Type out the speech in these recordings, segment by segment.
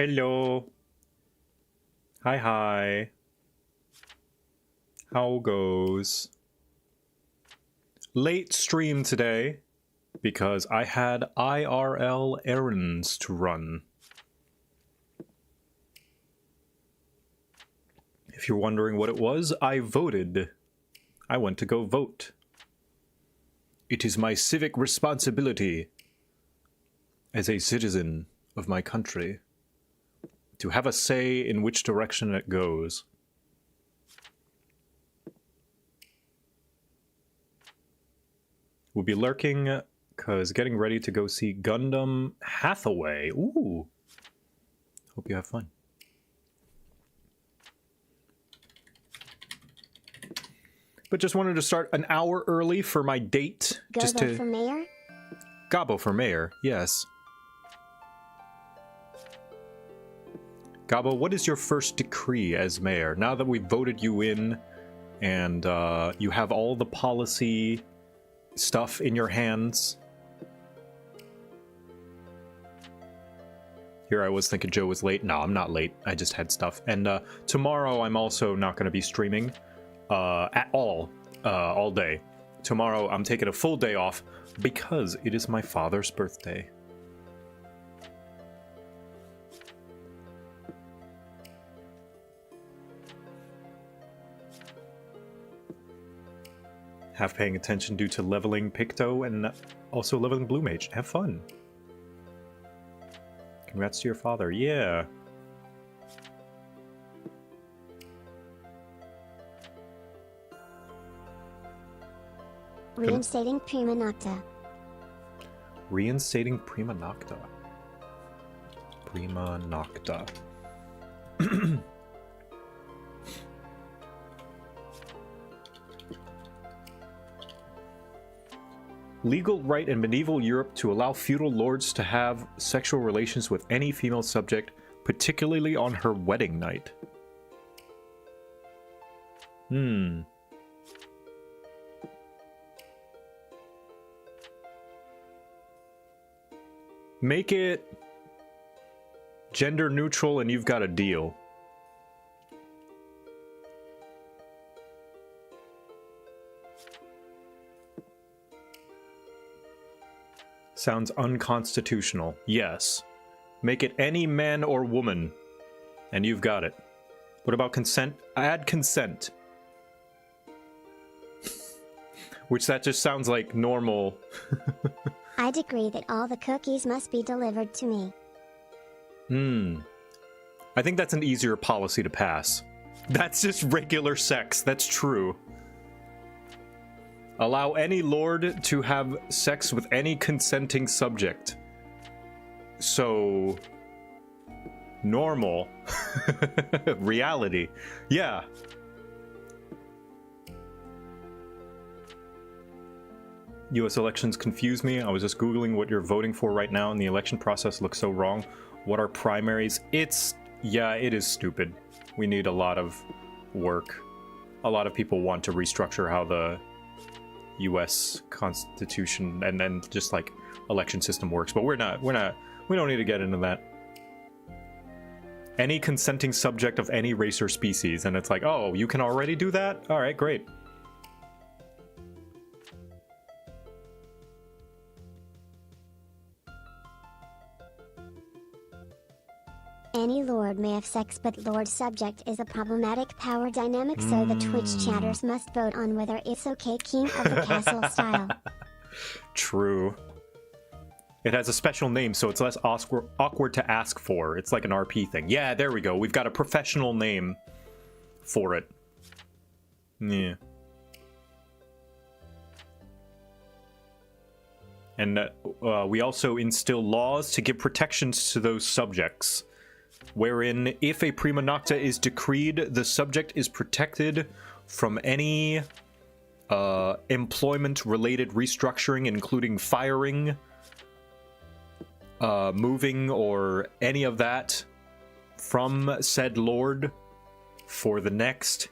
Hello. Hi, hi. How goes? Late stream today because I had IRL errands to run. If you're wondering what it was, I voted. I went to go vote. It is my civic responsibility as a citizen of my country to have a say in which direction it goes. We'll be lurking because getting ready to go see Gundam Hathaway. Ooh. Hope you have fun. But just wanted to start an hour early for my date. Gabo for mayor? Gabo for mayor, yes. Gabo, what is your first decree as mayor? Now that we voted you in and you have all the policy stuff in your hands. Here I was thinking Joe was late. No, I'm not late. I just had stuff. And tomorrow I'm also not going to be streaming at all day. Tomorrow I'm taking a full day off because it is my father's birthday. Half paying attention due to leveling Picto and also leveling Blue Mage. Have fun. Congrats to your father. Yeah. Reinstating Prima Nocta. Reinstating Prima Nocta. Prima Nocta. Legal right in medieval Europe to allow feudal lords to have sexual relations with any female subject, particularly on her wedding night. Make it gender neutral and you've got a deal. Sounds unconstitutional. Yes. Make it any man or woman, and you've got it. What about consent? Add consent. Which that just sounds like normal. I decree that all the cookies must be delivered to me. I think that's an easier policy to pass. That's just regular sex. That's true. Allow any lord to have sex with any consenting subject. So... normal. Reality. Yeah. US elections confuse me. I was just Googling what you're voting for right now, and the election process looks so wrong. What are primaries? Yeah, it is stupid. We need a lot of work. A lot of people want to restructure how the US Constitution and then just like election system works, but we don't need to get into that. Any consenting subject of any race or species, and it's like, oh, you can already do that? All right, great. Any lord may have sex, but lord subject is a problematic power dynamic, so the Twitch chatters must vote on whether it's okay, king of the castle style. True. It has a special name, so it's less awkward to ask for. It's like an RP thing. Yeah, there we go. We've got a professional name for it. Yeah. And we also instill laws to give protections to those subjects, wherein if a prima nocta is decreed, the subject is protected from any employment-related restructuring, including firing, moving, or any of that from said lord for the next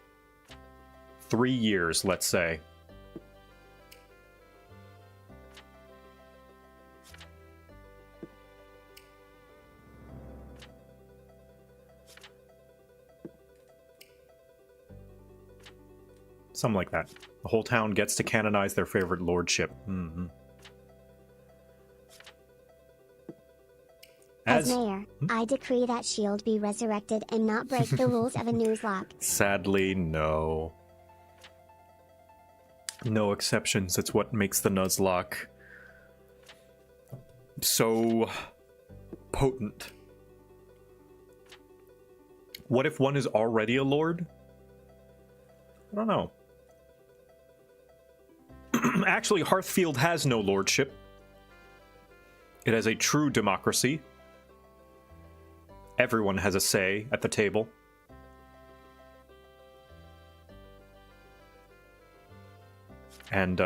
3 years, let's say. Something like that. The whole town gets to canonize their favorite lordship. Mm-hmm. As mayor, I decree that Shield be resurrected and not break the rules of a Nuzlocke. Sadly, no. No exceptions. That's what makes the Nuzlocke so potent. What if one is already a lord? I don't know. Actually, Hearthfield has no lordship. It has a true democracy. Everyone has a say at the table. And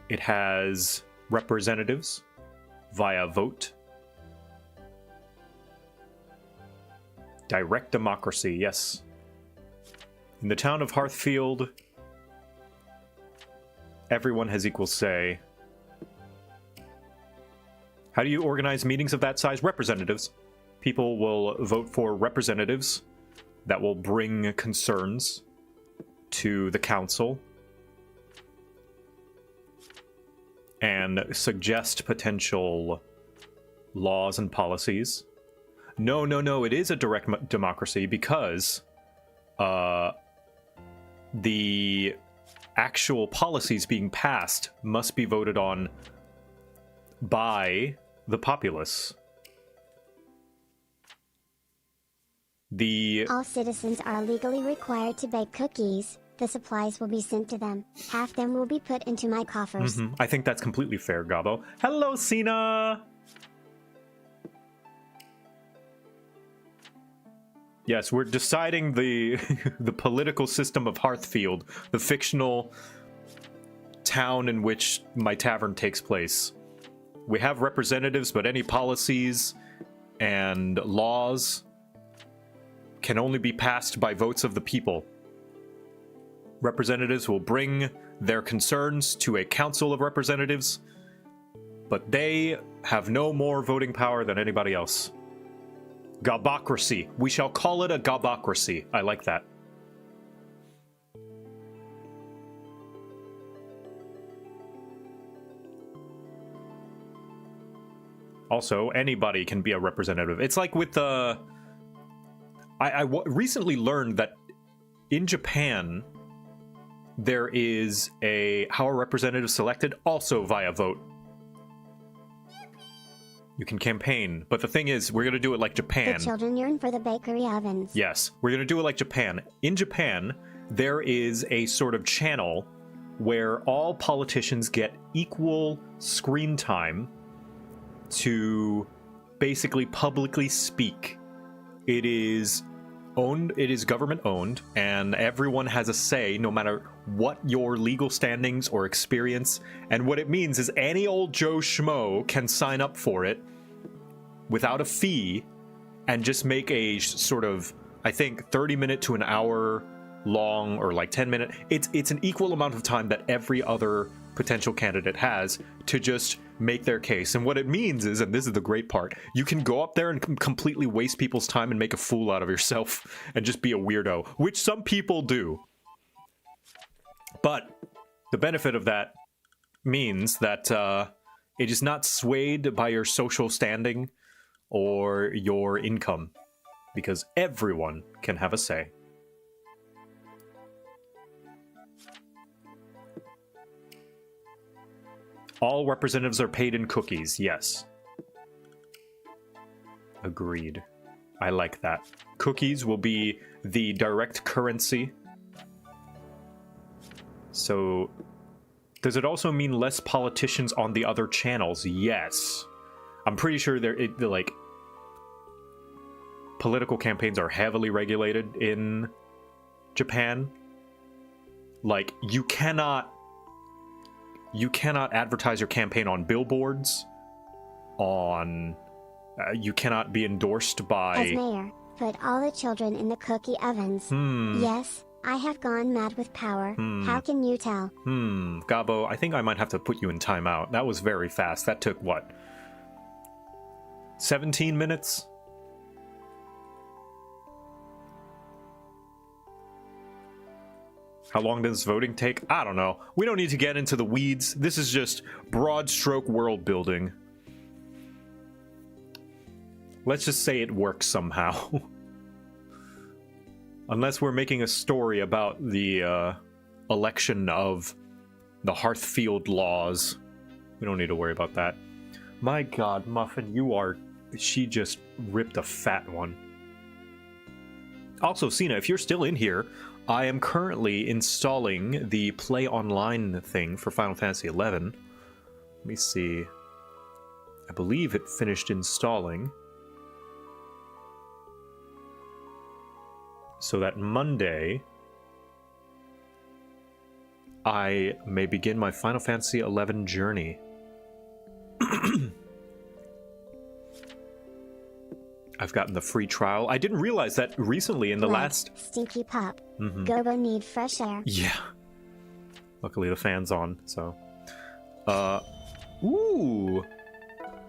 it has representatives via vote. Direct democracy, yes. In the town of Hearthfield, everyone has equal say. How do you organize meetings of that size? Representatives. People will vote for representatives that will bring concerns to the council and suggest potential laws and policies. No, it is a direct democracy because the actual policies being passed must be voted on by the populace. All citizens are legally required to bake cookies. The supplies will be sent to them. Half them will be put into my coffers. I think that's completely fair, Gabo. Hello, Cena! Yes, we're deciding the the political system of Hearthfield, the fictional town in which my tavern takes place. We have representatives, but any policies and laws can only be passed by votes of the people. Representatives will bring their concerns to a council of representatives, but they have no more voting power than anybody else. Gobocracy. We shall call it a gobocracy. I like that. Also, anybody can be a representative. It's like with the... I recently learned that in Japan, there is how a representative selected also via vote. You can campaign, but the thing is, we're going to do it like Japan. The children yearn for the bakery ovens. Yes, we're going to do it like Japan. In Japan, there is a sort of channel where all politicians get equal screen time to basically publicly speak. It is government owned, and everyone has a say no matter what your legal standings or experience. And what it means is any old Joe Schmo can sign up for it without a fee and just make a sort of, I think, 30-minute to an hour long, or like 10-minute. It's an equal amount of time that every other potential candidate has to just make their case. And what it means is, and this is the great part, you can go up there and completely waste people's time and make a fool out of yourself and just be a weirdo, which some people do. But the benefit of that means that it is not swayed by your social standing or your income, because everyone can have a say. All representatives are paid in cookies, yes. Agreed. I like that. Cookies will be the direct currency. So, does it also mean less politicians on the other channels? Yes. I'm pretty sure they're like, political campaigns are heavily regulated in Japan. Like, you cannot advertise your campaign on billboards, you cannot be endorsed by... As mayor, put all the children in the cookie ovens. Yes, I have gone mad with power. How can you tell? Gabo, I think I might have to put you in timeout. That was very fast. That took, what, 17 minutes? How long does voting take? I don't know. We don't need to get into the weeds. This is just broad stroke world building. Let's just say it works somehow. Unless we're making a story about the election of the Hearthfield laws. We don't need to worry about that. My god, Muffin, you are... She just ripped a fat one. Also, Cena, if you're still in here, I am currently installing the Play Online thing for Final Fantasy XI. Let me see. I believe it finished installing. So that Monday, I may begin my Final Fantasy XI journey. I've gotten the free trial. I didn't realize that recently in the last... Stinky pup. Gobo need fresh air. Yeah. Luckily the fan's on, so... Ooh!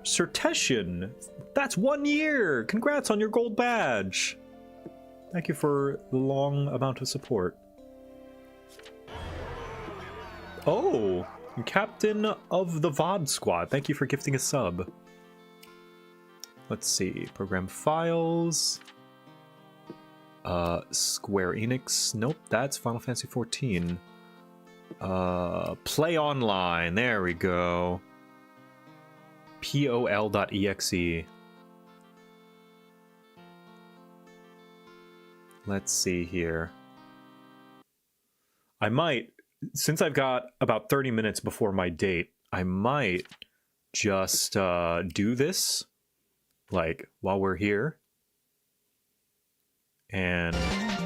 Certesian! That's 1 year! Congrats on your gold badge! Thank you for the long amount of support. Oh! Captain of the VOD Squad. Thank you for gifting a sub. Let's see. Program files. Square Enix. Nope, that's Final Fantasy XIV. Play Online. There we go. POL.exe. Let's see here. I might, since I've got about 30 minutes before my date, I might just do this. Like, while we're here. And...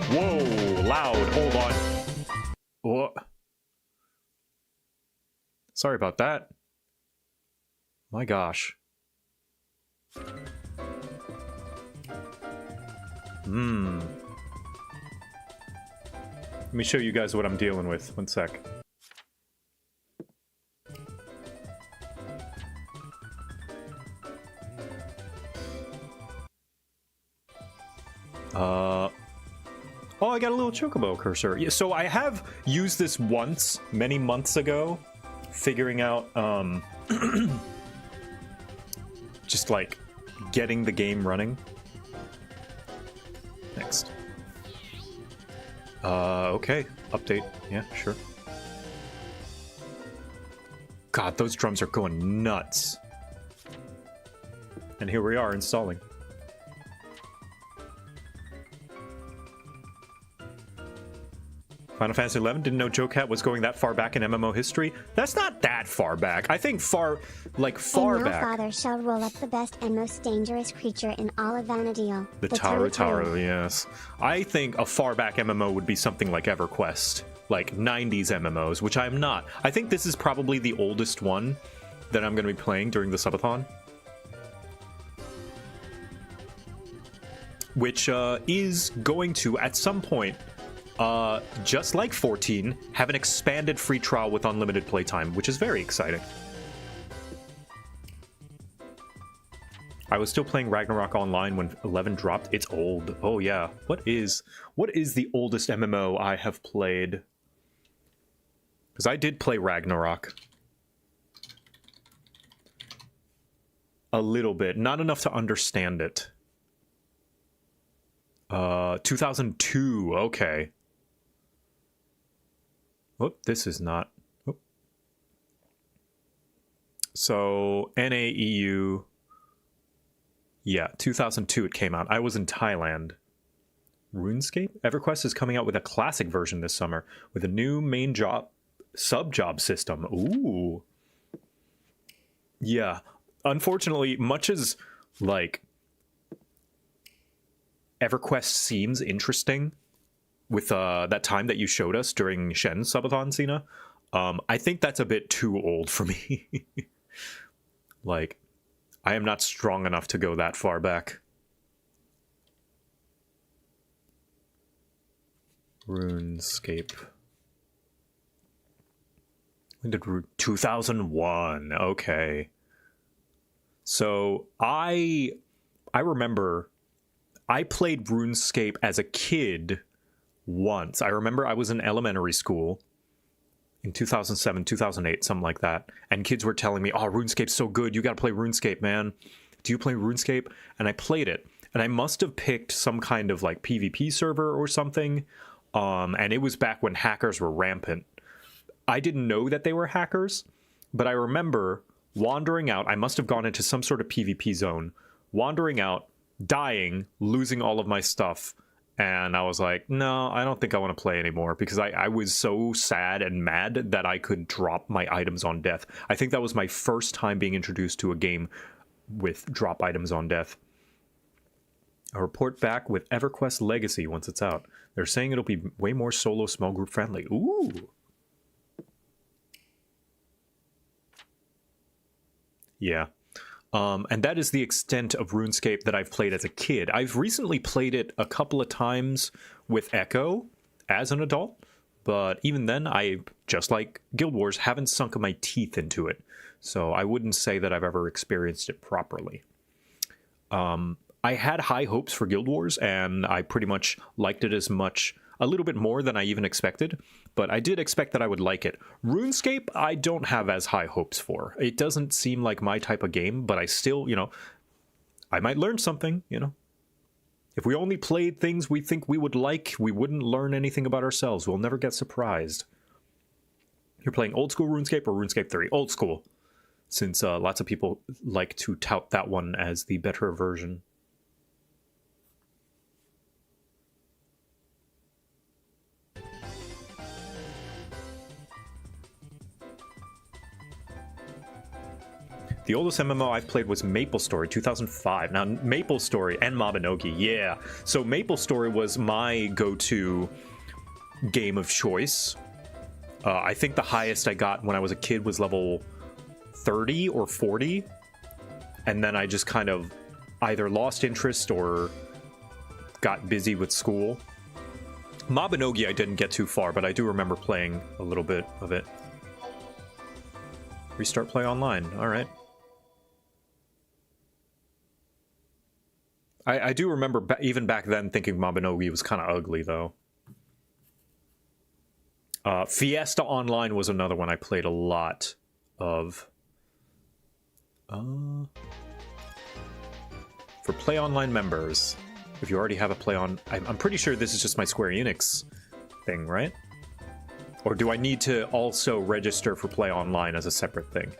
Whoa! Loud! Hold on! Whoa. Sorry about that. My gosh. Let me show you guys what I'm dealing with. One sec. Oh, I got a little chocobo cursor. Yeah, so I have used this once, many months ago, figuring out, just like getting the game running. Next. Okay. Update. Yeah, sure. God, those drums are going nuts. And here we are installing. Final Fantasy XI, didn't know JoCat was going that far back in MMO history. That's not that far back. I think far and back. my father shall roll up the best and most dangerous creature in all of Vanadil. The Taru, yes. I think a far back MMO would be something like EverQuest, like 90s MMOs, which I'm not. I think this is probably the oldest one that I'm going to be playing during the Subathon. Which is going to, at some point, just like 14, have an expanded free trial with unlimited playtime, which is very exciting. I was still playing Ragnarok Online when 11 dropped. It's old. Oh yeah. What is the oldest MMO I have played? Because I did play Ragnarok. A little bit. Not enough to understand it. 2002. Okay. Whoop, this is not. Whoop. So, NAEU. Yeah, 2002 it came out. I was in Thailand. RuneScape? EverQuest is coming out with a classic version this summer with a new main sub-job system. Ooh. Yeah. Unfortunately, much as, like, EverQuest seems interesting with that time that you showed us during Shen's Subathon, Cena, I think that's a bit too old for me. Like, I am not strong enough to go that far back. RuneScape. When did 2001? Okay. So I remember I played RuneScape as a kid once. I remember I was in elementary school in 2007, 2008, something like that. And kids were telling me, oh, RuneScape's so good. You got to play RuneScape, man. Do you play RuneScape? And I played it. And I must have picked some kind of like PvP server or something. And it was back when hackers were rampant. I didn't know that they were hackers, but I remember wandering out. I must have gone into some sort of PvP zone, wandering out, dying, losing all of my stuff. And I was like, no, I don't think I want to play anymore, because I was so sad and mad that I could drop my items on death. I think that was my first time being introduced to a game with drop items on death. A report back with EverQuest Legacy once it's out. They're saying it'll be way more solo small group friendly. Ooh. Yeah. And that is the extent of RuneScape that I've played as a kid. I've recently played it a couple of times with Echo as an adult, but even then, I, just like Guild Wars, haven't sunk my teeth into it. So I wouldn't say that I've ever experienced it properly. I had high hopes for Guild Wars, and I pretty much liked it as much, a little bit more than I even expected, but I did expect that I would like it. RuneScape, I don't have as high hopes for. It doesn't seem like my type of game, but I still, you know, I might learn something, you know. If we only played things we think we would like, we wouldn't learn anything about ourselves. We'll never get surprised. You're playing old school RuneScape or RuneScape 3? Old school, since lots of people like to tout that one as the better version. The oldest MMO I've played was MapleStory, 2005. Now, MapleStory and Mabinogi, yeah. So MapleStory was my go-to game of choice. I think the highest I got when I was a kid was level 30 or 40. And then I just kind of either lost interest or got busy with school. Mabinogi I didn't get too far, but I do remember playing a little bit of it. Restart play online, all right. I do remember even back then thinking Mabinogi was kind of ugly, though. Fiesta Online was another one I played a lot of. For Play Online members, if you already have a Play On... I'm pretty sure this is just my Square Enix thing, right? Or do I need to also register for Play Online as a separate thing?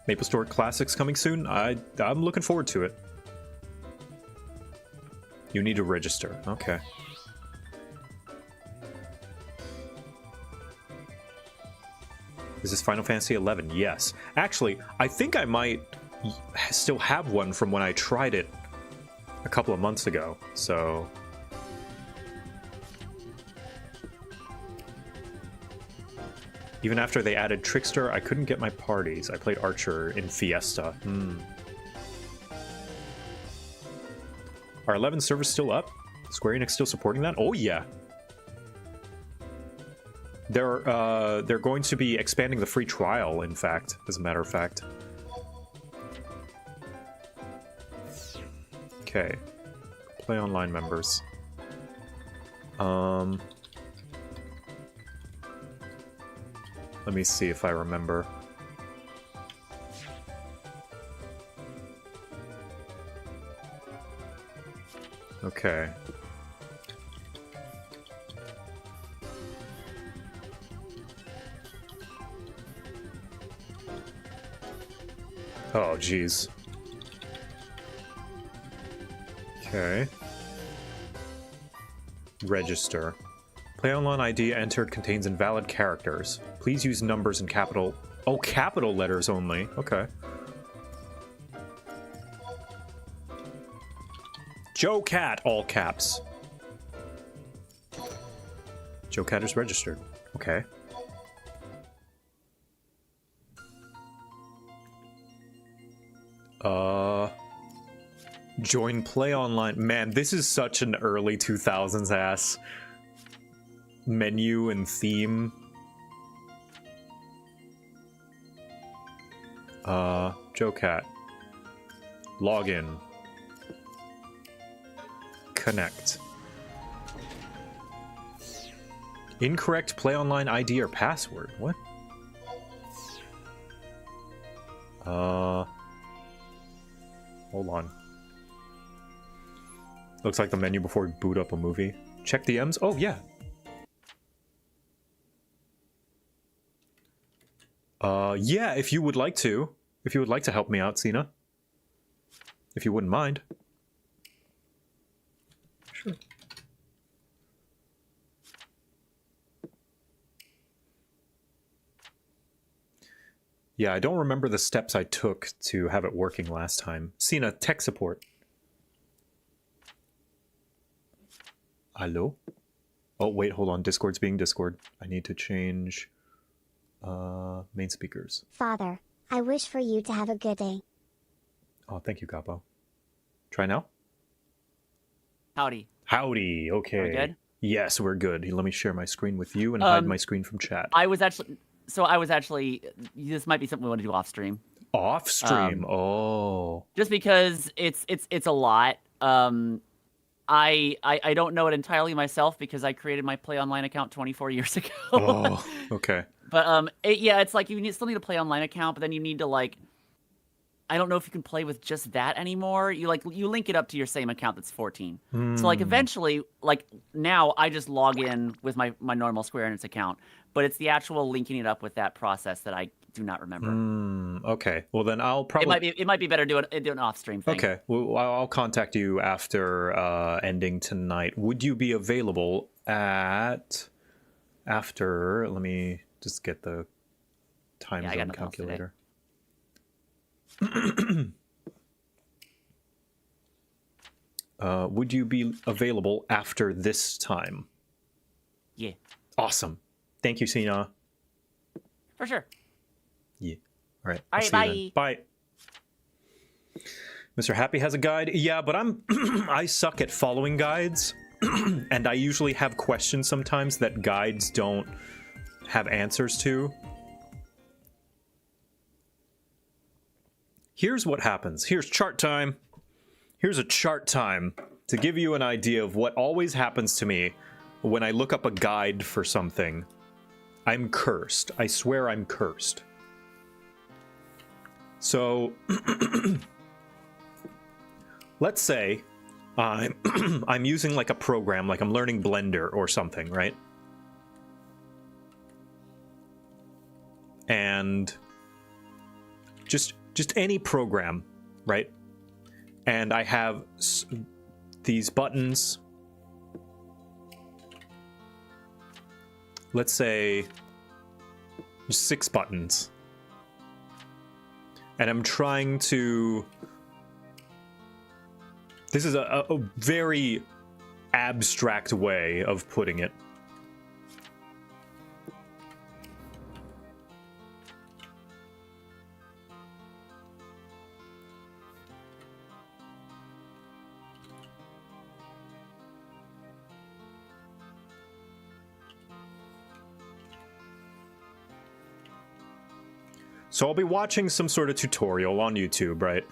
MapleStory Classics coming soon? I'm looking forward to it. You need to register. Okay. Is this Final Fantasy XI? Yes. Actually, I think I might still have one from when I tried it a couple of months ago, so... Even after they added Trickster, I couldn't get my parties. I played Archer in Fiesta. Are 11 servers still up? Square Enix still supporting that? Oh yeah. They're going to be expanding the free trial, in fact, as a matter of fact. Okay. Play Online members. Let me see if I remember. Okay. Oh, geez. Okay. Register. Play Online ID entered contains invalid characters. Please use numbers in capital... Oh, capital letters only. Okay. JoCat, all caps. JoCat is registered. Okay. Join Play Online. Man, this is such an early 2000s ass menu and theme. JoCat. Log in. Connect. Incorrect play online ID or password. What? Hold on. Looks like the menu before we boot up a movie. Check the M's. Oh, yeah. Yeah, if you would like to. If you would like to help me out, Cena. If you wouldn't mind. Sure. Yeah, I don't remember the steps I took to have it working last time. Cena, tech support. Hello? Oh, wait, hold on. Discord's being Discord. I need to change main speakers. Father, I wish for you to have a good day. Oh, thank you, Capo. Try now? Howdy. Howdy, okay. Are we good? Yes, we're good. Let me share my screen with you and hide my screen from chat. I was actually, this might be something we want to do off stream. Off stream? Oh. Just because it's a lot. I don't know it entirely myself because I created my Play Online account 24 years ago. Oh, okay. But yeah, it's like you still need a Play Online account, but then you need to like, I don't know if you can play with just that anymore. You link it up to your same account that's 14. So like eventually, like now I just log in with my normal Square Enix account, but it's the actual linking it up with that process that I do not remember. Okay. Well, then I'll probably... It might be better doing an off-stream thing. Okay. Well, I'll contact you after ending tonight. Would you be available at... After... Let me just get the time zone calculator. Would you be available after this time? Yeah. Awesome. Thank you, Sina. For sure. Yeah. All right. All right, bye. Bye. Mr. Happy has a guide. Yeah, but I suck at following guides. And I usually have questions sometimes that guides don't have answers to. Here's what happens. Here's chart time. Here's a chart time to give you an idea of what always happens to me when I look up a guide for something. I'm cursed. I swear I'm cursed. So, let's say I'm using like a program, like I'm learning Blender or something, right? And just any program, right? And I have these buttons. Let's say 6 buttons. And I'm trying to... This is a very abstract way of putting it. So I'll be watching some sort of tutorial on YouTube, right?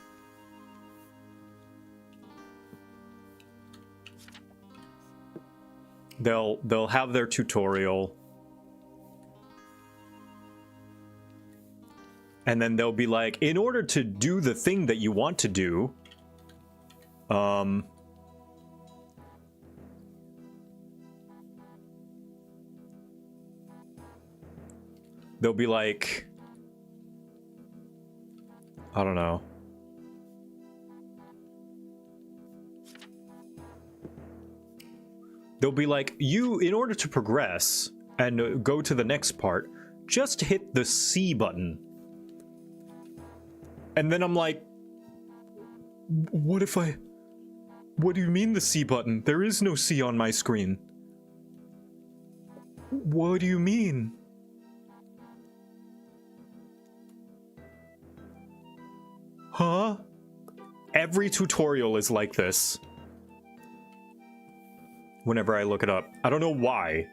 They'll have their tutorial. And then they'll be like, in order to do the thing that you want to do, they'll be like, I don't know. They'll be like, in order to progress and go to the next part, just hit the C button. And then I'm like, what do you mean the C button? There is no C on my screen. What do you mean? Huh? Every tutorial is like this. Whenever I look it up. I don't know why.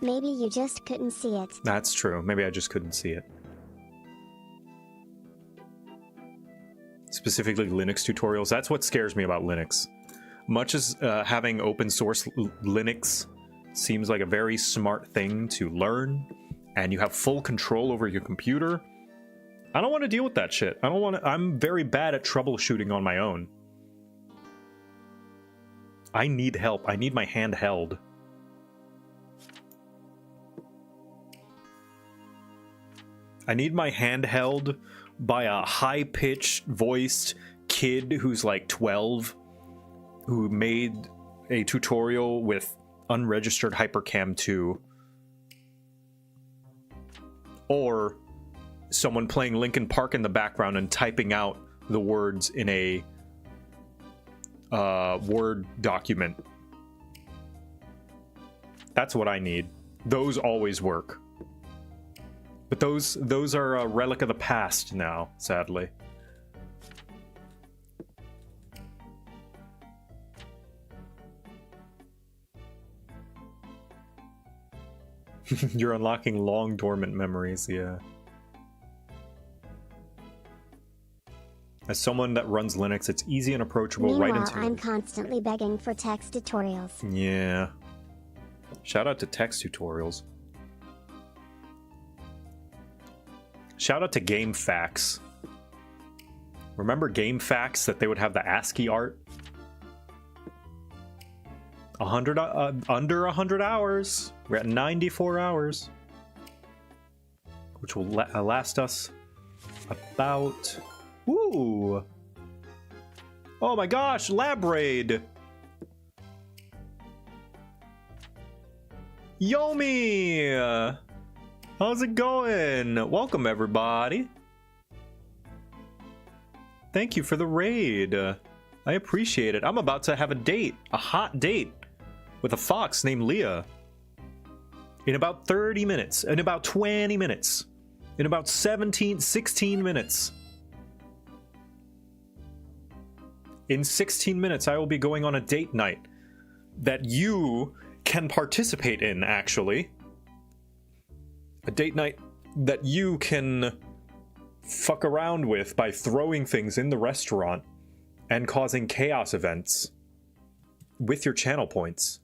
Maybe you just couldn't see it. That's true. Maybe I just couldn't see it. Specifically Linux tutorials. That's what scares me about Linux. Much as having open source Linux seems like a very smart thing to learn, and you have full control over your computer, I don't want to deal with that shit. I don't want to. I'm very bad at troubleshooting on my own. I need help. I need my hand held. I need my hand held by a high-pitched voiced kid who's like 12, who made a tutorial with unregistered Hypercam 2. Or someone playing Linkin Park in the background and typing out the words in a Word document. That's what I need. Those always work. But those are a relic of the past now, sadly. You're unlocking long dormant memories, yeah. As someone that runs Linux, it's easy and approachable. Meanwhile, right into I'm constantly begging for text tutorials. Yeah. Shout out to text tutorials. Shout out to Game Facts. Remember Game Facts, that they would have the ASCII art? Under 100 hours. We're at 94 hours. Which will last us about... Ooh! Oh my gosh, Lab Raid! Yomi! How's it going? Welcome, everybody. Thank you for the raid. I appreciate it. I'm about to have a date, a hot date, with a fox named Leah. In about 30 minutes, in about 20 minutes, in about 16 minutes. In 16 minutes, I will be going on a date night that you can participate in, actually. A date night that you can fuck around with by throwing things in the restaurant and causing chaos events with your channel points.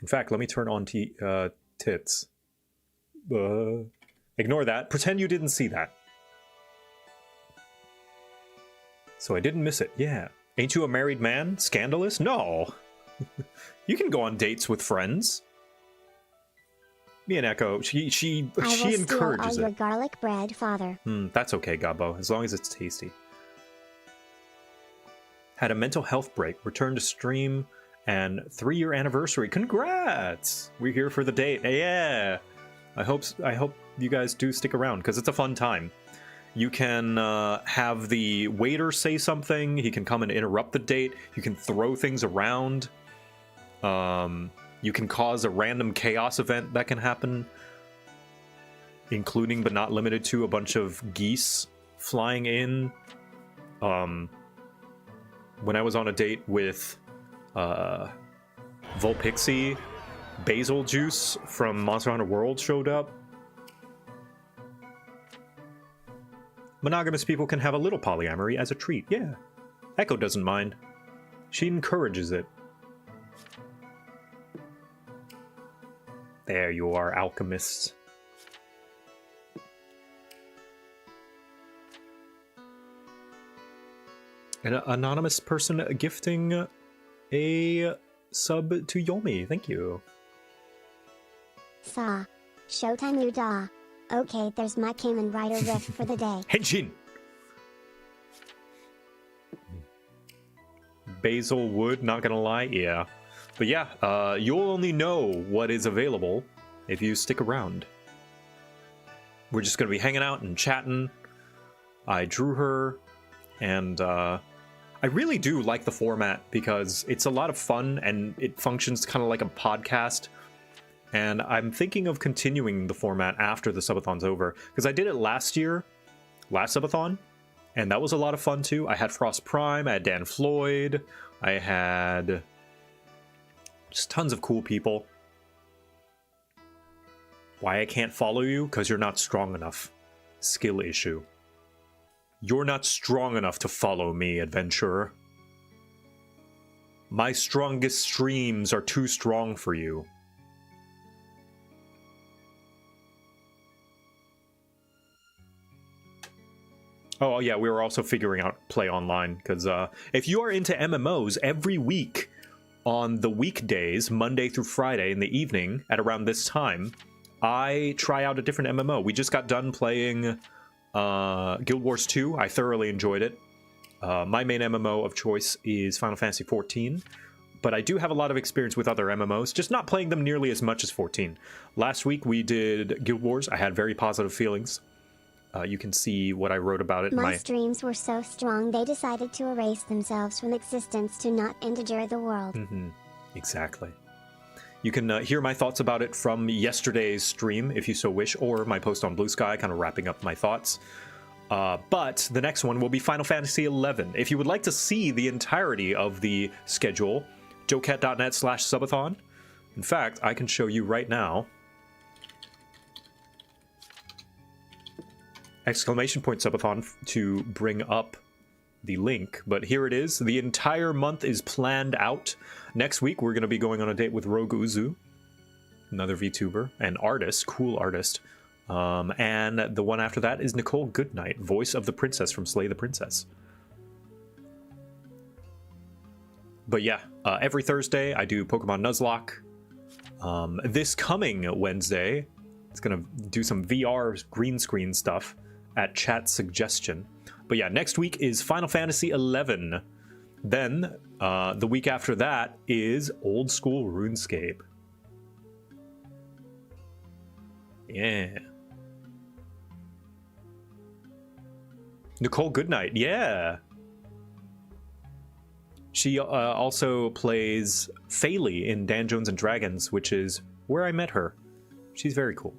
In fact, let me turn on tits. Ignore that. Pretend you didn't see that. So I didn't miss it. Yeah. Ain't you a married man? Scandalous? No. You can go on dates with friends. Me and Echo, she I will encourages steal all it. your garlic bread, father. That's okay, Gabo, as long as it's tasty. Had a mental health break, returned to stream, and 3-year anniversary. Congrats! We're here for the date. Yeah. I hope you guys do stick around, because it's a fun time. You can have the waiter say something. He can come and interrupt the date. You can throw things around. You can cause a random chaos event that can happen, including but not limited to a bunch of geese flying in. When I was on a date with Volpixie, Basil Juice from Monster Hunter World showed up. Monogamous people can have a little polyamory as a treat. Yeah. Echo doesn't mind. She encourages it. There you are, alchemist. An anonymous person gifting a sub to Yomi. Thank you. Saw. Showtime you da. Okay, there's my Kamen Rider riff for the day. Henshin! Basil wood, not gonna lie, yeah. But yeah, you'll only know what is available if you stick around. We're just gonna be hanging out and chatting. I drew her, and I really do like the format because it's a lot of fun and it functions kind of like a podcast. And I'm thinking of continuing the format after the subathon's over, because I did it last subathon, and that was a lot of fun too. I had Frost Prime, I had Dan Floyd, I had just tons of cool people. Why I can't follow you? Because you're not strong enough. Skill issue. You're not strong enough to follow me, adventurer. My strongest streams are too strong for you. Oh, yeah, we were also figuring out play online, because if you are into MMOs, every week on the weekdays, Monday through Friday in the evening at around this time, I try out a different MMO. We just got done playing Guild Wars 2. I thoroughly enjoyed it. My main MMO of choice is Final Fantasy XIV, but I do have a lot of experience with other MMOs, just not playing them nearly as much as 14. Last week we did Guild Wars. I had very positive feelings. You can see what I wrote about it. My streams were so strong they decided to erase themselves from existence to not endanger the world. Exactly. You can hear my thoughts about it from yesterday's stream, if you so wish, or my post on Blue Sky, kind of wrapping up my thoughts. But the next one will be Final Fantasy XI. If you would like to see the entirety of the schedule, JoCat.net/Subathon. In fact, I can show you right now. Exclamation point Subathon to bring up the link, but here it is. The entire month is planned out. Next week, we're going to be going on a date with Rogue Uzu, another VTuber, an artist, cool artist. And the one after that is Nicole Goodnight, voice of the princess from Slay the Princess. But yeah, every Thursday I do Pokemon Nuzlocke. This coming Wednesday, it's going to do some VR green screen stuff at chat suggestion. But yeah, next week is Final Fantasy XI. Then the week after that is old school RuneScape. Yeah. Nicole Goodnight, yeah. She also plays Faylee in Dungeons and Dragons, which is where I met her. She's very cool.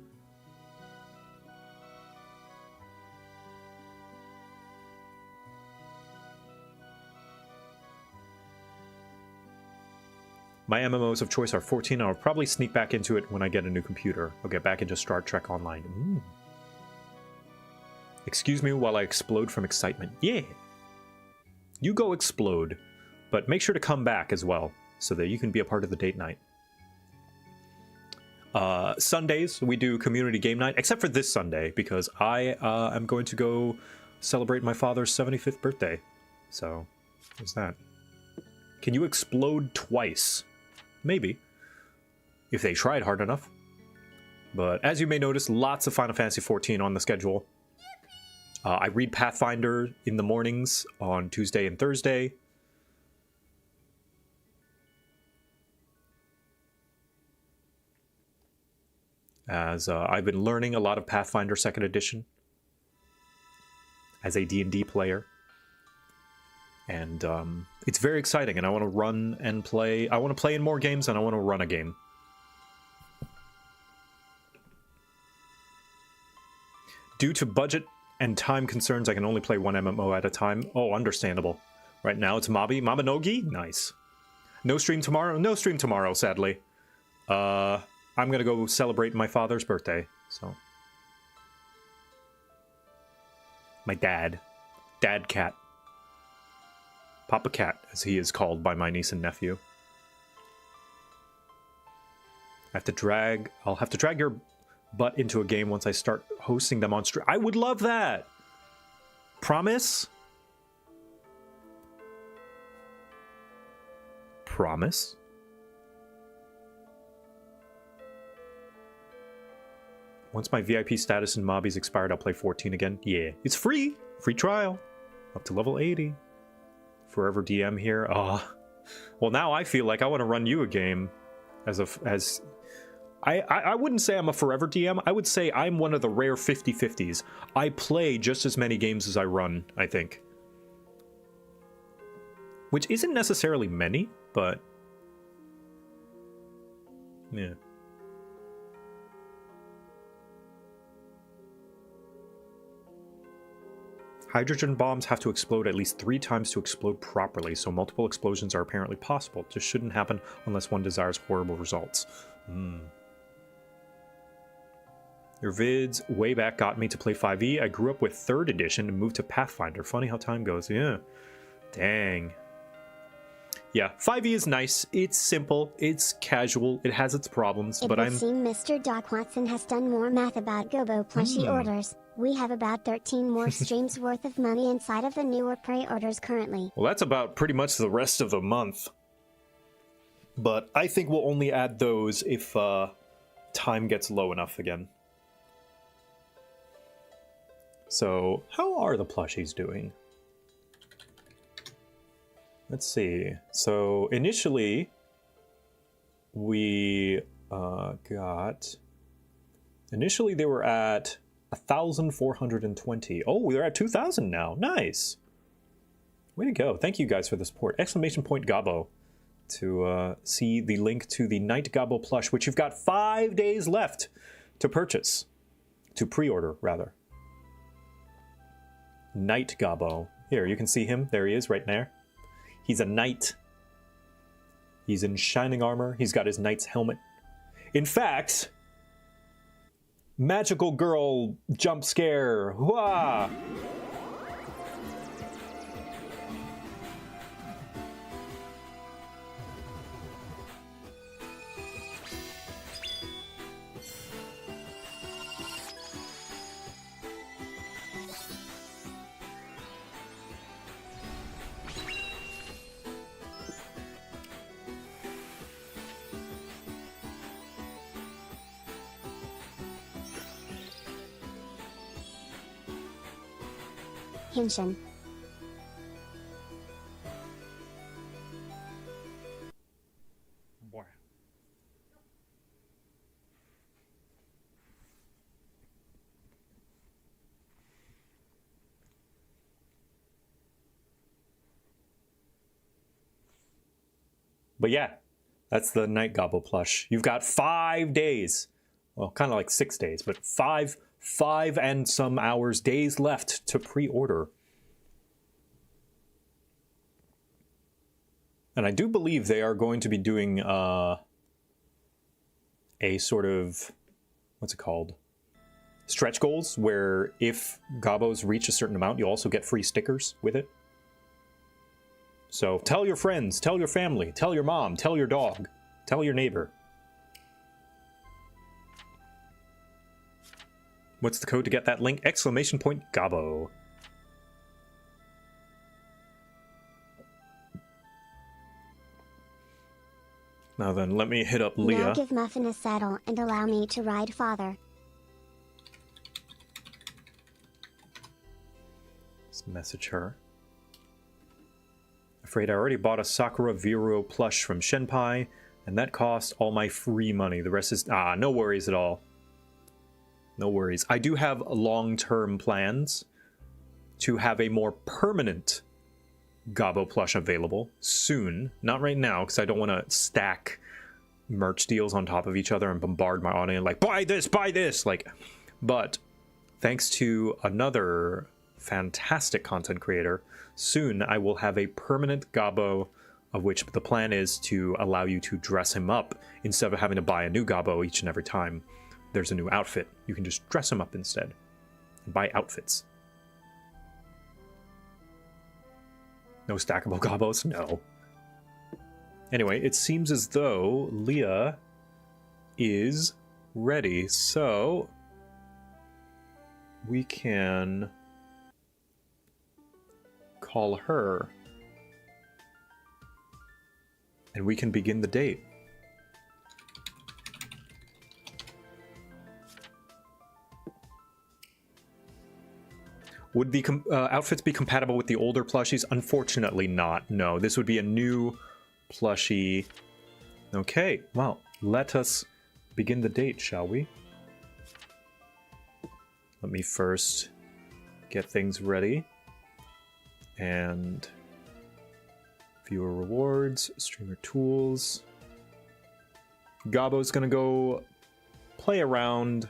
My MMOs of choice are 14. I'll probably sneak back into it when I get a new computer. I'll get back into Star Trek Online. Ooh. Excuse me while I explode from excitement. Yeah! You go explode. But make sure to come back as well, so that you can be a part of the date night. Sundays, we do community game night, except for this Sunday, because I am going to go celebrate my father's 75th birthday. So, what's that? Can you explode twice? Maybe. If they tried hard enough. But as you may notice, lots of Final Fantasy XIV on the schedule. I read Pathfinder in the mornings on Tuesday and Thursday. As I've been learning a lot of Pathfinder 2nd Edition as a D&D player. And it's very exciting, and I want to run and play. I want to play in more games, and I want to run a game. Due to budget and time concerns, I can only play one MMO at a time. Oh, understandable. Right now it's Mabinogi? Nice. No stream tomorrow? No stream tomorrow, sadly. I'm going to go celebrate my father's birthday, so. My dad. Dad Cat. Papa Cat, as he is called by my niece and nephew. I'll have to drag your butt into a game once I start hosting them on stream. I would love that! Promise? Promise? Once my VIP status in Mobby's expired, I'll play 14 again. Yeah, it's free! Free trial! Up to level 80. Forever DM here. Well, now I feel like I want to run you a game I wouldn't say I'm a forever DM. I would say I'm one of the rare 50-50s. I play just as many games as I run, I think. Which isn't necessarily many, but yeah. Hydrogen bombs have to explode at least 3 times to explode properly, so multiple explosions are apparently possible. This shouldn't happen unless one desires horrible results. Your vids way back got me to play 5e. I grew up with 3rd edition and moved to Pathfinder. Funny how time goes. Yeah. Dang. Yeah, 5e is nice. It's simple. It's casual. It has its problems, It but would I'm... seem Mr. Doc Watson has done more math about Gobo plushie orders. We have about 13 more streams worth of money inside of the newer pre-orders currently. Well, that's about pretty much the rest of the month. But I think we'll only add those if time gets low enough again. So, how are the plushies doing? Let's see. So, initially, we got... Initially, they were at 1,420. Oh, they're at 2,000 now. Nice. Way to go. Thank you guys for the support. Exclamation point Gobbo to see the link to the Night Gobbo plush, which you've got 5 days left to purchase. To pre-order, rather. Night Gobbo. Here, you can see him. There he is, right there. He's a knight. He's in shining armor. He's got his knight's helmet. In fact, magical girl jump scare. Hooah! Henshin. Boy. But yeah, that's the Night Gobbo plush. You've got 5 days. Well, kind of like 6 days, but five and some hours, days left to pre-order. And I do believe they are going to be doing a sort of, what's it called? Stretch goals, where if Gobbos reach a certain amount, you also get free stickers with it. So tell your friends, tell your family, tell your mom, tell your dog, tell your neighbor. What's the code to get that link? Exclamation point Gobbo. Now then, let me hit up Leah. Now give Muffin a saddle and allow me to ride father. Let's message her. Afraid I already bought a Sakura Viro plush from Shenpai, and that cost all my free money. The rest is... no worries at all. No worries. I do have long-term plans to have a more permanent Gobbo plush available soon. Not right now, because I don't want to stack merch deals on top of each other and bombard my audience like, buy this, buy this! Like, but thanks to another fantastic content creator, soon I will have a permanent Gobbo, of which the plan is to allow you to dress him up instead of having to buy a new Gobbo each and every time there's a new outfit. You can just dress him up instead and buy outfits. No stackable Gobbos? No. Anyway, it seems as though Leah is ready, so we can call her and we can begin the date. Would the outfits be compatible with the older plushies? Unfortunately not. No, this would be a new plushie. Okay, well, let us begin the date, shall we? Let me first get things ready. And viewer rewards, streamer tools. Gobbo's gonna go play around.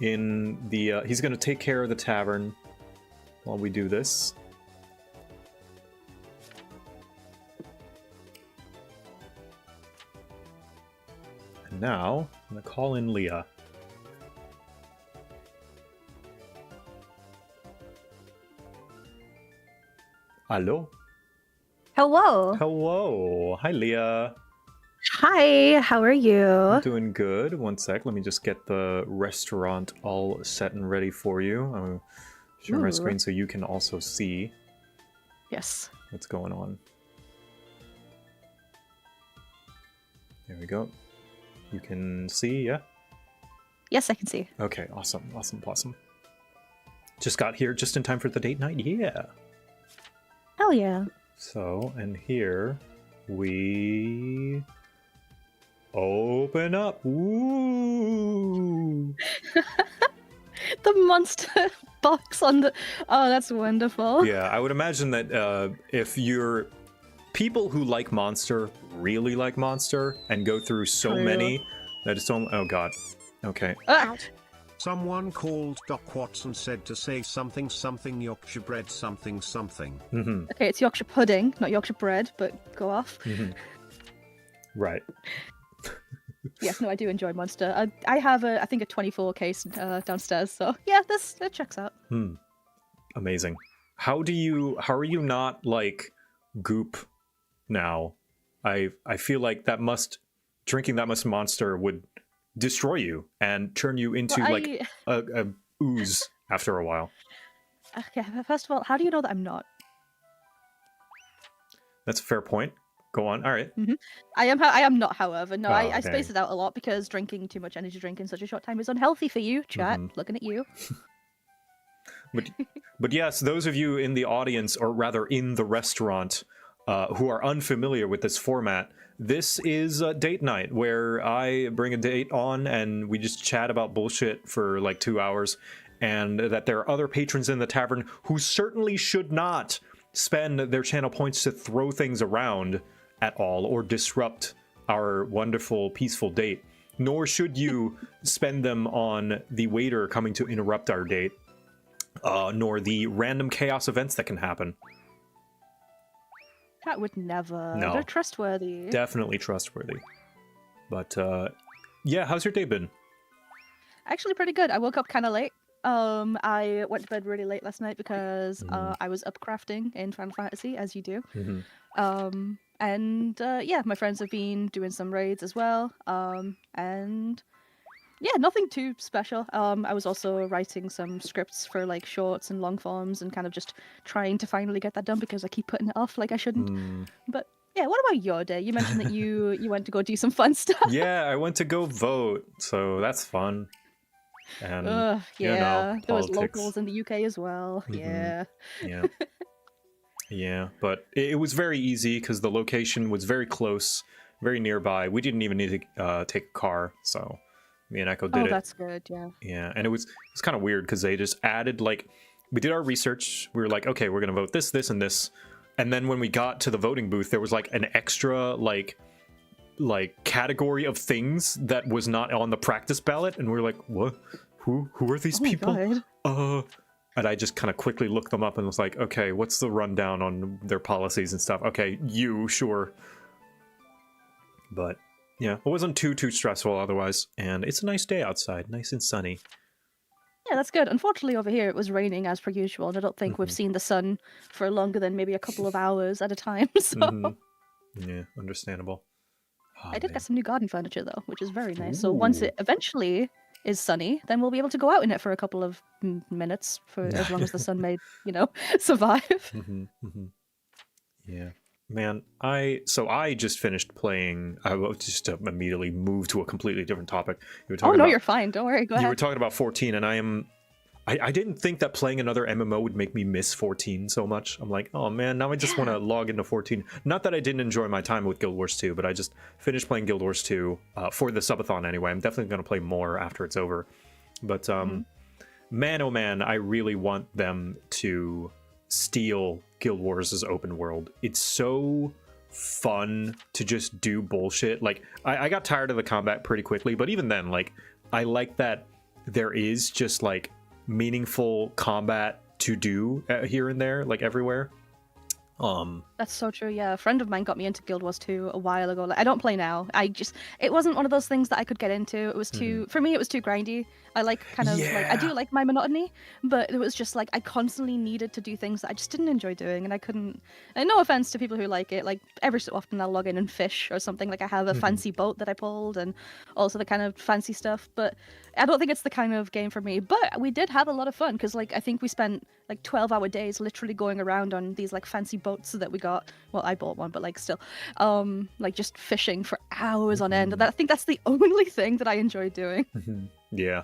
In the, he's gonna take care of the tavern while we do this. now I'm gonna call in Leah. Hello. Hello. Hello. Hi, Leah. Hi, how are you? I'm doing good. One sec. Let me just get the restaurant all set and ready for you. I'm sharing my Ooh. screen so you can also see Yes. what's going on. There we go. You can see, yeah? Yes, I can see. Okay, awesome. Just got here just in time for the date night. Yeah. Hell yeah. So, and here we open up. Ooh. The monster box on the... Oh, that's wonderful. Yeah, I would imagine that if you're people who like Monster really like Monster and go through so True. many that it's only... Oh, God. Okay. Ouch. Someone called Doc Watson said to say something Yorkshire bread something. Mm-hmm. Okay, it's Yorkshire pudding, not Yorkshire bread, but go off. Mm-hmm. Right. Yes, no, I do enjoy Monster. I have, I think, a 24 case downstairs, so yeah, it checks out. Amazing. How are you not, like, goop now? I feel like drinking that much Monster would destroy you and turn you into Well, like a ooze after a while. Okay, first of all, how do you know that I'm not? That's a fair point. Go on. All right. I am not, however. No, I okay. space it out a lot because drinking too much energy drink in such a short time is unhealthy for you, chat. Looking at you. But yes, those of you in the audience, or rather in the restaurant, who are unfamiliar with this format, this is a date night where I bring a date on and we just chat about bullshit for like 2 hours, and that there are other patrons in the tavern who certainly should not spend their channel points to throw things around at all or disrupt our wonderful, peaceful date. Nor should you spend them on the waiter coming to interrupt our date, nor the random chaos events that can happen. Chat would never. No. They're trustworthy. Definitely trustworthy. But yeah, how's your day been? Actually, pretty good. I woke up kind of late. I went to bed really late last night because I was up crafting in Final Fantasy, as you do. And yeah, my friends have been doing some raids as well. And yeah, nothing too special. I was also writing some scripts for like shorts and long forms and kind of just trying to finally get that done because I keep putting it off like I shouldn't. But yeah, what about your day? You mentioned that you went to go do some fun stuff. Yeah, I went to go vote, so that's fun. And Yeah, you know, there was politics. locals in the UK as well. Yeah. Yeah. Yeah, but it was very easy because the location was very close, very nearby. We didn't even need to take a car, so me and Echo did it. Oh, that's good. Yeah. Yeah, and it's kind of weird because they just added, like, we did our research. We were like, okay, we're gonna vote this, this, and this, and then when we got to the voting booth, there was like an extra like category of things that was not on the practice ballot, and we were like, what? Who are these Oh my people? God. And I just kind of quickly looked them up and was like, okay, what's the rundown on their policies and stuff? Okay, sure. But yeah, it wasn't too stressful otherwise, and it's a nice day outside, nice and sunny. Yeah, that's good. Unfortunately, over here it was raining as per usual, and I don't think we've seen the sun for longer than maybe a couple of hours at a time. So Yeah, understandable. Oh, I did man. get some new garden furniture though, which is very nice. So once it eventually is sunny, then we'll be able to go out in it for a couple of minutes for as long as the sun may, survive. Yeah, man. I just finished playing. I will just immediately move to a completely different topic. You were Oh talking no, about, you're fine. Don't worry. Go You were ahead. talking about 14, and I didn't think that playing another MMO would make me miss 14 so much. I'm like, oh man, now I just want to log into 14. Not that I didn't enjoy my time with Guild Wars 2, but I just finished playing Guild Wars 2 for the Subathon anyway. I'm definitely going to play more after it's over. But man, oh man, I really want them to steal Guild Wars' open world. It's so fun to just do bullshit. Like, I got tired of the combat pretty quickly, but even then, like, I like that there is just like meaningful combat to do here and there, like everywhere. That That's so true. Yeah, a friend of mine got me into Guild Wars 2 a while ago. Like, I don't play now. It wasn't one of those things that I could get into. It was too, for me, it was too grindy. I like kind of like, I do Yeah. like my monotony, but it was just like I constantly needed to do things that I just didn't enjoy doing, and I couldn't. And no offense to people who like it, like every so often I'll log in and fish or something. Like I have a fancy boat that I pulled, and also the kind of fancy stuff. But I don't think it's the kind of game for me. But we did have a lot of fun because like I think we spent like 12-hour days literally going around on these like fancy boats that we got. Well, I bought one, but like still, like just fishing for hours on end. And I think that's the only thing that I enjoy doing. Yeah.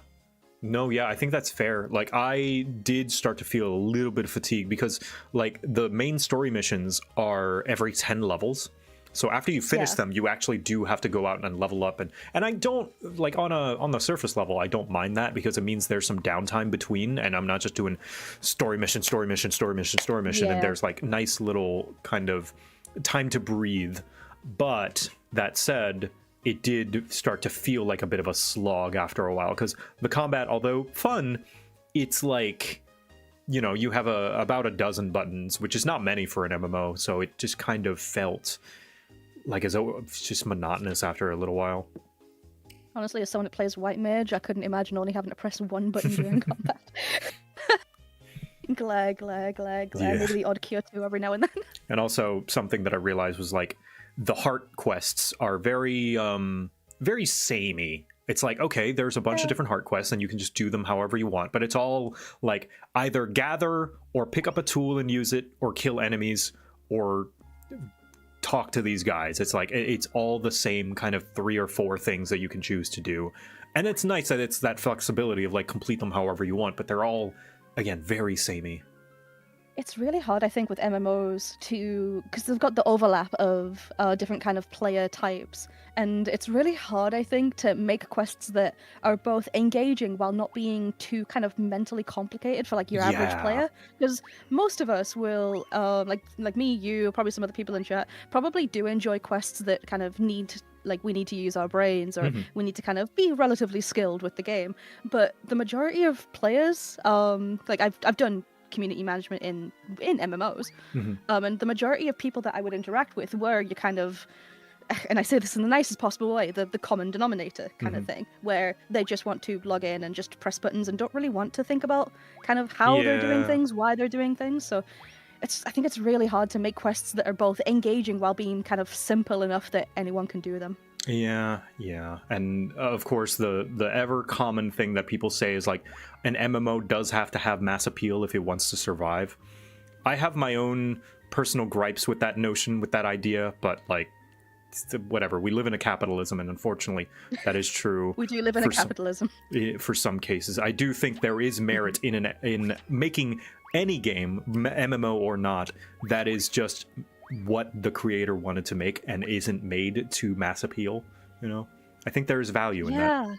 No, yeah, I think that's fair. Like, I did start to feel a little bit of fatigue because, like, the main story missions are every 10 levels. So after you finish them, you actually do have to go out and level up. And I don't, like, on the surface level, I don't mind that because it means there's some downtime between, and I'm not just doing story mission, and there's, like, nice little kind of time to breathe. But that said, it did start to feel like a bit of a slog after a while because the combat, although fun, it's like, you know, you have about a dozen buttons, which is not many for an MMO, so it just kind of felt like it's just monotonous after a little while. Honestly, as someone that plays White Mage, I couldn't imagine only having to press one button during combat. Glad. Yeah. Maybe the odd cure too every now and then. And also something that I realized was like the heart quests are very very samey. It's like, okay, there's a bunch of different heart quests and you can just do them however you want, but it's all like either gather or pick up a tool and use it or kill enemies or talk to these guys. It's like it's all the same kind of 3 or 4 things that you can choose to do. And it's nice that it's that flexibility of like complete them however you want, but they're all, again, very samey. It's really hard, I think, with MMOs because they've got the overlap of different kind of player types, and it's really hard, I think, to make quests that are both engaging while not being too kind of mentally complicated for like your average player. Because most of us will, like me, you, probably some other people in chat, probably do enjoy quests that kind of need. Like we need to use our brains, or we need to kind of be relatively skilled with the game. But the majority of players, like I've done community management in MMOs, and the majority of people that I would interact with were you kind of, and I say this in the nicest possible way, the common denominator kind of thing, where they just want to log in and just press buttons and don't really want to think about kind of how they're doing things, why they're doing things. So I think it's really hard to make quests that are both engaging while being kind of simple enough that anyone can do them. Yeah. And of course, the ever common thing that people say is like an MMO does have to have mass appeal if it wants to survive. I have my own personal gripes with that notion, with that idea, but like, whatever. We live in a capitalism, and unfortunately, that is true. We do live in a capitalism. For some cases, I do think there is merit in making any game, MMO or not, that is just what the creator wanted to make and isn't made to mass appeal. You know, I think there's value in that.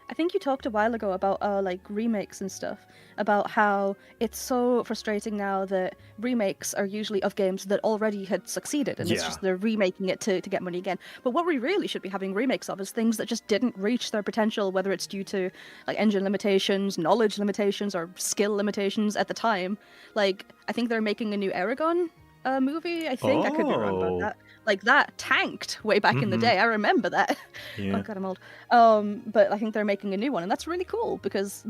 I think you talked a while ago about like remakes and stuff, about how it's so frustrating now that remakes are usually of games that already had succeeded, and it's just they're remaking it to get money again. But what we really should be having remakes of is things that just didn't reach their potential, whether it's due to like engine limitations, knowledge limitations, or skill limitations at the time. Like I think they're making a new Aragon movie, I think. I could be wrong about that. Like that tanked way back in the day. I remember that. Yeah. Oh god, I'm old. But I think they're making a new one, and that's really cool because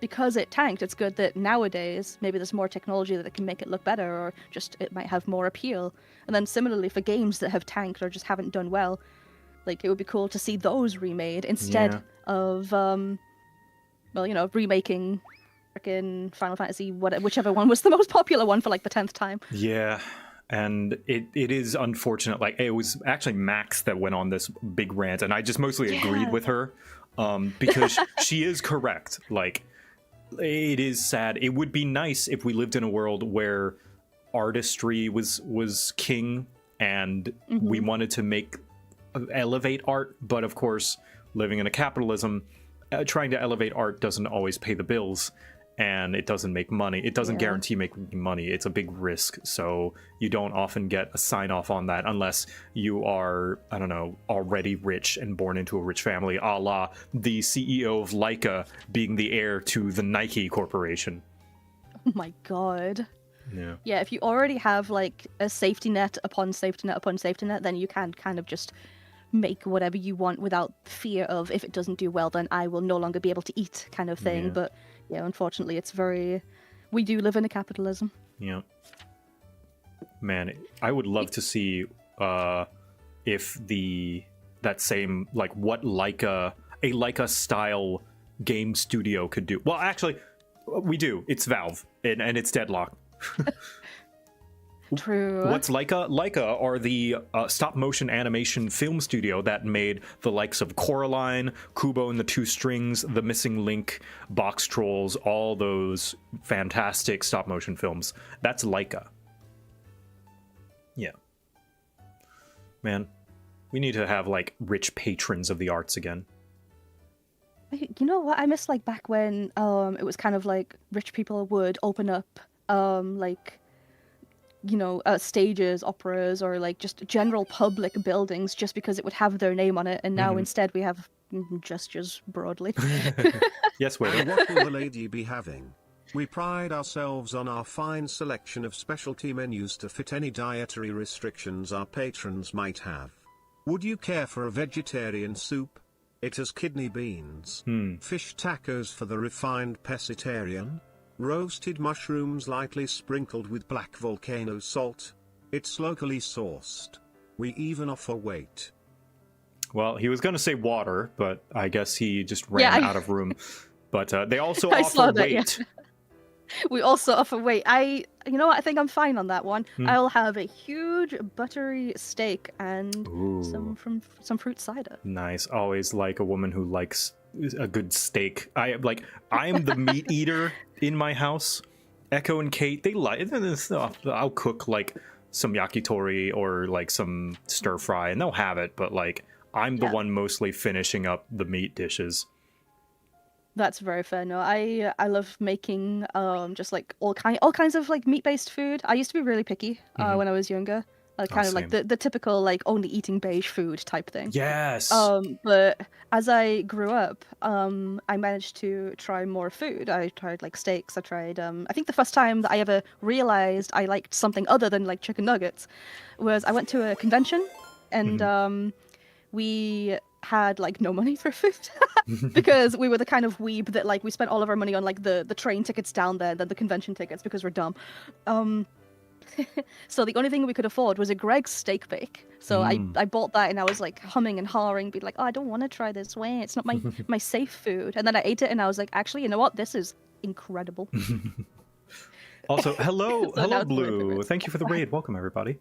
because it tanked, it's good that nowadays maybe there's more technology that can make it look better, or just it might have more appeal. And then similarly for games that have tanked or just haven't done well, like it would be cool to see those remade instead of remaking freaking Final Fantasy, whichever one was the most popular one for like the 10th time. Yeah. And it is unfortunate. Like, it was actually Max that went on this big rant, and I just mostly agreed with her because she is correct. Like, it is sad. It would be nice if we lived in a world where artistry was king, and we wanted to elevate art. But of course, living in a capitalism, trying to elevate art doesn't always pay the bills. And it doesn't make money. It doesn't guarantee making money. It's a big risk. So you don't often get a sign off on that unless you are, I don't know, already rich and born into a rich family, a la the CEO of Leica being the heir to the Nike Corporation. Oh my god. Yeah. Yeah, if you already have like a safety net upon safety net upon safety net, then you can kind of just make whatever you want without fear of, if it doesn't do well, then I will no longer be able to eat kind of thing. Yeah. But yeah, unfortunately, we do live in a capitalism. Yeah. Man, I would love to see if that same, like, what a Leica style game studio could do. Well, actually, we do. It's Valve, and it's Deadlock. True. What's Leica? Leica are the stop-motion animation film studio that made the likes of Coraline, Kubo and the Two Strings, The Missing Link, Box Trolls, all those fantastic stop-motion films. That's Leica. Yeah. Man, we need to have, like, rich patrons of the arts again. You know what? I miss like back when it was kind of like rich people would open up like stages, operas, or like just general public buildings just because it would have their name on it, and now instead we have gestures broadly. Yes, waiter. What will the lady be having? We pride ourselves on our fine selection of specialty menus to fit any dietary restrictions our patrons might have. Would you care for a vegetarian soup? It has kidney beans, fish tacos for the refined pescatarian, roasted mushrooms lightly sprinkled with black volcano salt. It's locally sourced. We even offer weight. Well, he was going to say water, but I guess he just ran out of room. But they also I saw offer that, yeah. weight. We also offer weight. You know what? I think I'm fine on that one. I'll have a huge buttery steak and some fruit cider. Nice. Always like a woman who likes a good steak. I'm the meat eater in my house. Echo and Kate, they like it. I'll cook like some yakitori or like some stir fry, and they'll have it. But like, I'm the one mostly finishing up the meat dishes. That's very fair. No, I love making just like all kinds of like meat-based food. I used to be really picky when I was younger. Kind of like the typical like only eating beige food type thing. Yes. But as I grew up, I managed to try more food. I tried like steaks. I tried I think the first time that I ever realized I liked something other than like chicken nuggets was I went to a convention, and we had like no money for food because we were the kind of weeb that like we spent all of our money on like the train tickets down there, then the convention tickets because we're dumb. So the only thing we could afford was a Greg's steak bake. So I bought that, and I was like humming and hawing, be like, oh, I don't want to try this way. It's not my safe food. And then I ate it, and I was like, actually, you know what? This is incredible. Also, hello, So now hello, it's my Blue. favorite. Thank you for the raid. Welcome, everybody.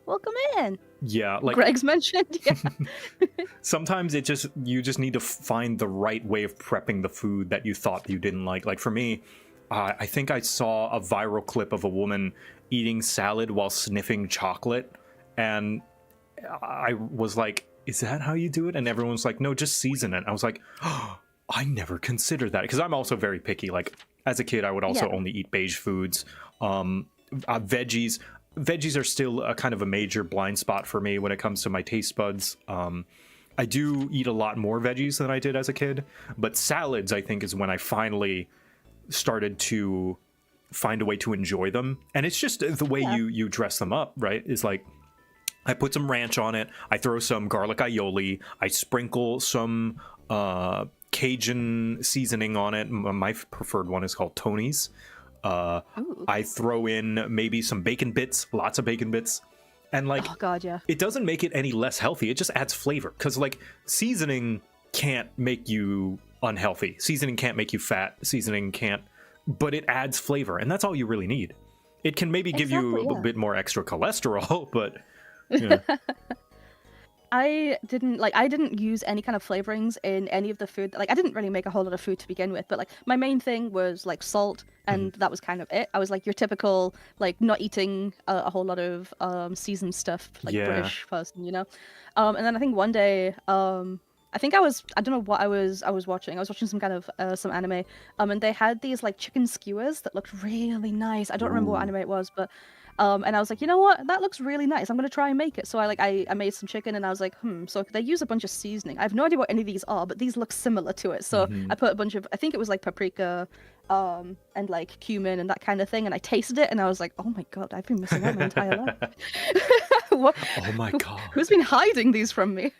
Welcome in. Yeah, like Greg's mentioned. Yeah. sometimes you just need to find the right way of prepping the food that you thought you didn't like. Like for me, I think I saw a viral clip of a woman eating salad while sniffing chocolate, and I was like, is that how you do it? And everyone's like, no, just season it. I was like, oh, I never considered that, because I'm also very picky. Like as a kid, I would also only eat beige foods. Veggies are still a kind of a major blind spot for me when it comes to my taste buds. I do eat a lot more veggies than I did as a kid, but salads, I think, is when I finally started to find a way to enjoy them. And it's just the way you dress them up, right? Is like, I put some ranch on it, I throw some garlic aioli, I sprinkle some Cajun seasoning on it. My preferred one is called Tony's. I throw in maybe some bacon bits, lots of bacon bits, and like, Oh God, yeah. it doesn't make it any less healthy. It just adds flavor, because like seasoning can't make you unhealthy. Seasoning can't make you fat. Seasoning can't, but it adds flavor, and that's all you really need. It can maybe give you a little bit more extra cholesterol, but you know. I didn't use any kind of flavorings in any of the food. Like I didn't really make a whole lot of food to begin with, but like my main thing was like salt, and that was kind of it. I was like your typical like not eating a whole lot of seasoned stuff, like British person, you know. And then I think one day I don't know what I was watching. I was watching some kind of some anime, and they had these like chicken skewers that looked really nice. I don't remember what anime it was, but and I was like, you know what, that looks really nice. I'm gonna try and make it. So I made some chicken, and I was like, so they use a bunch of seasoning. I have no idea what any of these are, but these look similar to it. So I put a bunch of, I think it was like paprika, and like cumin and that kind of thing, and I tasted it and I was like, oh my god, I've been missing out my entire life. What? Oh my god. Who's been hiding these from me?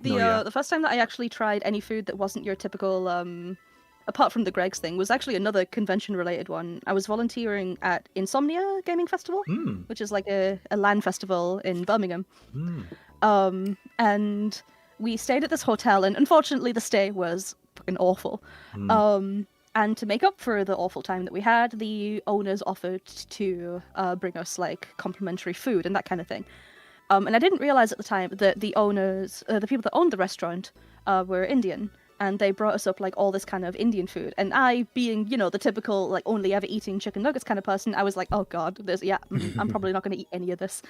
No, The first time that I actually tried any food that wasn't your typical, apart from the Greg's thing, was actually another convention-related one. I was volunteering at Insomnia Gaming Festival, which is like a LAN festival in Birmingham. And we stayed at this hotel, and unfortunately the stay was fucking awful. And to make up for the awful time that we had, the owners offered to bring us like complimentary food and that kind of thing. And I didn't realize at the time that the owners, the people that owned the restaurant, were Indian, and they brought us up like all this kind of Indian food. And I, being, you know, the typical like only ever eating chicken nuggets kind of person, I was like, oh god, I'm probably not going to eat any of this.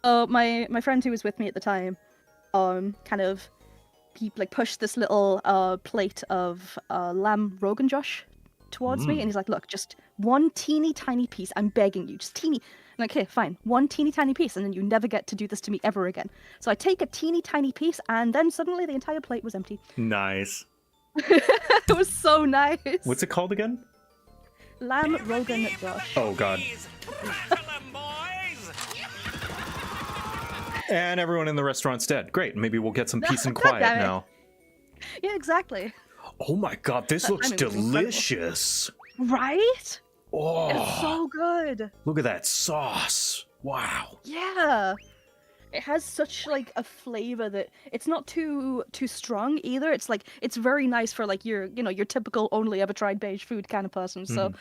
My friend who was with me at the time, he like pushed this little plate of lamb Rogan Josh towards me, and he's like, look, just one teeny tiny piece, I'm begging you, just teeny. I'm like, okay, fine, one teeny tiny piece, and then you never get to do this to me ever again. So I take a teeny tiny piece, and then suddenly the entire plate was empty. Nice. It was so nice. What's it called again? Lamb Rogan Josh. Oh god. And everyone in the restaurant's dead. Great, maybe we'll get some peace and quiet now. Yeah, exactly. Oh my god, this looks timing was incredible. delicious. Right? Oh, It's so good. look at that sauce. Wow. Yeah. It has such like a flavor that it's not too strong either. It's like it's very nice for like your typical only ever tried beige food kind of person. So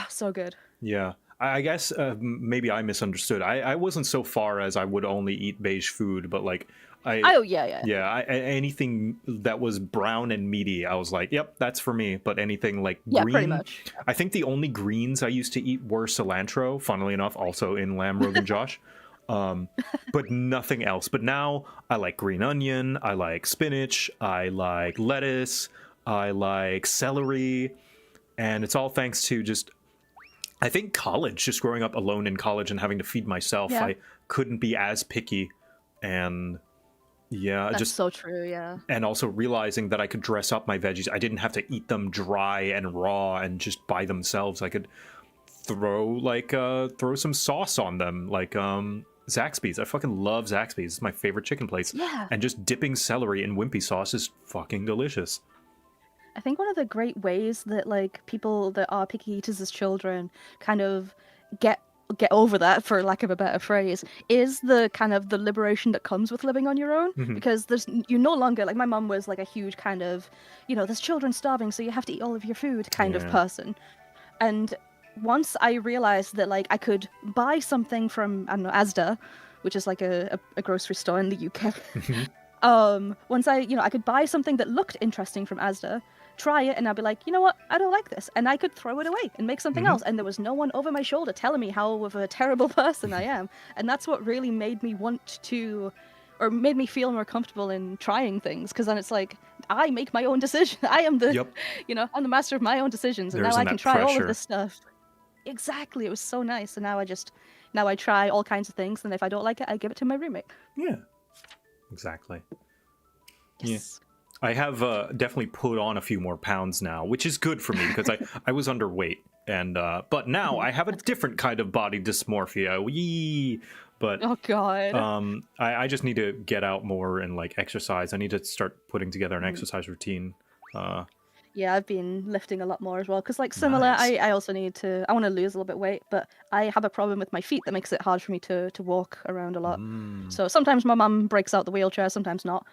so good. Yeah. I guess maybe I misunderstood. I wasn't so far as I would only eat beige food, but like anything that was brown and meaty, I was like, yep, that's for me. But anything like green, pretty much. I think the only greens I used to eat were cilantro, funnily enough, also in lamb Rogan Josh. But nothing else. But now I like green onion, I like spinach, I like lettuce, I like celery, and it's all thanks to just, I think, college. Just growing up alone in college and having to feed myself, I couldn't be as picky, and That's so true. Yeah. And also realizing that I could dress up my veggies. I didn't have to eat them dry and raw and just by themselves. I could throw some sauce on them, like Zaxby's. I fucking love Zaxby's. It's my favorite chicken place. Yeah. And just dipping celery in wimpy sauce is fucking delicious. I think one of the great ways that like people that are picky eaters as children kind of get over that, for lack of a better phrase, is the kind of the liberation that comes with living on your own. Because you're no longer like, my mum was like a huge kind of, there's children starving, so you have to eat all of your food kind of person. And once I realized that like I could buy something from, I don't know, Asda, which is like a grocery store in the UK. Once I could buy something that looked interesting from Asda, try it, and I'd be like, you know what, I don't like this, and I could throw it away and make something else, and there was no one over my shoulder telling me how of a terrible person I am. And that's what really made me want to, or made me feel more comfortable in trying things, because then it's like, I make my own decision. I am the, I'm the master of my own decisions, and now I can try all of this stuff. Exactly, it was so nice, and now I try all kinds of things, and if I don't like it, I give it to my roommate. Yeah, exactly. Yes. Yeah. I have definitely put on a few more pounds now, which is good for me because I was underweight, and but now I have a different kind of body dysmorphia. Wee! But oh god, I just need to get out more and like exercise. I need to start putting together an exercise routine. Yeah, I've been lifting a lot more as well, because like similar, Nice. I also need to, I want to lose a little bit of weight, but I have a problem with my feet that makes it hard for me to walk around a lot. So sometimes my mum breaks out the wheelchair, sometimes not.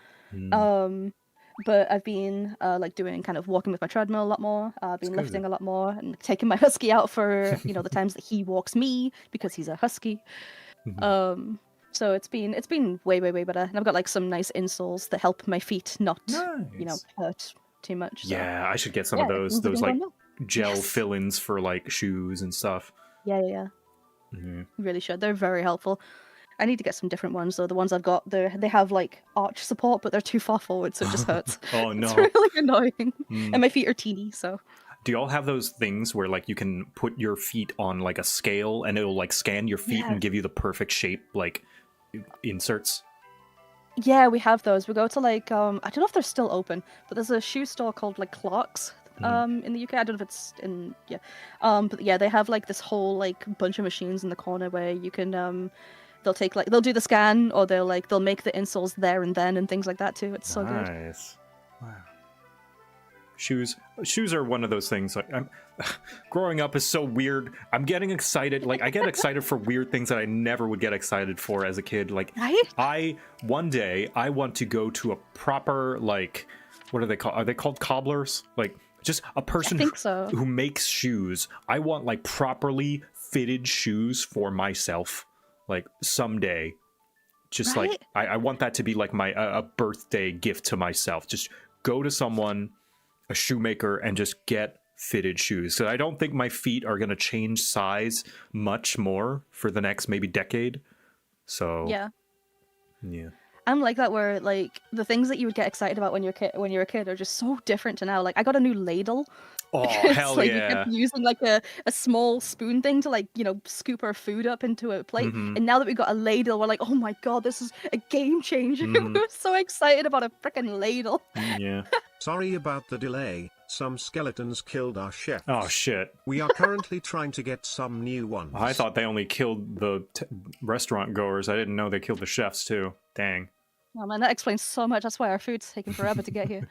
But I've been like doing kind of walking with my treadmill a lot more. I've been lifting a lot more and taking my husky out for the times that he walks me, because he's a husky. So it's been way better, and I've got like some nice insoles that help my feet not hurt too much. So. Yeah, I should get some of those like gel Yes. fill-ins for like shoes and stuff. Yeah. Really should. They're very helpful. I need to get some different ones though. The ones I've got, they have like arch support, but they're too far forward, so it just hurts. Oh no. It's really annoying. And my feet are teeny, so. Do y'all have those things where like you can put your feet on like a scale and it'll like scan your feet and give you the perfect shape, like inserts? Yeah, we have those. We go to like I don't know if they're still open, but there's a shoe store called like Clark's in the UK. I don't know if it's in but yeah, they have like this whole like bunch of machines in the corner where you can they'll do the scan, or they'll make the insoles there and then and things like that too. It's so good. Nice. Wow. Shoes are one of those things. Like, growing up is so weird. I'm getting excited. Like, I get excited for weird things that I never would get excited for as a kid. Like, Right? One day I want to go to a proper, like, what are they called? Are they called cobblers? Like, just a person I think so. who makes shoes. I want like properly fitted shoes for myself. Like, someday. Just Right? like I want that to be like my a birthday gift to myself. Just go to someone, a shoemaker, and just get fitted shoes. So I don't think my feet are gonna change size much more for the next maybe decade. So Yeah. yeah. I'm like that, where like the things that you would get excited about when you're a kid are just so different to now. Like I got a new ladle. Oh Because, hell like, yeah! you kept using like a small spoon thing to like scoop our food up into a plate, Mhm. and now that we got a ladle, we're like, oh my god, this is a game changer. Mhm. We're so excited about a freaking ladle. Yeah. Sorry about the delay, some skeletons killed our chefs. Oh shit! We are currently trying to get some new ones. I thought they only killed the restaurant goers. I didn't know they killed the chefs too. Dang. Oh man, that explains so much. That's why our food's taking forever to get here.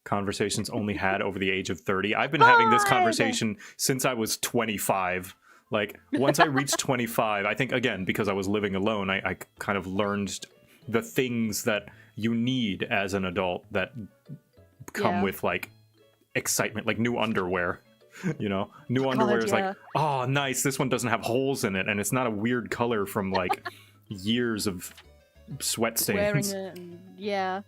Conversations only had over the age of 30. I've been having this God! conversation since I was 25. Like, once I reached 25, I think, again, because I was living alone, I kind of learned the things that you need as an adult that come Yeah. with, like, excitement, like new underwear. New God, underwear is yeah. like, oh, nice, this one doesn't have holes in it, and it's not a weird color from, like, years of sweat Wearing stains. it, and yeah.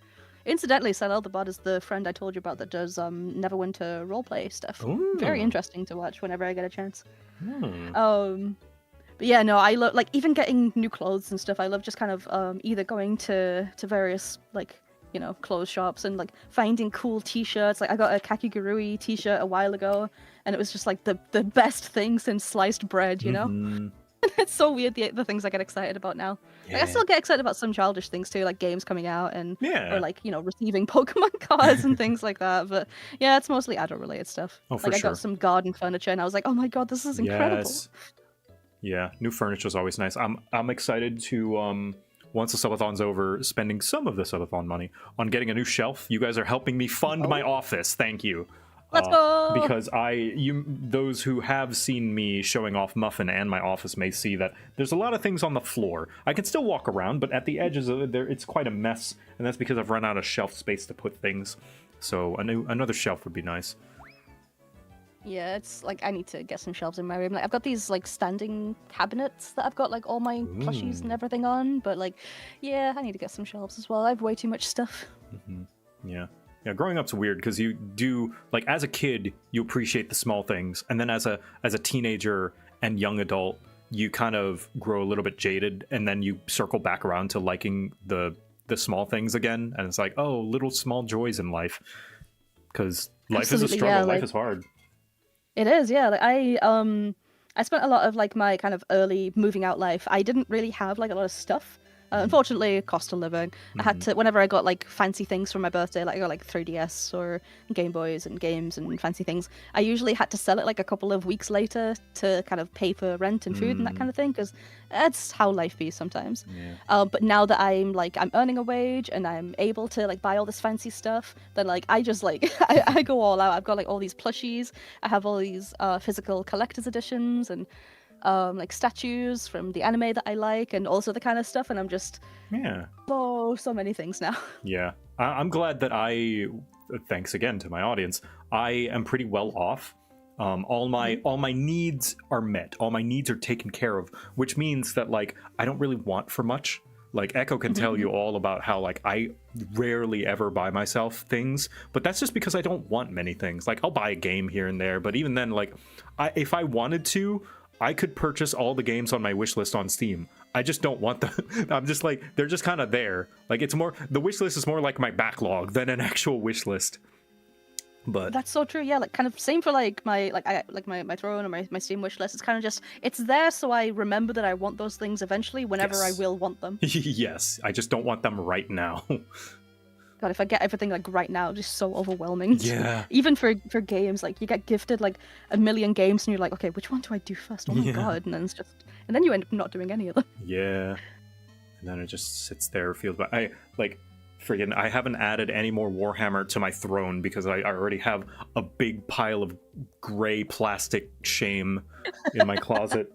Incidentally, Salel the Bot is the friend I told you about that does Neverwinter roleplay stuff. Very Ooh. interesting to watch whenever I get a chance. Hmm. But yeah, no, I love like even getting new clothes and stuff. I love just kind of either going to various like clothes shops and like finding cool T-shirts. Like I got a Kakigurui T-shirt a while ago, and it was just like the best thing since sliced bread. Mhm. It's so weird the things I get excited about now. Like, I still get excited about some childish things too, like games coming out and Yeah. or like receiving Pokemon cards and things like that. But yeah, it's mostly adult related stuff. Oh, for like I sure. got some garden furniture and I was like, oh my god, this is incredible. Yes. Yeah, new furniture is always nice. I'm excited to once the subathon's over, spending some of the subathon money on getting a new shelf. You guys are helping me fund my office. Thank you. Let's go! Because those who have seen me showing off Muffin and my office may see that there's a lot of things on the floor. I can still walk around, but at the edges of it, it's quite a mess, and that's because I've run out of shelf space to put things. So another shelf would be nice. Yeah, it's like I need to get some shelves in my room. Like I've got these like standing cabinets that I've got like all my plushies and everything on, but like yeah, I need to get some shelves as well. I have way too much stuff. Yeah. Yeah, growing up's weird because you do, like, as a kid, you appreciate the small things, and then as a teenager and young adult, you kind of grow a little bit jaded, and then you circle back around to liking the small things again, and it's like, oh, little small joys in life, because life is a Absolutely, struggle, yeah, life like- is hard. It is, yeah. Like I spent a lot of like my kind of early moving out life. I didn't really have like a lot of stuff. Unfortunately, cost of living. I had to, whenever I got like fancy things for my birthday, like I got like 3DS or Game Boys and games and fancy things, I usually had to sell it like a couple of weeks later to kind of pay for rent and food and that kind of thing, because that's how life be sometimes. But now that I'm earning a wage and I'm able to like buy all this fancy stuff, then like I just like I go all out. I've got like all these plushies. I have all these physical collector's editions and like statues from the anime that I like and also the kind of stuff, and I'm just Yeah. so many things now. Yeah. I'm glad that thanks again to my audience, I am pretty well off. All my needs are met. All my needs are taken care of, which means that like I don't really want for much. Like Echo can tell you all about how like I rarely ever buy myself things, but that's just because I don't want many things. Like I'll buy a game here and there, but even then, like if I wanted to, I could purchase all the games on my wish list on Steam. I just don't want them. I'm just like, they're just kind of there. Like the wish list is more like my backlog than an actual wish list. But That's so true. Yeah, like kind of same for like my throne or my Steam wish list. It's kind of just it's there so I remember that I want those things eventually whenever Yes. I will want them. yes, I just don't want them right now. God, if I get everything like right now, just so overwhelming. Yeah. Even for games, like you get gifted like a million games, and you're like, okay, which one do I do first? Oh my God! And then and then you end up not doing any of them. Yeah. And then it just sits there, feels bad. I haven't added any more Warhammer to my throne because I already have a big pile of gray plastic shame in my closet.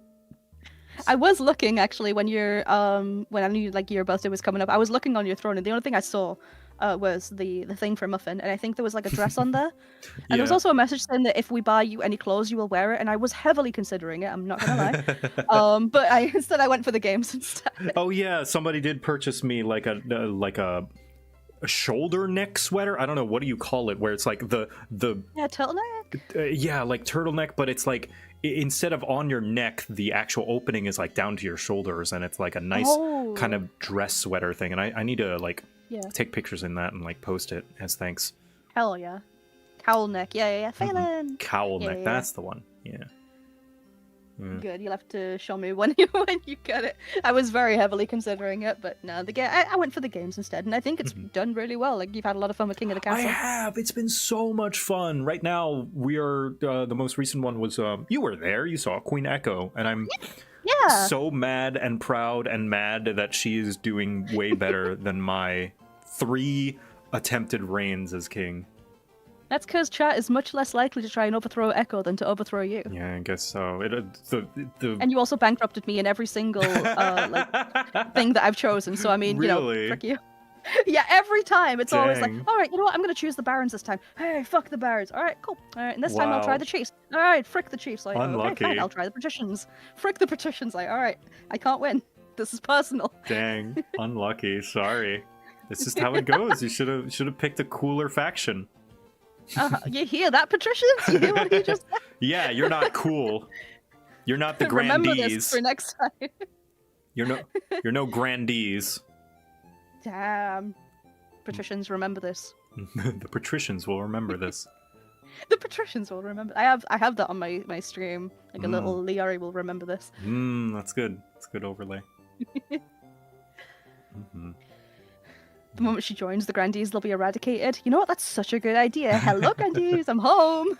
I was looking actually when when I knew like your birthday was coming up. I was looking on your throne, and the only thing I saw was the thing for Muffin, and I think there was like a dress on there, and there was also a message saying that if we buy you any clothes, you will wear it. And I was heavily considering it. I'm not gonna lie, but instead I went for the games instead. Oh yeah, somebody did purchase me like a shoulder neck sweater. I don't know, what do you call it, where it's like the turtleneck. Yeah, like turtleneck, but it's like instead of on your neck, the actual opening is like down to your shoulders, and it's like a nice kind of dress sweater thing. And I need to like take pictures in that and like post it as thanks. Hell yeah, cowl neck. Yeah. Phelan. Cowl neck. That's the one. Yeah. Good. You'll have to show me when you get it. I was very heavily considering it, but no, I went for the games instead, and I think it's done really well. Like you've had a lot of fun with King of the Castle. I have. It's been so much fun. Right now, we are the most recent one was you were there. You saw Queen Echo, and I'm so mad and proud and mad that she is doing way better than my 3 attempted reigns as king. That's because chat is much less likely to try and overthrow Echo than to overthrow you. Yeah, I guess so. And you also bankrupted me in every single thing that I've chosen. So I mean, really? Frick you. Yeah, every time it's always like, all right, you know what? I'm gonna choose the Barons this time. Hey, fuck the Barons. All right, cool. All right, and this time I'll try the Chiefs. All right, frick the Chiefs. Like, unlucky. Okay, fine, I'll try the Patricians. Frick the Patricians. Like, all right, I can't win. This is personal. Dang, unlucky. Sorry. It's just how it goes. You should have picked a cooler faction. You hear that, Patricians? You hear what he just said? Yeah, you're not cool. You're not the Remember grandees. this for next time. You're no grandees. Damn. Patricians, remember this. The patricians will remember this. The Patricians will remember. I have that on my stream. Like a little Liari will remember this. That's good. That's a good overlay. The moment she joins, the Grandees, they'll be eradicated. You know what? That's such a good idea. Hello, Grandees, I'm home.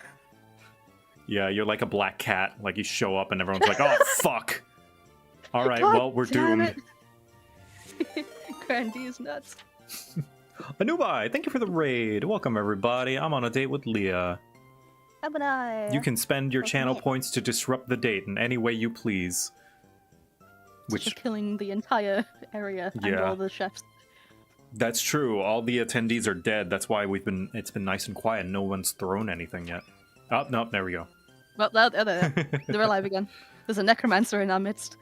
Yeah, you're like a black cat. Like you show up and everyone's like, oh, fuck. All right, God well, we're doomed. Grandees nuts. Anubai, thank you for the raid. Welcome, everybody. I'm on a date with Leah. Have an eye. You can spend your channel points to disrupt the date in any way you please. Which killing the entire area and all the chefs. That's true. All the attendees are dead. That's why it's been nice and quiet. No one's thrown anything yet. Oh, no, there we go. Well, they're alive again. There's a necromancer in our midst.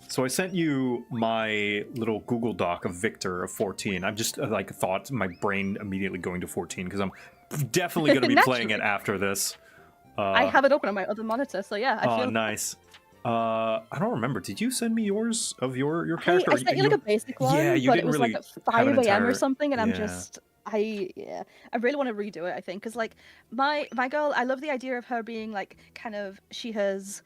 So I sent you my little Google Doc of Victor of 14. I've just like thought my brain immediately going to 14 because I'm definitely going to be playing it after this. I have it open on my other monitor, so yeah. I feel nice. I don't remember. Did you send me yours of your character? I sent you like a basic one, yeah, you but didn't it was really like at 5 a.m. or something, and yeah. I really want to redo it, I think, because like my girl, I love the idea of her being like kind of, she has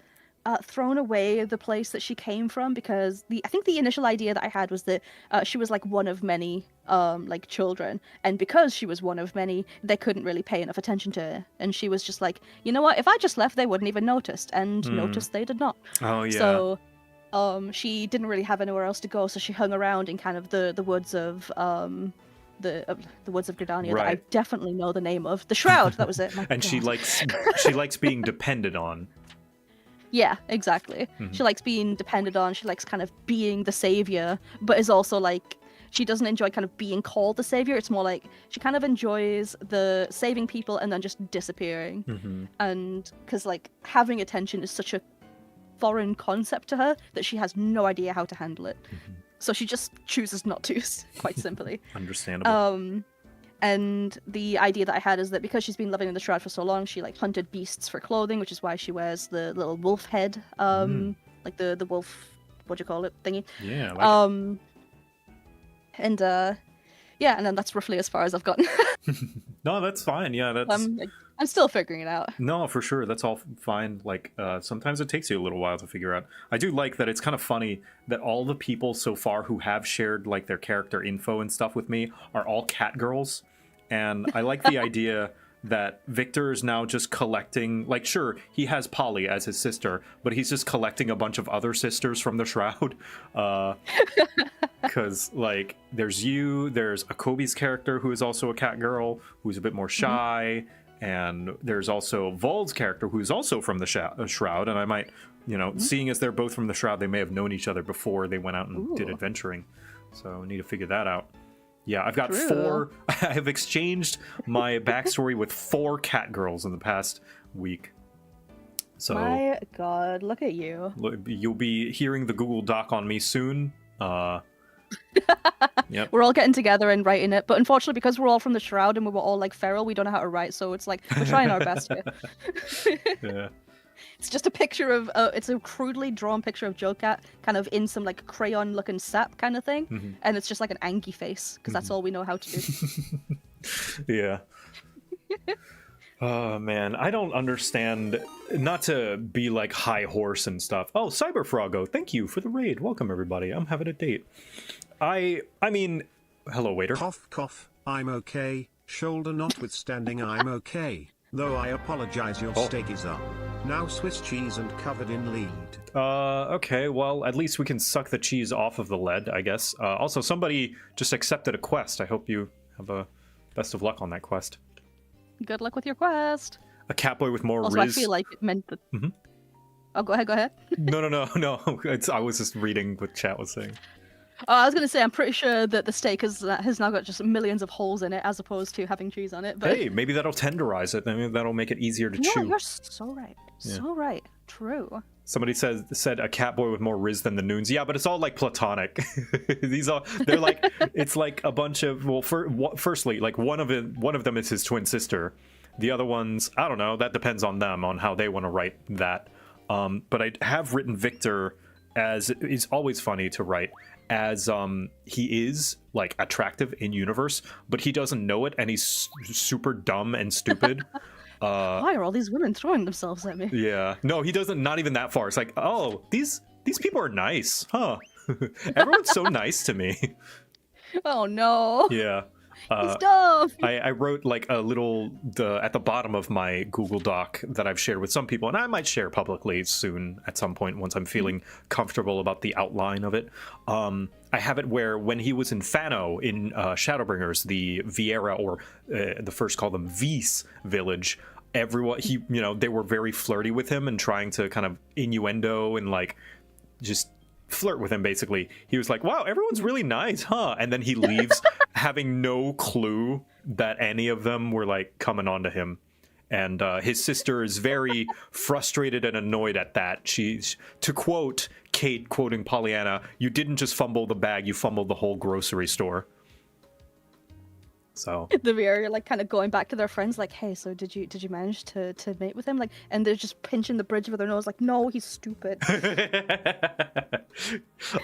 thrown away the place that she came from, because I think the initial idea that I had was that she was like one of many like children, and because she was one of many, they couldn't really pay enough attention to her, and she was just like, you know what, if I just left, they wouldn't even notice, and notice they did not. Oh yeah. So she didn't really have anywhere else to go, so she hung around in kind of the woods of the woods of Gridania, that I definitely know the name of. The Shroud, that was it. And she likes being depended on. Yeah, exactly. She likes being depended on. She likes kind of being the savior, but is also like, she doesn't enjoy kind of being called the savior. It's more like she kind of enjoys the saving people and then just disappearing. And because like having attention is such a foreign concept to her that she has no idea how to handle it. So she just chooses not to, quite simply. Understandable. And the idea that I had is that because she's been living in the Shroud for so long, she like hunted beasts for clothing, which is why she wears the little wolf head, like the wolf, what do you call it, thingy. Yeah. I like and yeah, and then that's roughly as far as I've gotten. No, that's fine. Yeah, that's. I'm still figuring it out. No, for sure. That's all fine. Like, sometimes it takes you a little while to figure out. I do like that it's kind of funny that all the people so far who have shared, like, their character info and stuff with me are all cat girls. And I like the idea that Victor is now just collecting, like, sure, he has Polly as his sister, but he's just collecting a bunch of other sisters from the Shroud. Because, like, there's you, there's Akobi's character, who is also a cat girl, who's a bit more shy, and there's also Vol's character, who's also from the Shroud, and I might, you know, seeing as they're both from the Shroud, they may have known each other before they went out and did adventuring. So I need to figure that out. Yeah, I've got 4. I have exchanged my backstory with 4 cat girls in the past week. So My God, look at you. you'll be hearing the Google Doc on me soon. Yep. We're all getting together and writing it, but unfortunately, because we're all from the Shroud and we were all like feral, we don't know how to write. So it's like we're trying our best here. Yeah. It's just a picture of, it's a crudely drawn picture of JoCat, kind of in some like crayon-looking sap kind of thing, and it's just like an Angie face because that's all we know how to do. Yeah. Oh man, I don't understand. Not to be like high horse and stuff. Oh, Cyberfroggo, thank you for the raid. Welcome everybody. I'm having a date. I mean, hello waiter. Cough, cough, I'm okay. Shoulder notwithstanding, I'm okay. Though I apologize, your steak is up. Now Swiss cheese and covered in lead. Okay, well, at least we can suck the cheese off of the lead, I guess. Also, somebody just accepted a quest. I hope you have a best of luck on that quest. Good luck with your quest. A catboy with more Also, riz. I feel like it meant that... Oh, go ahead. No. I was just reading what chat was saying. Oh, I was going to say, I'm pretty sure that the steak has now got just millions of holes in it, as opposed to having cheese on it. But... Hey, maybe that'll tenderize it. Maybe that'll make it easier to chew. You're so right. Yeah. So right. True. Somebody said a catboy with more riz than the Noons. Yeah, but it's all like platonic. They're like, it's like a bunch of, well, firstly, like one of them is his twin sister. The other ones, I don't know. That depends on them, on how they want to write that. But I have written Victor as, it's always funny to write, as he is like attractive in universe, but he doesn't know it, and he's super dumb and stupid. Why are all these women throwing themselves at me? Yeah, no, he doesn't. Not even that far. It's like, oh, these people are nice, huh? Everyone's so nice to me. Oh no. Yeah. He's dumb. I wrote like a little at the bottom of my Google Doc that I've shared with some people, and I might share publicly soon at some point once I'm feeling comfortable about the outline of it. I have it where when he was in Fano in Shadowbringers, the Vieira, or the first call them Vis village, everyone they were very flirty with him and trying to kind of innuendo and like just flirt with him. Basically, he was like, wow, everyone's really nice, huh? And then he leaves having no clue that any of them were like coming on to him. And his sister is very frustrated and annoyed at that. She's, to quote Kate, quoting Pollyanna, "You didn't just fumble the bag, you fumbled the whole grocery store." So The Vieira like kind of going back to their friends, like, hey, so did you manage to mate with him? Like, and they're just pinching the bridge of their nose, like, no, he's stupid.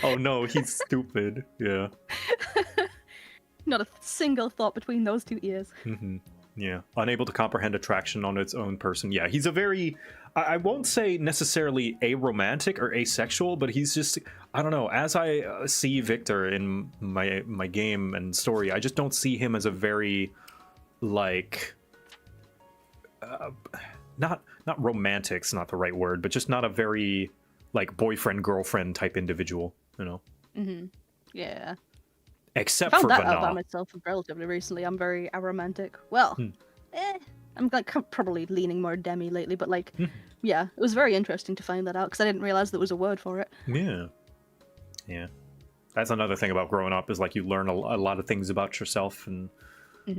oh no, he's stupid. Yeah. Not a single thought between those two ears. Yeah, unable to comprehend attraction on its own person. Yeah, he's a very, I won't say necessarily aromantic or asexual, but he's just, I don't know, as I see Victor in my game and story, I just don't see him as a very, like, not romantic's not the right word, but just not a very, like, boyfriend-girlfriend type individual, you know? Yeah. Except I for found that out Vana. about myself relatively recently. I'm very aromantic. Well, I'm like probably leaning more demi lately, but like, yeah, it was very interesting to find that out because I didn't realize there was a word for it. Yeah. That's another thing about growing up, is like you learn a lot of things about yourself and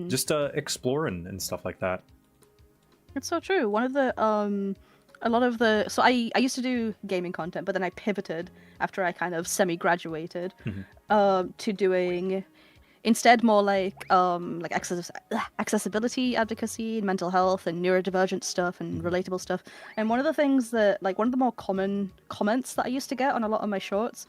just exploring and stuff like that. It's so true. One of the so I used to do gaming content, but then I pivoted after I kind of semi-graduated to doing instead more like accessibility advocacy and mental health and neurodivergent stuff and relatable stuff. And one of the things that, like, one of the more common comments that I used to get on a lot of my shorts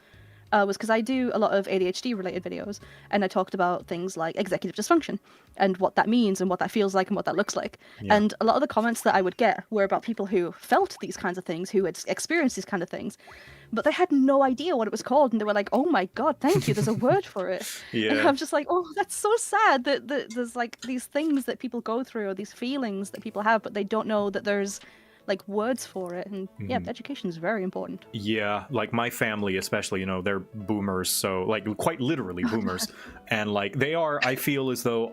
was because I do a lot of ADHD related videos, and I talked about things like executive dysfunction and what that means and what that feels like and what that looks like. Yeah. And a lot of the comments that I would get were about people who felt these kinds of things, who had experienced these kind of things, but they had no idea what it was called, and they were like, "Oh my god, thank you, there's a word for it." Yeah. And I'm just like, "Oh, that's so sad that there's like these things that people go through, or these feelings that people have, but they don't know that there's like words for it." And yeah, education is very important. Yeah, like my family especially, you know, they're boomers, so like quite literally boomers. And like they are, I feel as though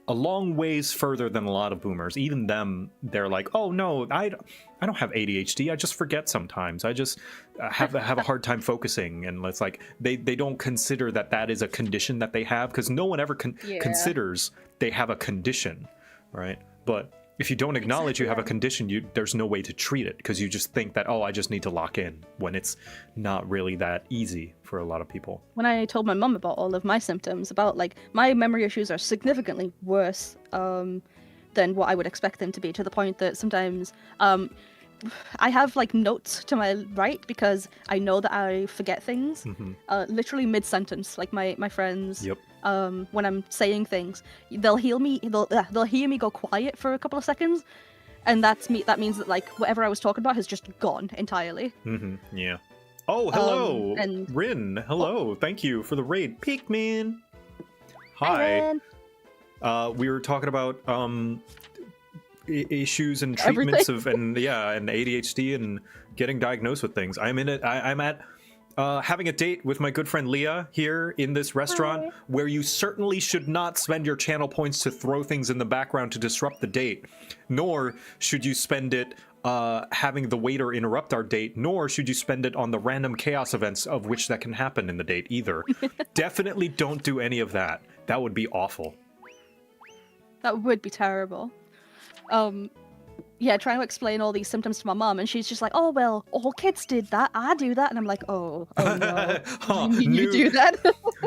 a long ways further than a lot of boomers. Even them, they're like, "Oh no, I don't have ADHD. I just forget sometimes. I just have a hard time focusing." And it's like they don't consider that is a condition that they have, because no one ever considers they have a condition, right? But if you don't acknowledge you have a condition, there's no way to treat it, because you just think that, oh, I just need to lock in, when it's not really that easy for a lot of people. When I told my mum about all of my symptoms, about like my memory issues are significantly worse than what I would expect them to be, to the point that sometimes I have like notes to my right because I know that I forget things literally mid-sentence. Like my friends, Yep. When I'm saying things, they'll hear me go quiet for a couple of seconds, and that means that like whatever I was talking about has just gone entirely. Yeah. Oh, hello, and Rin. Hello, thank you for the raid, Pikmin. Hi. We were talking about issues and treatments and ADHD and getting diagnosed with things. I'm at having a date with my good friend Leah here in this restaurant. Hi. Where you certainly should not spend your channel points to throw things in the background to disrupt the date, nor should you spend it having the waiter interrupt our date, nor should you spend it on the random chaos events of which that can happen in the date either. Definitely don't do any of that. That would be awful. That would be terrible. Yeah, trying to explain all these symptoms to my mom, and she's just like, "Oh well, all kids did that. I do that," and I'm like, "Oh no, you do that."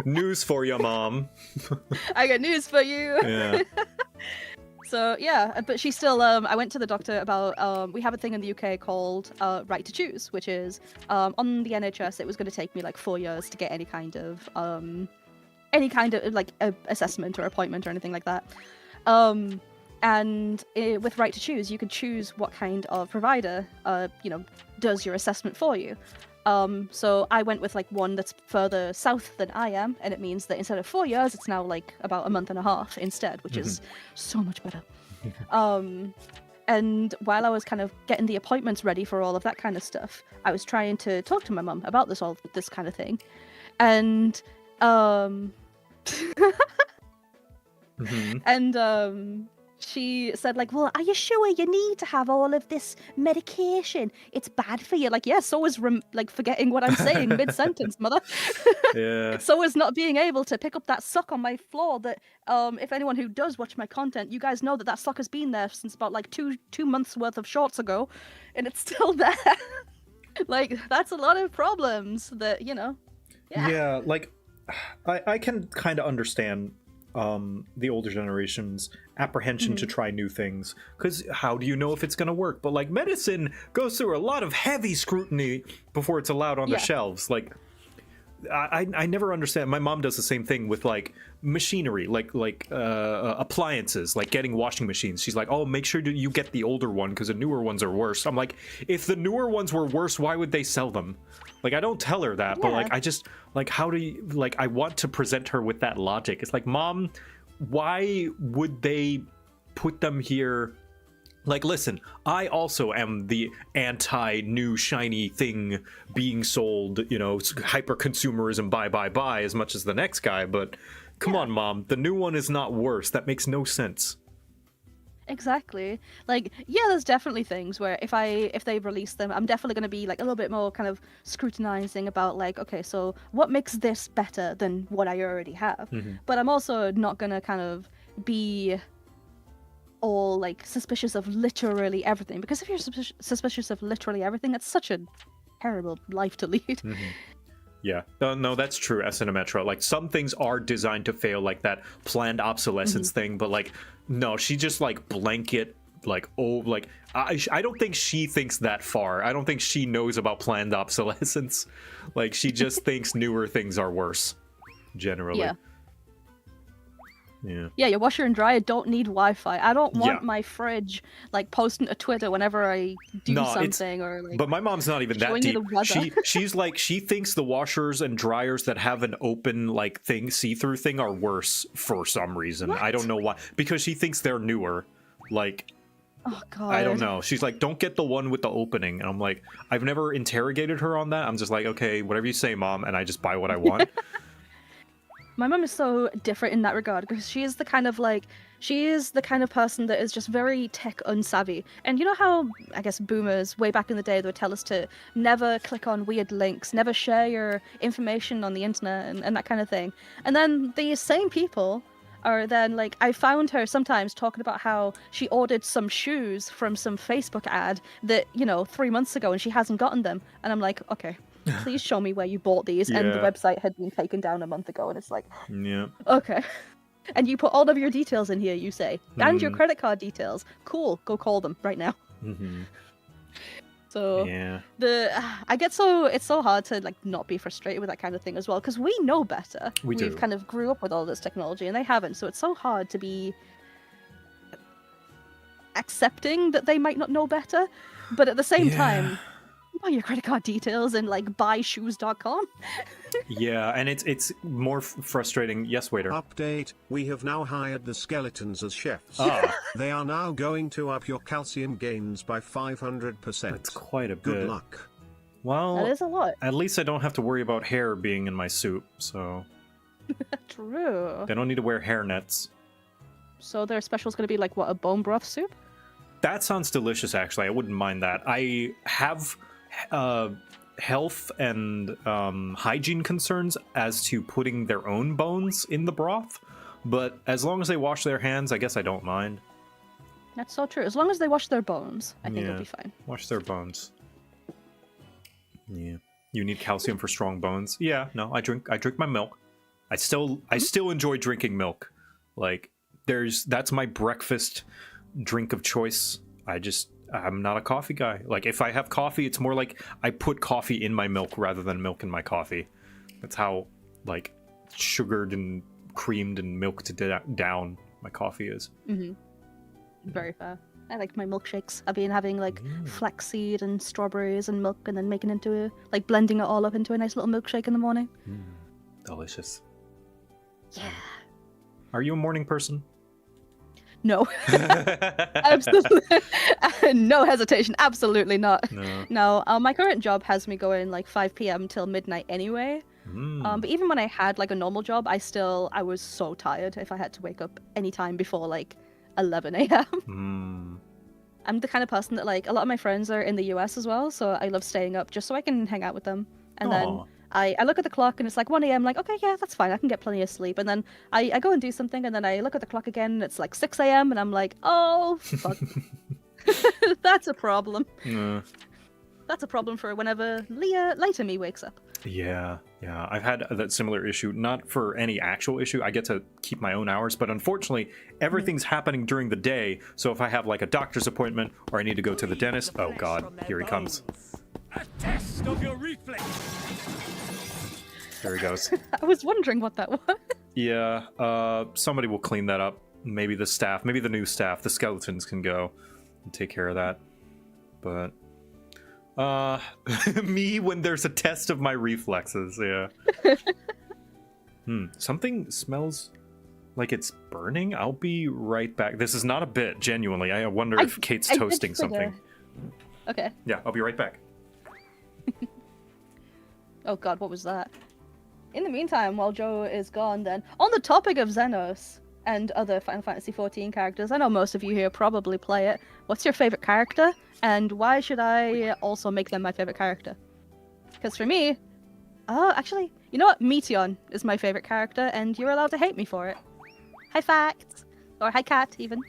News for you, Mom. I got news for you. Yeah. So yeah, but she still. I went to the doctor about. We have a thing in the UK called right to choose, which is on the NHS. It was going to take me like 4 years to get any kind of like assessment or appointment or anything like that. And with right to choose, you could choose what kind of provider, does your assessment for you. So I went with like one that's further south than I am, and it means that instead of 4 years, it's now like about a month and a half instead, which is so much better. And while I was kind of getting the appointments ready for all of that kind of stuff, I was trying to talk to my mum about this kind of thing, and she said, like, "Well, are you sure you need to have all of this medication? It's bad for you." Like, yeah, so is forgetting what I'm saying mid-sentence, mother. Yeah. So is not being able to pick up that sock on my floor that, if anyone who does watch my content, you guys know that sock has been there since about, like, two months worth of shorts ago, and it's still there. Like, that's a lot of problems that, Yeah, Yeah, like, I can kind of understand the older generation's apprehension to try new things, because how do you know if it's going to work? But like medicine goes through a lot of heavy scrutiny before it's allowed on the shelves. Like I never understand. My mom does the same thing with like machinery, like appliances, like getting washing machines. She's like, "Oh, make sure you get the older one because the newer ones are worse." I'm like, if the newer ones were worse, why would they sell them? Like, I don't tell her that, but like, I just like, how do you like? I want to present her with that logic. It's like, Mom, why would they put them here? Like, listen, I also am the anti-new shiny thing being sold, hyper-consumerism, buy, as much as the next guy, but come on, Mom, the new one is not worse. That makes no sense. Exactly. Like, yeah, there's definitely things where if they release them, I'm definitely going to be like a little bit more kind of scrutinizing about like, okay, so what makes this better than what I already have? But I'm also not going to kind of be all like suspicious of literally everything, because if you're suspicious of literally everything, that's such a terrible life to lead. Yeah, no, that's true. Metro, like some things are designed to fail, like that planned obsolescence thing, but like no, she just like blanket like, oh, like, I don't think she thinks that far. I don't think she knows about planned obsolescence. Like, she just thinks newer things are worse, generally. Yeah. Yeah. Yeah, your washer and dryer don't need Wi-Fi. I don't want Yeah. my fridge like posting to Twitter whenever I do No, it's- something or like. But my mom's not even that showing you deep. the weather. She's like, she thinks the washers and dryers that have an open like thing, see-through thing, are worse for some reason. I don't know why. Because she thinks they're newer. Like, Oh god. I don't know. She's like, don't get the one with the opening. And I'm like, I've never interrogated her on that. I'm just like, okay, whatever you say, Mom, and I just buy what I want. My mum is so different in that regard because she is the kind of person that is just very tech unsavvy. And you know how, I guess, boomers way back in the day, they would tell us to never click on weird links, never share your information on the internet and that kind of thing. And then these same people are then like, I found her sometimes talking about how she ordered some shoes from some Facebook ad that, 3 months ago and she hasn't gotten them. And I'm like, okay, please show me where you bought these. And the Yeah. website had been taken down a month ago. And it's like, Yeah. okay. And you put all of your details in here, you say. And your credit card details. Cool. Go call them right now. Mm-hmm. So Yeah. it's so hard to like not be frustrated with that kind of thing as well because we know better. We do. We've kind of grew up with all this technology and they haven't. So it's so hard to be accepting that they might not know better, but at the same time, buy your credit card details and like buyshoes.com. Yeah, and it's more frustrating. Yes, waiter. Update, we have now hired the skeletons as chefs. Ah, They are now going to up your calcium gains by 500%. that's quite a bit. Good luck. Well, That is a lot. at least I don't have to worry about hair being in my soup, so True. they don't need to wear hair nets. So their special's going to be like what, a bone broth soup? That sounds delicious, actually. I wouldn't mind that. I have health and hygiene concerns as to putting their own bones in the broth, but as long as they wash their hands, I guess I don't mind. That's so true. As long as they wash their bones, I think Yeah. it'll be fine. Wash their bones. Yeah. You need calcium for strong bones. Yeah, no, I drink my milk. I still enjoy drinking milk. Like that's my breakfast drink of choice. I'm not a coffee guy. Like if I have coffee, it's more like I put coffee in my milk rather than milk in my coffee. That's how like sugared and creamed and milked down my coffee is. Very fair. I like my milkshakes. I've been having like flaxseed and strawberries and milk and then blending it all up into a nice little milkshake in the morning. Delicious. Yeah. Are you a morning person? No. Absolutely. No hesitation. Absolutely not. No. No, my current job has me going like 5 p.m. till midnight anyway. But even when I had like a normal job, I was so tired if I had to wake up any time before like 11 a.m. I'm the kind of person that like a lot of my friends are in the US as well, so I love staying up just so I can hang out with them. And then Aw. I look at the clock and it's like 1 a.m. like, okay, yeah, that's fine. I can get plenty of sleep. And then I go and do something and then I look at the clock again and it's like 6 a.m. and I'm like, oh, fuck. That's a problem. That's a problem for whenever later me wakes up. Yeah. I've had that similar issue, not for any actual issue. I get to keep my own hours, but unfortunately, everything's happening during the day. So if I have like a doctor's appointment or I need to go to the dentist, oh god, here he comes. A test of your reflex. There he goes. I was wondering what that was. Yeah, somebody will clean that up. Maybe the new staff, the skeletons can go and take care of that. But me when there's a test of my reflexes, yeah. Something smells like it's burning. I'll be right back. This is not a bit, genuinely. I wonder if Kate's I did toasting figure. something. Okay. Yeah, I'll be right back. Oh god, what was that? In the meantime, while Joe is gone then, on the topic of Xenos and other Final Fantasy XIV characters, I know most of you here probably play it. What's your favorite character? And why should I also make them my favorite character? Because for me... Oh, actually, you know what? Meteon is my favorite character, and you're allowed to hate me for it. Hi, Fact! Or hi, Cat, even.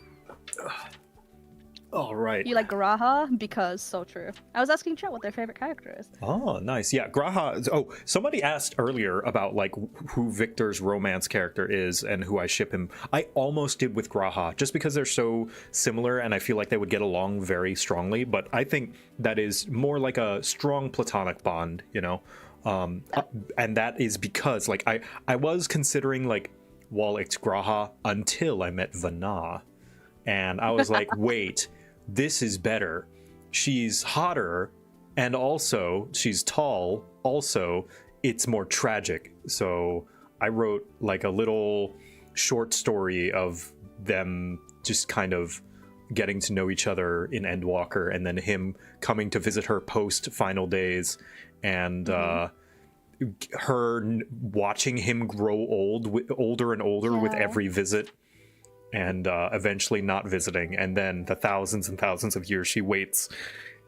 All right. You like Graha because so true. I was asking chat what their favorite character is. Oh, nice. Yeah, Graha. Oh, somebody asked earlier about like who Victor's romance character is and who I ship him. I almost did with Graha just because they're so similar and I feel like they would get along very strongly. But I think that is more like a strong platonic bond, you know. And that is because like I was considering like Wallach's Graha until I met Vana, and I was like, wait. This is better. She's hotter, and also she's tall. Also, it's more tragic. So I wrote like a little short story of them just kind of getting to know each other in Endwalker, and then him coming to visit her post final days, and her watching him grow older and older with every visit. And eventually not visiting, and then the thousands and thousands of years she waits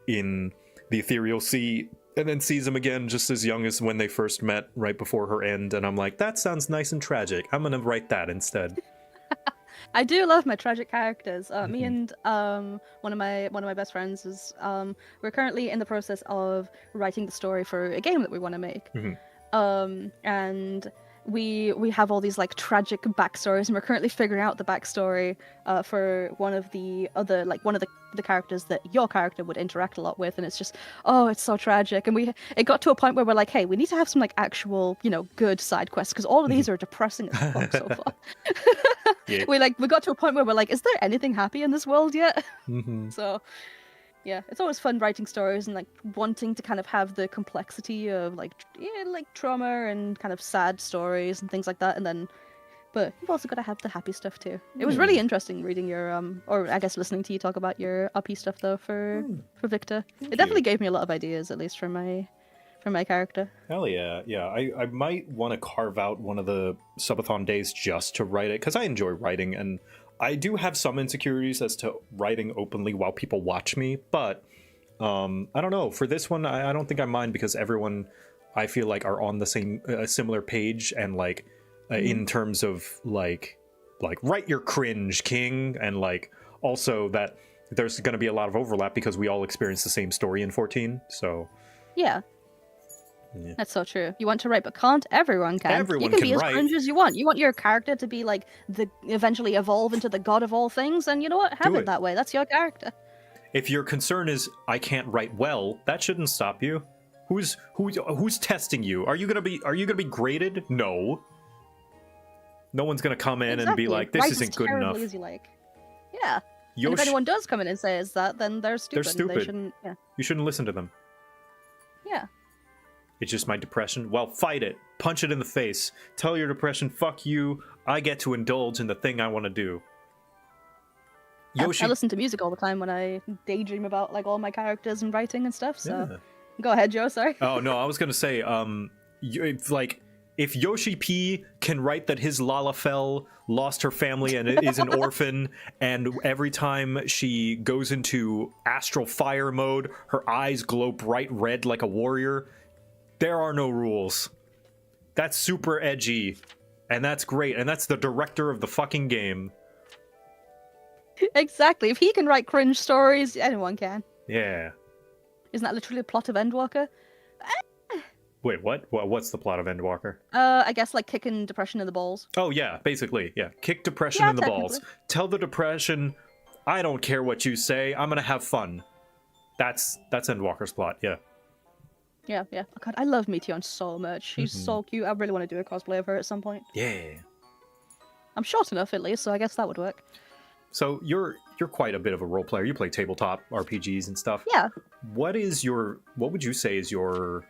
in the ethereal sea, and then sees him again just as young as when they first met, right before her end. And I'm like, that sounds nice and tragic. I'm gonna write that instead. I do love my tragic characters. Me and one of my best friends is we're currently in the process of writing the story for a game that we want to make. And we have all these like tragic backstories, and we're currently figuring out the backstory for one of the characters that your character would interact a lot with, and it's just it's so tragic. And it got to a point where we're like, hey, we need to have some like actual good side quests, because all of these are depressing as fuck so far. We got to a point where we're like, is there anything happy in this world yet? So yeah, it's always fun writing stories and like wanting to kind of have the complexity of like trauma and kind of sad stories and things like that. And then, but you've also got to have the happy stuff too. It was really interesting reading your or I guess listening to you talk about your RP stuff though for Victor. It definitely gave me a lot of ideas, at least for my character. Hell yeah, yeah. I might want to carve out one of the subathon days just to write it, because I enjoy writing, and I do have some insecurities as to writing openly while people watch me, but I don't know. For this one, I don't think I mind, because everyone, I feel like, are on the same similar page, and like in terms of like write your cringe, king, and like also that there's going to be a lot of overlap because we all experience the same story in 14. So yeah. That's so true. You want to write, but can't everyone can. Everyone you can can be as write. cringe as you want. You want your character to be like eventually evolve into the god of all things, and you know what? Have Do it it. that way. That's your character. If your concern is I can't write well, that shouldn't stop you. Who's testing you? Are you gonna be graded? No. No one's gonna come in and be like, this Write isn't as good enough. terribly as you like. Yeah. And if anyone does come in and says that, then they're stupid. They're stupid. They shouldn't. Yeah. You shouldn't listen to them. Yeah. It's just my depression. Well, fight it. Punch it in the face. Tell your depression, fuck you. I get to indulge in the thing I want to do. Yoshi. I listen to music all the time when I daydream about like all my characters and writing and stuff. So go ahead, Joe. Sorry. Oh no, I was gonna say, if Yoshi P can write that his Lalafell lost her family and is an orphan, and every time she goes into astral fire mode, her eyes glow bright red like a warrior. There are no rules. That's super edgy, and that's great, and that's the director of the fucking game. Exactly. If he can write cringe stories, anyone can. Yeah. Isn't that literally the plot of Endwalker? Wait, what? What's the plot of Endwalker? I guess like kicking depression in the balls. Oh yeah, basically, yeah. Kick depression in the balls. technically. Tell the depression, I don't care what you say, I'm gonna have fun. That's Endwalker's plot, yeah. Yeah. Oh god, I love Meteon so much. She's so cute. I really want to do a cosplay of her at some point. Yeah. I'm short enough at least, so I guess that would work. So you're quite a bit of a role player. You play tabletop RPGs and stuff. Yeah. What would you say is your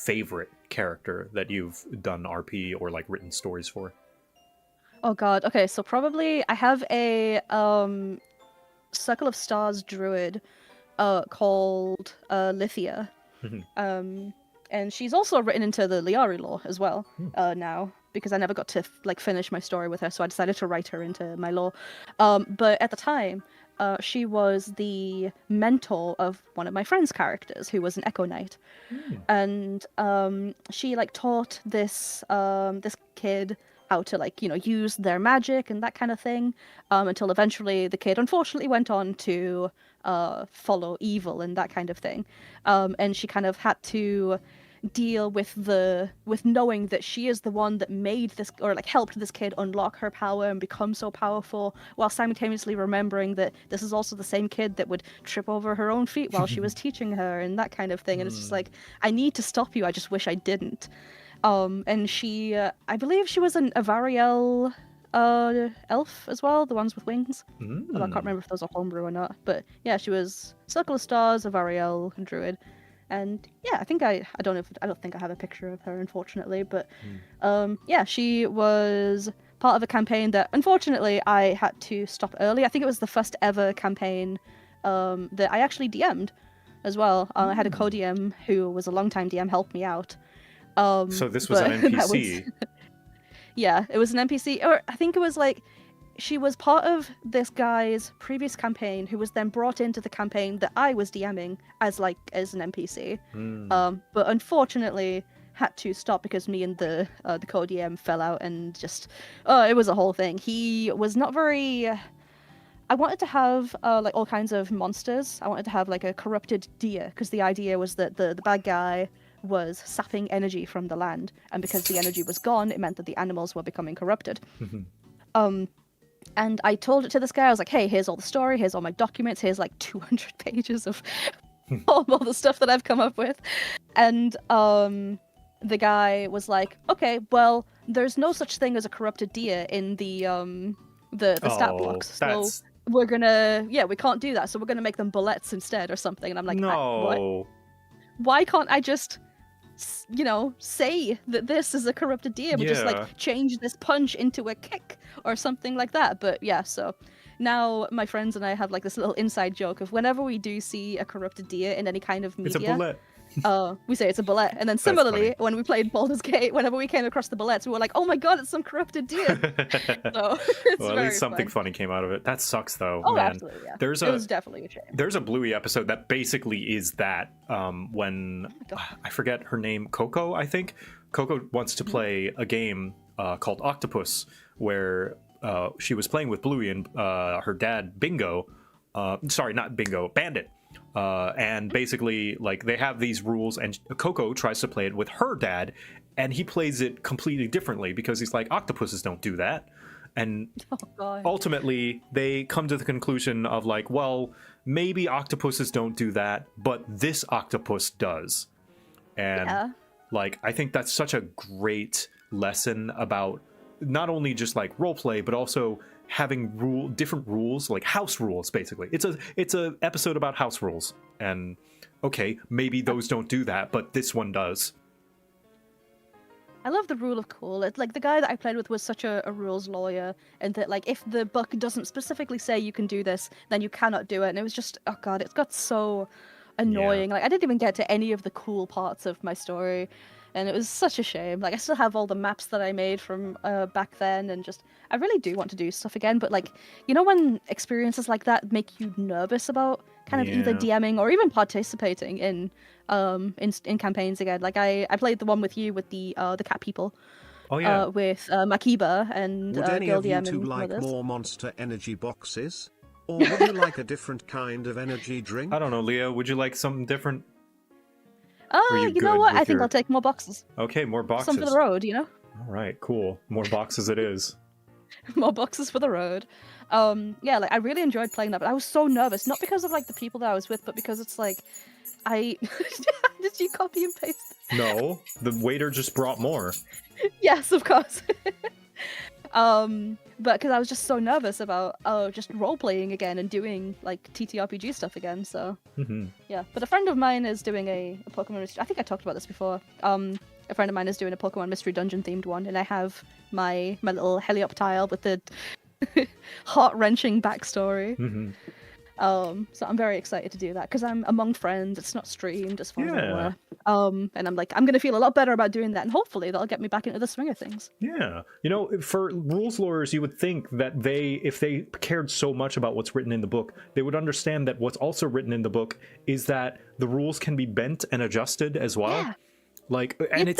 favorite character that you've done RP or like written stories for? Oh god. Okay, so probably I have a Circle of Stars druid called Lithia. And she's also written into the Liari lore as well now, because I never got to finish my story with her, so I decided to write her into my lore. But at the time, she was the mentor of one of my friend's characters, who was an Echo Knight, and she taught this this kid how to use their magic and that kind of thing, until eventually the kid unfortunately went on to follow evil and that kind of thing. And she kind of had to deal with knowing that she is the one that made this, or like helped this kid unlock her power and become so powerful, while simultaneously remembering that this is also the same kid that would trip over her own feet while she was teaching her and that kind of thing. And it's just like, I need to stop you, I just wish I didn't. And she I believe she was an Avariel elf as well, the ones with wings. Although I can't remember if those are homebrew or not, but yeah, she was Circle of Stars, Avariel druid. And yeah, I don't think I have a picture of her, unfortunately, but yeah, she was part of a campaign that unfortunately I had to stop early. I think it was the first ever campaign that I actually DM'd as well. I had a co-DM who was a long-time DM help me out. So this was an NPC. Yeah, it was an NPC, or I think it was like she was part of this guy's previous campaign who was then brought into the campaign that I was DMing as an NPC. But unfortunately had to stop because me and the co-DM fell out and just it was a whole thing. He was not very I wanted to have like all kinds of monsters. I wanted to have like a corrupted deer because the idea was that the bad guy was sapping energy from the land, and because the energy was gone, it meant that the animals were becoming corrupted. And I told it to this guy. I was like, hey, here's all the story, here's all my documents, here's like 200 pages of all the stuff that I've come up with. And the guy was like, okay, well, there's no such thing as a corrupted deer in the stat blocks. So we're gonna, we can't do that. So we're gonna make them bullets instead or something. And I'm like, no. What? Why can't I just, say that this is a corrupted deer? We'll just like change this punch into a kick or something like that. But yeah, so now my friends and I have like this little inside joke of whenever we do see a corrupted deer in any kind of media, it's a bullet. We say it's a bullet. And then similarly, when we played Baldur's Gate, whenever we came across the bullets, we were like, oh my god, it's some corrupted deer. So well, at least something funny came out of it. That sucks though. Oh, man. Absolutely, yeah. It was definitely a shame. There's a Bluey episode that basically is that. When I forget her name, Coco, I think. Coco wants to play a game called Octopus, where she was playing with Bluey and her dad, Bingo. Sorry, not Bingo, Bandit. And basically, like, they have these rules, and Coco tries to play it with her dad, and he plays it completely differently because he's like, octopuses don't do that. And ultimately, they come to the conclusion of like, well, maybe octopuses don't do that, but this octopus does. And like, I think that's such a great lesson about not only just like roleplay, but also having different rules, like house rules, basically. It's a episode about house rules, and okay, maybe those don't do that, but this one does. I love the rule of cool. It's like the guy that I played with was such a rules lawyer, and that like if the book doesn't specifically say you can do this, then you cannot do it. And it was just, oh god, it's got so annoying. Like I didn't even get to any of the cool parts of my story. And it was such a shame. Like, I still have all the maps that I made from back then, and just, I really do want to do stuff again, but like, when experiences like that make you nervous about kind of either DMing or even participating in campaigns again. Like, I played the one with you with the cat people. Oh, yeah. With Makiba and Would any of you two like more Monster Energy boxes? Or would you like a different kind of energy drink? I don't know, Leo, would you like something different? You know what? I think I'll take more boxes. Okay, more boxes. Some for the road, All right, cool. More boxes it is. More boxes for the road. Like I really enjoyed playing that, but I was so nervous, not because of like the people that I was with, but because it's like did you copy and paste? No, the waiter just brought more. Yes, of course. But because I was just so nervous about just role playing again and doing like TTRPG stuff again. So yeah. But a friend of mine is doing a Pokemon mystery. I think I talked about this before. A friend of mine is doing a Pokemon mystery dungeon themed one, and I have my little Helioptile with the heart wrenching backstory. So I'm very excited to do that because I'm among friends. It's not streamed as far as I'm aware. And I'm like, I'm gonna feel a lot better about doing that, and hopefully that'll get me back into the swing of things. Yeah, for rules lawyers, you would think that if they cared so much about what's written in the book, they would understand that what's also written in the book is that the rules can be bent and adjusted as well. Yeah. Like, and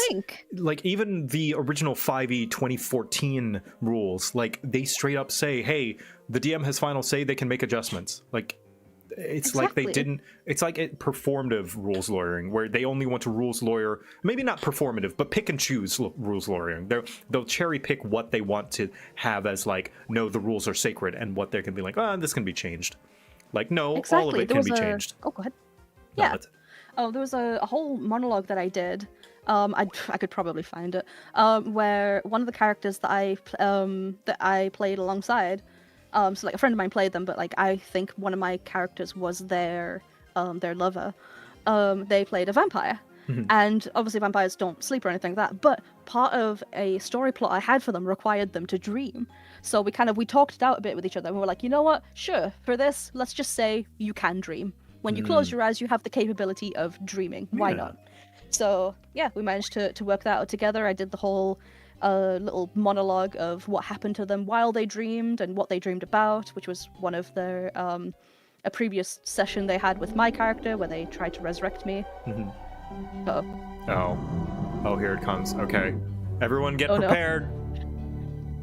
like even the original 5e 2014 rules, like they straight up say, hey, the DM has final say, they can make adjustments. Like, it's like they Exactly. didn't. It's like performative rules lawyering, where they only want to rules lawyer. Maybe not performative, but pick and choose rules lawyering. They'll cherry pick what they want to have as like, no, the rules are sacred, and what they can be like, this can be changed. Like, no, Exactly. all of it There can was be a- changed. Oh, go ahead. No, Yeah. There was a whole monologue that I did. I could probably find it. Where one of the characters that I played alongside, so like a friend of mine played them, but like I think one of my characters was their lover. They played a vampire, and obviously vampires don't sleep or anything like that. But part of a story plot I had for them required them to dream. So we talked it out a bit with each other, and we were like, you know what? Sure, for this, let's just say you can dream. When you close your eyes, you have the capability of dreaming. Why Yeah. not? So yeah, we managed to work that out together. I did the whole little monologue of what happened to them while they dreamed and what they dreamed about, which was one of their a previous session they had with my character where they tried to resurrect me. So, Oh, here it comes. Okay, everyone, get Oh, no. prepared.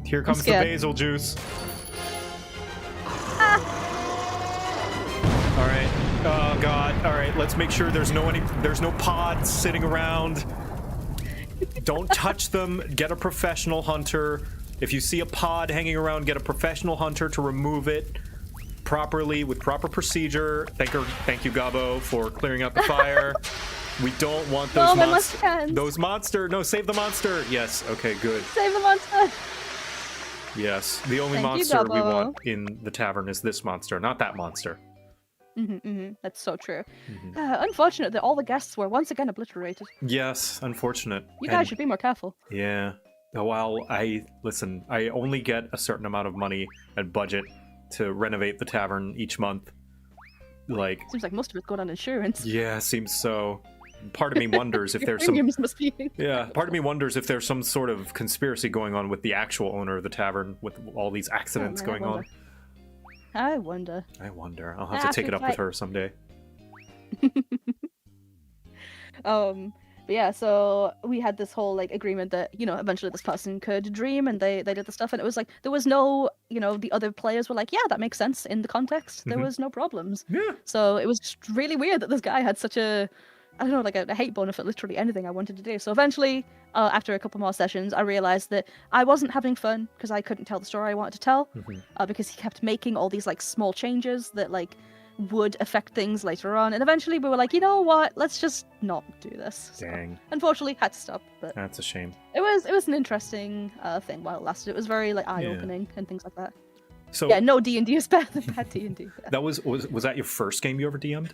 Here comes the scared. basil juice. All right. Oh God. All right. Let's make sure there's no pods sitting around. Don't touch them. Get a professional hunter. If you see a pod hanging around, get a professional hunter to remove it properly with proper procedure. Thank you, Gabo, for clearing out the fire. We don't want those Oh, my monsters. mustache. Those monster. No, save the monster. Yes. Okay. Good. save the monster! Yes. The only Thank you, monster we Gabo. want in the tavern is this monster, not that monster. That's so true. Unfortunate that all the guests were once again obliterated. Yes. Unfortunate. You And- guys should be more careful. Yeah. Well, I only get a certain amount of money and budget to renovate the tavern each month. Like, Seems like most of it's going on insurance. yeah, seems so. Part of me wonders if Your there's some. premiums must be. Yeah, part of me wonders if there's some sort of conspiracy going on with the actual owner of the tavern, with all these accidents man, I going on. wonder. I wonder. I wonder. I'll have to take it up with her someday. But yeah, so we had this whole like agreement that, eventually this person could dream, and they did the stuff, and it was like there was no, the other players were like, yeah, that makes sense in the context. There was no problems. Yeah. So it was just really weird that this guy had such a, I don't know, like a hate bone for literally anything I wanted to do. So eventually, after a couple more sessions, I realized that I wasn't having fun because I couldn't tell the story I wanted to tell, because he kept making all these like small changes that like would affect things later on. And eventually we were like, you know what? Let's just not do this. So, Dang, unfortunately, had to stop. But that's a shame. it was an interesting thing while it lasted. It was very like eye-opening and things like that. So Yeah, no D&D is better than bad D&D. Yeah. that was that your first game you ever DM'd?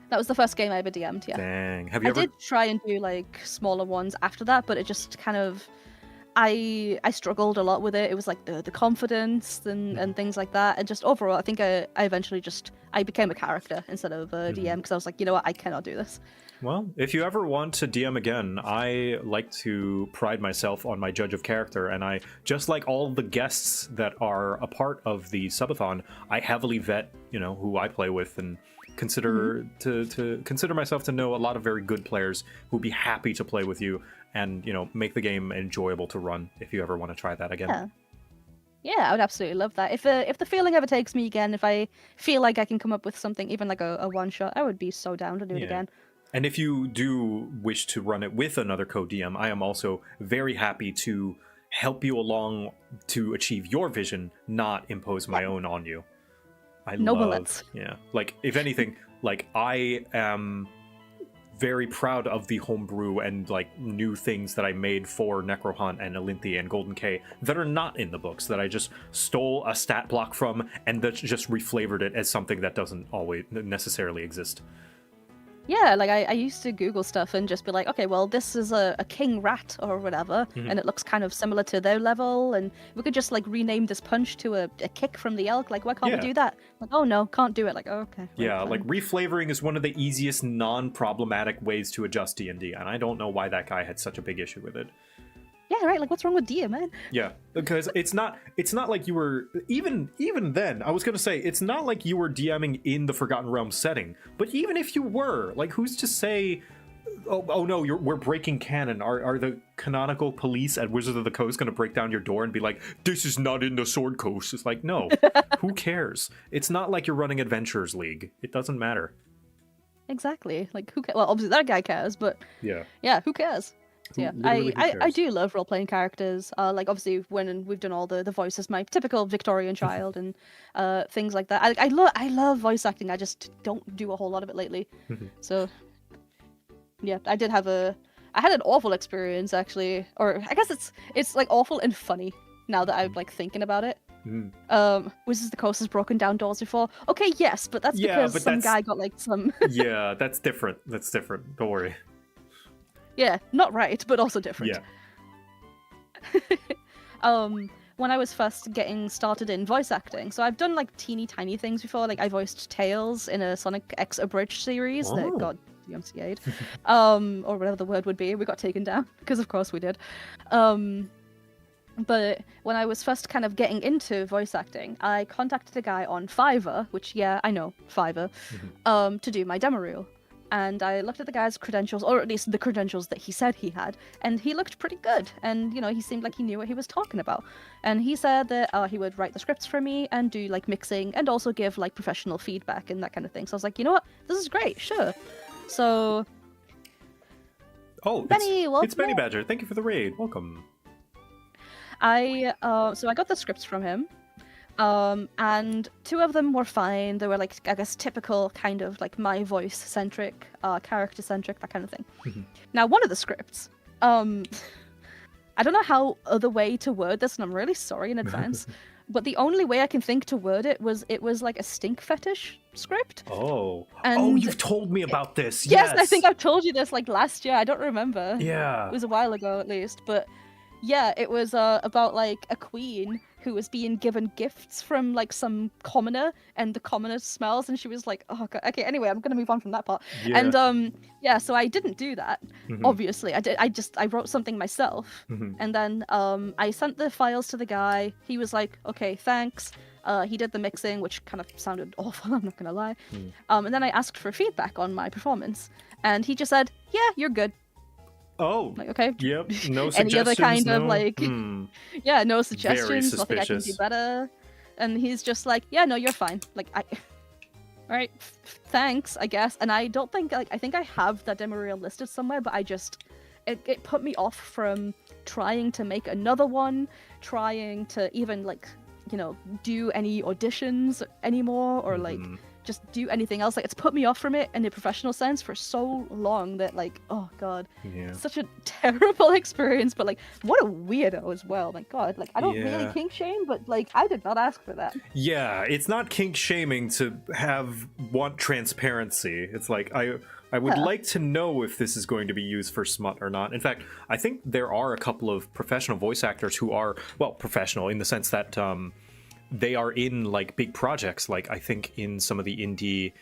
That was the first game I ever DM'd, yeah. Dang, have you I ever? did try and do like smaller ones after that, but it just kind of I struggled a lot with it. It was like the confidence and things like that, and just overall, I think I eventually I became a character instead of a DM because I was like, you know what, I cannot do this. Well, if you ever want to DM again, I like to pride myself on my judge of character, and I, just like all the guests that are a part of the Subathon, I heavily vet, who I play with, and consider to consider myself to know a lot of very good players who'd be happy to play with you, and make the game enjoyable to run if you ever want to try that again. Yeah. Yeah, I would absolutely love that. If the feeling ever takes me again, if I feel like I can come up with something, even like a one shot, I would be so down to do it Yeah. again. And if you do wish to run it with another co-DM, I am also very happy to help you along to achieve your vision, not impose my own on you. I Noble love, let's. yeah. Like, if anything, like, I am very proud of the homebrew and like new things that I made for Necrohunt and Elinthi and Golden K that are not in the books, that I just stole a stat block from and that just reflavored it as something that doesn't always necessarily exist. Yeah, like I used to Google stuff and just be like, okay, well, this is a king rat or whatever, and it looks kind of similar to their level, and we could just like rename this punch to a kick from the elk. Like, why can't Yeah. we do that? Like, oh no, can't do it. Like, oh, okay. right, Yeah, fine. like reflavoring is one of the easiest non-problematic ways to adjust D&D, and I don't know why that guy had such a big issue with it. Yeah, right. Like, what's wrong with Dia, man? Yeah, because it's not like you were even then. I was gonna say it's not like you were DMing in the Forgotten Realms setting, but even if you were, like, who's to say oh no, we're breaking canon. Are the canonical police at Wizards of the Coast going to break down your door and be like, this is not in the Sword Coast? It's like, no, who cares? It's not like you're running Adventures League. It doesn't matter. Exactly. Like, who cares? Well, obviously that guy cares, but yeah, who cares? Yeah, Literally, who I cares? do love role playing characters. Like obviously when we've done all the voices, my typical Victorian child and things like that. I love voice acting. I just don't do a whole lot of it lately. So yeah, I had an awful experience actually, or I guess it's like awful and funny now that I'm like thinking about it. Wizards of the Coast has broken down doors before. Okay, yes, but that's because some guy got like some. Yeah, that's different. That's different. Don't worry. Yeah, not right, but also different. Yeah. When I was first getting started in voice acting, so I've done like teeny tiny things before. Like I voiced Tails in a Sonic X Abridged series that got DMCA'd, or whatever the word would be. We got taken down because, of course, we did. But when I was first kind of getting into voice acting, I contacted a guy on Fiverr, which I know Fiverr, to do my demo reel. And I looked at the guy's credentials, or at least the credentials that he said he had, and he looked pretty good. And, he seemed like he knew what he was talking about. And he said that he would write the scripts for me and do, like, mixing and also give, like, professional feedback and that kind of thing. So I was like, you know what? This is great. Sure. So... Oh, Benny, welcome. It's Benny Badger. Thank you for the raid. Welcome. So I got the scripts from him. And 2 of them were fine. They were like, I guess, typical kind of like my voice centric, character centric, that kind of thing. Now, one of the scripts, I don't know how other way to word this, and I'm really sorry in advance, but the only way I can think to word it was like a stink fetish script. Oh, and you've told me about this. Yes, I think I've told you this like last year. I don't remember. Yeah, it was a while ago at least, but yeah, it was about like a queen who was being given gifts from like some commoner, and the commoner smells, and she was like, oh god. Okay, anyway, I'm gonna move on from that part. Yeah. And so I didn't do that. Obviously, I wrote something myself, and then I sent the files to the guy. He was like, okay, thanks. He did the mixing, which kind of sounded awful, I'm not gonna lie. And then I asked for feedback on my performance, and he just said, yeah, you're good. Oh, like, okay. Yep. No suggestions. Any other kind of like, yeah, no Very suggestions. Nothing I can do better. And he's just like, yeah, no, you're fine. Like, all right, thanks, I guess. And I don't think I think I have that demo reel listed somewhere, but it put me off from trying to make another one, trying to even like, do any auditions anymore, or like just do anything else. Like, it's put me off from it in a professional sense for so long that, like, oh god, such a terrible experience. But like, what a weirdo as well. My god, like, I don't really kink shame, but like, I did not ask for that. Yeah, it's not kink shaming to want transparency. It's like, I would like to know if this is going to be used for smut or not. In fact, I think there are a couple of professional voice actors who are, well, professional in the sense that they are in like big projects. Like, I think in some of the indie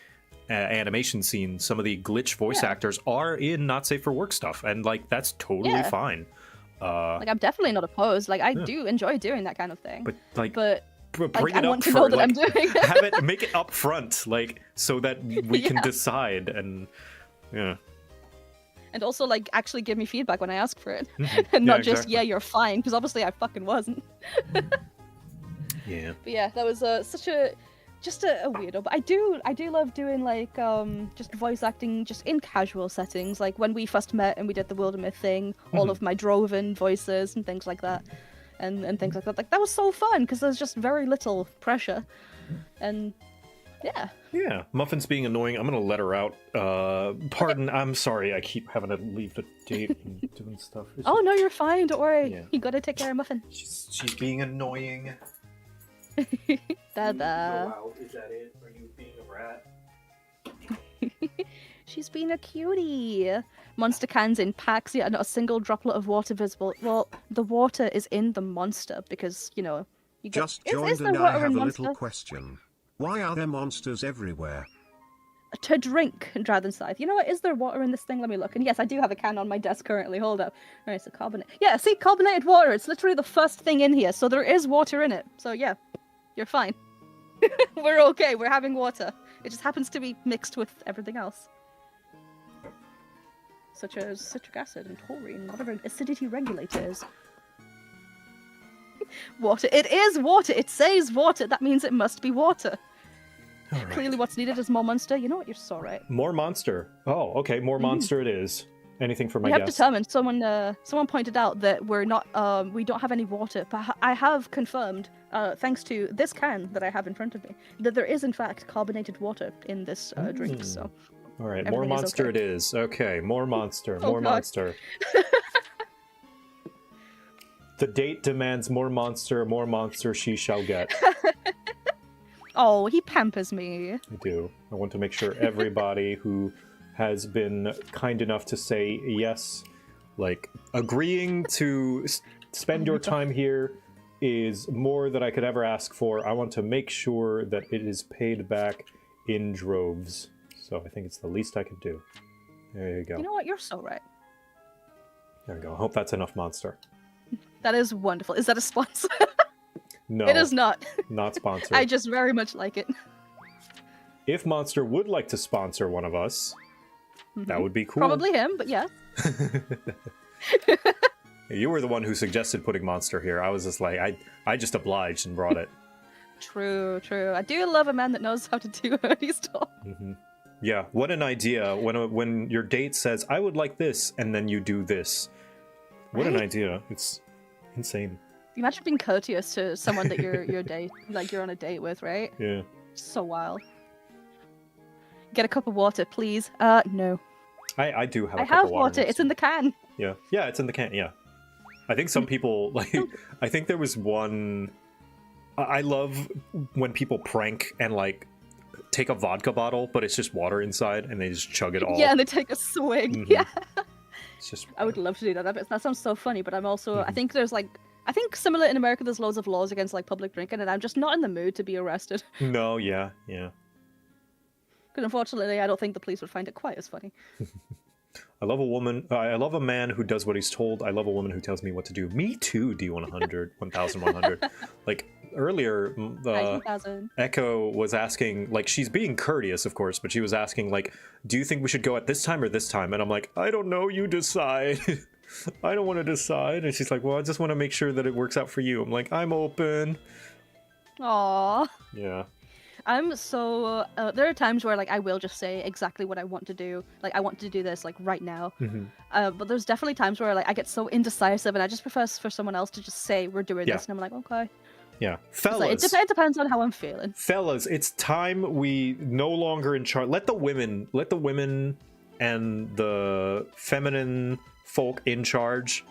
animation scene, some of the glitch voice actors are in not safe for work stuff, and like, that's totally fine. Like, I'm definitely not opposed. Like, I do enjoy doing that kind of thing. But like, bring it up to know that I'm doing it. Make it up front, like, so that we can decide. And and also, like, actually give me feedback when I ask for it, and not just you're fine, because obviously I fucking wasn't. Yeah. But yeah, that was such a weirdo. But I do love doing like just voice acting just in casual settings. Like when we first met and we did the Wildermyth thing, all of my Droven voices and things like that, and things like that. Like, that was so fun because there's just very little pressure, and yeah. Muffin's being annoying. I'm gonna let her out. Pardon. I'm sorry. I keep having to leave the date and doing stuff. Oh no, you're fine. Don't worry. Yeah. You gotta take care of Muffin. She's being annoying. Dada. Go out. Is that it? Are you being a rat? She's being a cutie. Monster cans in packs, yet not a single droplet of water visible. Well, the water is in the monster because, you just joined and I have a little question. Why are there monsters everywhere? To drink, Dragon Scythe. You know what? Is there water in this thing? Let me look. And yes, I do have a can on my desk currently. Hold up. Alright, so carbonate. Yeah, see, carbonated water. It's literally the first thing in here. So there is water in it. So yeah, you're fine. We're okay. We're having water. It just happens to be mixed with everything else. such as citric acid and taurine, whatever acidity regulators. Water. It is water. It says water. That means it must be water. All right. Clearly, what's needed is more monster. You know what? You're so right. More monster. Oh, okay. More monster it is. Anything for my We have guess? determined. Someone pointed out that we're not. We don't have any water. But I have confirmed, thanks to this can that I have in front of me, that there is in fact carbonated water in this drink. So. All right. More Everything is monster okay. it is. Okay. More monster. Oh, More God. monster. The date demands more monster she shall get. Oh, he pampers me. I do. I want to make sure everybody who has been kind enough to say yes, like agreeing to spend your time here is more than I could ever ask for. I want to make sure that it is paid back in droves. So I think it's the least I could do. There you go. You know what? You're so right. There we go. I hope that's enough monster. That is wonderful. Is that a sponsor? No, It is not. not sponsored. I just very much like it. If Monster would like to sponsor one of us, that would be cool. Probably him, but yeah. You were the one who suggested putting Monster here. I was just like, I just obliged and brought it. True, true. I do love a man that knows how to do what he's told. Yeah, what an idea. When your date says, I would like this, and then you do this. What an Right? idea. It's insane. Imagine being courteous to someone that you're on a date with, right? Yeah. So wild. Get a cup of water, please. No. I do have a I cup have of water. water. It's in the can. Yeah. Yeah, it's in the can, yeah. I think some people, like, I think there was one... I love when people prank and, like, take a vodka bottle, but it's just water inside, and they just chug it all. Yeah, and they take a swing. Mhm. Yeah. It's just... I would love to do that. That sounds so funny, but I'm also... I think there's like... I think similar in America, there's loads of laws against like public drinking, and I'm just not in the mood to be arrested. No, yeah, yeah. Because unfortunately, I don't think the police would find it quite as funny. I love a woman. I love a man who does what he's told. I love a woman who tells me what to do. Me too, D100, 1100. Like earlier, 19,000. Echo was asking, like, she's being courteous, of course, but she was asking, like, do you think we should go at this time or this time? And I'm like, I don't know, you decide. I don't want to decide. And she's like, well, I just want to make sure that it works out for you. I'm like, I'm open. Aww. Yeah. I'm so... there are times where like I will just say exactly what I want to do. Like, I want to do this like right now. But there's definitely times where like I get so indecisive and I just prefer for someone else to just say we're doing Yeah. this. And I'm like, okay. Yeah. It's Fellas. like, it depends on how I'm feeling. Fellas, it's time we no longer in charge. Let the women and the feminine folk in charge.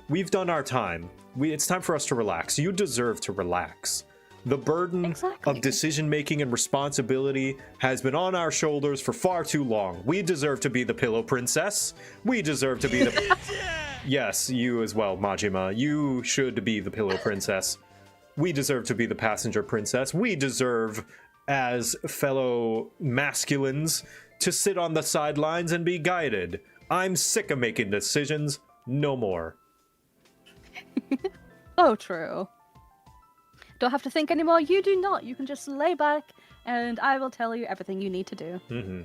We've done our time. It's time for us to relax. You deserve to relax. The burden Exactly. of decision making and responsibility has been on our shoulders for far too long. We deserve to be the pillow princess. We deserve to be the Yes, you as well, Majima. You should be the pillow princess. We deserve to be the passenger princess. We deserve, as fellow masculines, to sit on the sidelines and be guided. I'm sick of making decisions. No more. Oh, true. Don't have to think anymore. You do not. You can just lay back and I will tell you everything you need to do. Mm-hmm.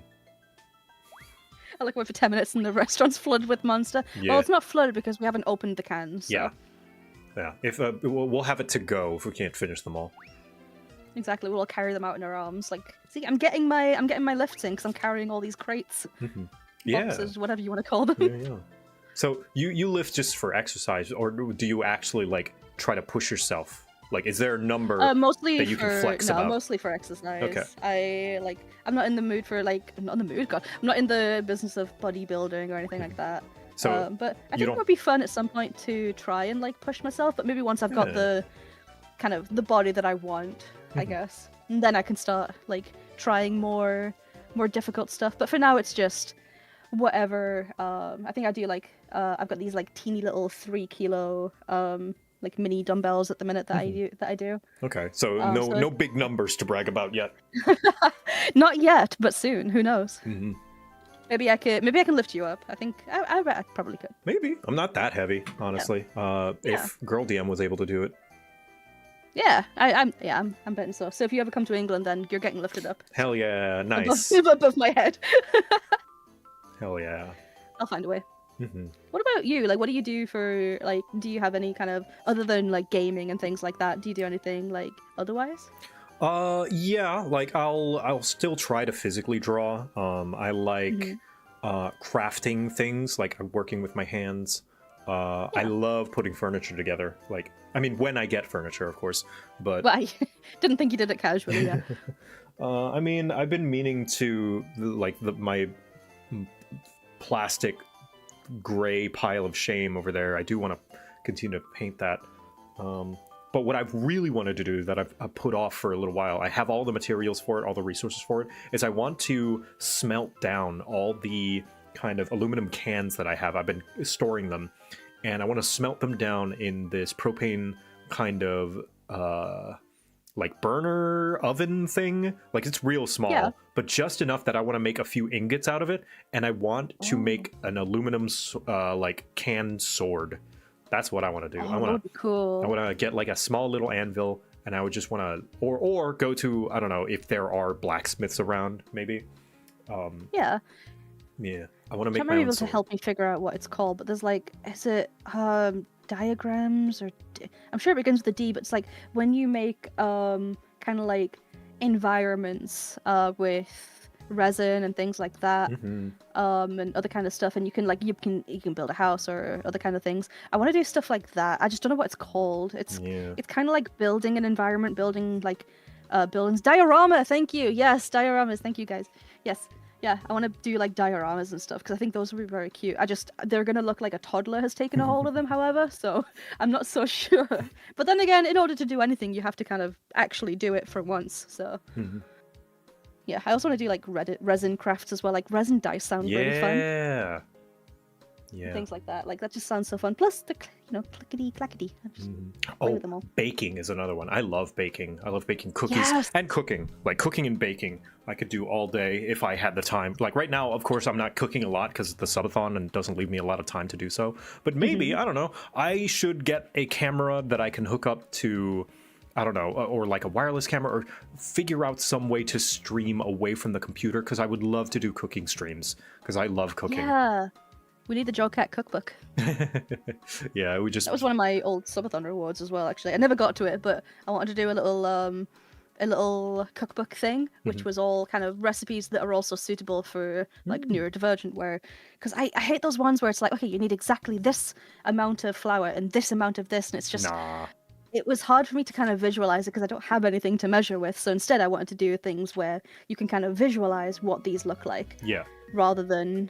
I like wait for 10 minutes and the restaurant's flooded with monster. Yeah. Well, it's not flooded because we haven't opened the cans. So. Yeah. Yeah. If we'll have it to go if we can't finish them all. Exactly. We'll all carry them out in our arms. Like, see, I'm getting my lifts in because I'm carrying all these crates, Yeah. boxes, whatever you want to call them. Yeah. So you lift just for exercise, or do you actually like try to push yourself? Like, is there a number Mostly that you for can flex about? mostly for exercise. Okay. I'm not in the mood for I'm not in the mood. God, I'm not in the business of bodybuilding or anything like that. So but I you think it don't- would be fun at some point to try and like push myself. But maybe once I've got Yeah. the kind of the body that I want, I guess, and then I can start like trying more difficult stuff. But for now, it's just whatever. I think I do like I've got these like teeny little 3 kilo like mini dumbbells at the minute that I do. Okay. So no big numbers to brag about yet. Not yet, but soon. Who knows? Mm-hmm. Maybe I can lift you up. I think I bet I probably could. Maybe. I'm not that heavy, honestly. If Girl DM was able to do it. Yeah, I'm betting so. So if you ever come to England, then you're getting lifted up Hell yeah. Nice. above my head. Hell yeah. I'll find a way. What about you? Like, what do you do for, like, do you have any kind of, other than, like, gaming and things like that, do you do anything, like, otherwise? Yeah, like I'll still try to physically draw. I like crafting things, like working with my hands. I love putting furniture together. Like, I mean, when I get furniture, of course, but Well, I didn't think you did it casually, yeah. I mean, I've been meaning to, like, my plastic gray pile of shame over there. I do want to continue to paint that. But what I've really wanted to do, that I've put off for a little while, I have all the materials for it, all the resources for it, is I want to smelt down all the kind of aluminum cans that I have. I've been storing them, and I want to smelt them down in this propane kind of like burner oven thing. Like, it's real small, but just enough that I want to make a few ingots out of it, and I want to make an aluminum like can sword. That's what I want to do. I want to cool. I want to get like a small little anvil, and I would just want to, or go to, I don't know if there are blacksmiths around, maybe. Yeah. Yeah, I want to make Can't my be own able to sword. help me figure out what it's called, but there's like, is it diagrams or I'm sure it begins with a D, but it's like when you make kind of like environments with resin and things like that, and other kind of stuff, and you can build a house or other kind of things. I want to do stuff like that. I just don't know what it's called. It's kind of like building an environment, building like buildings. Diorama, thank you. Yes, dioramas. Thank you guys. Yes. Yeah, I want to do like dioramas and stuff because I think those would be very cute. They're gonna look like a toddler has taken a hold of them, however, so I'm not so sure. But then again, in order to do anything, you have to kind of actually do it for once. So yeah, I also want to do like resin crafts as well. Like resin dice sound really fun. Yeah. Things like that. Like that just sounds so fun. Plus the clickety clackety. I just play with them all. Baking is another one. I love baking. I love baking cookies and cooking. Like cooking and baking, I could do all day if I had the time. Like right now, of course, I'm not cooking a lot because of the subathon and doesn't leave me a lot of time to do so. But maybe, I don't know, I should get a camera that I can hook up to, I don't know, or like a wireless camera, or figure out some way to stream away from the computer, because I would love to do cooking streams because I love cooking. Yeah. We need the JoCat cookbook. Yeah, we just... That was one of my old Subathon rewards as well, actually. I never got to it, but I wanted to do a little cookbook thing, which was all kind of recipes that are also suitable for like neurodivergent, where, because I hate those ones where it's like, okay, you need exactly this amount of flour and this amount of this, and it's just... It was hard for me to kind of visualize it because I don't have anything to measure with. So instead, I wanted to do things where you can kind of visualize what these look like. Yeah. Rather than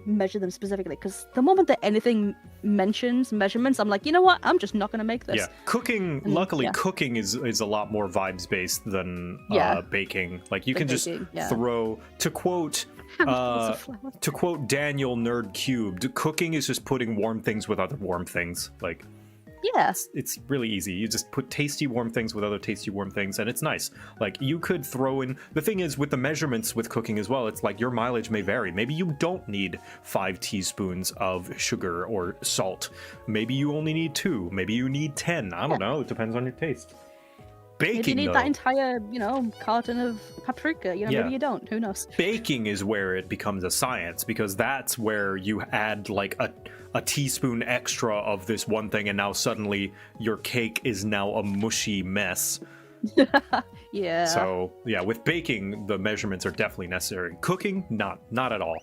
measure them specifically. Because the moment that anything mentions measurements, I'm like, you know what? I'm just not going to make this. Yeah. Cooking, luckily, cooking is a lot more vibes-based than baking. Like, you can just throw, to quote Daniel Nerd Cubed, cooking is just putting warm things with other warm things. Like... Yeah. It's really easy. You just put tasty warm things with other tasty warm things, and it's nice. Like, you could throw in... The thing is, with the measurements with cooking as well, it's like your mileage may vary. Maybe you don't need 5 teaspoons of sugar or salt. Maybe you only need 2. Maybe you need 10. I don't know. It depends on your taste. Baking, maybe you need though, that entire, carton of paprika. Maybe you don't. Who knows? Baking is where it becomes a science, because that's where you add, like, a teaspoon extra of this one thing, and now suddenly your cake is now a mushy mess. Yeah. So, yeah, with baking, the measurements are definitely necessary. Cooking, not at all.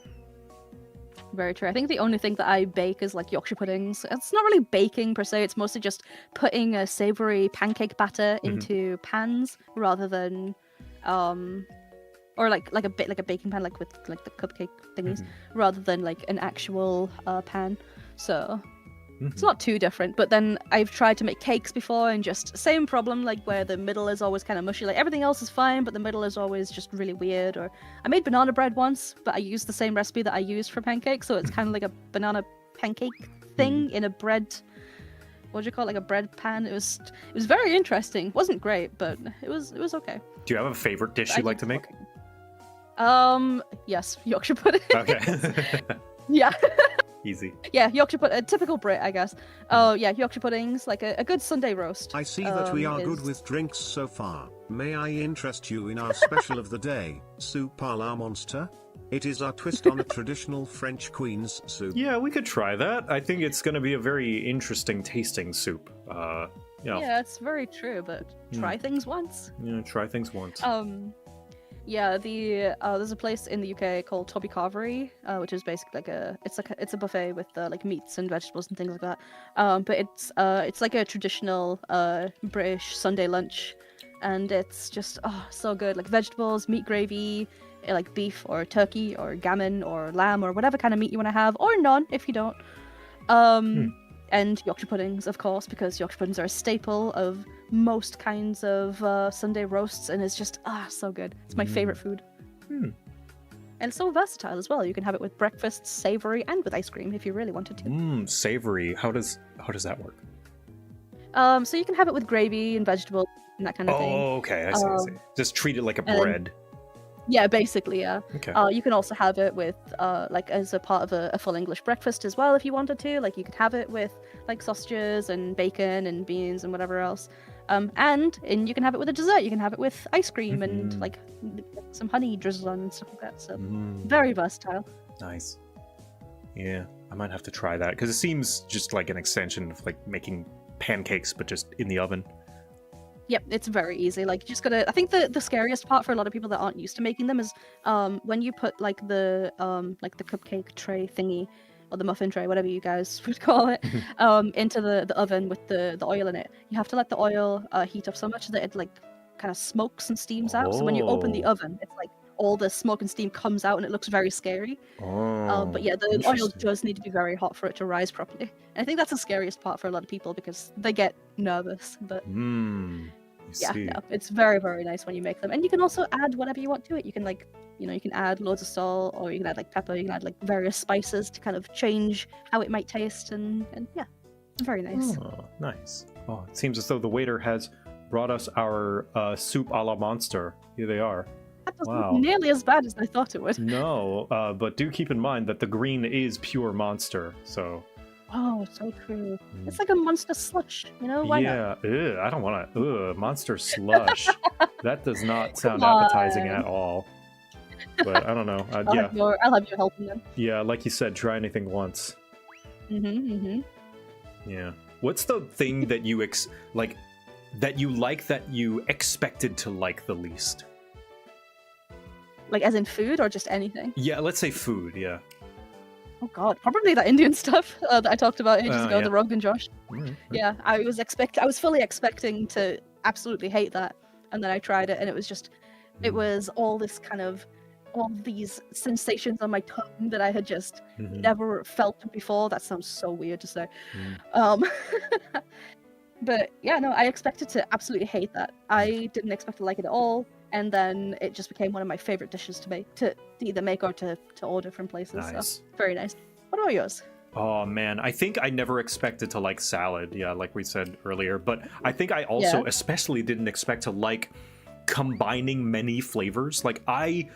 Very true. I think the only thing that I bake is like Yorkshire puddings. It's not really baking per se. It's mostly just putting a savory pancake batter into pans rather than, or like a bit like a baking pan, like with like the cupcake thingies, rather than like an actual pan. So it's not too different. But then I've tried to make cakes before, and just same problem, like where the middle is always kind of mushy. Like everything else is fine, but the middle is always just really weird. Or I made banana bread once, but I used the same recipe that I used for pancakes, so it's kind of like a banana pancake thing in a bread. What do you call it? Like a bread pan. It was very interesting. Wasn't great, but it was okay. Do you have a favorite dish you like to make? Yes, Yorkshire pudding. Okay. Yeah. Easy. Yeah, Yorkshire pudding. Typical Brit, I guess. Oh, yeah, Yorkshire puddings, like a good Sunday roast. I see that we are good with drinks so far. May I interest you in our special of the day, Soup a la Monster? It is our twist on a traditional French queen's soup. Yeah, we could try that. I think it's going to be a very interesting tasting soup. Yeah, it's very true, but try things once. Yeah, try things once. Yeah, there's a place in the UK called Toby Carvery, which is basically it's a buffet with like meats and vegetables and things like that. But it's like a traditional British Sunday lunch, and it's just so good. Like vegetables, meat gravy, like beef or turkey or gammon or lamb or whatever kind of meat you want to have, or none if you don't. And Yorkshire puddings, of course, because Yorkshire puddings are a staple of most kinds of Sunday roasts, and it's just so good. It's my favorite food. And it's so versatile as well. You can have it with breakfast, savory, and with ice cream if you really wanted to. Savory. How does that work? So you can have it with gravy and vegetables and that kind of thing. Oh, okay. I see. Just treat it like a bread. Yeah, basically, yeah. Okay. You can also have it with, like, as a part of a full English breakfast as well, if you wanted to. Like, you could have it with, like, sausages and bacon and beans and whatever else. And you can have it with a dessert. You can have it with ice cream and, like, some honey drizzled on and stuff like that. So, very versatile. Nice. Yeah, I might have to try that, because it seems just like an extension of, like, making pancakes, but just in the oven. Yep, it's very easy. Like, you just gotta. I think the scariest part for a lot of people that aren't used to making them is when you put like the cupcake tray thingy or the muffin tray, whatever you guys would call it, into the oven with the oil in it. You have to let the oil heat up so much that it like kind of smokes and steams out. So when you open the oven, it's like all the smoke and steam comes out, and it looks very scary. But yeah, the oil does need to be very hot for it to rise properly. And I think that's the scariest part for a lot of people because they get nervous. But yeah, no, it's very, very nice when you make them. And you can also add whatever you want to it. You can like, you can add loads of salt, or you can add like pepper. You can add like various spices to kind of change how it might taste. And yeah, very nice. Oh, nice. Oh, it seems as though the waiter has brought us our soup a la monster. Here they are. That doesn't look nearly as bad as I thought it would. No, but do keep in mind that the green is pure monster, so... Oh, so true. It's like a monster slush, Why not? Yeah, I don't want to... monster slush. That does not sound appetizing at all. But I don't know. I'll have you helping them. Yeah, like you said, try anything once. Yeah. What's the thing that you that you expected to like the least? Like, as in food or just anything? Yeah, let's say food, yeah. Oh god, probably that Indian stuff that I talked about ages ago, the Rogan Josh. Yeah, I was fully expecting to absolutely hate that, and then I tried it, and it was just, it was all these sensations on my tongue that I had just never felt before. That sounds so weird to say. But yeah, no, I expected to absolutely hate that. I didn't expect to like it at all. And then it just became one of my favorite dishes to make, to either make or to order from places. Nice. So, very nice. What about yours? Oh man, I think I never expected to like salad, yeah, like we said earlier. But I think I also especially didn't expect to like combining many flavors. Like I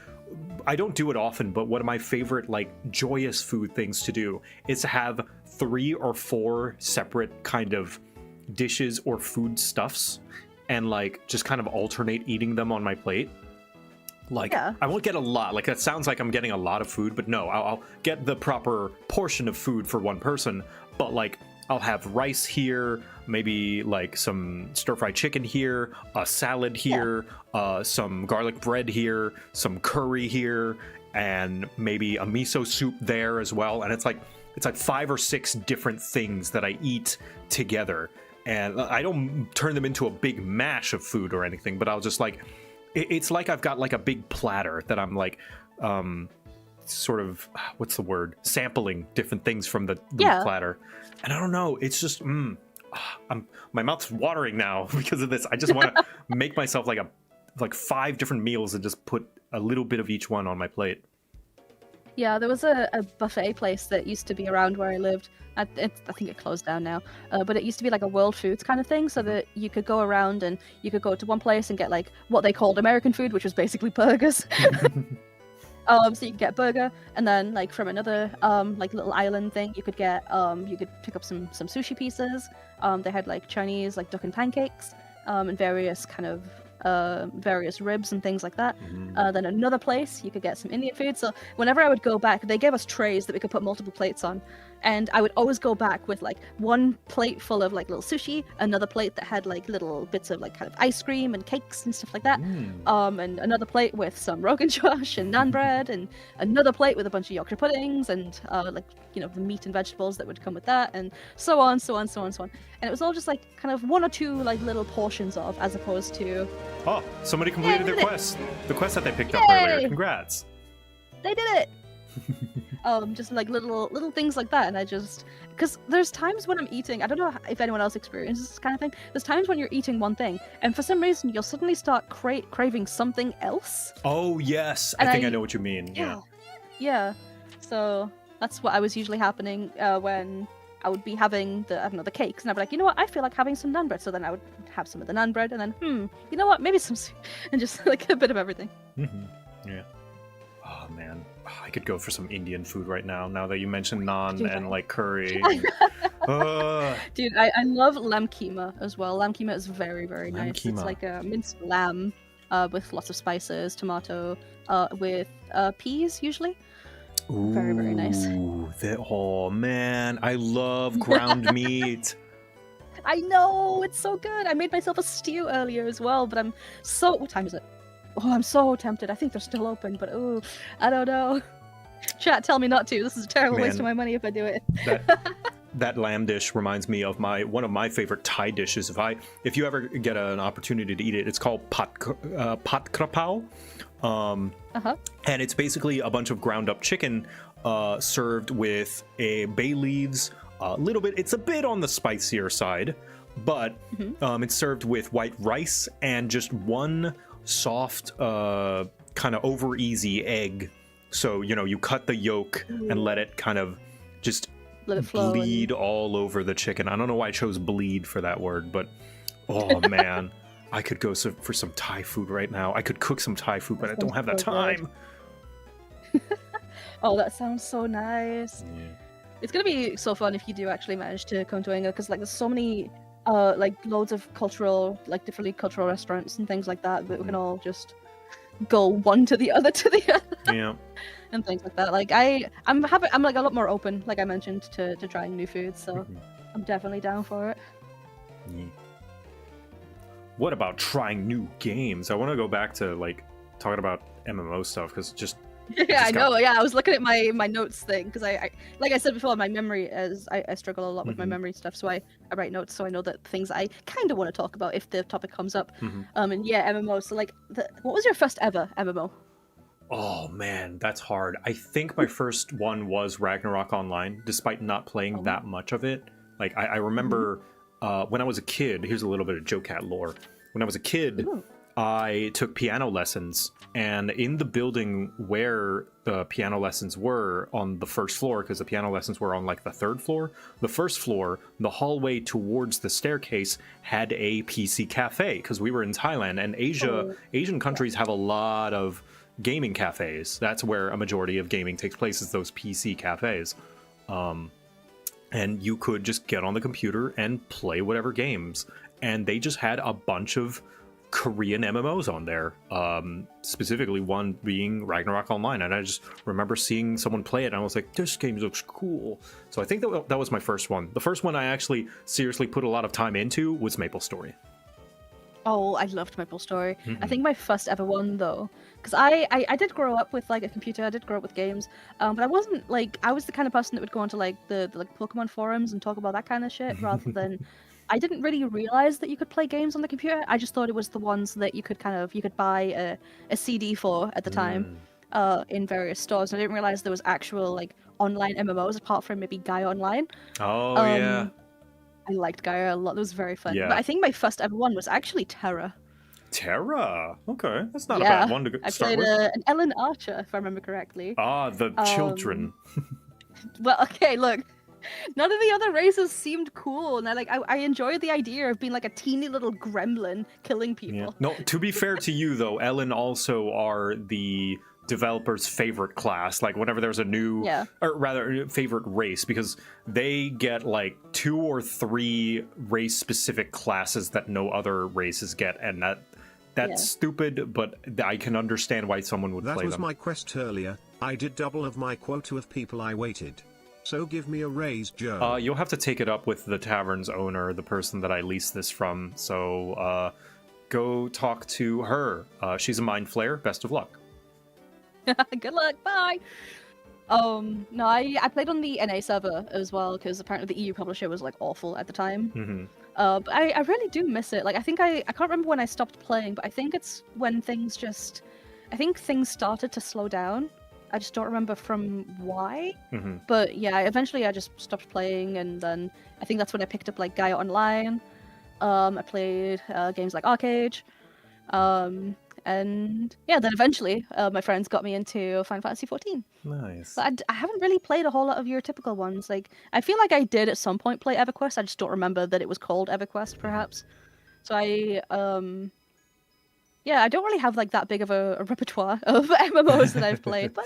don't do it often, but one of my favorite like joyous food things to do is to have 3 or 4 separate kind of dishes or food stuffs, and like just kind of alternate eating them on my plate. Like, I won't get a lot. Like, that sounds like I'm getting a lot of food, but no, I'll get the proper portion of food for one person. But like, I'll have rice here, maybe like some stir-fried chicken here, a salad here, some garlic bread here, some curry here, and maybe a miso soup there as well. And it's like 5 or 6 different things that I eat together. And I don't turn them into a big mash of food or anything, but I'll just like, it's like I've got like a big platter that I'm like, sort of, what's the word? Sampling different things from the platter. And I don't know, it's just, my mouth's watering now because of this. I just want to make myself like 5 different meals and just put a little bit of each one on my plate. Yeah, there was a buffet place that used to be around where I lived. I think it closed down now, but it used to be like a World Foods kind of thing, so that you could go around and you could go to one place and get like what they called American food, which was basically burgers. So you could get a burger, and then like from another like little island thing, you could get you could pick up some sushi pieces. They had like Chinese like duck and pancakes, and various kind of various ribs and things like that. Then another place you could get some Indian food. So whenever I would go back, they gave us trays that we could put multiple plates on, and I would always go back with like one plate full of like little sushi, another plate that had like little bits of like kind of ice cream and cakes and stuff like that, and another plate with some Rogan Josh and naan bread, and another plate with a bunch of Yorkshire puddings and like the meat and vegetables that would come with that, and so on, so on, so on, so on. And it was all just like kind of one or two like little portions of, as opposed to. Oh, somebody completed their quest. The quest that they picked up Yay! earlier. Congrats. They did it. Just like little things like that, and I just, because there's times when I'm eating, I don't know if anyone else experiences this kind of thing. There's times when you're eating one thing, and for some reason you'll suddenly start craving something else. Oh yes, And I think I know what you mean. Yeah. So that's what I was usually happening when I would be having the cakes, and I'd be like, you know what, I feel like having some naan bread. So then I would have some of the naan bread, and then you know what, maybe some soup, and just like a bit of everything. Yeah. Oh man, I could go for some Indian food right now. Now that you mentioned naan and like curry. Dude, I love lamb keema as well. Lamb keema is very, very Lamb nice. keema. It's like a minced lamb with lots of spices, tomato, with peas usually. Very, very nice. Oh man, I love ground meat. I know, it's so good. I made myself a stew earlier as well, but what time is it? Oh, I'm so tempted. I think they're still open, but I don't know. Chat, tell me not to. This is a terrible waste of my money if I do it. That lamb dish reminds me of one of my favorite Thai dishes. If you ever get an opportunity to eat it, it's called pat krapao. And it's basically a bunch of ground up chicken served with a bay leaves, a little bit. It's a bit on the spicier side, but it's served with white rice and just one soft, kind of over easy egg. So you cut the yolk and let it kind of just let it flow bleed all over the chicken. I don't know why I chose bleed for that word, but oh man, I could go for some Thai food right now. I could cook some Thai food, but I don't have the time. Oh, that sounds so nice. Yeah. It's gonna be so fun if you do actually manage to come to Inga, because like there's so many like loads of cultural, like different cultural restaurants and things like that we can all just go one to the other Yeah. and things like that. Like I'm like a lot more open, like I mentioned, to trying new foods, so I'm definitely down for it. Yeah. What about trying new games? I want to go back to like talking about MMO stuff, because Yeah, I know. Yeah, I was looking at my notes thing, because I like I said before, my memory I struggle a lot with my memory stuff, so I write notes so I know that things I kind of want to talk about if the topic comes up. And yeah, MMO. So like, what was your first ever MMO? Oh man, that's hard. I think my first one was Ragnarok Online, despite not playing that much of it. Like I remember when I was a kid. Here's a little bit of JoCat lore. When I was a kid, I took piano lessons, and in the building where the piano lessons were on the first floor, because the piano lessons were on like the third floor, the first floor, the hallway towards the staircase had a PC cafe, because we were in Thailand, and Asian countries have a lot of gaming cafes. That's where a majority of gaming takes place, is those PC cafes. And you could just get on the computer and play whatever games. And they just had a bunch of Korean MMOs on there, specifically one being Ragnarok Online, and I just remember seeing someone play it and I was like, this game looks cool. So I think that was my first one. The first one I actually seriously put a lot of time into was MapleStory. Oh, I loved MapleStory. I think my first ever one, though, because I did grow up with like a computer, I did grow up with games, but I wasn't like, I was the kind of person that would go onto like the like Pokemon forums and talk about that kind of shit, rather than I didn't really realize that you could play games on the computer. I just thought it was the ones that you could buy a CD for at the time in various stores. And I didn't realize there was actual like online MMOs apart from maybe Gaia Online. Oh yeah. I liked Gaia a lot. It was very fun. Yeah. But I think my first ever one was actually Terra. Terra. Okay, that's not a bad one to start with. I played an Ellen Archer, if I remember correctly. Ah, the children. Well, okay, look. None of the other races seemed cool, and I enjoyed the idea of being like a teeny little gremlin killing people. Yeah. No, to be fair to you though, Ellen also are the developer's favorite class. Like whenever there's a new, or rather favorite race, because they get like 2 or 3 race-specific classes that no other races get, and that's stupid, but I can understand why someone would That play was them. my quest earlier. I did double of my quota of people I waited. So give me a raise, Joe. You'll have to take it up with the tavern's owner, the person that I leased this from. So go talk to her. She's a mind flayer. Best of luck. Good luck. Bye. No, I played on the NA server as well because apparently the EU publisher was like awful at the time. Mm-hmm. But I really do miss it. Like I think I can't remember when I stopped playing, but I think it's when things started to slow down. I just don't remember from why. Mm-hmm. But yeah, eventually I just stopped playing, and then I think that's when I picked up like Gaia Online. I played games like Arcade. And yeah, then eventually my friends got me into Final Fantasy 14. Nice. But I haven't really played a whole lot of your typical ones. Like, I feel like I did at some point play EverQuest. I just don't remember that it was called EverQuest, perhaps. So I don't really have like that big of a repertoire of MMOs that I've played. But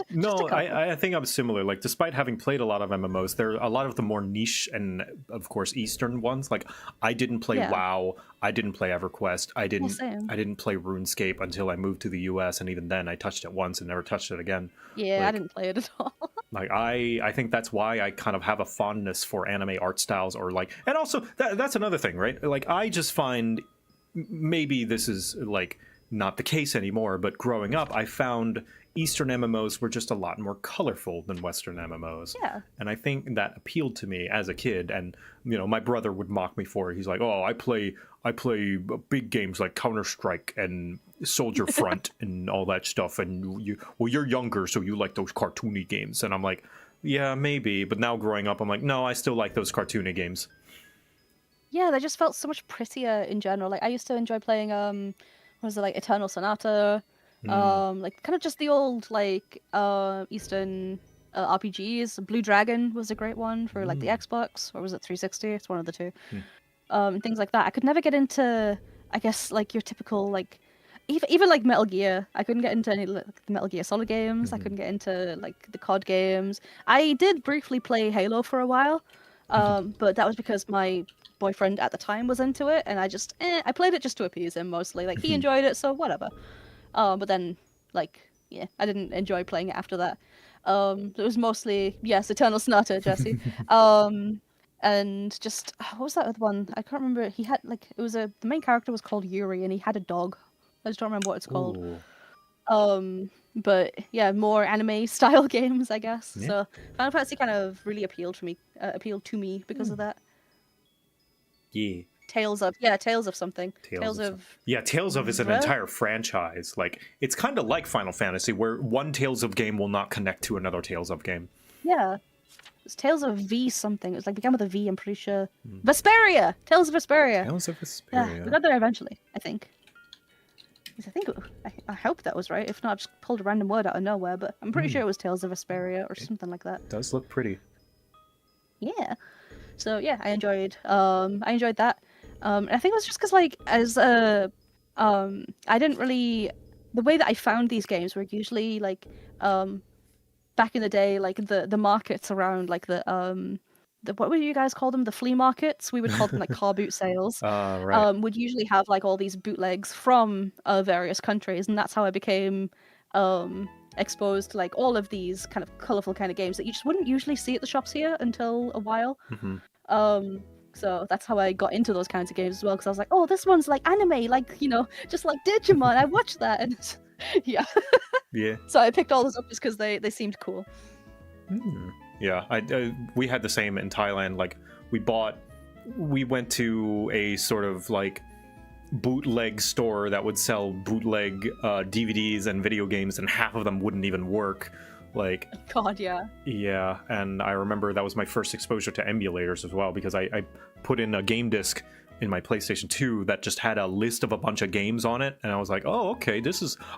No, I think I'm similar. Like, despite having played a lot of MMOs, there are a lot of the more niche and, of course, Eastern ones. Like, I didn't play WoW. I didn't play EverQuest. I didn't play RuneScape until I moved to the US, and even then, I touched it once and never touched it again. Yeah, like, I didn't play it at all. Like, I think that's why I kind of have a fondness for anime art styles, or like, and also that's another thing, right? Like, I just find, maybe this is like not the case anymore, but growing up, I found Eastern MMOs were just a lot more colorful than Western MMOs. Yeah. And I think that appealed to me as a kid. And, you know, my brother would mock me for it. He's like, oh, I play big games like Counter-Strike and Soldier Front and all that stuff. And you're younger, so you like those cartoony games. And I'm like, yeah, maybe. But now growing up, I'm like, no, I still like those cartoony games. Yeah, they just felt so much prettier in general. Like I used to enjoy playing what was it, like Eternal Sonata, like kind of just the old like Eastern RPGs. Blue Dragon was a great one for like the Xbox, or was it 360? It's one of the two. And things like that. I could never get into, I guess, like your typical like even like Metal Gear. I couldn't get into any like the Metal Gear Solid games. I couldn't get into like the COD games. I did briefly play Halo for a while, but that was because my boyfriend at the time was into it, and I played it just to appease him mostly. Like he enjoyed it, so whatever. But then like yeah, I didn't enjoy playing it after that. It was mostly Eternal Sonata, Jesse. And just what was that other one? I can't remember. He had like the main character was called Yuri, and he had a dog. I just don't remember what it's called. Ooh. But yeah, more anime style games, I guess. Yeah. So Final Fantasy kind of really appealed to me because of that. Yeah. Tales of something. Tales of is an entire franchise. Like, it's kind of like Final Fantasy, where one Tales of game will not connect to another Tales of game. Yeah. It's Tales of V something. It was like began with a V, I'm pretty sure. Vesperia! Tales of Vesperia. Tales of Vesperia. Yeah, we got there eventually, I think. I hope that was right. If not, I just pulled a random word out of nowhere, but I'm pretty sure it was Tales of Vesperia or something like that. It does look pretty. Yeah. So yeah, I enjoyed that. And I think it was just because like I didn't really, the way that I found these games were usually like back in the day, like the markets around like the what would you guys call them? The flea markets? We would call them like car boot sales. Right. Would usually have like all these bootlegs from various countries, and that's how I became exposed to like all of these kind of colorful kind of games that you just wouldn't usually see at the shops here until a while. So that's how I got into those kinds of games as well, because I was like, oh, this one's like anime, like, you know, just like Digimon. I watched that, and yeah. Yeah. So I picked all those up just because they seemed cool. Yeah, we had the same in Thailand. Like, we went to a sort of like bootleg store that would sell bootleg DVDs and video games, and half of them wouldn't even work. Like, God, yeah. Yeah, and I remember that was my first exposure to emulators as well, because I put in a game disc in my PlayStation 2 that just had a list of a bunch of games on it, and I was like, oh, okay,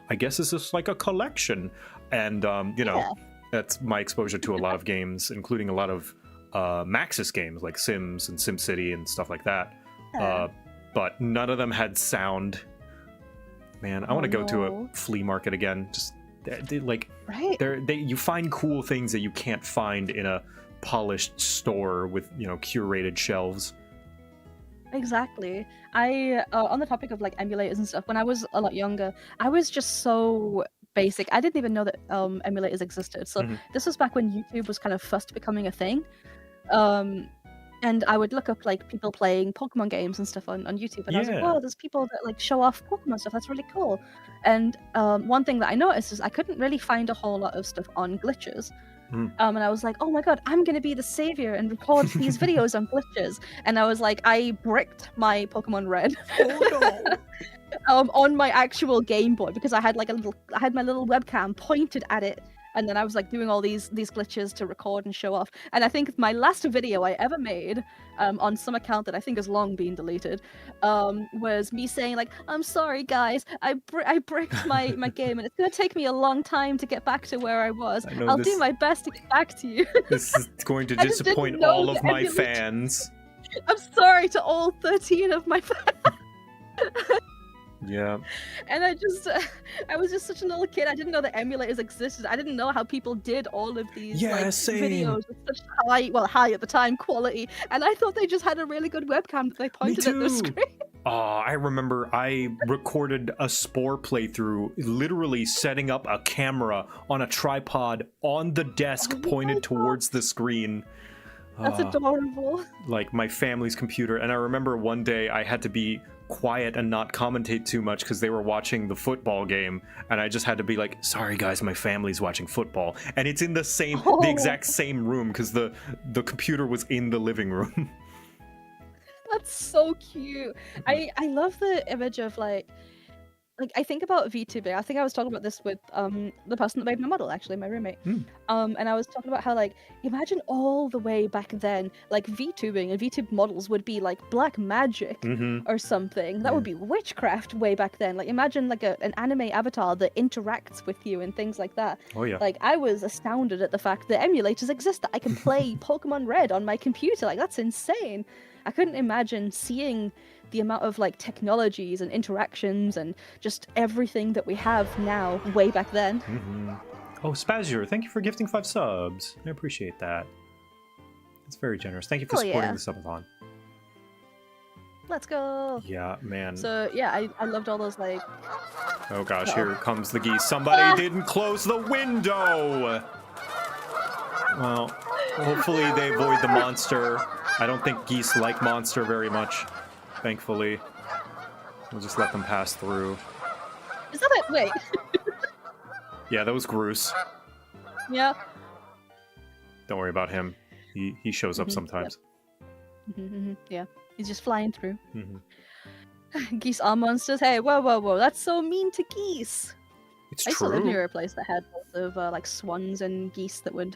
I guess this is like a collection. And, you know, that's my exposure to a lot of games, including a lot of Maxis games like Sims and SimCity and stuff like that. But none of them had sound. Man, I want to go to a flea market again. Just like, right? You find cool things that you can't find in a polished store with, you know, curated shelves. Exactly. I on the topic of like emulators and stuff, when I was a lot younger, I was just so basic. I didn't even know that emulators existed. So Mhm. this was back when YouTube was kind of first becoming a thing. Um, and I would look up like people playing Pokemon games and stuff on YouTube, and I was like, Yeah. "Whoa, there's people that like show off Pokemon stuff. That's really cool." And one thing that I noticed is I couldn't really find a whole lot of stuff on glitches. Mm. And I was like, "Oh my god, I'm gonna be the savior and record these videos on glitches." And I was like, I bricked my Pokemon Red on my actual Game Boy because I had my little webcam pointed at it, and then I was like doing all these glitches to record and show off. And I think my last video I ever made on some account that I think has long been deleted was me saying like, "I'm sorry guys, I bricked my game, and it's gonna take me a long time to get back to where I was. I know I'll this- do my best to get back to you." This is going to I just didn't disappoint know all the of my emulator- fans. I'm sorry to all 13 of my fans. Yeah. And I was just such a little kid. I didn't know that emulators existed. I didn't know how people did all of these Yeah, like same. videos with such high at the time quality. And I thought they just had a really good webcam that they pointed at the too. screen. Oh, I remember I recorded a Spore playthrough, literally setting up a camera on a tripod on the desk Oh my pointed God. towards the screen. That's adorable. Like my family's computer. And I remember one day I had to be quiet and not commentate too much because they were watching the football game, and I just had to be like, "Sorry guys, my family's watching football," and it's in the exact same room because the computer was in the living room. That's so cute. I love the image of like I think about VTubing. I think I was talking about this with the person that made my model, actually, my roommate. And I was talking about how like imagine all the way back then, like VTubing and VTube models would be like black magic or something. That would be witchcraft way back then. Like imagine like an anime avatar that interacts with you and things like that. Oh yeah. Like I was astounded at the fact that emulators exist, that I can play Pokemon Red on my computer. Like that's insane. I couldn't imagine seeing the amount of like technologies and interactions and just everything that we have now way back then. Oh, Spazure, thank you for gifting 5 subs. I appreciate that. It's very generous. Thank you for Oh, supporting yeah. the subathon. Let's go. Yeah, man. So yeah, I loved all those like Oh gosh, here comes the geese. Somebody didn't close the window! Well, hopefully they avoid the monster. I don't think geese like monster very much, thankfully. We'll just let them pass through. Is that it? Wait. Yeah, that was Groose. Yeah. Don't worry about him. He shows up Mhm, sometimes. Yeah. He's just flying through. Mhm. Geese are monsters. Hey, whoa. That's so mean to geese. It's I used to live true. near a place that had lots of like swans and geese that would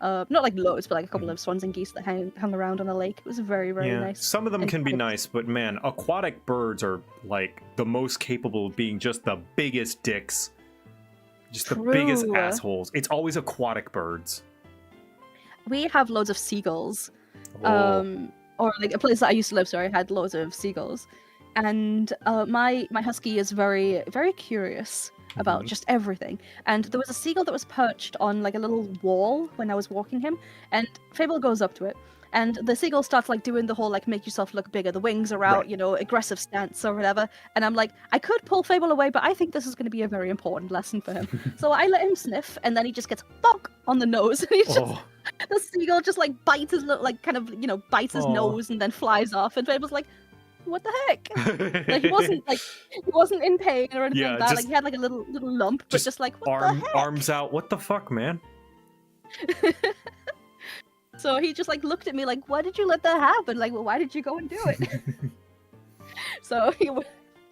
not like loads, but like a couple of swans and geese that hung around on a lake. It was very, very nice. Some of them And can be it's- nice, but man, aquatic birds are like the most capable of being just the biggest dicks. Just the biggest True. assholes. It's always aquatic birds. We have loads of seagulls. Oh. Or like a place that I used to live, sorry, had loads of seagulls. And my husky is very, very curious about just everything. And there was a seagull that was perched on like a little wall when I was walking him, and Fable goes up to it, and the seagull starts like doing the whole like make yourself look bigger, the wings are out, Right. you know, aggressive stance or whatever. And I'm like, I could pull Fable away, but I think this is going to be a very important lesson for him. So I let him sniff, and then he just gets bonk on the nose, and he just Oh. the seagull just like bites his like kind of bites his Aw. nose and then flies off, and Fable's like, what the heck? Like he wasn't in pain or anything Yeah, like that. just- Like he had like a little lump, but just like what the heck? arms out. What the fuck, man? So he just like looked at me like, why did you let that happen? Like, well, why did you go and do it? So he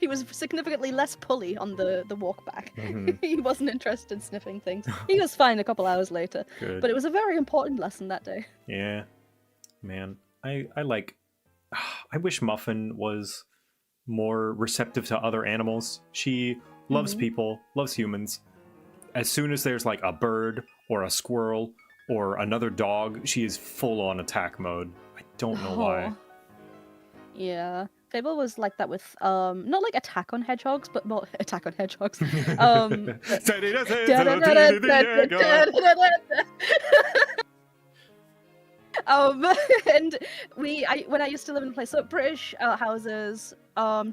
was significantly less pulley on the walk back. Mhm. He wasn't interested in sniffing things. He was fine a couple hours later, Good. but it was a very important lesson that day. Yeah, man. I like. I wish Muffin was more receptive to other animals. She loves people, loves humans. As soon as there's like a bird or a squirrel or another dog, she is full on attack mode. I don't know why. Oh. Yeah. Fable was like that with not like Attack on Hedgehogs, but more Attack on Hedgehogs. And when I used to live in a place, so British houses,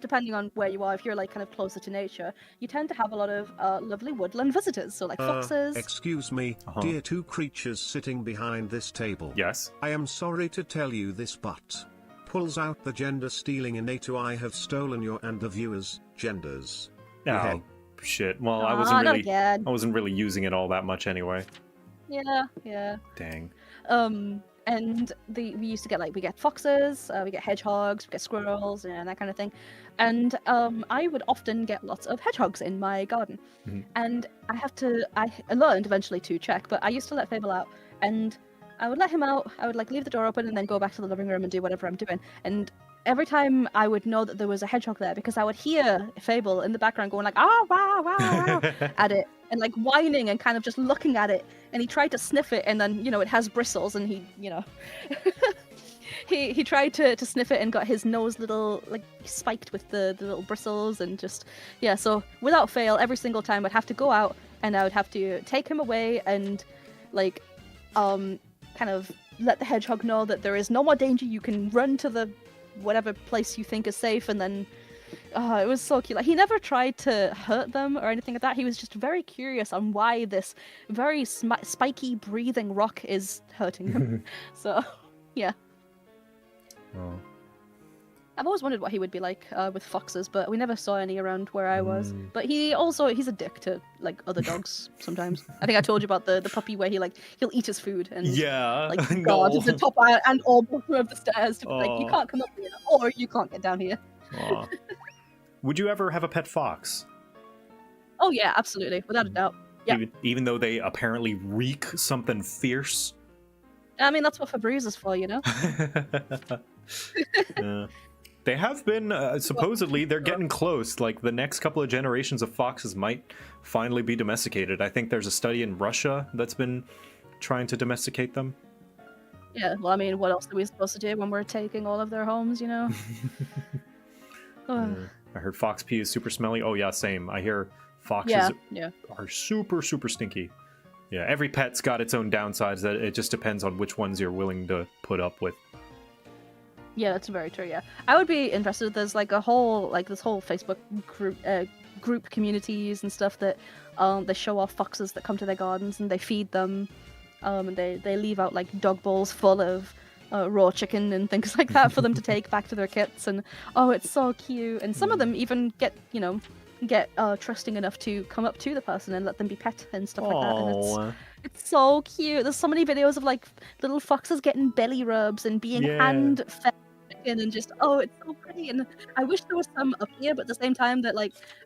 depending on where you are, if you're like kind of closer to nature, you tend to have a lot of lovely woodland visitors, so like foxes. Excuse me, dear two creatures sitting behind this table. Yes? I am sorry to tell you this, but pulls out the gender stealing innate. I have stolen your and the viewers' genders. Oh, shit. Well, I Not again. wasn't really using it all that much anyway. Yeah. Dang. And we used to get we get foxes, we get hedgehogs, we get squirrels, and that kind of thing. And I would often get lots of hedgehogs in my garden. Mm-hmm. And I learned eventually to check, but I used to let Fable out, and I would let him out. I would leave the door open and then go back to the living room and do whatever I'm doing. And every time I would know that there was a hedgehog there, because I would hear Fable in the background going oh wow wow wow at it, and whining and kind of just looking at it. And he tried to sniff it, and then it has bristles, and he he tried to sniff it and got his nose little spiked with the little bristles, and just so without fail, every single time I'd have to go out and I would have to take him away and kind of let the hedgehog know that there is no more danger. You can run to the whatever place you think is safe, and then it was so cute. He never tried to hurt them or anything like that. He was just very curious on why this very spiky breathing rock is hurting him. So yeah. Oh. I've always wondered what he would be like with foxes, but we never saw any around where I was. But he's a dick to other dogs sometimes. I think I told you about the puppy where he'll eat his food and guard No. the top and or bottom of the stairs to be you can't come up here or you can't get down here. Aw. Would you ever have a pet fox? Oh yeah, absolutely, without a doubt. Yeah. Even though they apparently reek something fierce. I mean, that's what Febreze is for, They have been, supposedly, they're getting close. The next couple of generations of foxes might finally be domesticated. I think there's a study in Russia that's been trying to domesticate them. Yeah, well, I mean, what else are we supposed to do when we're taking all of their homes, I heard fox pee is super smelly. Oh, yeah, same. I hear foxes are super, super stinky. Yeah, every pet's got its own downsides. That it just depends on which ones you're willing to put up with. Yeah, that's very true. Yeah, I would be interested. There's a whole this whole Facebook group communities and stuff that they show off foxes that come to their gardens and they feed them, and they leave out dog bowls full of raw chicken and things like that for them to take back to their kits. And it's so cute. And some of them even get trusting enough to come up to the person and let them be pet and stuff like that. And it's so cute. There's so many videos of little foxes getting belly rubs and being hand fed and just it's so pretty. And I wish there was some up here, but at the same time that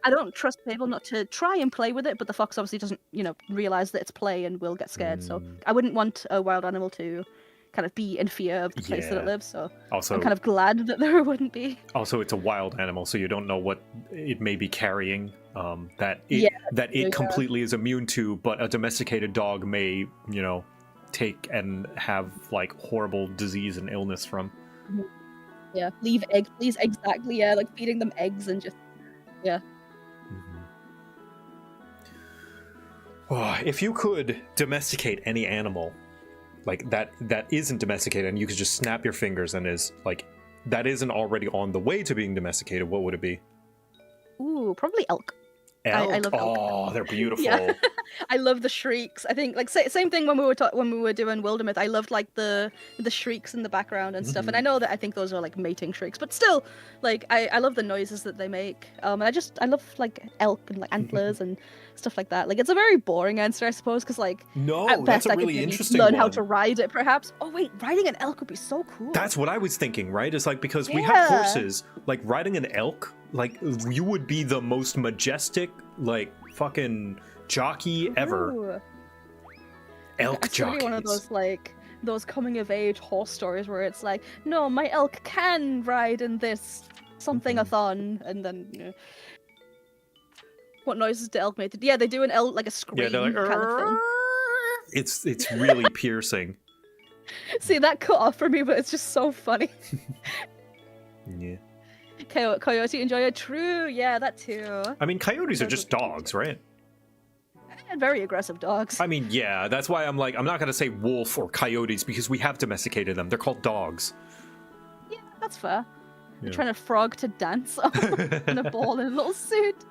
I don't trust people not to try and play with it, but the fox obviously doesn't realize that it's play and will get scared. So I wouldn't want a wild animal to kind of be in fear of the place that it lives. So also, I'm kind of glad that there wouldn't be. Also, it's a wild animal, so you don't know what it may be carrying that it completely is immune to, but a domesticated dog may take and have horrible disease and illness from. Yeah, leave eggs, please. Exactly. Yeah, feeding them eggs and just If you could domesticate any animal that isn't domesticated, and you could just snap your fingers and is that isn't already on the way to being domesticated, what would it be? Ooh, probably elk. Elk? I love elk. Oh, they're beautiful. Yeah. I love the shrieks. I think same thing when we were doing Wildermyth. I loved the shrieks in the background and stuff. And I know that I think those are mating shrieks, but still, I love the noises that they make. And I love elk and antlers and stuff like that. It's a very boring answer, I suppose, because no, at that's best a I really could interesting learn one. how to ride it, perhaps. Oh wait, riding an elk would be so cool. That's what I was thinking, right? It's because we have horses, riding an elk, you would be the most majestic, fucking jockey ever. Ooh. Elk It's jockeys. really one of those coming of age horse stories where it's no, my elk can ride in this something-a-thon, and then what noises do elk make? Yeah, they do an elk a scream they're kind of thing. It's really piercing. See, that cut off for me, but it's just so funny. Yeah. Coyote enjoyer, true, yeah, that too. I mean, coyotes are just dogs, right? And very aggressive dogs. I mean, yeah, that's why I'm like, I'm not gonna say wolf or coyotes because we have domesticated them. They're called dogs. Yeah, that's fair. Yeah. They're trying to frog to dance in a ball in a little suit.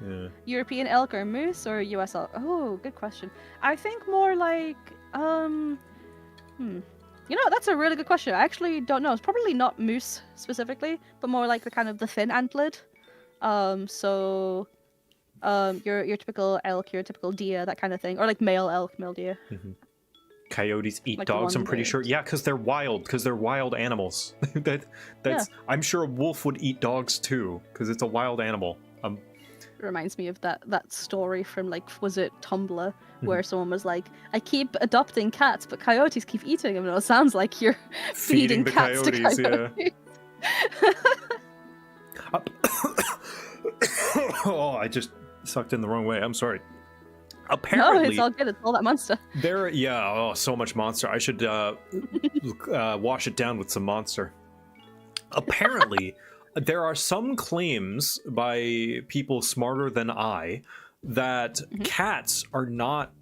Yeah. European elk or moose or US elk? Oh, good question. I think more like, You know, that's a really good question. I actually don't know. It's probably not moose specifically, but more like the kind of the thin antlered. Your typical elk, your typical deer, that kind of thing, or like male elk, male deer. Mm-hmm. Coyotes eat Like dogs, I'm one pretty that- sure. Yeah, because they're wild animals. That's I'm sure a wolf would eat dogs too, because it's a wild animal. It reminds me of that story from, like, was it Tumblr, where someone was like, I keep adopting cats, but coyotes keep eating them. And it sounds like you're feeding the cats coyotes, to coyotes. Oh, I just sucked in the wrong way. I'm sorry. No, Apparently, it's all good. It's all that monster. so much monster. I should wash it down with some monster. Apparently, there are some claims by people smarter than I that cats are not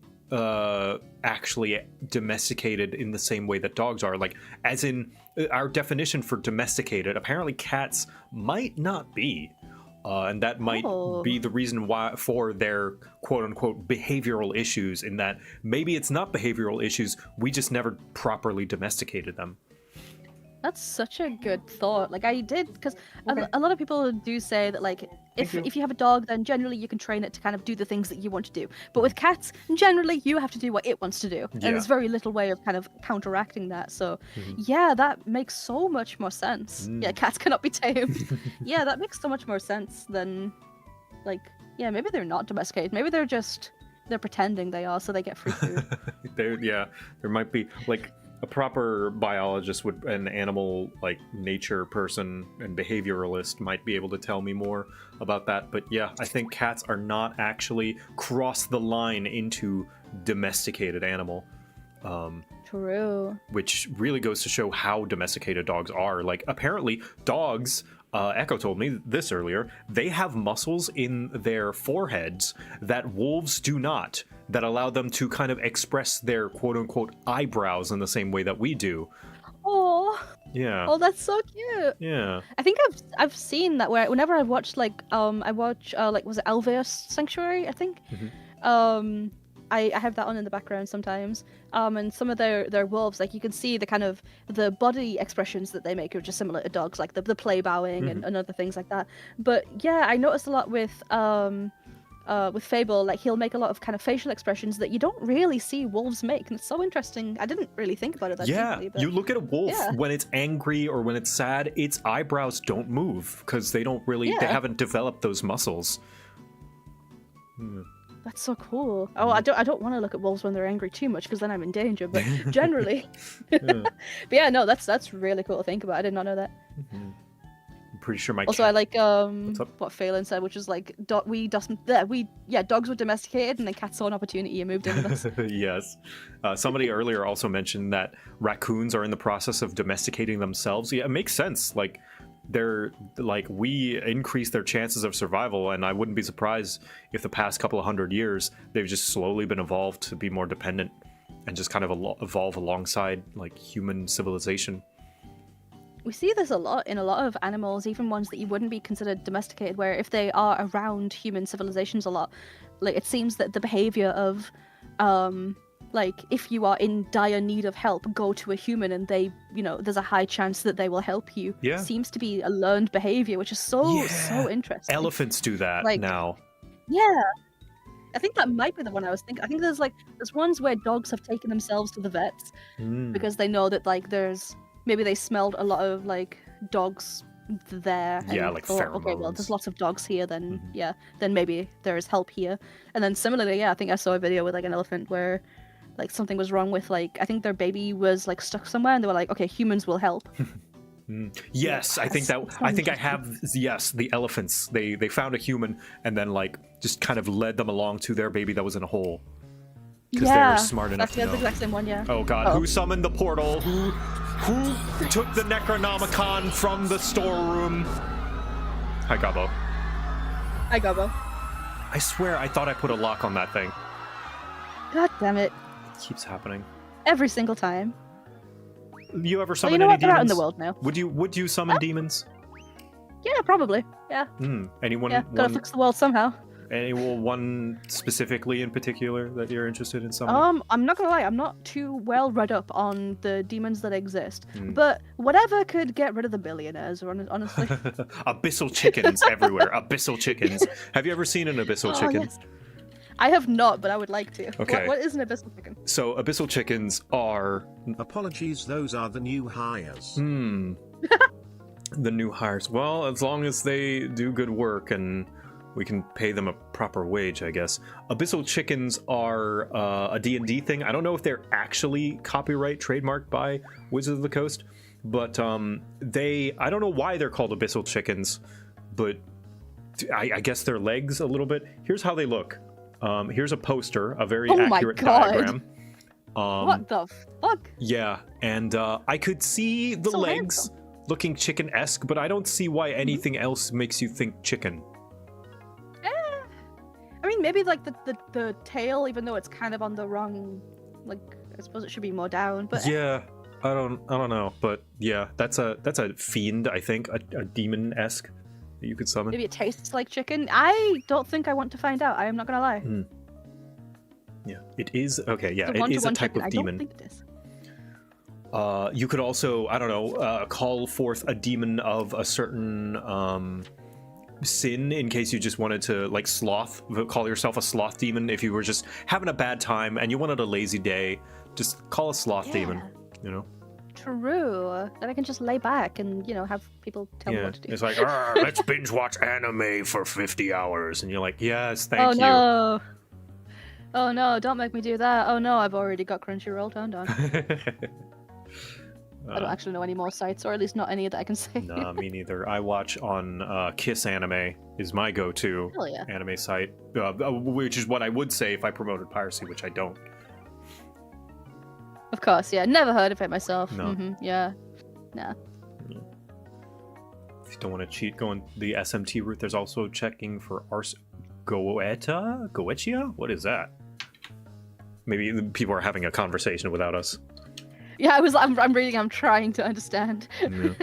actually domesticated in the same way that dogs are. Like, as in our definition for domesticated, apparently cats might not be. And that might be the reason why for their quote-unquote behavioral issues, in that maybe it's not behavioral issues, we just never properly domesticated them. That's such a good thought. Like, I did, because a lot of people do say that, like, if you have a dog, then generally you can train it to kind of do the things that you want to do. But with cats, generally you have to do what it wants to do. And there's very little way of kind of counteracting that. So, yeah, that makes so much more sense. Yeah, cats cannot be tamed. Yeah, that makes so much more sense than, like, yeah, maybe they're not domesticated. Maybe they're pretending they are so they get free food. There might be, like, a proper biologist an animal, like, nature person and behavioralist might be able to tell me more about that. But yeah, I think cats are not actually cross the line into domesticated animal. True. Which really goes to show how domesticated dogs are. Like, apparently dogs, Echo told me this earlier, they have muscles in their foreheads that wolves do not, that allow them to kind of express their quote-unquote eyebrows in the same way that we do. Oh. Yeah. Oh, that's so cute. Yeah. I think I've seen that where whenever I watched, like, was it Alveus Sanctuary, I think? I have that on in the background sometimes. And some of their wolves, like, you can see the kind of the body expressions that they make are just similar to dogs, like the play bowing and other things like that. But yeah, I noticed a lot with Fable, like, he'll make a lot of kind of facial expressions that you don't really see wolves make, and it's so interesting. I didn't really think about it that deeply. But you look at a wolf when it's angry or when it's sad, its eyebrows don't move because they haven't developed those muscles. That's so cool. Oh, I don't want to look at wolves when they're angry too much because then I'm in danger. But generally, but yeah, no, that's really cool to think about. I did not know that. I'm pretty sure my Also, I like what Phelan said, which is like dogs were domesticated and then cats saw an opportunity and moved in with us. Yes. Somebody earlier also mentioned that raccoons are in the process of domesticating themselves. Yeah, it makes sense. Like, we increase their chances of survival, and I wouldn't be surprised if the past couple of 100 years they've just slowly been evolved to be more dependent and just kind of evolve alongside, like, human civilization. We see this a lot in a lot of animals, even ones that you wouldn't be considered domesticated, where if they are around human civilizations a lot, like, it seems that the behavior of like, if you are in dire need of help, go to a human and they, there's a high chance that they will help you. Yeah. Seems to be a learned behavior, which is so interesting. Elephants do that now. Yeah. I think that might be the one I was thinking. I think there's ones where dogs have taken themselves to the vets because they know that, like, maybe they smelled a lot of, like, dogs there. Yeah, and like thought, pheromones. okay, well, there's lots of dogs here, then then maybe there is help here. And then similarly, I think I saw a video with, like, an elephant where, like, something was wrong with, like, I think their baby was, like, stuck somewhere and they were like, okay, humans will help. Yes, I think I have, the elephants. They found a human and then, like, just kind of led them along to their baby that was in a hole. Because they were smart enough to know. That's the exact same one, yeah. Oh god, who summoned the portal? Who took the Necronomicon from the storeroom? Hi, Gabo. Hi, Gabo. I swear I thought I put a lock on that thing. God damn it. It keeps happening. Every single time. You ever Well, summon you know any what? They're demons? out in the world now. Would you summon demons? Yeah, probably. Yeah. Anyone? Yeah. Gotta fix the world somehow. One specifically in particular that you're interested in summoning? I'm not gonna lie, I'm not too well read up on the demons that exist, but whatever could get rid of the billionaires, honestly. Abyssal chickens everywhere. Abyssal chickens. Have you ever seen an abyssal chicken? Yes. I have not, but I would like to. Okay. What is an abyssal chicken? So abyssal chickens are Apologies, those are the new hires. the new hires. Well, as long as they do good work and we can pay them a proper wage, I guess. Abyssal chickens are a D&D thing. I don't know if they're actually copyright trademarked by Wizards of the Coast, but I don't know why they're called abyssal chickens, but I guess their legs a little bit. Here's how they look. Here's a poster, a very accurate diagram. What the fuck? Yeah, and I could see the So legs handsome. looking chicken-esque, but I don't see why anything else makes you think chicken. I mean, maybe like the tail, even though it's kind of on the wrong, like I suppose it should be more down. But Yeah, I don't know, but yeah, that's a fiend, I think, a demon-esque that you could summon. maybe it tastes like chicken. I don't think I want to find out. I am not gonna lie. Yeah, it is. Okay, yeah, The it is a one-to-one type chicken, of I demon. don't think it is. You could also, I don't know, call forth a demon of a certain sin in case you just wanted to, like, call yourself a sloth demon. If you were just having a bad time and you wanted a lazy day, just call a sloth demon, you know? True. Then I can just lay back and, have people tell me Yeah, what to do. it's like, let's binge watch anime for 50 hours. And you're like, yes, thank you. No. Oh no, don't make me do that. Oh no, I've already got Crunchyroll turned on. I don't actually know any more sites, or at least not any that I can say. Nah, me neither. I watch on Kiss Anime is my go-to Hell yeah. anime site, which is what I would say if I promoted piracy, which I don't. Of course, yeah. Never heard of it myself. No. Yeah. Nah. If you don't want to cheat, go on the SMT route. There's also checking for Goetia? What is that? Maybe the people are having a conversation without us. Yeah, I'm reading, I'm trying to understand. Yeah.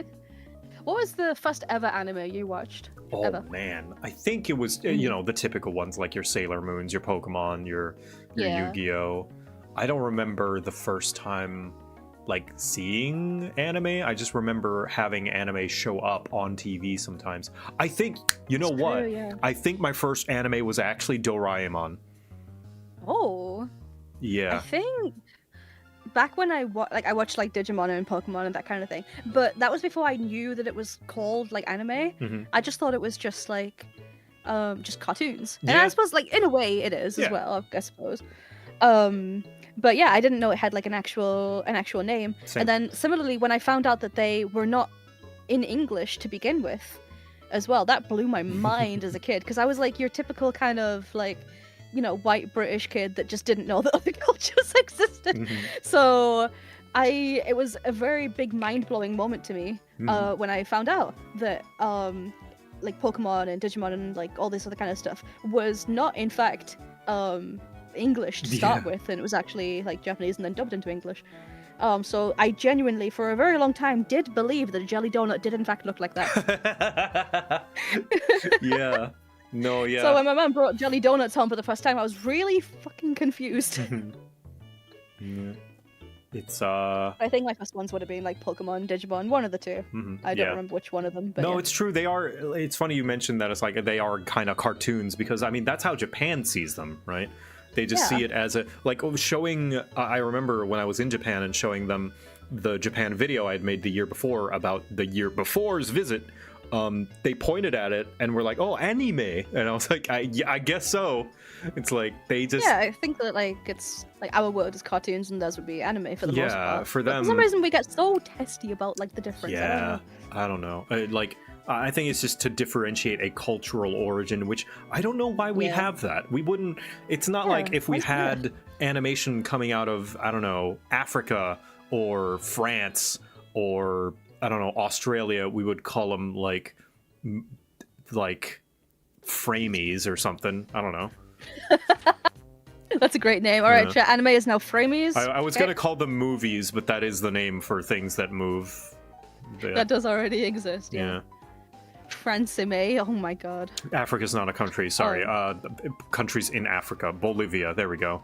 What was the first ever anime you watched? Oh Ever? man, I think it was the typical ones like your Sailor Moons, your Pokemon, your Yeah. Yu-Gi-Oh. I don't remember the first time like seeing anime. I just remember having anime show up on TV sometimes. I think It's what? true, yeah. I think my first anime was actually Oh. I Yeah. think back when I watched like Digimon and Pokemon and that kind of thing, but that was before I knew that it was called like anime. Mhm. I just thought it was just like just cartoons, and Yeah. I suppose like in a way it is Yeah. as well, I suppose. But yeah, I didn't know it had like an actual name. Same. And then similarly, when I found out that they were not in English to begin with, as well, that blew my mind as a kid, because I was like your typical kind of like, white British kid that just didn't know that other cultures existed. Mhm. So it was a very big mind-blowing moment to me Mhm. when I found out that like Pokemon and Digimon and like all this other kind of stuff was not in fact English to start Yeah. with, and it was actually like Japanese and then dubbed into English. So I genuinely, for a very long time, did believe that a jelly donut did in fact look like that. Yeah. No, yeah. So when my mum brought jelly donuts home for the first time, I was really fucking confused. Yeah. It's I think my first ones would have been like Pokemon, Digimon, one of the two. I don't remember which one of them. But No, yeah. it's true. They are. It's funny you mentioned that. It's like they are kind of cartoons because I mean that's how Japan sees them, right? They just see Yeah. it as a showing. I remember when I was in Japan and showing them the Japan video I had made the year before about the year before's visit. They pointed at it and were like, "Oh, anime," and I was like, "I guess so." It's like they just Yeah, I think that like it's like our world is cartoons and theirs would be anime for the most Yeah, part. for But them- for some reason we get so testy about like the difference. Yeah, I don't know. I think it's just to differentiate a cultural origin, which I don't know why we Yeah. have that. We wouldn't. It's not Yeah, like if we why's that? had animation coming out of I don't know Africa or France or I don't know Australia, we would call them like Framies or something. I don't know. That's a great name. All right, Yeah. chat. Anime is now Framies. I was Okay. gonna call them movies, but that is the name for things that move. That does already exist. Yeah. Francime. Oh my god. Africa's not a country. Sorry. Countries in Africa. Bolivia. There we go.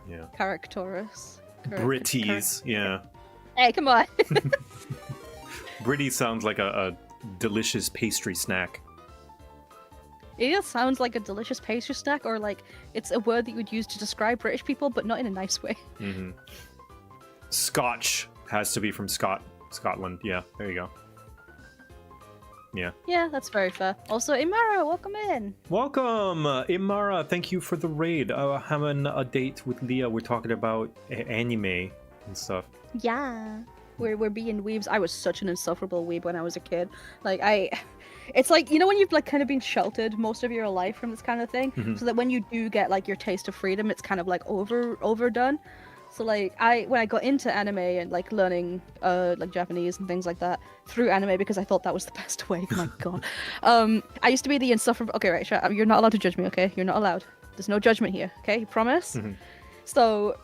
Yeah. Caractorus. Britties. Yeah. Hey, come on. Britty sounds like a delicious pastry snack. It either sounds like a delicious pastry snack, or like it's a word that you would use to describe British people, but not in a nice way. Mm-hmm. Scotch has to be from Scotland. Yeah, there you go. Yeah. Yeah, that's very fair. Also, Imara, welcome in. Welcome, Imara. Thank you for the raid. Having a date with Leah. We're talking about anime and stuff. Yeah. We're being weebs. I was such an insufferable weeb when I was a kid. It's like, you know, when you've like kind of been sheltered most of your life from this kind of thing, so that when you do get like your taste of freedom, it's kind of like overdone. So like when I got into anime and like learning like Japanese and things like that through anime because I thought that was the best way. My god. I used to be the insufferable. Okay, right, shut up. You're not allowed to judge me, okay? You're not allowed. There's no judgment here, okay? You promise? So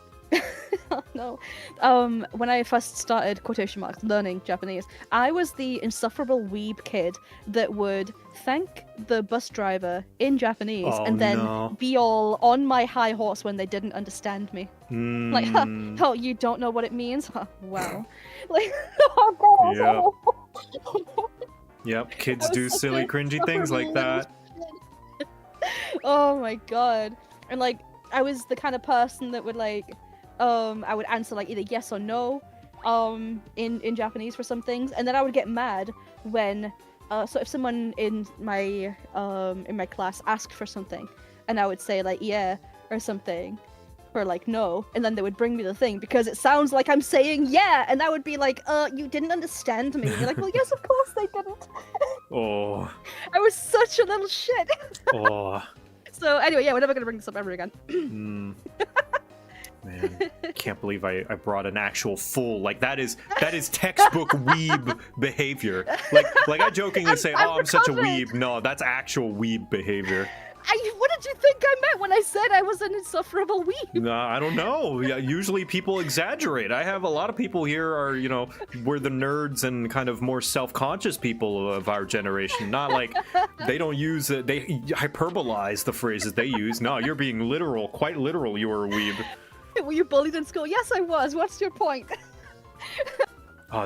oh, no. When I first started, quotation marks, learning Japanese, I was the insufferable weeb kid that would thank the bus driver in Japanese Oh, and then no. be all on my high horse when they didn't understand me. Like, oh, you don't know what it means? Huh, wow. Like, oh god. Yep, kids I was do such silly, a cringy things like insufferable that. kid. Oh my god. And like, I was the kind of person that would like, I would answer like either yes or no, in Japanese for some things, and then I would get mad when, so if someone in my class asked for something, and I would say like yeah or something, or like no, and then they would bring me the thing because it sounds like I'm saying yeah, and I would be like, you didn't understand me. And you're like, well, yes, of course they didn't. Oh, I was such a little shit. oh, So anyway, yeah, we're never gonna bring this up ever again. man, can't believe I brought an actual full, like that is textbook weeb behavior. Like I jokingly say, I'm oh, I'm such a recovered. weeb. No, that's actual weeb behavior. What did you think I meant when I said I was an insufferable weeb? No, I don't know. Yeah, usually people exaggerate. I have a lot of people here are, we're the nerds and kind of more self-conscious people of our generation. Not like they don't use it. They hyperbolize the phrases they use. No, you're being literal, quite literal. You were a weeb. Were you bullied in school? Yes, I was. What's your point?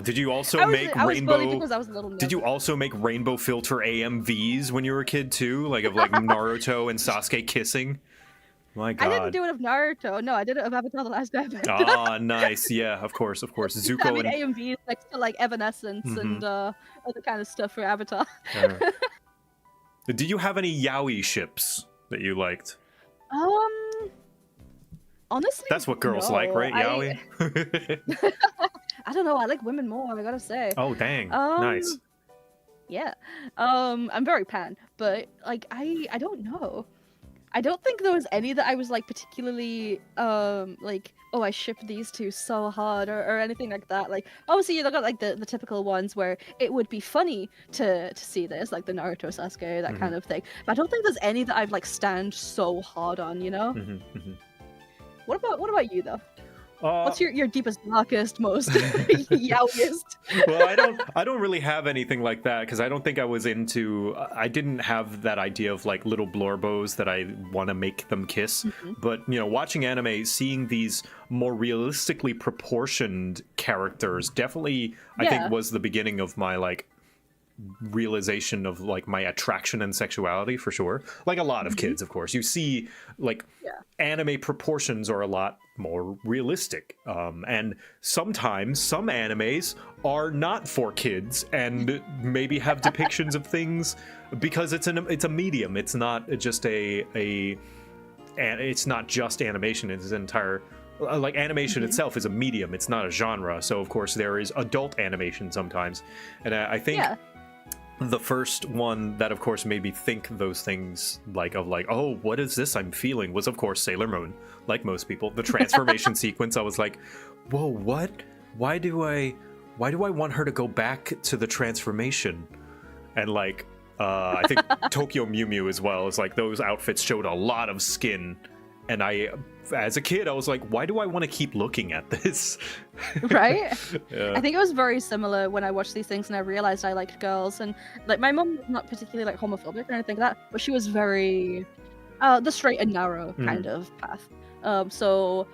Did you also I was make bullied rainbow? because I was a little Did you also make rainbow filter AMVs when you were a kid too? Like of like Naruto and Sasuke kissing? My God. I didn't do it of Naruto. No, I did it of Avatar: The Last Airbender. Ah, nice. Yeah, of course. Zuko I made and AMVs next to like Evanescence and other kind of stuff for Avatar. Did you have any yaoi ships that you liked? Honestly, That's what girls like, no. right? Yaoi? I don't know. I like women more. I gotta say. Oh, dang. Nice. Yeah. I'm very pan, but like I don't know. I don't think there was any that I was like particularly like, oh, I ship these two so hard or anything like that. Like obviously you got like the typical ones where it would be funny to see this, like the Naruto Sasuke, that kind of thing. But I don't think there's any that I've like stand so hard on, you know? What about you though? What's your deepest, darkest, most yaoiest? Well, I don't really have anything like that because I don't think I was into. I didn't have that idea of like little blorbos that I want to make them kiss. But watching anime, seeing these more realistically proportioned characters, definitely I think was the beginning of my like realization of like my attraction and sexuality for sure. Like a lot of kids, of course, you see like anime proportions are a lot more realistic, and sometimes some animes are not for kids and maybe have depictions of things because it's a medium. It's not just it's not just animation. It's an entire like animation itself is a medium. It's not a genre. So of course there is adult animation sometimes, and I think the first one that of course made me think those things like oh, what is this I'm feeling was of course Sailor Moon. Like most people, the transformation sequence, I was like, whoa, what? Why do I want her to go back to the transformation? And like I think Tokyo Mew Mew as well. Is like those outfits showed a lot of skin, and as a kid, I was like, why do I want to keep looking at this? Right? Yeah. I think it was very similar when I watched these things and I realized I liked girls. And like my mom was not particularly like homophobic or anything like that, but she was very the straight and narrow kind of path. So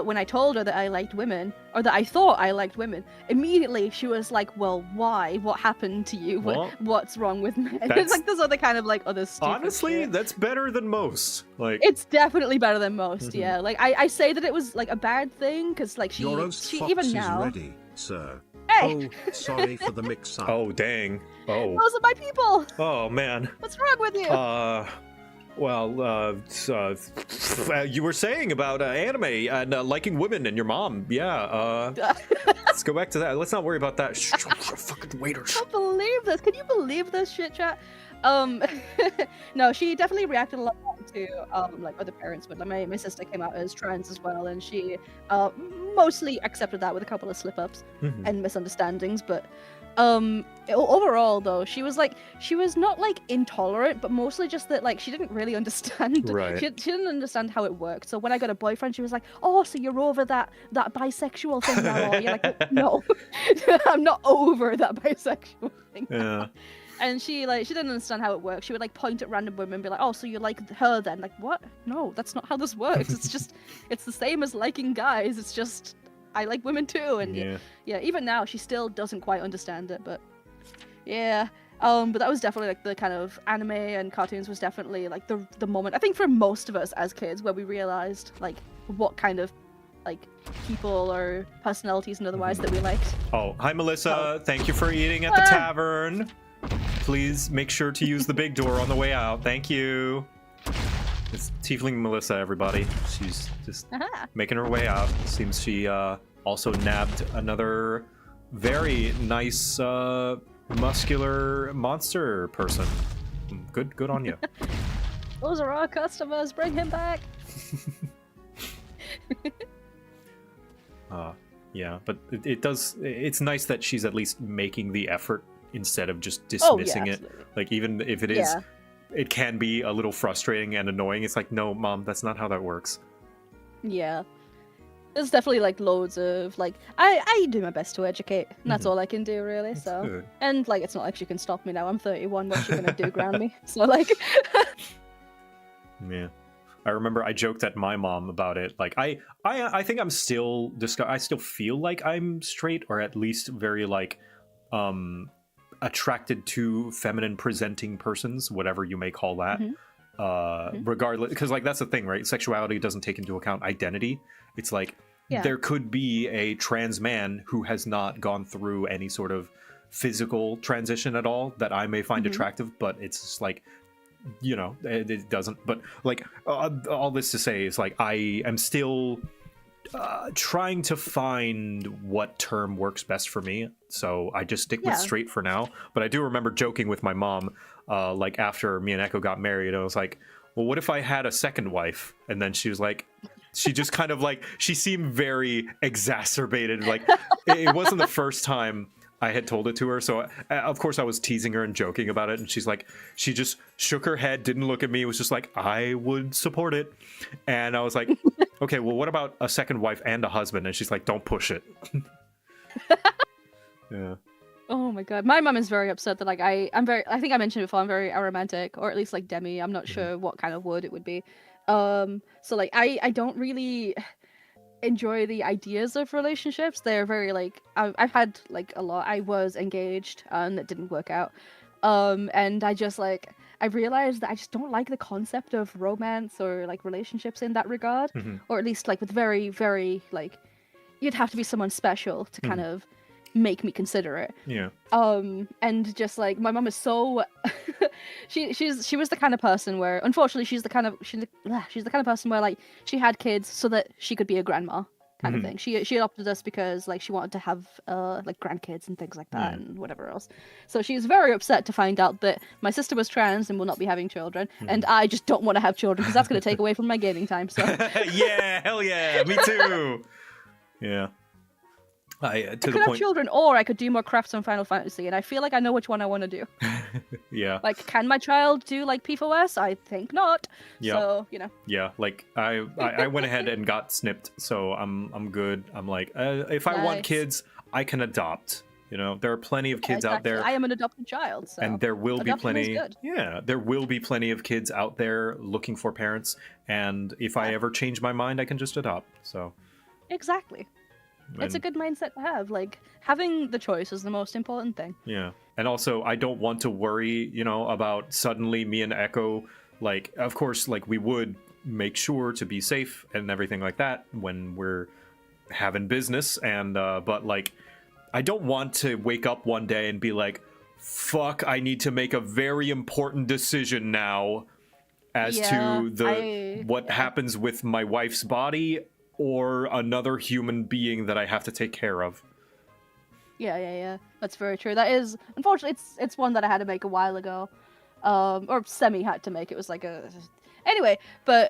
when I told her that I liked women, or that I thought I liked women, immediately she was like, well, why? What happened to you? Well, What's wrong with men? that's- It's like this other kind of like other stupid Honestly, shit. that's better than most. Like, It's definitely better than most, yeah. Like I say that it was like a bad thing because like Your roast she fox even is now. ready, sir. Hey, oh, Sorry for the mix-up. oh, dang. Oh, those are my people. oh, man. What's wrong with you? You were saying about anime and liking women and your mom. Yeah, let's go back to that. Let's not worry about that. Fucking waiters. I can't believe this. Can you believe this shit, chat? No, she definitely reacted a lot to like other parents, but like, my sister came out as trans as well, and she mostly accepted that with a couple of slip-ups and misunderstandings. But overall, though, she was not like intolerant, but mostly just that like she didn't really understand. Right. She didn't understand how it worked. So when I got a boyfriend, she was like, "Oh, so you're over that bisexual thing now?" Or you're like, "No, I'm not over that bisexual thing." Yeah. And she didn't understand how it works. She would like point at random women and be like, "Oh, so you like her then?" Like, what? No, that's not how this works. It's just, it's the same as liking guys. It's just, I like women too. And yeah, even now she still doesn't quite understand it. But yeah, but that was definitely like the kind of anime and cartoons was definitely like the moment, I think, for most of us as kids where we realized like what kind of like people or personalities and otherwise that we liked. Oh, hi, Melissa. Thank you for eating at the tavern. Please make sure to use the big door on the way out. Thank you. It's Tiefling Melissa, everybody. She's just making her way out. Seems she also nabbed another very nice muscular monster person. Good on you. Those are our customers. Bring him back. Yeah, but it does. It's nice that she's at least making the effort instead of just dismissing it. Absolutely. Like, even if it is, it can be a little frustrating and annoying. It's like, no, Mom, that's not how that works. Yeah. There's definitely like loads of like I do my best to educate, and that's all I can do really. So good. and like it's not like she can stop me now. I'm 31. What's she gonna do? Ground me? So like. Yeah. I remember I joked at my mom about it. Like, I think I'm still I still feel like I'm straight, or at least very like attracted to feminine presenting persons, whatever you may call that. Regardless, because like that's the thing, right? Sexuality doesn't take into account identity. It's like there could be a trans man who has not gone through any sort of physical transition at all that I may find attractive, but it's just like, you know, it doesn't. But like all this to say is like I am still trying to find what term works best for me, so I just stick with straight for now. But I do remember joking with my mom like after me and Echo got married, I was like, well, what if I had a second wife? And then she was like, she just kind of like, she seemed very exacerbated. Like it wasn't the first time I had told it to her, so of course I was teasing her and joking about it, and she's like, she just shook her head, didn't look at me, was just like, I would support it. And I was like, okay, well, what about a second wife and a husband? And she's like, don't push it. Yeah. Oh my god, my mum is very upset that like I think I mentioned before, I'm very aromantic, or at least like demi. I'm not sure what kind of word it would be. So like I don't really enjoy the ideas of relationships. They're very like I've had like a lot. I was engaged and that didn't work out. And I just like I realized that I just don't like the concept of romance or like relationships in that regard, or at least like with very, very like you'd have to be someone special to kind of make me consider it. Yeah. And just like my mom is so she was the kind of person where unfortunately she's the kind of person where like she had kids so that she could be a grandma kind of thing. She adopted us because like she wanted to have like grandkids and things like that and whatever else. So she's very upset to find out that my sister was trans and will not be having children, and I just don't want to have children because that's going to take away from my gaming time. So Yeah, hell yeah, me too. Yeah. I I to could the have point. children, or I could do more crafts on Final Fantasy, and I feel like I know which one I want to do. Yeah. Like, can my child do like PFOS? I think not. Yeah. So, you know. Yeah, like I went ahead and got snipped, so I'm good. I'm like, if I want Nice. kids, I can adopt. You know, there are plenty of kids out Exactly. there, I am an adopted child, so and there will be adoption is plenty. good. Yeah, there will be plenty of kids out there looking for parents, and if I ever change my mind, I can just adopt. So Exactly. It's a and- good mindset to have. Like, having the choice is the most important thing. Yeah. And also, I don't want to worry, you know, about suddenly me and Echo, like, of course, like, we would make sure to be safe and everything like that when we're having business. And, but, like, I don't want to wake up one day and be like, fuck, I need to make a very important decision now as Yeah, to what happens with my wife's body or another human being that I have to take care of. Yeah. That's very true. That is, unfortunately, it's one that I had to make a while ago, or semi had to make. It was like anyway, but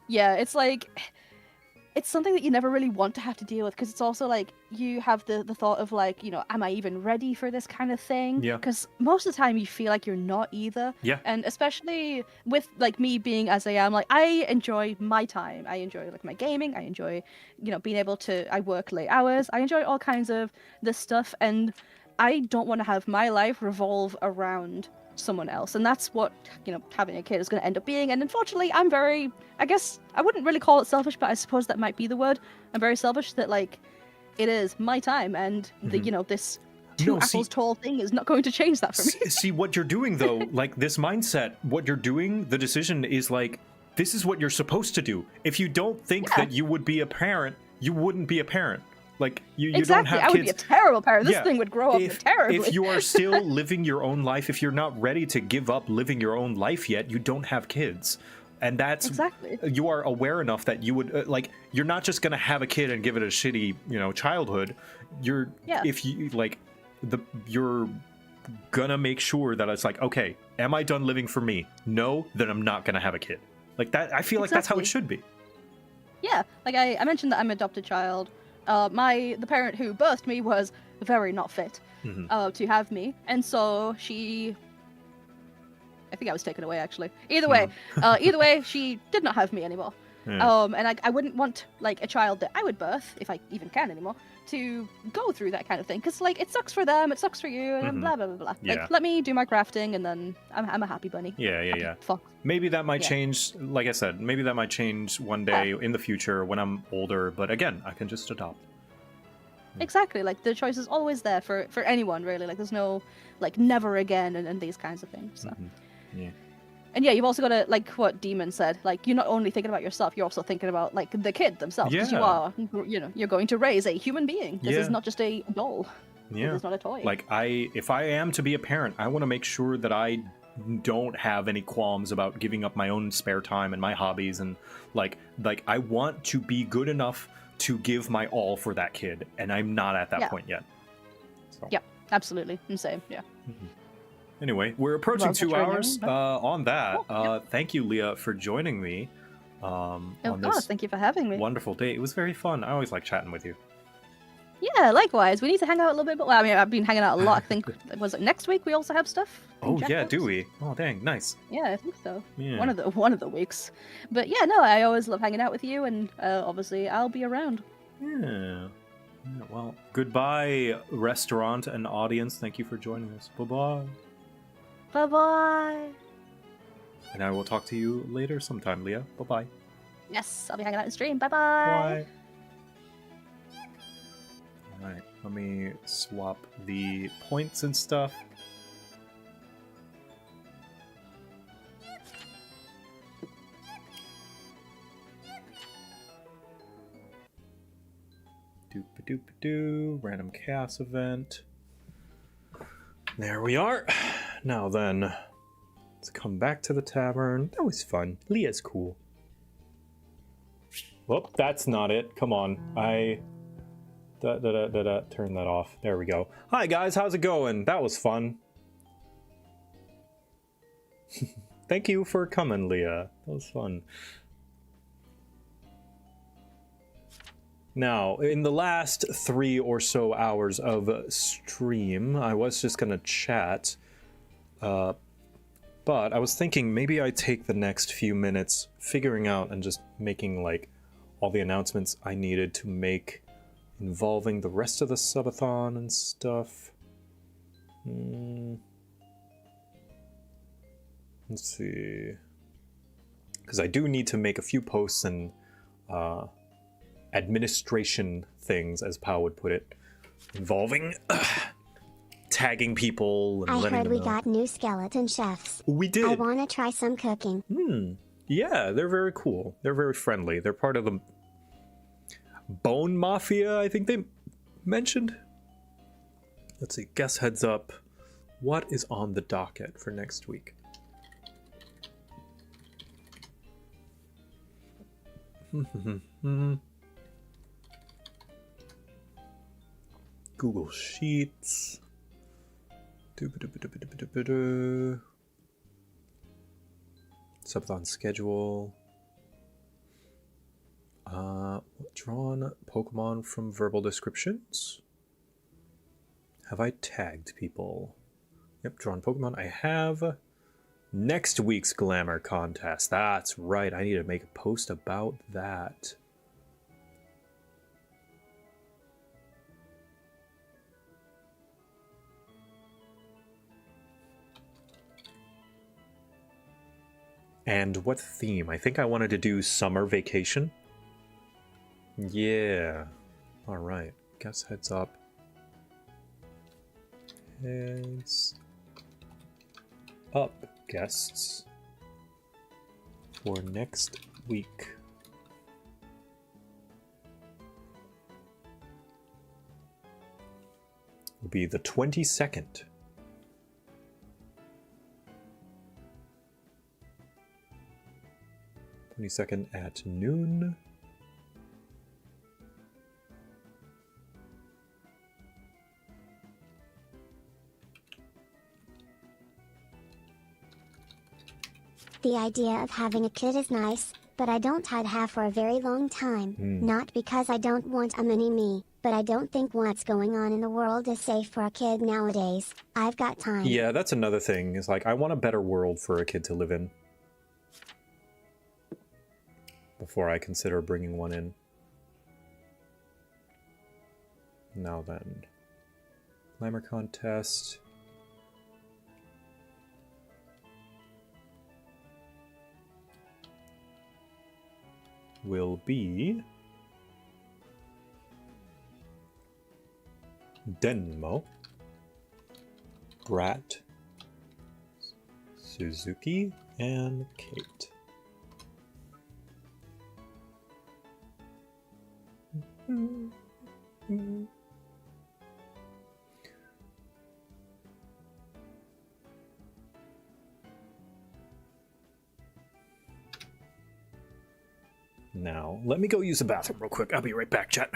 yeah, it's like it's something that you never really want to have to deal with because it's also like you have the thought of like, you know, am I even ready for this kind of thing? Yeah. Because most of the time you feel like you're not either. Yeah. And especially with like me being as I am, like I enjoy my time. I enjoy like my gaming. I enjoy, you know, being able to. I work late hours. I enjoy all kinds of this stuff, and I don't want to have my life revolve around someone else, and that's what, you know, having a kid is going to end up being. And unfortunately, I'm very, I guess I wouldn't really call it selfish, but I suppose that might be the word. I'm very selfish that like it is my time, and the, you know, this two apples tall thing is not going to change that for me. See what you're doing though, like this mindset, what you're doing, the decision is like, this is what you're supposed to do. If you don't think that you would be a parent, you wouldn't be a parent. Like you Exactly, don't have I would kids. be a terrible parent. This Yeah, thing would grow up terribly. If you are still living your own life, if you're not ready to give up living your own life yet, you don't have kids. And that's Exactly. You are aware enough that you would like, you're not just gonna have a kid and give it a shitty, you know, childhood. If you like you're gonna make sure that it's like, okay, am I done living for me? No, then I'm not gonna have a kid. Like that, I feel like that's how it should be. Yeah, like I mentioned that I'm an adopted child. The parent who birthed me was very not fit to have me, and so she. I think I was taken away actually. Either way, she did not have me anymore. Yeah. And I wouldn't want like a child that I would birth, if I even can anymore, to go through that kind of thing. Because like it sucks for them, it sucks for you, and blah blah blah blah. Yeah. Like let me do my crafting, and then I'm a happy bunny. Yeah. Fuck. Maybe that might change, like I said, maybe that might change one day in the future when I'm older, but again, I can just adopt. Exactly, like the choice is always there for anyone really. Like there's no like never again and these kinds of things. So. Yeah. And yeah, you've also got to, like what Demon said, like you're not only thinking about yourself, you're also thinking about like the kid themselves. Because you are, you know, you're going to raise a human being. This is not just a doll. Yeah. It's not a toy. Like if I am to be a parent, I want to make sure that I don't have any qualms about giving up my own spare time and my hobbies, and like I want to be good enough to give my all for that kid, and I'm not at that point yet. So. Yeah, absolutely. Same, yeah. Anyway, we're approaching 2 hours on that. Oh, Thank you, Leah, for joining me on this thank you for having me. wonderful day. It was very fun. I always like chatting with you. Yeah, likewise. We need to hang out a little bit, but well, I mean, I've been hanging out a lot. I think was it next week we also have stuff? Oh yeah, do we? Oh dang, nice. Yeah, I think so. Yeah. One of the weeks. But yeah, no, I always love hanging out with you, and obviously I'll be around. Yeah. Well, goodbye, restaurant and audience. Thank you for joining us. Bye-bye. Bye-bye. And I will talk to you later sometime, Leah. Bye-bye. Yes, I'll be hanging out in stream. Bye-bye. Bye. Alright, let me swap the points and stuff. Doop-a-doop-a-doo, random chaos event. There we are. Now then, let's come back to the tavern. That was fun. Leah's cool. Whoop, that's not it. Come on. Turn that off. There we go. Hi guys, how's it going? That was fun. Thank you for coming, Leah. That was fun. Now, in the last 3 or so hours of stream, I was just gonna chat, but I was thinking maybe I take the next few minutes figuring out and just making like all the announcements I needed to make involving the rest of the subathon and stuff. Let's see, because I do need to make a few posts and administration things, as Pao would put it, involving tagging people and I letting heard them we know. got new skeleton chefs. We did. I want to try some cooking. Yeah, they're very cool. They're very friendly. They're part of the Bone Mafia, I think they mentioned. Let's see, guess heads up. What is on the docket for next week? Google Sheets. Subathon schedule. Drawn Pokemon from verbal descriptions. Have I tagged people? Yep, drawn Pokemon. I have. Next week's Glamour contest. That's right. I need to make a post about that. And what theme? I think I wanted to do summer vacation. Yeah. All right. Guess heads up. Heads up, guests, for next week. Will be the 22nd. 22nd at noon. The idea of having a kid is nice, but I don't I'd have for a very long time. Not because I don't want a mini-me, but I don't think what's going on in the world is safe for a kid nowadays. I've got time. Yeah, that's another thing. Is like, I want a better world for a kid to live in before I consider bringing one in. Now then, Glamour contest. Will be Denmo, Brat, Suzuki, and Kate. Now, let me go use the bathroom real quick. I'll be right back, chat.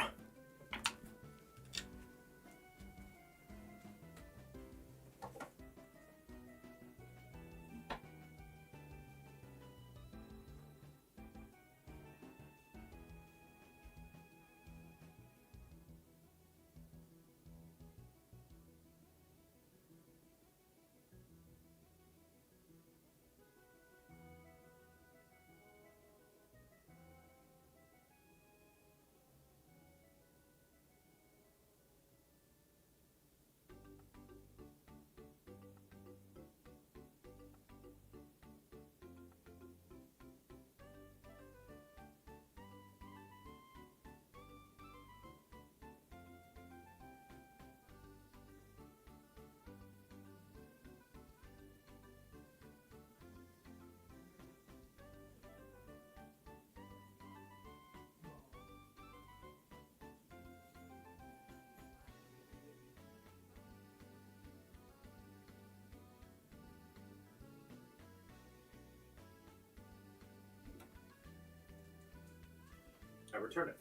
I return it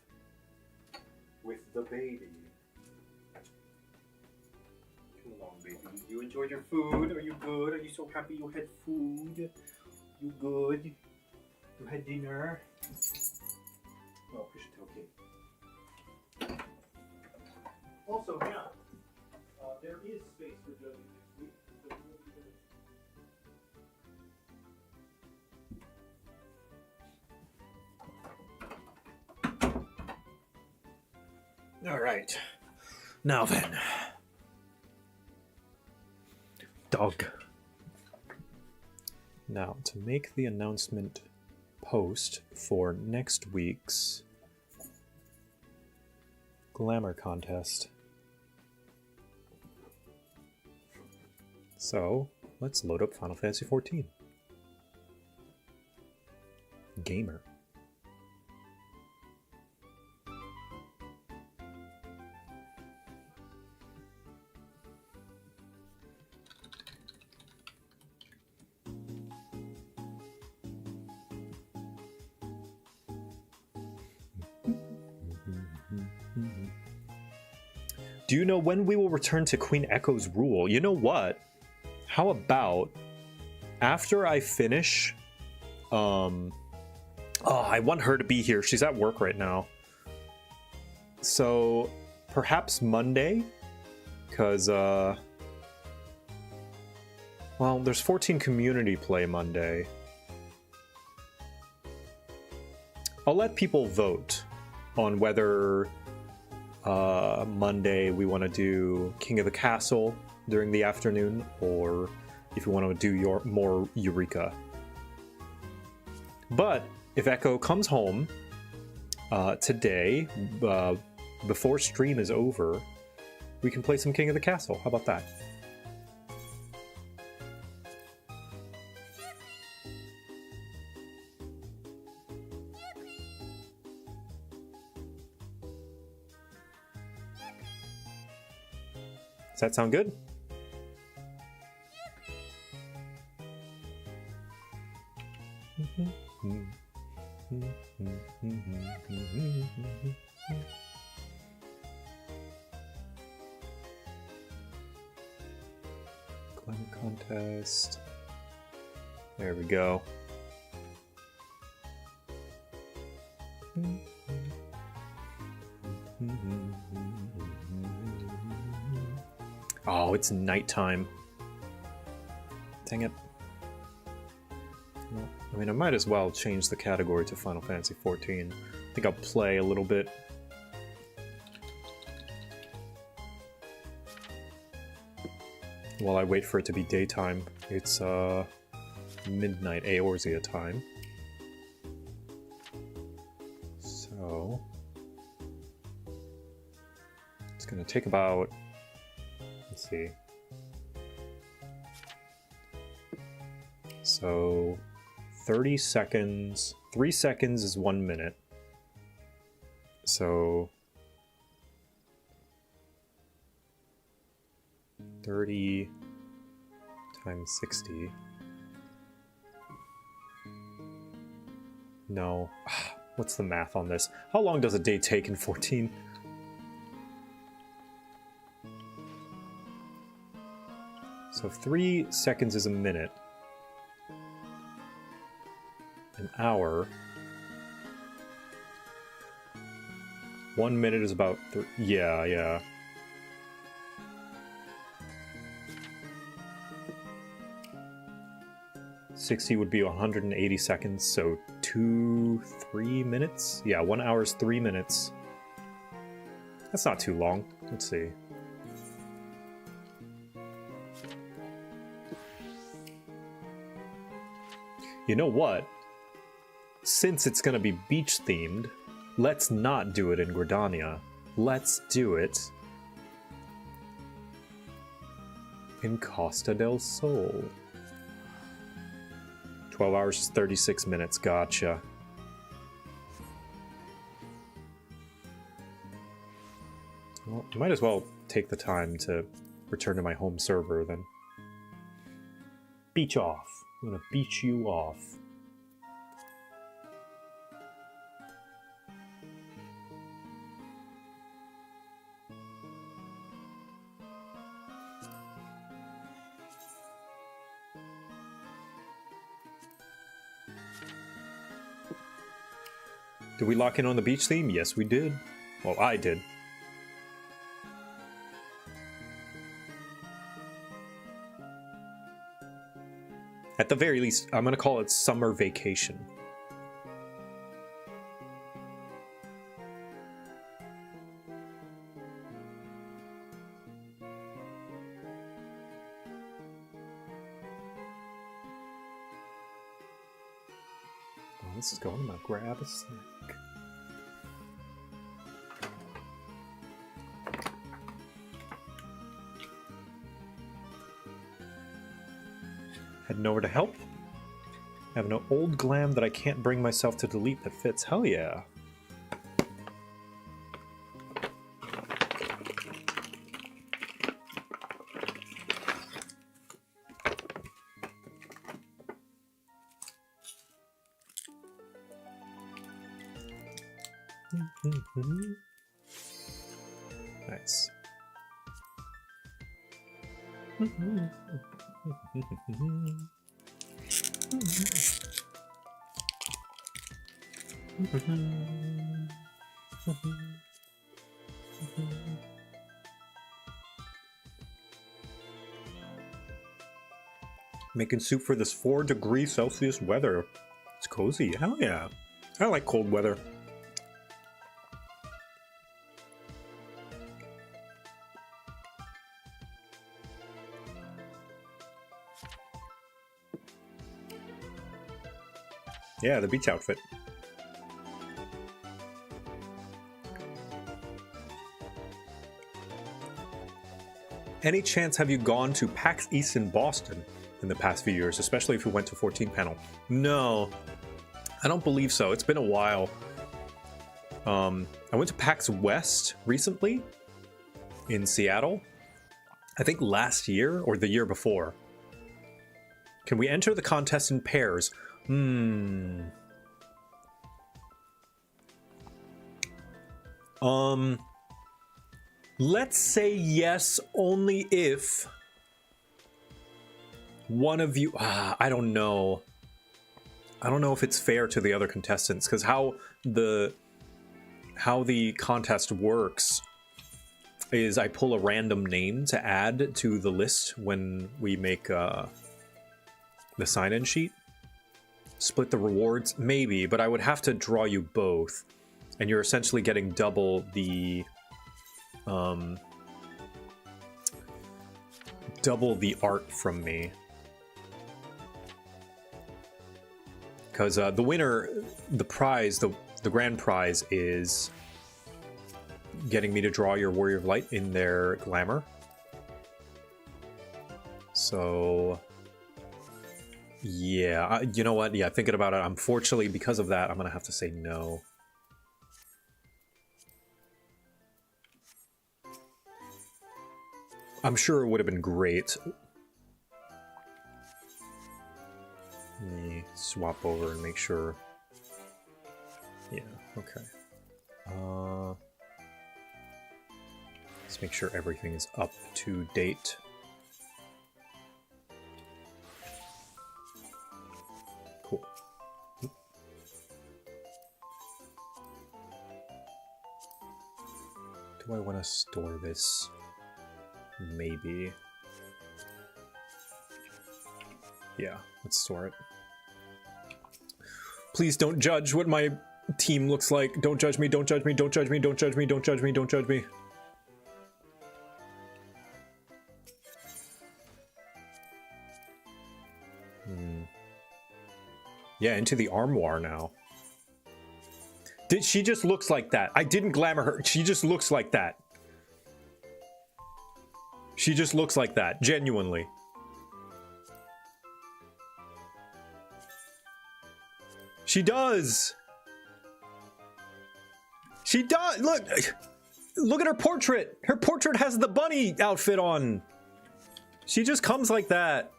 with the baby. Come along, baby. You enjoyed your food? Are you good? Are you so happy you had food? You good? You had dinner? Oh, push it okay. Also, yeah, there is space for Joey next week. So we'll be good. All right. Now then. Dog. Now, to make the announcement post for next week's Glamour contest. So, let's load up Final Fantasy XIV. Gamer. Do you know when we will return to Queen Echo's rule? You know what? How about after I finish... Oh, I want her to be here. She's at work right now. So, perhaps Monday? Because, well, there's 14 community play Monday. I'll let people vote on whether... Monday we want to do King of the Castle during the afternoon, or if you want to do more Eureka. But if Echo comes home today, before stream is over, we can play some King of the Castle. How about that? Does that sound good? Climate contest. There we go. Oh, it's nighttime. Dang it. Well, I mean, I might as well change the category to Final Fantasy XIV. I think I'll play a little bit. While I wait for it to be daytime. It's midnight Eorzea time. So it's gonna take about, let's see. So 30 seconds, 3 seconds is 1 minute. So 30 times 60. No. What's the math on this? How long does a day take in 14? So 3 seconds is a minute. An hour. 1 minute is about... yeah. 60 would be 180 seconds, so 3 minutes? Yeah, 1 hour is 3 minutes. That's not too long. Let's see. You know what? Since it's gonna be beach themed, let's not do it in Gridania. Let's do it in Costa del Sol. 12 hours is 36 minutes, gotcha. Well, I might as well take the time to return to my home server then. Beach off. I'm gonna beach you off. Did we lock in on the beach theme? Yes, we did. Well, I did. at the very least, I'm gonna call it summer vacation. Well, this is going. I'm gonna grab a snack. Heading over to help. I have an old glam that I can't bring myself to delete that fits. Hell yeah. Nice. Making soup for this 4°C weather. It's cozy. Hell yeah. I like cold weather. Yeah, the beach outfit. Any chance have you gone to PAX East in Boston in the past few years, especially if you went to 14 panel? No, I don't believe so. It's been a while. I went to PAX West recently in Seattle. I think last year or the year before. Can we enter the contest in pairs? Let's say yes, only if one of you, I don't know. I don't know if it's fair to the other contestants, because how the contest works is I pull a random name to add to the list when we make the sign-in sheet. Split the rewards, maybe, but I would have to draw you both, and you're essentially getting double the art from me. Because the winner, the prize, the grand prize is getting me to draw your Warrior of Light in their glamour. So yeah, you know what? Yeah, thinking about it, unfortunately, because of that, I'm gonna have to say no. I'm sure it would have been great. Let me swap over and make sure. Yeah, okay. Let's make sure everything is up to date. Cool. Do I want to store this? Maybe. Yeah, let's store it. Please don't judge what my team looks like. Don't judge me, don't judge me, don't judge me, don't judge me, don't judge me, don't judge me. Yeah, into the armoire now. She just looks like that. I didn't glamour her. She just looks like that. She just looks like that, genuinely. She does. She does. Look at her portrait. Her portrait has the bunny outfit on. She just comes like that.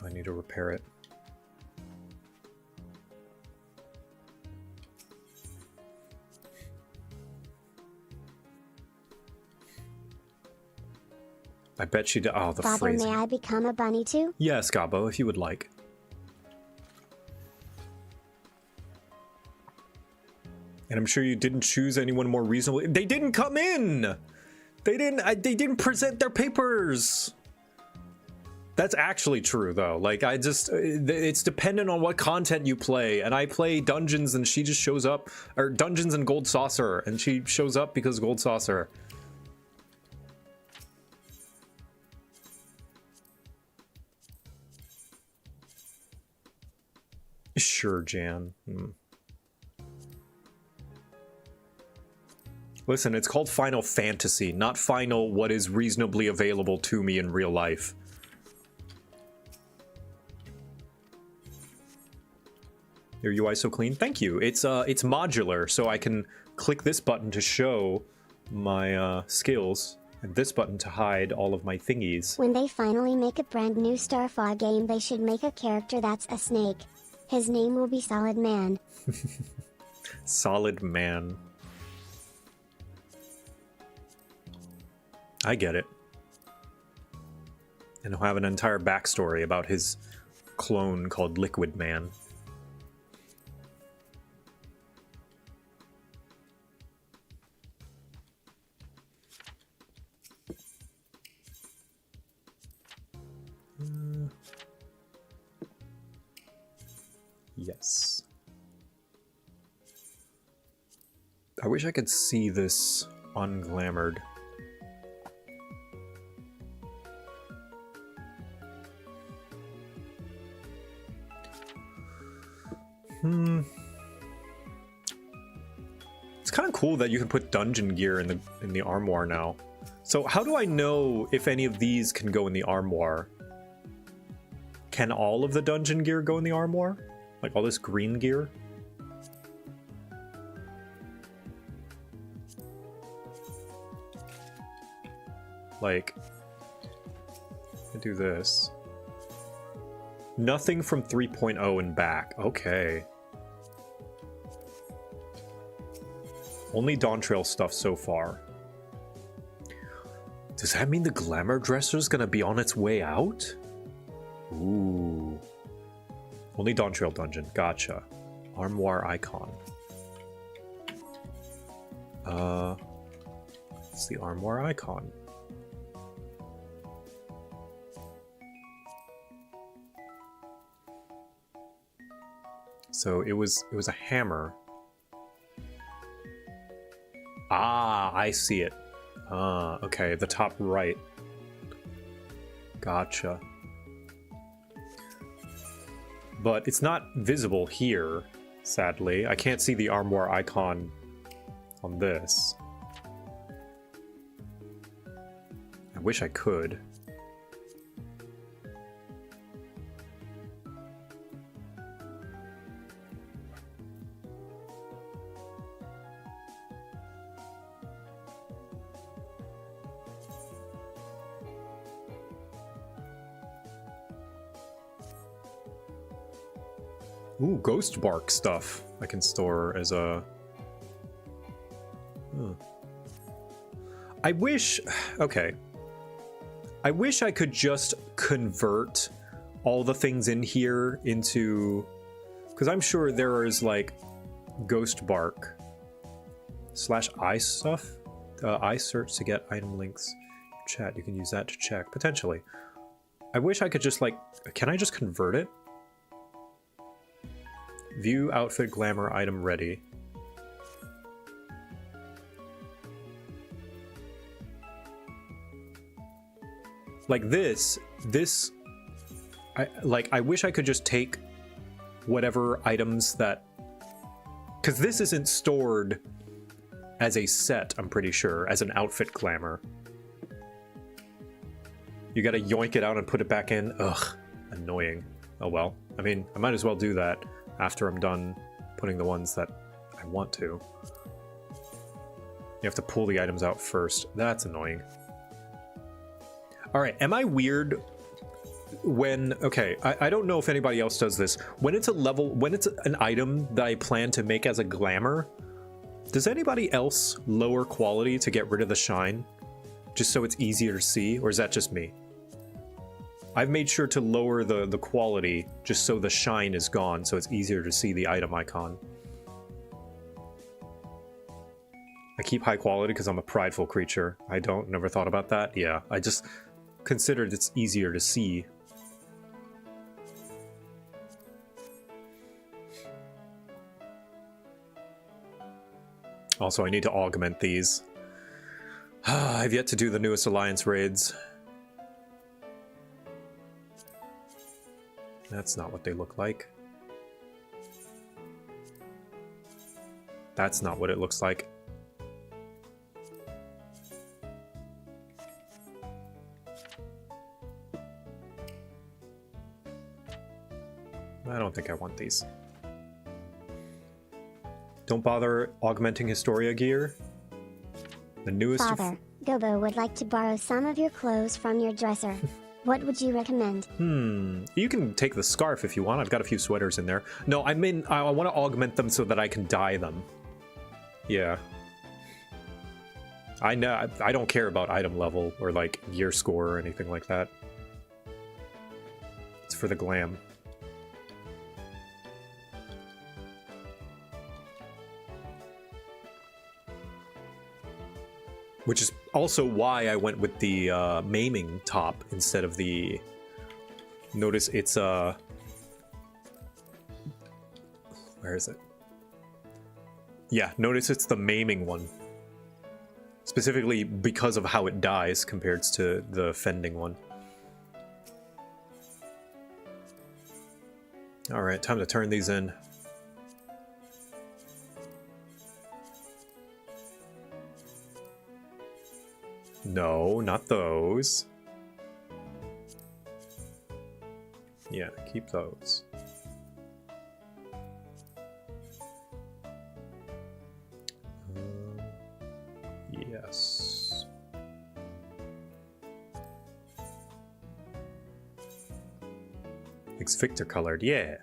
I need to repair it. I bet she did. Oh, the Father, phrasing. may I become a bunny too? Yes, Gabo, if you would like. And I'm sure you didn't choose anyone more reasonably. They didn't come in! They didn't present their papers. That's actually true though. Like it's dependent on what content you play. And I play Dungeons and she just shows up, or Dungeons and Gold Saucer, and she shows up because Gold Saucer. Sure, Jan. Listen, it's called Final Fantasy, not Final what is reasonably available to me in real life. Your UI so clean. Thank you. It's modular, so I can click this button to show my skills, and this button to hide all of my thingies. When they finally make a brand new Starfall game, they should make a character that's a snake. His name will be Solid Man. Solid Man. I get it. And he'll have an entire backstory about his clone called Liquid Man. Yes. I wish I could see this unglamoured. It's kind of cool that you can put dungeon gear in the armoire now. So how do I know if any of these can go in the armoire? Can all of the dungeon gear go in the armoire? Like all this green gear? Like, I do this. Nothing from 3.0 and back. Okay. Only Dawntrail stuff so far. Does that mean the Glamour Dresser's gonna be on its way out? Ooh. Only Dawntrail dungeon. Gotcha. Armoire icon. It's the armoire icon. So it was a hammer. Ah, I see it. Ah, okay, the top right. Gotcha. But it's not visible here, sadly. I can't see the armoire icon on this. I wish I could. Ooh, ghost bark stuff I can store as a... I wish... Okay. I wish I could just convert all the things in here into... Because I'm sure there is, like, ghost bark / eye stuff. Eye search to get item links. Chat, you can use that to check. Potentially. I wish I could just, like... Can I just convert it? View outfit glamour item ready. Like this, I wish I could just take whatever items that, because this isn't stored as a set, I'm pretty sure, as an outfit glamour. You gotta yoink it out and put it back in. Ugh, annoying. Oh well. I mean, I might as well do that after I'm done putting the ones that I want to. You have to pull the items out first. That's annoying. Alright, am I weird when... Okay, I don't know if anybody else does this. When it's a level... When it's an item that I plan to make as a glamour, does anybody else lower quality to get rid of the shine? Just so it's easier to see? Or is that just me? I've made sure to lower the quality just so the shine is gone, so it's easier to see the item icon. I keep high quality because I'm a prideful creature. I never thought about that. Yeah, I just considered it's easier to see. Also, I need to augment these. I've yet to do the newest Alliance raids. That's not what they look like. That's not what it looks like. I don't think I want these. Don't bother augmenting Historia gear. The newest... Father, Gobo would like to borrow some of your clothes from your dresser. What would you recommend? You can take the scarf if you want. I've got a few sweaters in there. No, I want to augment them so that I can dye them. Yeah. I know. I don't care about item level or like gear score or anything like that. It's for the glam. Which is also why I went with the maiming top instead of the... Notice it's where is it? Yeah, notice it's the maiming one. Specifically because of how it dies compared to the fending one. Alright, time to turn these in. No, not those. Yeah, keep those. Yes. It's Victor colored, yeah.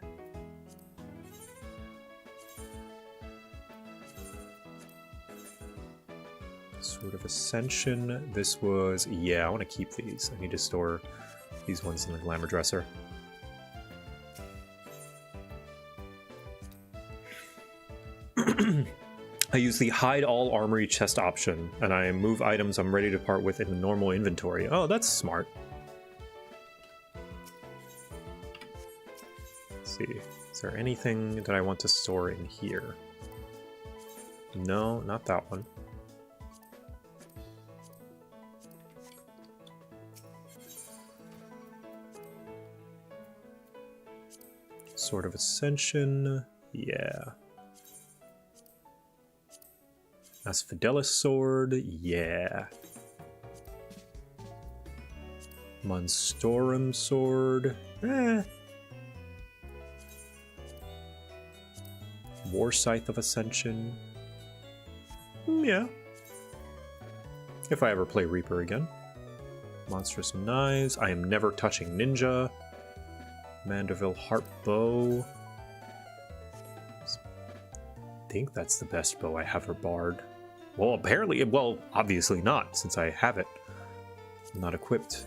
Sword of Ascension. This was... Yeah, I want to keep these. I need to store these ones in the Glamour Dresser. I use the Hide All Armory chest option, and I move items I'm ready to part with in the normal inventory. Oh, that's smart. Let's see. Is there anything that I want to store in here? No, not that one. Sword of Ascension, yeah. Asphodelis sword, yeah. Monstorum sword, eh. War Scythe of Ascension, yeah. If I ever play Reaper again. Monstrous Knives, I am never touching Ninja. Mandeville Harp Bow. I think that's the best bow I have for Bard. Well, apparently, well, obviously not, since I have it. I'm not equipped.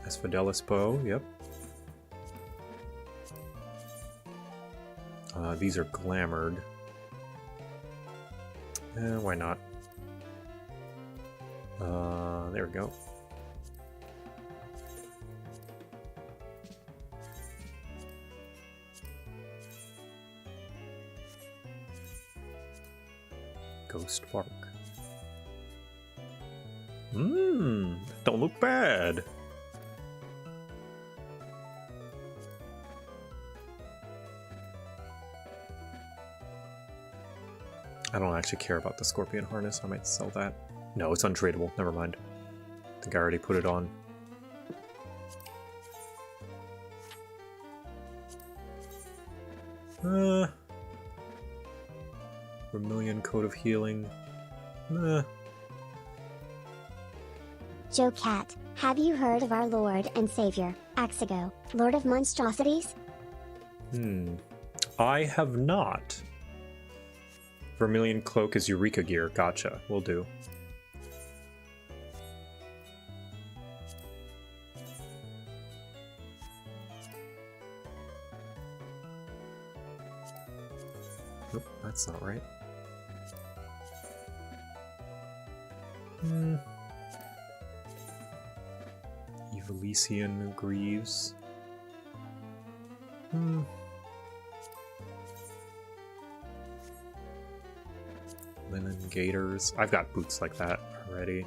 Asphodelis bow, yep. These are glamored. Why not? There we go. Ghost Bark. Don't look bad. I don't actually care about the Scorpion Harness. I might sell that. No, it's untradeable. Never mind. I think I already put it on. Vermilion Coat of Healing. JoCat, have you heard of our Lord and Savior, Axigo, Lord of Monstrosities? I have not. Vermilion Cloak is Eureka gear. Gotcha. Will do. Nope, that's not right. Evelician Greaves. Linen gaiters. I've got boots like that already.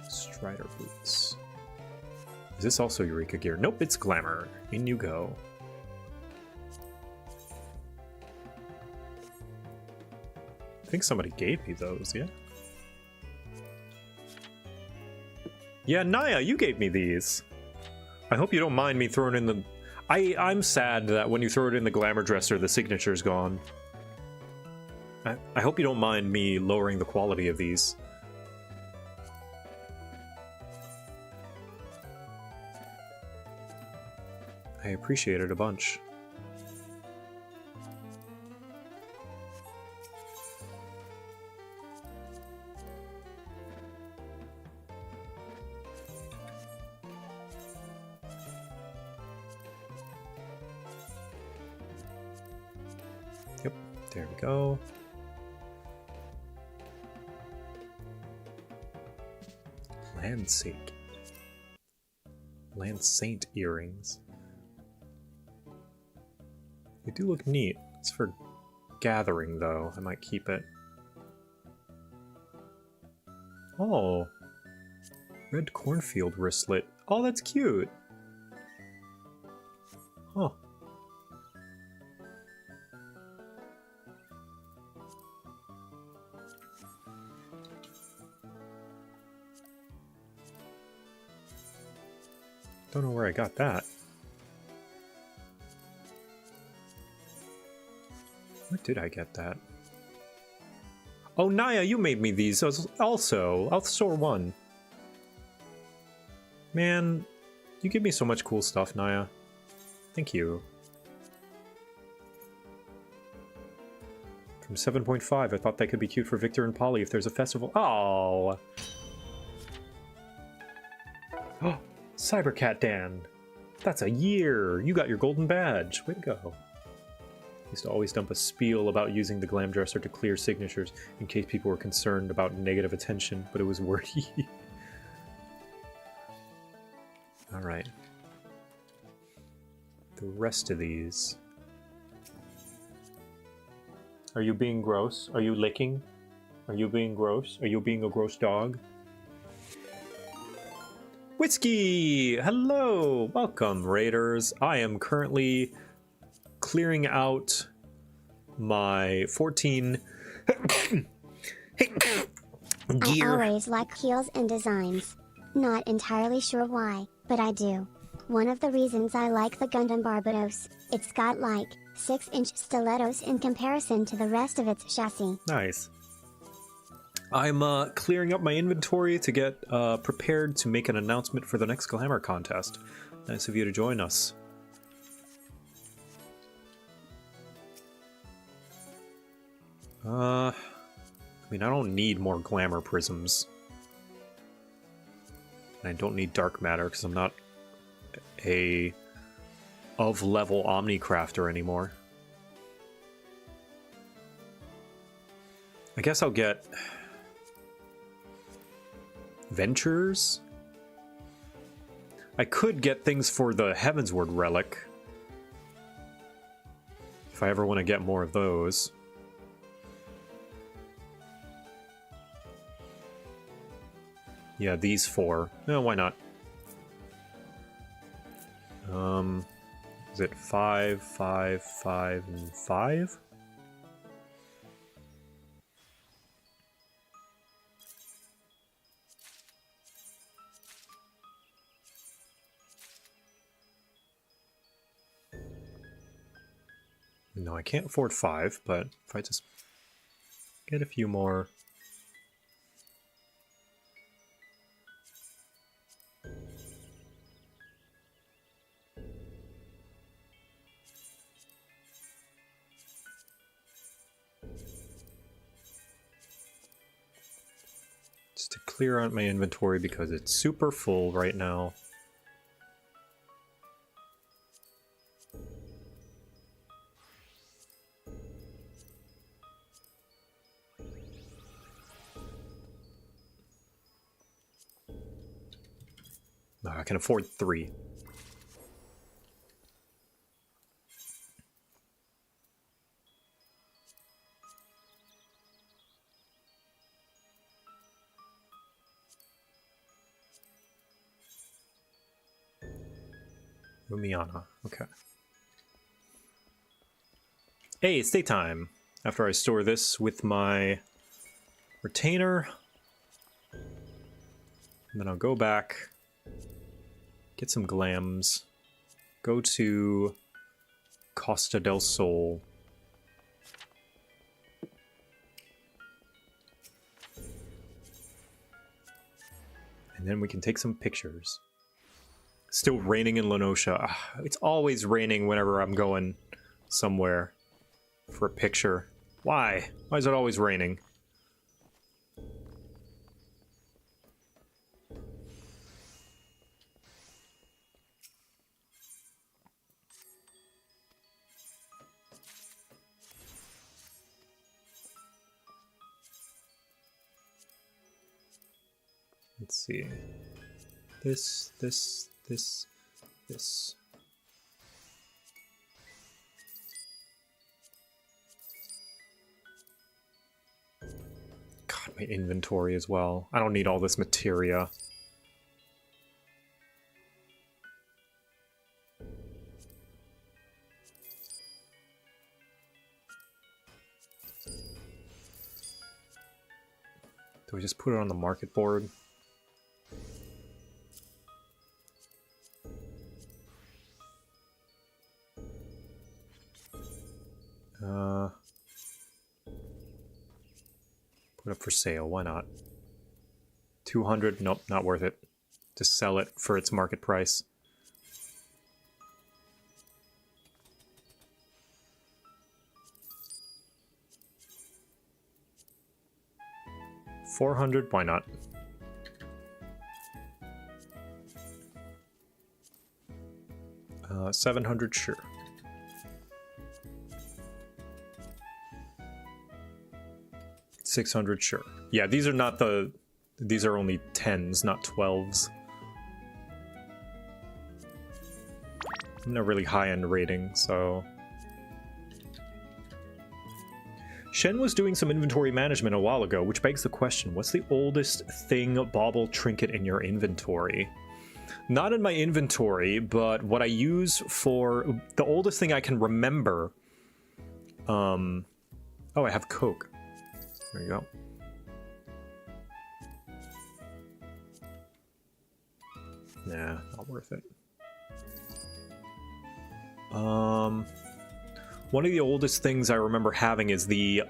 Strider boots. Is this also Eureka gear? Nope, it's glamour. In you go. I think somebody gave me those, yeah? Yeah, Naya, you gave me these. I hope you don't mind me throwing in the... I'm sad that when you throw it in the glamour dresser, the signature's gone. I hope you don't mind me lowering the quality of these. I appreciate it a bunch. Yep, there we go. Land-Saint earrings. They do look neat. It's for gathering, though. I might keep it. Oh. Red cornfield wristlet. Oh, that's cute. Huh. Don't know where I got that. Where did I get that? Oh, Naya, you made me these also. I'll store one. Man, you give me so much cool stuff, Naya. Thank you. From 7.5, I thought that could be cute for Victor and Polly if there's a festival. Oh! Oh, Cybercat Dan. That's a year. You got your golden badge. Way to go. Used to always dump a spiel about using the glam dresser to clear signatures in case people were concerned about negative attention, but it was wordy. Alright. The rest of these. Are you being gross? Are you licking? Are you being gross? Are you being a gross dog? Whiskey! Hello! Welcome, Raiders. I am currently clearing out my 14 gear. I always like heels and designs. Not entirely sure why, but I do. One of the reasons I like the Gundam Barbados, it's got like 6-inch stilettos in comparison to the rest of its chassis. Nice. I'm clearing up my inventory to get prepared to make an announcement for the next Glamour contest. Nice of you to join us. I mean, I don't need more Glamour prisms. And I don't need dark matter because I'm not a of-level Omnicrafter anymore. I guess I'll get Ventures. I could get things for the Heavensward Relic if I ever want to get more of those. Yeah, these four. No, why not? Is it 5, 5, 5, and 5? No, I can't afford 5, but if I just get a few more. Just to clear out my inventory because it's super full right now. I can afford 3. Lumiana, okay. Hey, it's daytime. After I store this with my retainer, and then I'll go back, get some glams, go to Costa del Sol. And then we can take some pictures. Still raining in Lenosha. It's always raining whenever I'm going somewhere for a picture. Why? Why is it always raining? Let's see. This. God, my inventory as well. I don't need all this materia. Do we just put it on the market board? Put it up for sale, why not? 200, nope, not worth it. Just sell it for its market price. $400, why not? $700, sure. $600, sure. Yeah, these are not the... These are only 10s, not 12s. I'm not really high-end rating, so... Shen was doing some inventory management a while ago, which begs the question, what's the oldest thing, bauble, trinket in your inventory? Not in my inventory, but what I use for... The oldest thing I can remember... Oh, I have Coke. There you go. Nah, not worth it. One of the oldest things I remember having is the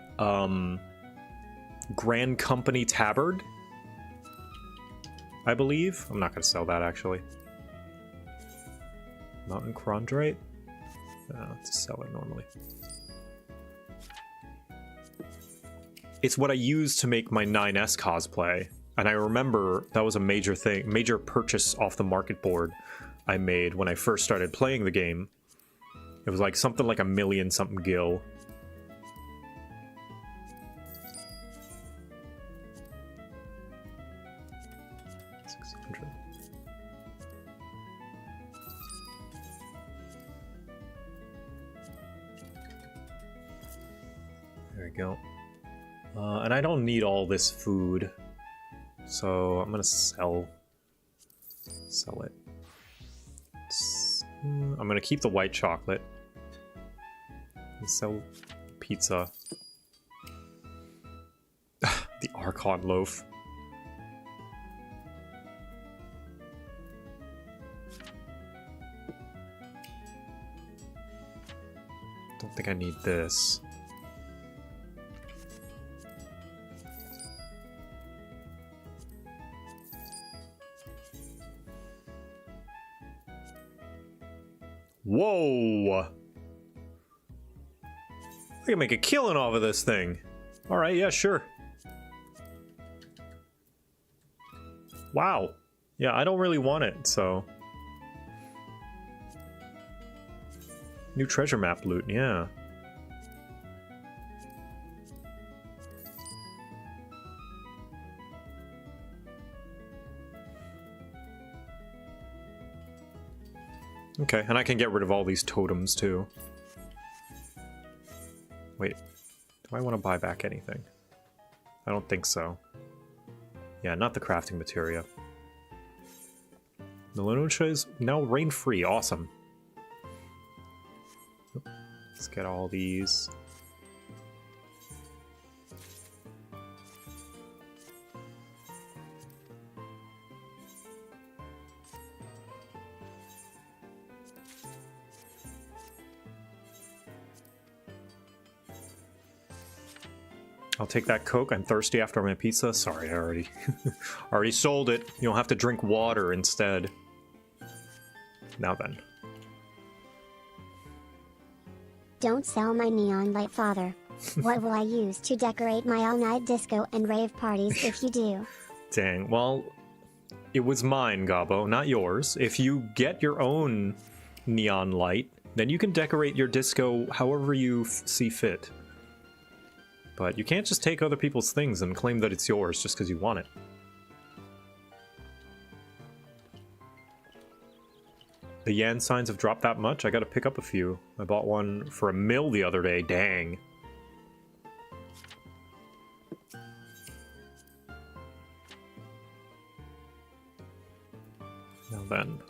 Grand Company Tabard, I believe. I'm not going to sell that, actually. Mountain Chondrite? To sell it normally. It's what I used to make my 9S cosplay. And I remember that was a major thing, major purchase off the market board I made when I first started playing the game. It was like something like 1,000,000 something gil. $600. There we go. And I don't need all this food, so I'm gonna sell it. I'm gonna keep the white chocolate and sell pizza. The Archon loaf. Don't think I need this. Whoa! I can make a killing off of this thing. Alright, yeah, sure. Wow. Yeah, I don't really want it, so... New treasure map loot, yeah. Okay, and I can get rid of all these totems too. Wait, do I want to buy back anything? I don't think so. Yeah, not the crafting materia. The Lenocha is now rain-free. Awesome. Let's get all these. I'll take that Coke. I'm thirsty after my pizza. Sorry, I already sold it. You'll have to drink water instead. Now then. Don't sell my neon light, father. What will I use to decorate my all-night disco and rave parties if you do? Dang, well, it was mine, Gabo, not yours. If you get your own neon light, then you can decorate your disco however you see fit. But you can't just take other people's things and claim that it's yours just because you want it. The yen signs have dropped that much? I gotta pick up a few. I bought one for $1 mil the other day. Dang. Now then,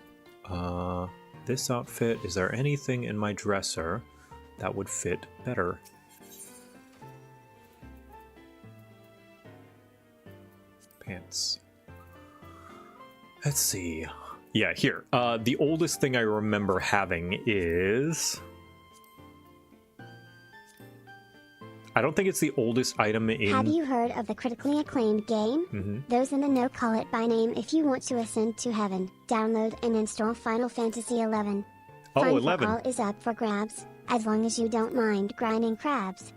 this outfit, is there anything in my dresser that would fit better? Pants. Let's see. Yeah, here. The oldest thing I remember having is... I don't think it's the oldest item in... Have you heard of the critically acclaimed game? Mm-hmm. Those in the know call it by name if you want to ascend to heaven. Download and install Final Fantasy XI. Oh, Fun 11. for all is up for grabs, as long as you don't mind grinding crabs.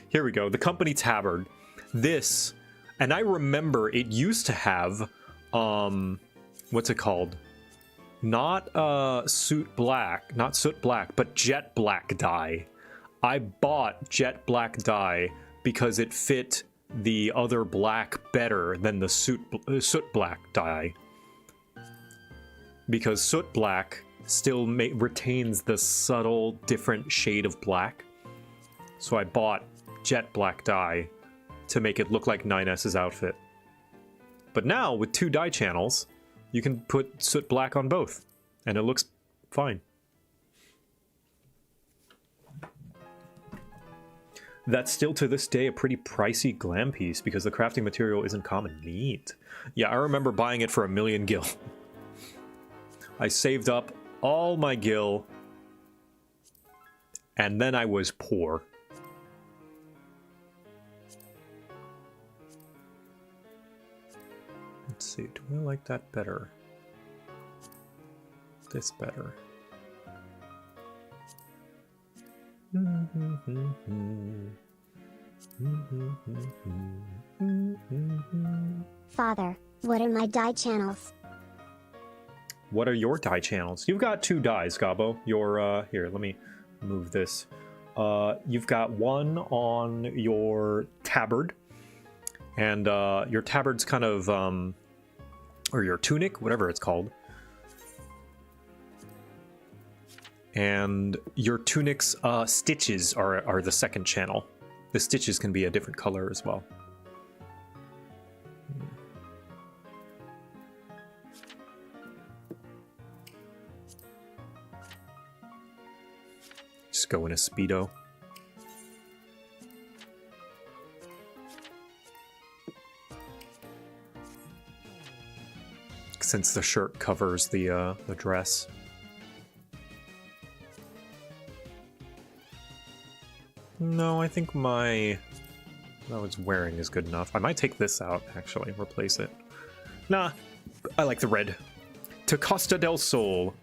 Here we go. The company tabard. This, and I remember it used to have, what's it called? Not soot black, but jet black dye. I bought jet black dye because it fit the other black better than the soot black dye. Because soot black still retains the subtle different shade of black. So I bought jet black dye to make it look like 9S's outfit. But now with 2 dye channels, you can put soot black on both, and it looks fine. That's still to this day a pretty pricey glam piece because the crafting material isn't common. Neat. Yeah, I remember buying it for 1 million gil. I saved up all my gil, and then I was poor. Let's see, do I like that better? This better. Father, what are my dye channels? What are your dye channels? You've got 2 dyes, Gabo. Your, here, let me move this. You've got one on your tabard, and your tabard's kind of, or your tunic, whatever it's called. And your tunic's stitches are the second channel. The stitches can be a different color as well. Just go in a Speedo. Since the shirt covers the dress. No, I think what I was wearing is good enough. I might take this out, actually, replace it. Nah, I like the red. To Costa del Sol.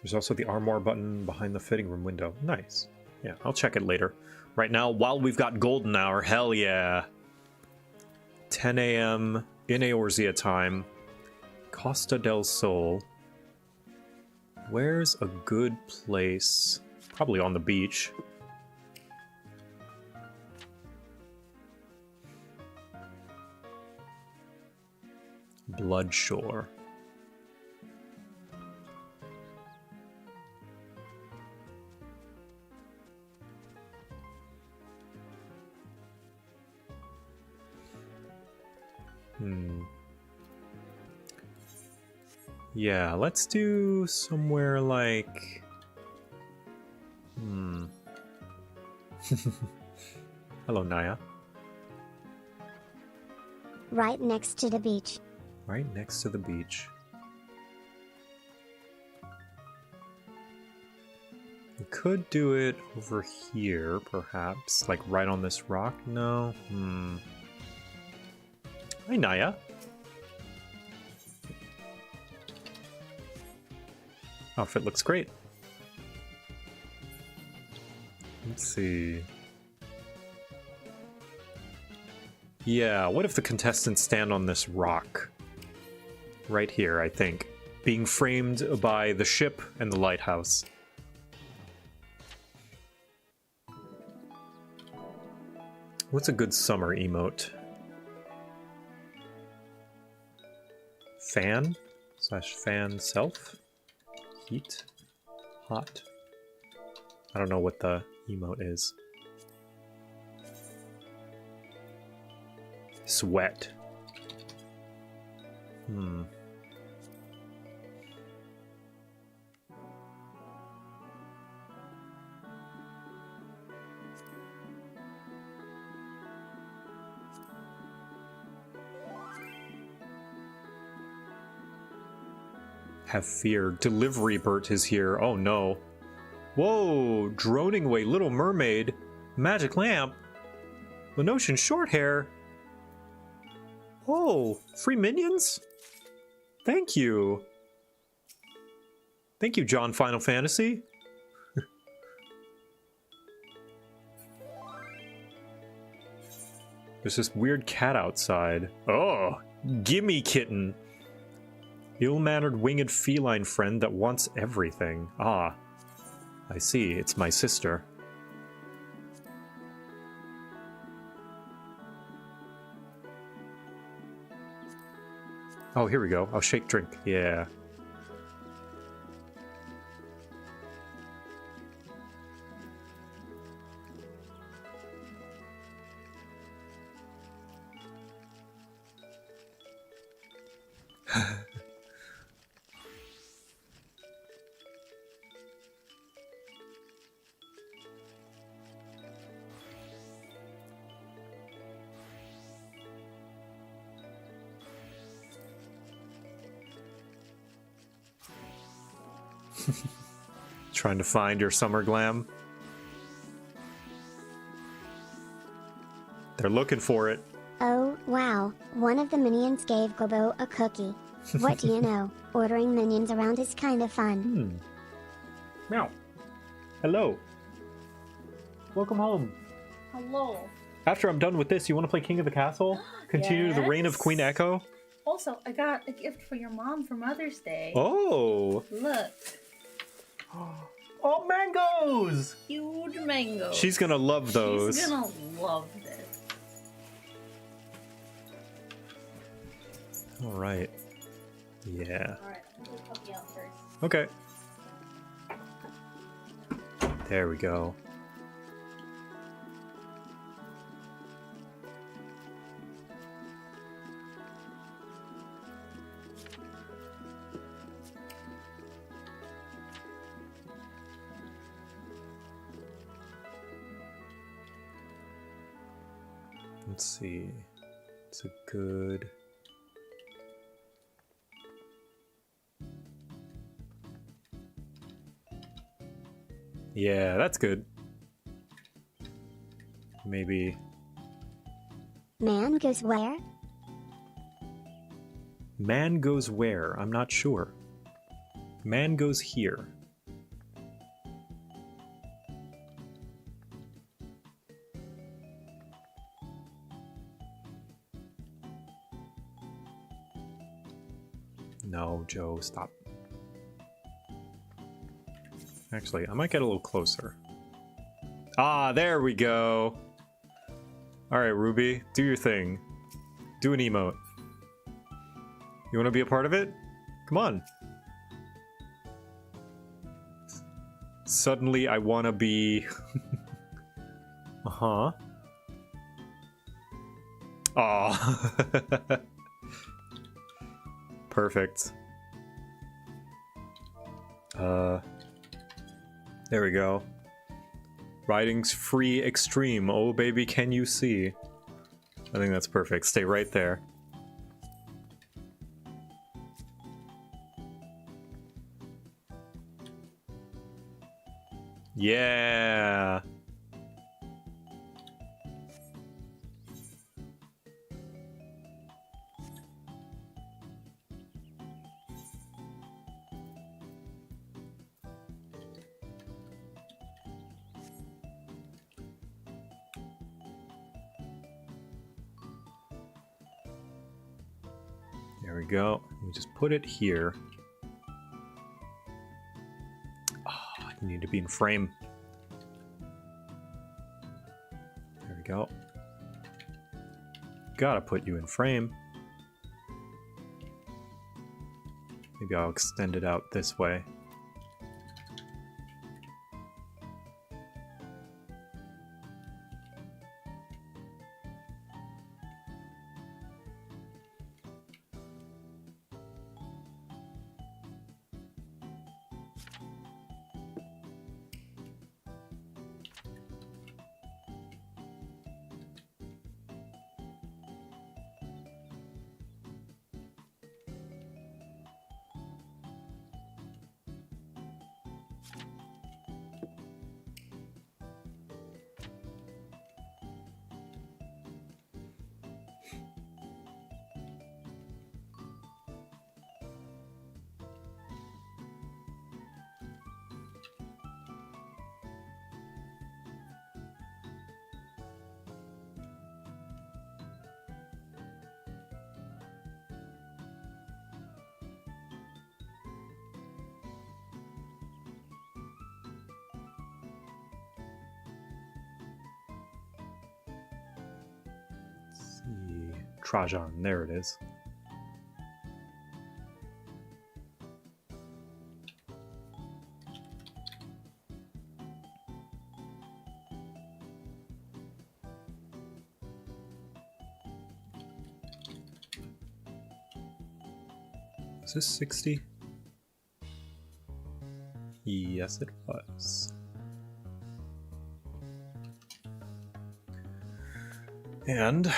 There's also the armoire button behind the fitting room window. Nice. Yeah, I'll check it later. Right now, while we've got golden hour, hell yeah. 10 a.m. in Eorzea time. Costa del Sol. Where's a good place? Probably on the beach. Bloodshore. Yeah, let's do somewhere like... Hello, Naya. Right next to the beach. Right next to the beach. We could do it over here, perhaps. Like right on this rock? No? Hi, Naya. Outfit looks great. Let's see. Yeah, what if the contestants stand on this rock? Right here, I think. Being framed by the ship and the lighthouse. What's a good summer emote? Fan? Slash fan self? Heat? Hot? I don't know what the emote is. Sweat. Have fear. Delivery Bert is here. Oh no. Whoa! Droning away Little Mermaid. Magic Lamp. Lenoshan Shorthair. Oh, free minions? Thank you. Thank you, John Final Fantasy. There's this weird cat outside. Oh, gimme kitten. Ill-mannered winged feline friend that wants everything. Ah, I see. It's my sister. Oh, here we go. I'll shake drink. Yeah. Trying to find your summer glam. They're looking for it. Oh, wow. One of the minions gave Gobo a cookie. What do you know? Ordering minions around is kind of fun. Meow. Hello. Welcome home. Hello. After I'm done with this, you want to play King of the Castle? Continue the reign of Queen Echo? Also, I got a gift for your mom for Mother's Day. Oh. Look. Oh, mangoes! Huge mango. She's gonna love those. She's gonna love this. All right. Yeah. Alright, I'm gonna put the puppy out first. Okay. There we go. Let's see. It's a good... Yeah, that's good. Maybe... Man goes where? Man goes where? I'm not sure. Man goes here. No, Joe, stop. Actually, I might get a little closer. Ah, there we go. Alright, Ruby, do your thing. Do an emote. You want to be a part of it? Come on. Suddenly I want to be... uh-huh. Aw. Perfect. There we go. Riding's free extreme. Oh baby, can you see? I think that's perfect. Stay right there. Yeah. There we go. We just put it here. Oh, you need to be in frame. There we go. Gotta put you in frame. Maybe I'll extend it out this way. Trajan, there it is. Is this 60? Yes, it was. And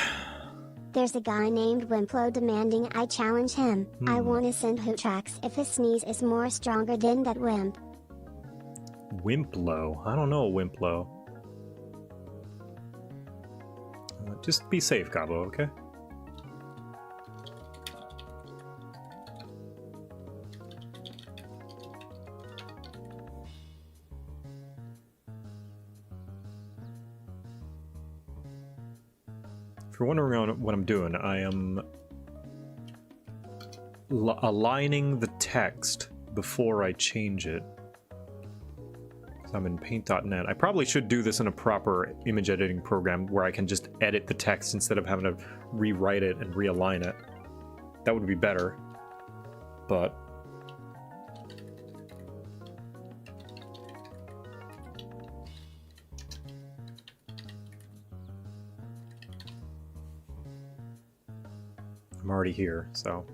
There's a guy named Wimplo demanding I challenge him. I wanna send Hootrax if his sneeze is more stronger than that wimp. Wimplo. I don't know Wimplo. Just be safe, Gabo, okay? If you're wondering what I'm doing, I am aligning the text before I change it. So I'm in paint.net. I probably should do this in a proper image editing program where I can just edit the text instead of having to rewrite it and realign it. That would be better. But I'm already here, so.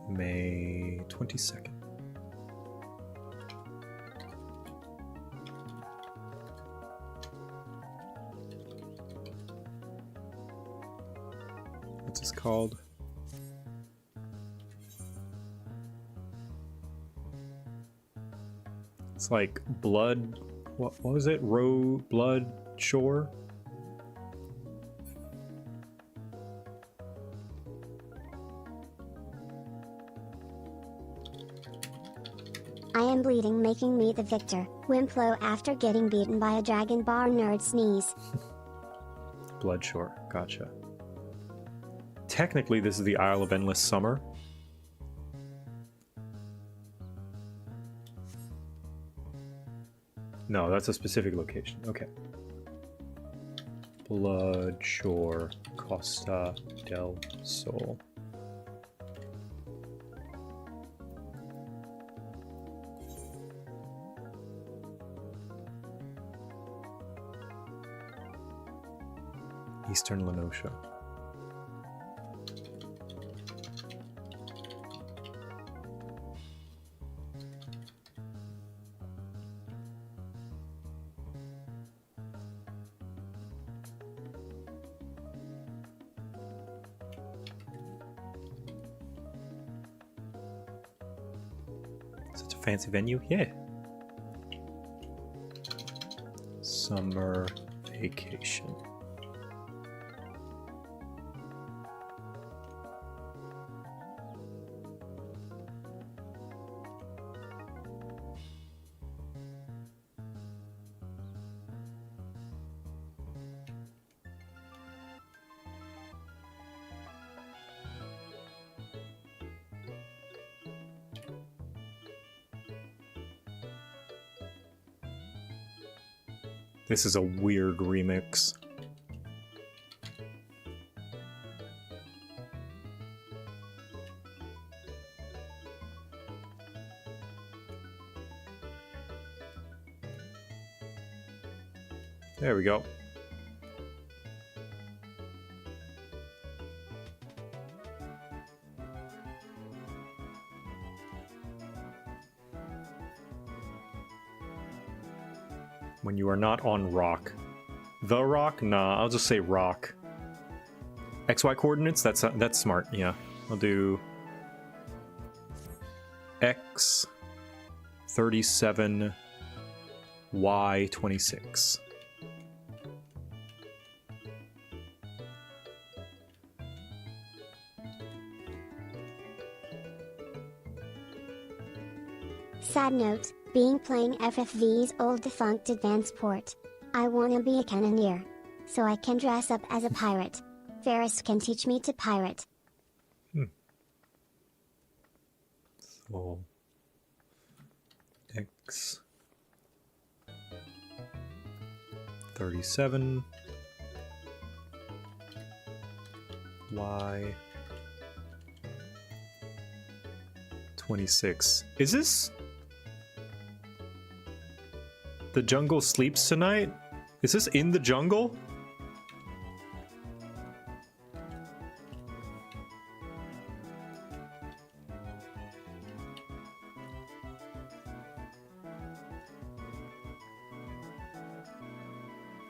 May 22nd. What's this called? It's like blood. What was it? Blood shore? I am bleeding, making me the victor. Wimplo after getting beaten by a dragon bar nerd sneeze. Blood shore. Gotcha. Technically, this is the Isle of Endless Summer. No, that's a specific location. Okay. Blood Shore, Costa del Sol. Eastern Lenosha. Such a fancy venue? Yeah. Summer vacation. This is a weird remix. There we go. When you are not on rock. The rock? Nah, I'll just say rock. XY coordinates? That's smart, yeah. I'll do X 37 Y 26. Sad note, being playing FFV's old defunct advanced port. I wanna be a cannoneer. So I can dress up as a pirate. Ferris can teach me to pirate. So X 37 Y 26. Is this The Jungle Sleeps Tonight? Is this in the jungle?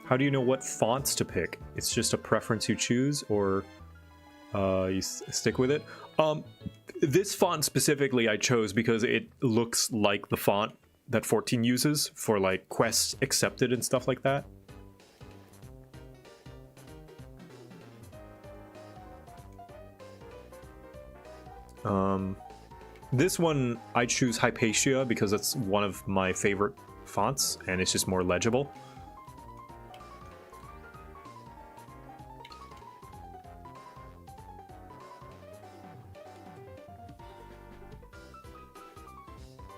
How do you know what fonts to pick? It's just a preference you choose, or you stick with it? This font specifically I chose because it looks like the font that 14 uses for like quests accepted and stuff like that. This one I choose Hypatia because it's one of my favorite fonts and it's just more legible.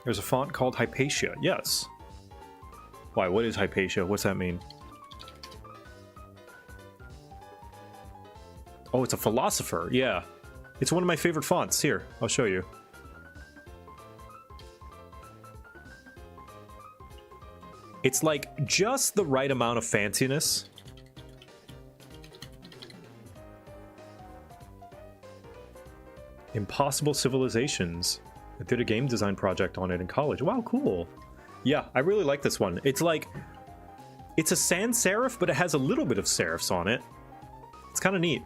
There's a font called Hypatia, yes. Why, what is Hypatia? What's that mean? Oh, it's a philosopher, yeah. It's one of my favorite fonts. Here, I'll show you. It's like just the right amount of fanciness. Impossible Civilizations. I did a game design project on it in college. Wow, cool. Yeah, I really like this one. It's like, it's a sans serif, but it has a little bit of serifs on it. It's kind of neat.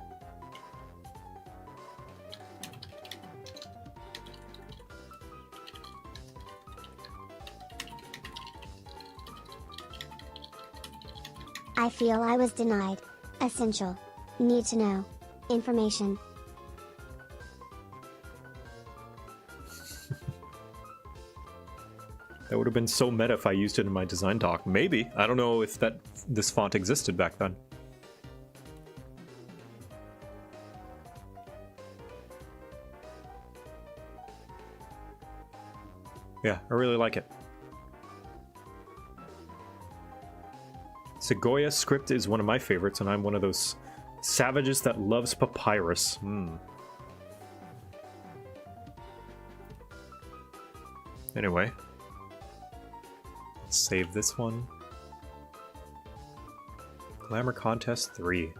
I feel I was denied. Essential. Need to know. Information. That would have been so meta if I used it in my design doc. Maybe. I don't know if this font existed back then. Yeah, I really like it. Segoya script is one of my favorites, and I'm one of those savages that loves papyrus. Anyway, let's save this one. Glamour Contest 3.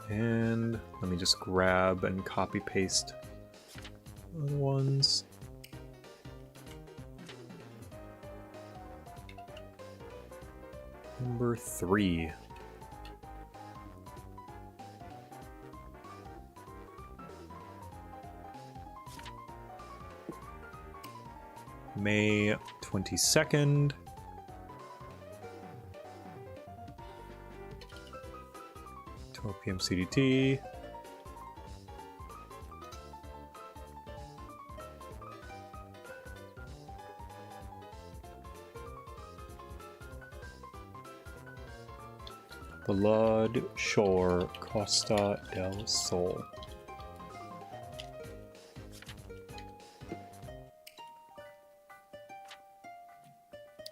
And let me just grab and copy paste other ones. Number 3. May 22nd. PM CDT. Blood Shore, Costa del Sol.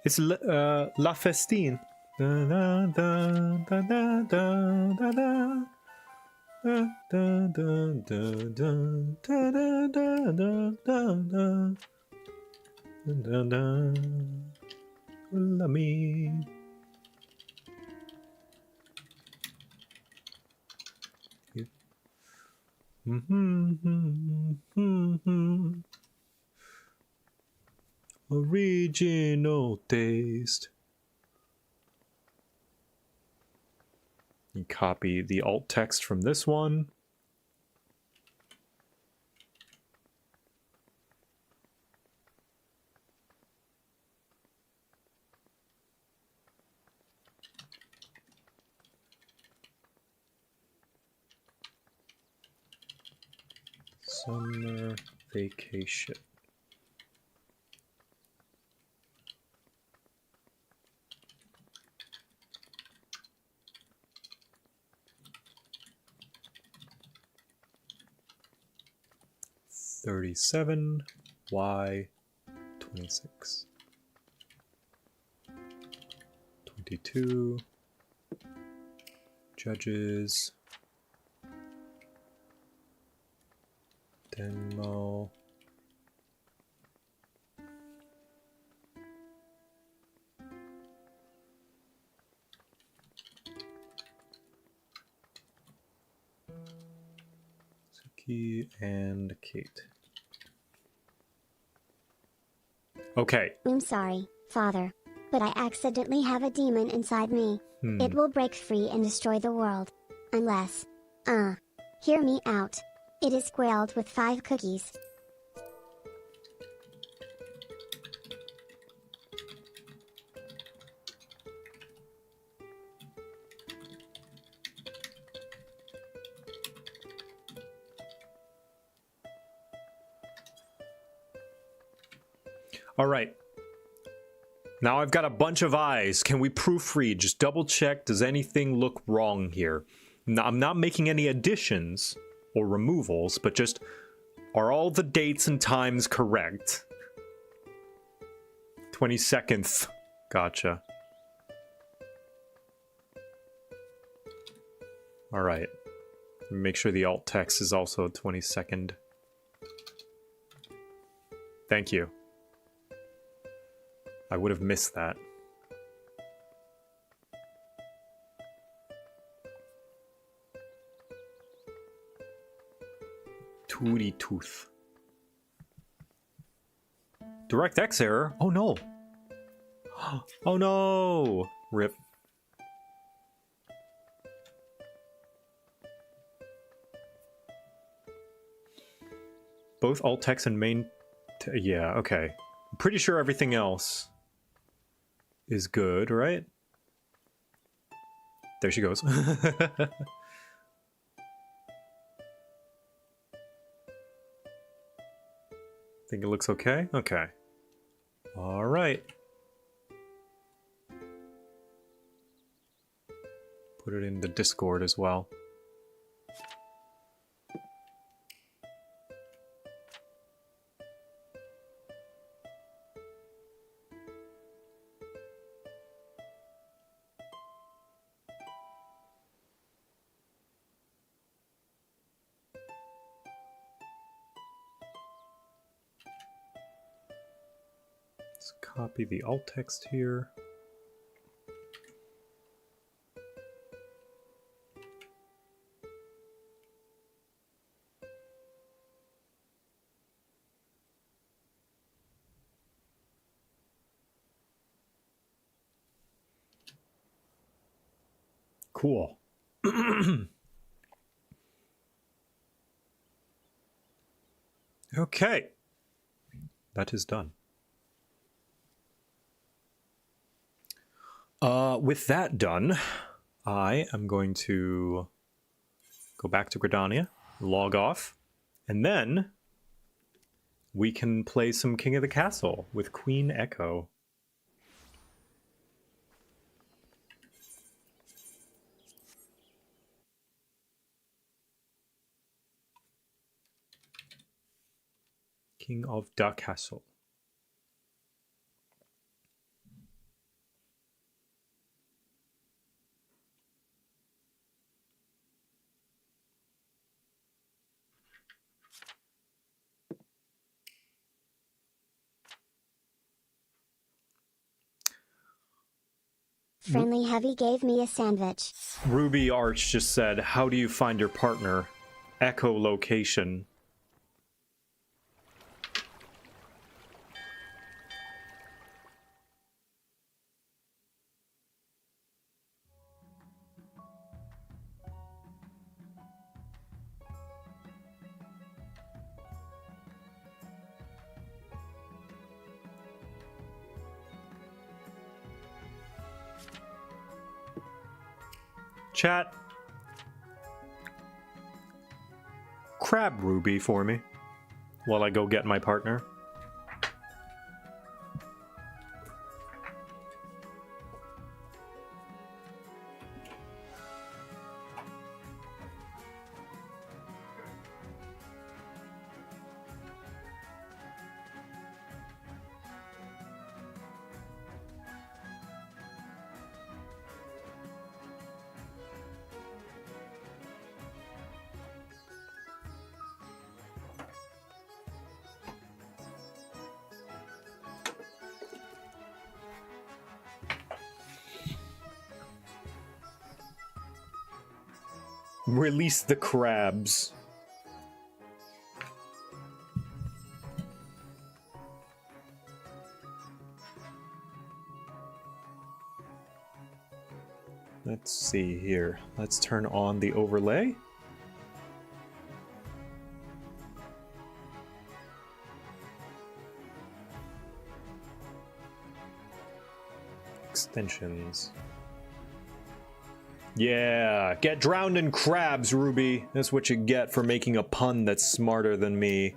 It's La Festine. Da, da, da, da, da, da, da, da. Da, da, da, da, da, da, da, da, da, da. Da, da. L'ami. Original taste. You copy the alt text from this one. Summer vacation. $37, Y 26, 22, judges, demo, Suki and Kate. Okay. I'm sorry, Father, but I accidentally have a demon inside me. It will break free and destroy the world. Unless. Hear me out. It is grilled with 5 cookies. All right. Now I've got a bunch of eyes. Can we proofread? Just double check. Does anything look wrong here? Now, I'm not making any additions or removals, but just are all the dates and times correct? 22nd. Gotcha. All right. Make sure the alt text is also 22nd. Thank you. I would have missed that. Tootie tooth. DirectX error? Oh no! Oh no! Rip. Both alt text and main... yeah, okay. I'm pretty sure everything else is good, right? There she goes. Think it looks okay? Okay. All right. Put it in the Discord as well. Copy the alt text here. Cool. Okay. That is done. With that done, I am going to go back to Gridania, log off, and then we can play some King of the Castle with Queen Echo. King of the Castle. Friendly Heavy gave me a sandwich. Ruby Arch just said, how do you find your partner? Echo location. Chat. Crab Ruby for me while I go get my partner. Release the crabs. Let's see here. Let's turn on the overlay. Extensions. Yeah, get drowned in crabs, Ruby. That's what you get for making a pun that's smarter than me.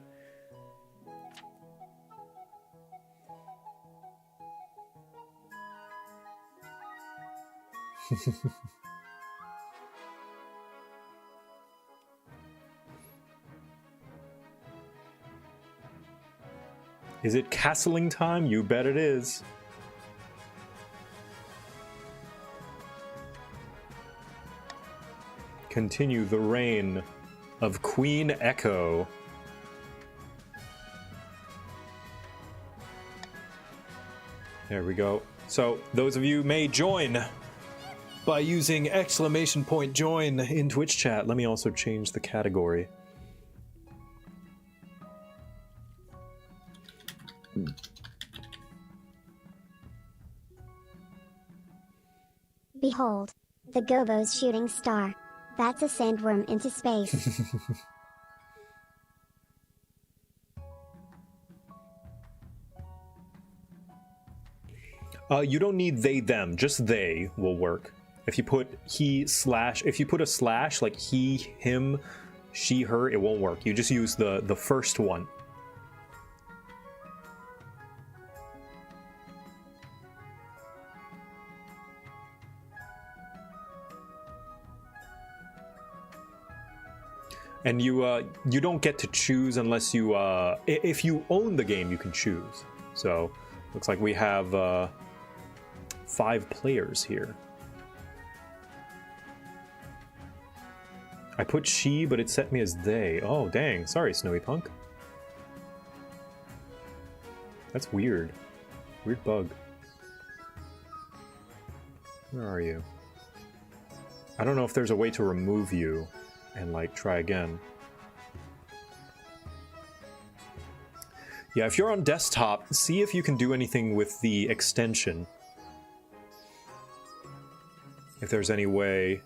Is it castling time? You bet it is. Continue the reign of Queen Echo. There we go. So those of you may join by using !join in Twitch chat. Let me also change the category. Behold, the Gobo's shooting star. That's a sandworm into space. You don't need they, them, just they will work. If you put if you put a slash like he, him, she, her, it won't work. You just use the first one. And you don't get to choose unless you if you own the game, you can choose. So looks like we have 5 players here. I put she, but it set me as they. Oh dang! Sorry, Snowy Punk. That's weird. Weird bug. Where are you? I don't know if there's a way to remove you and, like, try again. Yeah, if you're on desktop, see if you can do anything with the extension. If there's any way...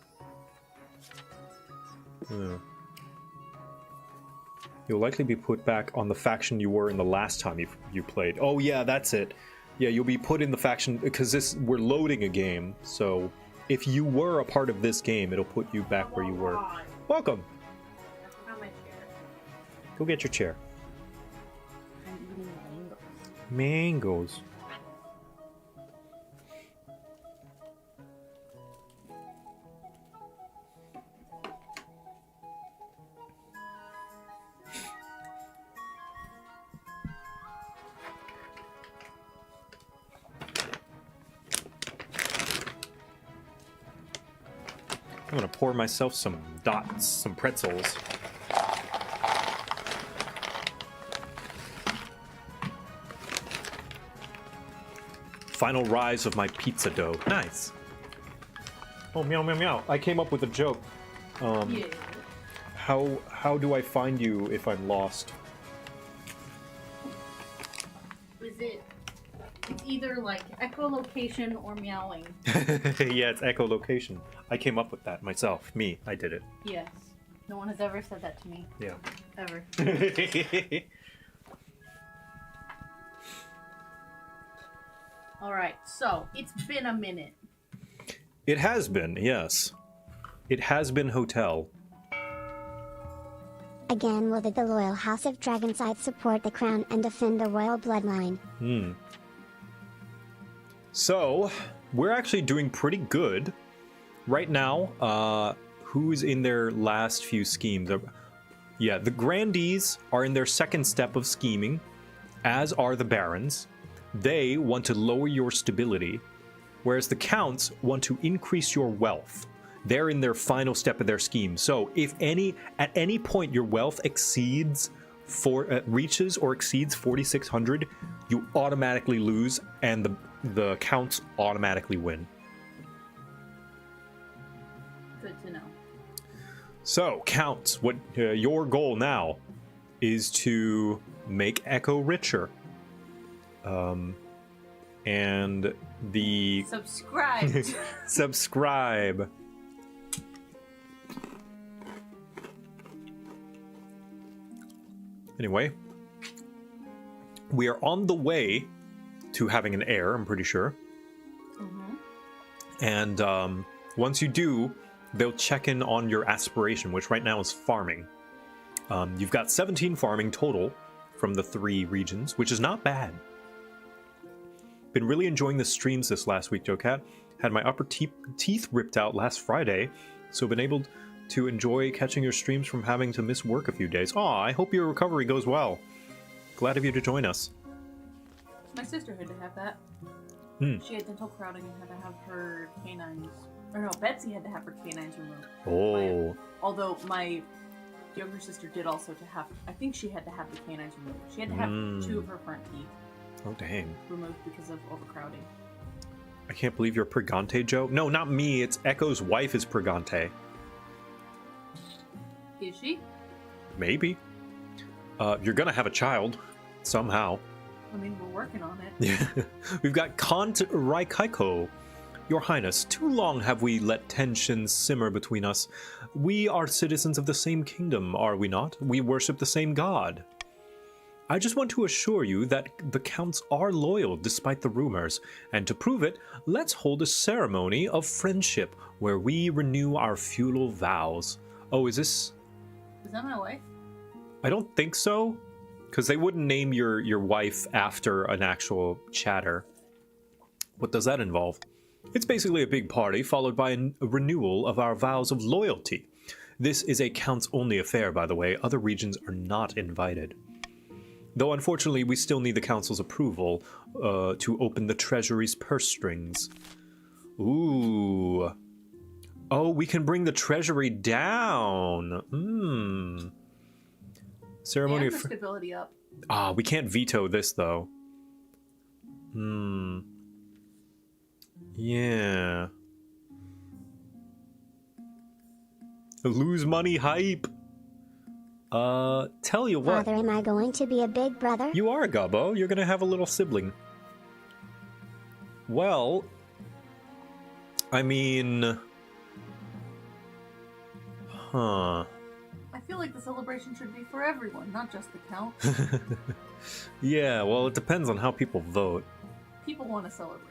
You'll likely be put back on the faction you were in the last time you played. Oh yeah, that's it. Yeah, you'll be put in the faction, because we're loading a game, so if you were a part of this game, it'll put you back where you were. Welcome! Go get your chair. Mangoes. I'm gonna pour myself some dots, some pretzels. Final rise of my pizza dough. Nice. Oh, meow, meow, meow. I came up with a joke. Yeah. How do I find you if I'm lost? Is it? It's either like echolocation or meowing. Yeah, it's echolocation. I came up with that myself. Me, I did it. Yes. No one has ever said that to me. Yeah. Ever. Alright, so it's been a minute. It has been, yes. It has been hotel. Again, will the loyal House of Dragonside support the crown and defend the royal bloodline? So, we're actually doing pretty good. Right now, who's in their last few schemes? Yeah, the Grandees are in their second step of scheming, as are the Barons. They want to lower your stability, whereas the Counts want to increase your wealth. They're in their final step of their scheme. So if at any point your wealth reaches or exceeds 4,600, you automatically lose, and the Counts automatically win. Good to know. So, Counts, what your goal now is to make Echo richer. And the... Subscribe! Subscribe. Anyway, we are on the way to having an heir, I'm pretty sure. And once you do, they'll check in on your aspiration, which right now is farming. You've got 17 farming total from the 3 regions, which is not bad. Been really enjoying the streams this last week, JoCat. Had my upper teeth ripped out last Friday, so been able to enjoy catching your streams from having to miss work a few days. Aw, I hope your recovery goes well. Glad of you to join us. My sister had to have that. She had dental crowding and had to have her canines. Or no, Betsy had to have her canines removed. Oh. Although my younger sister did also I think she had to have the canines removed. She had to have 2 of her front teeth. Oh, dang. Removed because of overcrowding. I can't believe you're Pregante, Joe. No, not me. It's Echo's wife is Pregante. Is she? Maybe. You're gonna have a child. Somehow. I mean, we're working on it. Yeah. We've got Kant Raikaiko. Your Highness, too long have we let tensions simmer between us. We are citizens of the same kingdom, are we not? We worship the same god. I just want to assure you that the Counts are loyal despite the rumors, and to prove it, let's hold a ceremony of friendship where we renew our feudal vows. Oh, is this... Is that my wife? I don't think so, because they wouldn't name your wife after an actual chatter. What does that involve? It's basically a big party followed by a renewal of our vows of loyalty. This is a Counts-only affair, by the way. Other regions are not invited. Though unfortunately, we still need the Council's approval to open the Treasury's purse strings. Ooh. Oh, we can bring the Treasury down. Ceremony And of... the stability up. we can't veto this, though. Yeah. Lose money hype. Tell you what. Father, am I going to be a big brother? You are, Gobbo. You're gonna have a little sibling. Well, I mean... Huh. I feel like the celebration should be for everyone, not just the Count. Yeah, well, it depends on how people vote. People want a celebration.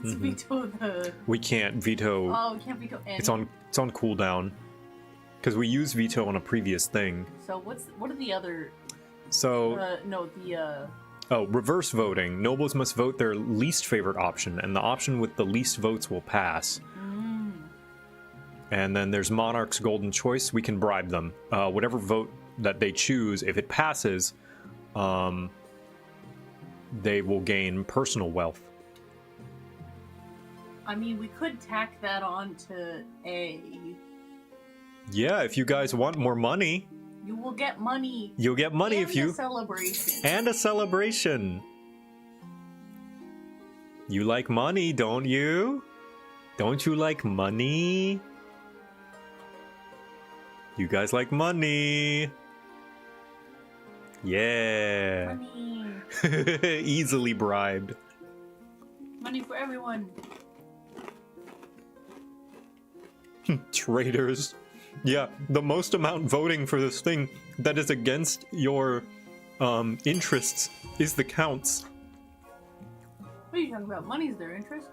Let's veto the... We can't veto... Oh, we can't veto any. It's on cooldown. Because we used veto on a previous thing. So what are the other... So... no, the... Oh, reverse voting. Nobles must vote their least favorite option, and the option with the least votes will pass. And then there's Monarch's Golden Choice. We can bribe them. Whatever vote that they choose, if it passes, they will gain personal wealth. I mean, we could tack that on to A. Yeah, if you guys want more money. You will get money. You'll get money if you... And a celebration. And a celebration. You like money, don't you? Don't you like money? You guys like money. Yeah. Money. Easily bribed. Money for everyone. Traitors. Yeah, the most amount voting for this thing that is against your interests is the Count's. What are you talking about? Money's their interest.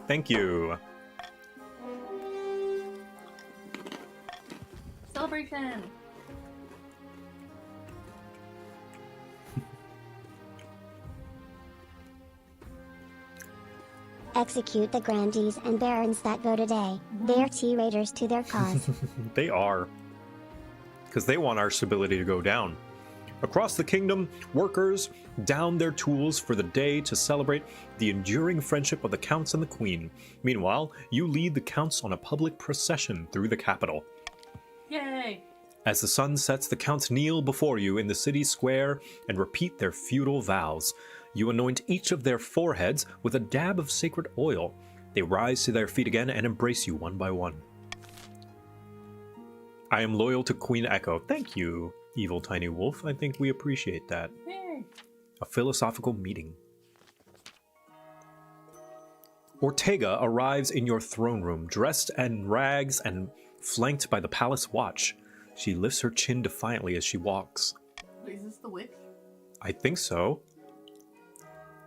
Thank you. Celebration. Execute the grandees and barons that voted A. They are traitors to their cause. They are. Because they want our stability to go down. Across the kingdom, workers down their tools for the day to celebrate the enduring friendship of the Counts and the Queen. Meanwhile, you lead the Counts on a public procession through the capital. Yay! As the sun sets, the Counts kneel before you in the city square and repeat their feudal vows. You anoint each of their foreheads with a dab of sacred oil. They rise to their feet again and embrace you one by one. I am loyal to Queen Echo. Thank you, evil tiny wolf. I think we appreciate that. Yay! A philosophical meeting. Ortega arrives in your throne room, dressed in rags and flanked by the palace watch. She lifts her chin defiantly as she walks. Wait, is this the witch? I think so.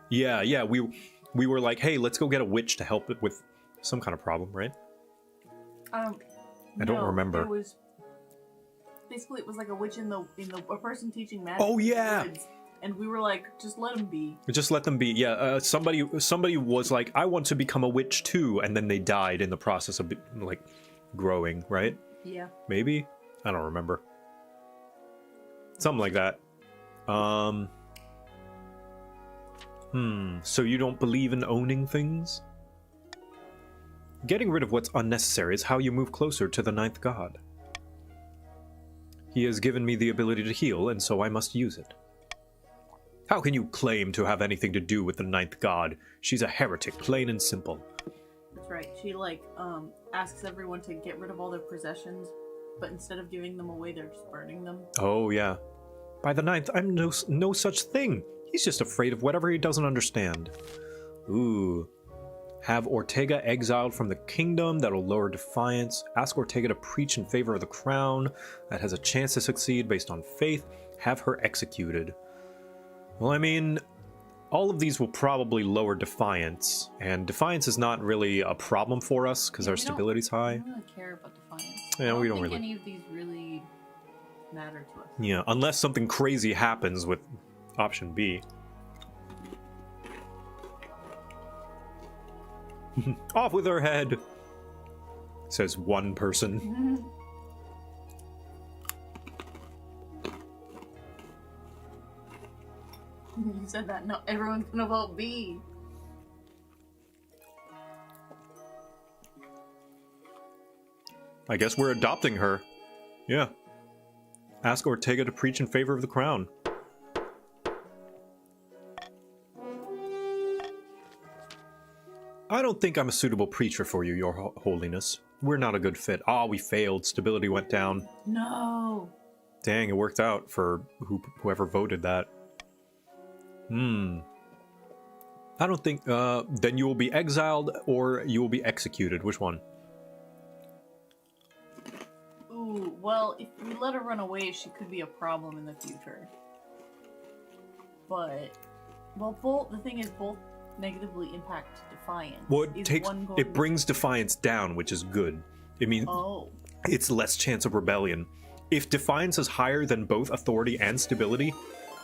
Yeah, we were like, hey, let's go get a witch to help it with some kind of problem, right? I don't remember. It was basically it was like a witch in the a person teaching magic. Oh yeah. In the woods, and we were like, just let them be. Just let them be. Yeah. Somebody was like, I want to become a witch too, and then they died in the process of like growing, right? Yeah. Maybe. I don't remember. Something like that. So you don't believe in owning things? Getting rid of what's unnecessary is how you move closer to the ninth god. He has given me the ability to heal, and so I must use it. How can you claim to have anything to do with the ninth god? She's a heretic, plain and simple. That's right. She asks everyone to get rid of all their possessions, but instead of giving them away, they're just burning them. Oh yeah. By the ninth, I'm no such thing. He's just afraid of whatever he doesn't understand. Ooh. Have Ortega exiled from the kingdom. That'll lower defiance. Ask Ortega to preach in favor of the crown. That has a chance to succeed based on faith. Have her executed. Well, I mean, all of these will probably lower defiance. And defiance is not really a problem for us because our stability's high. I don't really care about defiance. Yeah, we don't think really. any of these really matter to us. Yeah, unless something crazy happens with option B. Off with her head, says one person. You said that. No, everyone's gonna vote B. I guess we're adopting her. Yeah. Ask Ortega to preach in favor of the crown. I don't think I'm a suitable preacher for you, your holiness. We're not a good fit. Ah, we failed. Stability went down. No. Dang, it worked out for whoever voted that. I don't think, then you will be exiled or you will be executed. Which one? Ooh, well, if we let her run away, she could be a problem in the future. But, well, the thing is, both negatively impact Defiance. Well, Is it one going brings Defiance down, which is good. It means it's less chance of rebellion. If Defiance is higher than both authority and stability,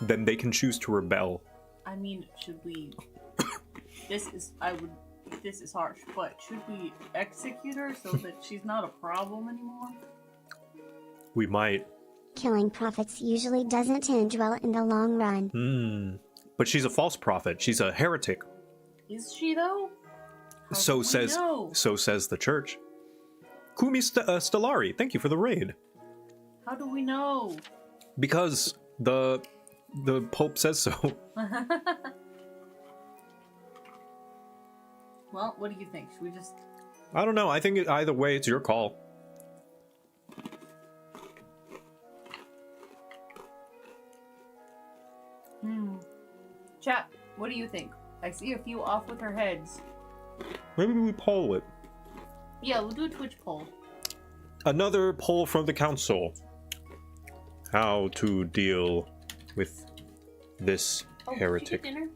then they can choose to rebel. I mean, should we... This is harsh, but should we execute her so that she's not a problem anymore? We might. Killing prophets usually doesn't end well in the long run. But she's a false prophet. She's a heretic. Is she, though? How So do we says know? so says the church. Kumi Stellari, thank you for the raid. How do we know? Because the Pope says so. Well, what do you think? Should we just... I don't know. I think either way, it's your call. Chat, what do you think? I see a few off with their heads. Maybe we poll it. Yeah, we'll do a Twitch poll. Another poll from the council. How to deal with this Oh, heretic? Did you get dinner?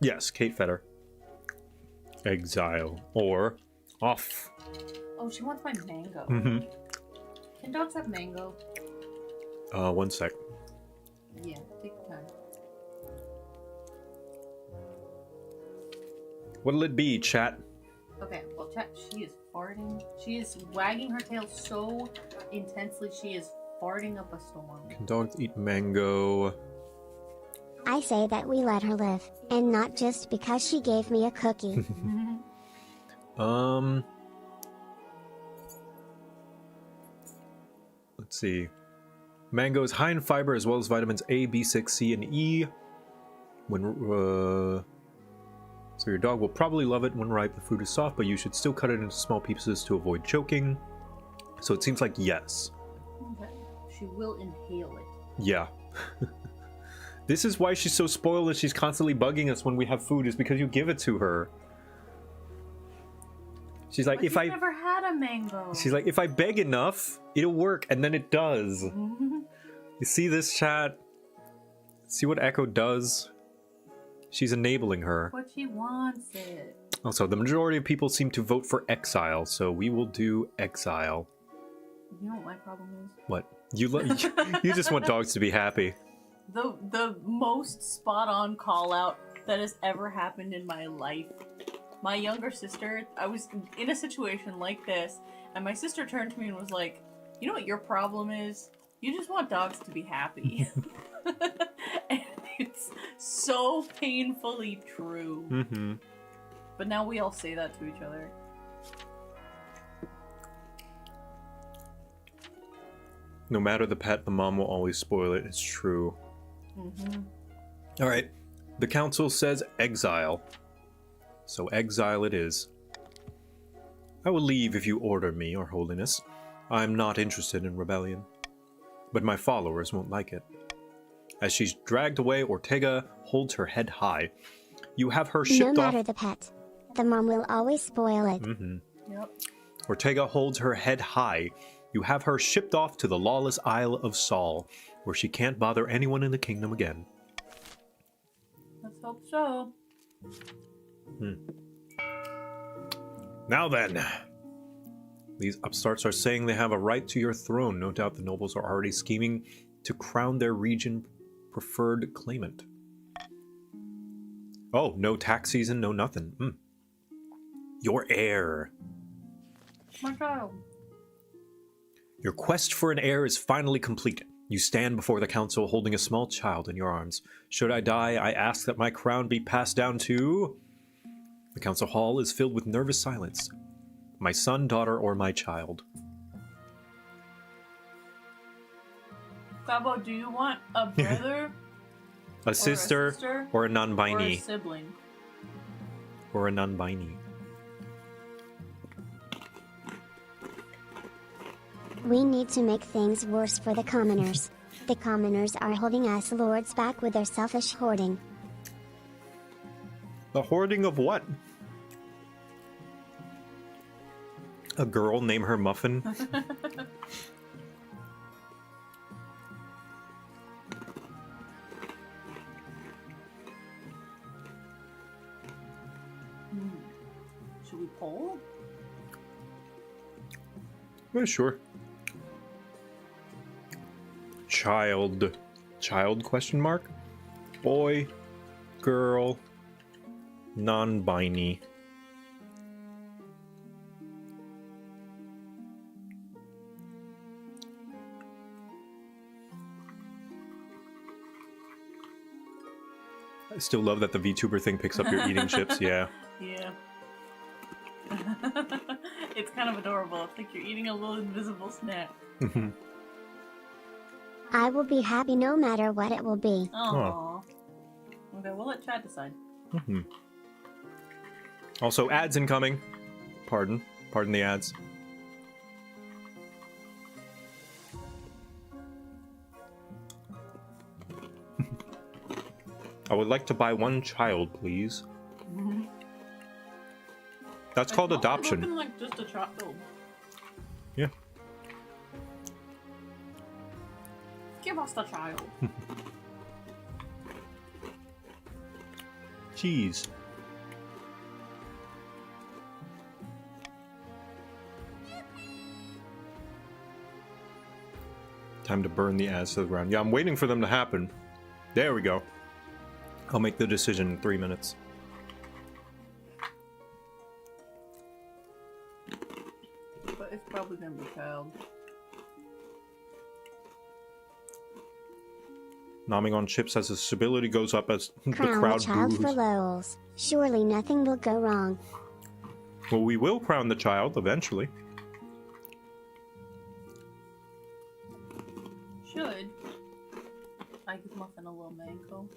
Yes, Kate Fetter. Exile or off. Oh, she wants my mango. Mm-hmm. Can dogs have mango? 1 sec. Yeah, take your time. What'll it be, chat? Okay, well, chat, she is farting. She is wagging her tail so intensely, she is farting up a storm. Can dogs eat mango? I say that we let her live, and not just because she gave me a cookie. Let's see. Mango is high in fiber as well as vitamins A, B6, C, and E. So your dog will probably love it when ripe. The food is soft, but you should still cut it into small pieces to avoid choking. So it seems like yes. Okay. She will inhale it. Yeah. This is why she's so spoiled and she's constantly bugging us when we have food, is because you give it to her. She's like, But if you've I... never had a mango. She's like, if I beg enough, it'll work, and then it does. You see this, chat? See what Echo does? She's enabling her. But she wants it. Also, the majority of people seem to vote for exile, so we will do exile. You know what my problem is? What? You just want dogs to be happy. The most spot on call out that has ever happened in my life. My younger sister, I was in a situation like this, and my sister turned to me and was like, "You know what your problem is? You just want dogs to be happy." And it's so painfully true. Mm-hmm. But now we all say that to each other. No matter the pet, the mom will always spoil it. It's true. Mm-hmm. All right. The council says exile. So exile it is. I will leave if you order me, Your Holiness. I'm not interested in rebellion. But my followers won't like it. As she's dragged away, Ortega holds her head high. You have her shipped No off... matter the pet, the mom will always spoil it. Mm-hmm. Yep. Ortega holds her head high. You have her shipped off to the lawless Isle of Saul, where she can't bother anyone in the kingdom again. Let's hope so. Now then, these upstarts are saying they have a right to your throne. No doubt the nobles are already scheming to crown their region preferred claimant. Oh, no tax season, no nothing. Your heir. My child. Your quest for an heir is finally complete. You stand before the council holding a small child in your arms. Should I die, I ask that my crown be passed down to... The council hall is filled with nervous silence. My son, daughter, or my child. Gabo, do you want a brother? A sister, or a or a non-binary. sibling? Or a non-binary. We need to make things worse for the commoners. The commoners are holding us lords back with their selfish hoarding. The hoarding of what? A girl, name her Muffin? Should we poll? Yeah, sure. Child. Child question mark? Boy. Girl. Non-binary. I still love that the VTuber thing picks up your eating chips, yeah. Yeah. It's kind of adorable. It's like you're eating a little invisible snack. I will be happy no matter what it will be. Aww. Okay, we'll let Chad decide. Also, ads incoming. Pardon the ads. I would like to buy one child, please. That's called It's mostly adoption. looking like just a child. Yeah. Give us the child. Jeez. Time to burn the ads to the ground. Yeah, I'm waiting for them to happen. There we go. I'll make the decision in 3 minutes. But it's probably gonna be child. Nomming on chips as the stability goes up as the Crown crowd the child for boos. lowls. Surely nothing will go wrong. Well, we will crown the child eventually. Should I give Muffin a little mango?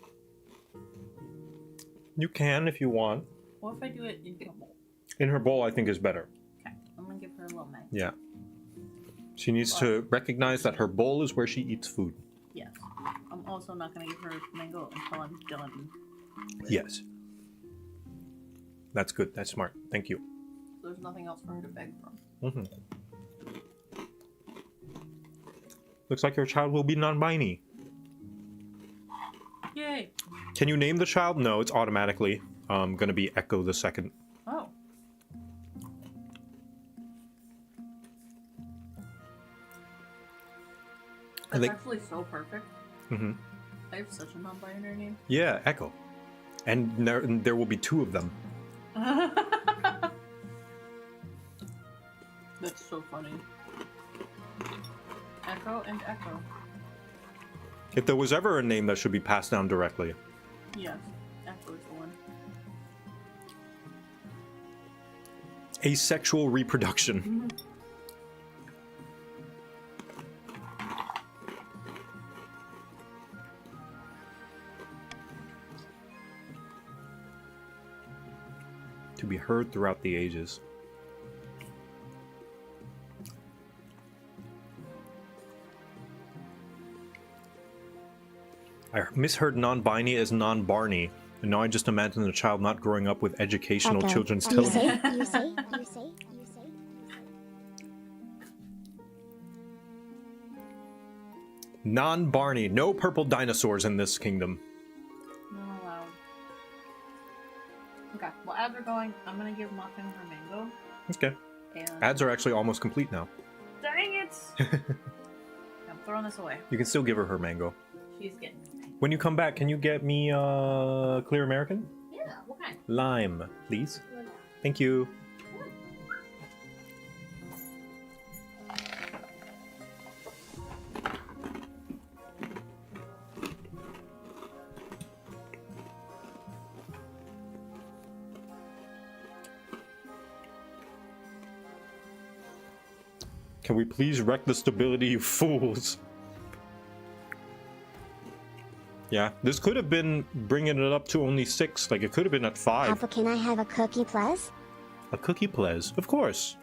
You can if you want. What if I do it in her bowl? In her bowl, I think is better. Okay, I'm gonna give her a little mango. Yeah. She needs to recognize that her bowl is where she eats food. Yes. I'm also not gonna give her mango until I'm done. Yes. That's good. That's smart. Thank you. There's nothing else for her to beg from. Looks like your child will be non-binary. Yay! Can you name the child? No, it's automatically gonna be Echo the Second. Oh. That's actually so perfect. I have such a non-binary name. Yeah, Echo. And there will be 2 of them. That's so funny. Echo and Echo. If there was ever a name that should be passed down directly. Yes, Echo is the one. Asexual reproduction. To be heard throughout the ages. I misheard non-binary as non-Barney, and now I just imagine a child not growing up with educational Echo. children's You say, television. you say, you say, you say. Non-Barney. No purple dinosaurs in this kingdom. Not allowed. Okay, well, as we're going, I'm gonna give Muffin her mango. Okay. And Ads are actually almost complete now. dang it! I'm throwing this away. You can still give her mango. She's getting. When you come back, can you get me Clear American? Yeah, what kind? Lime, please. Thank you. Can we please wreck the stability, you fools? Yeah, this could have been bringing it up to only 6. Like, it could have been at 5. Apple, can I have a cookie, please? A cookie, please. Of course.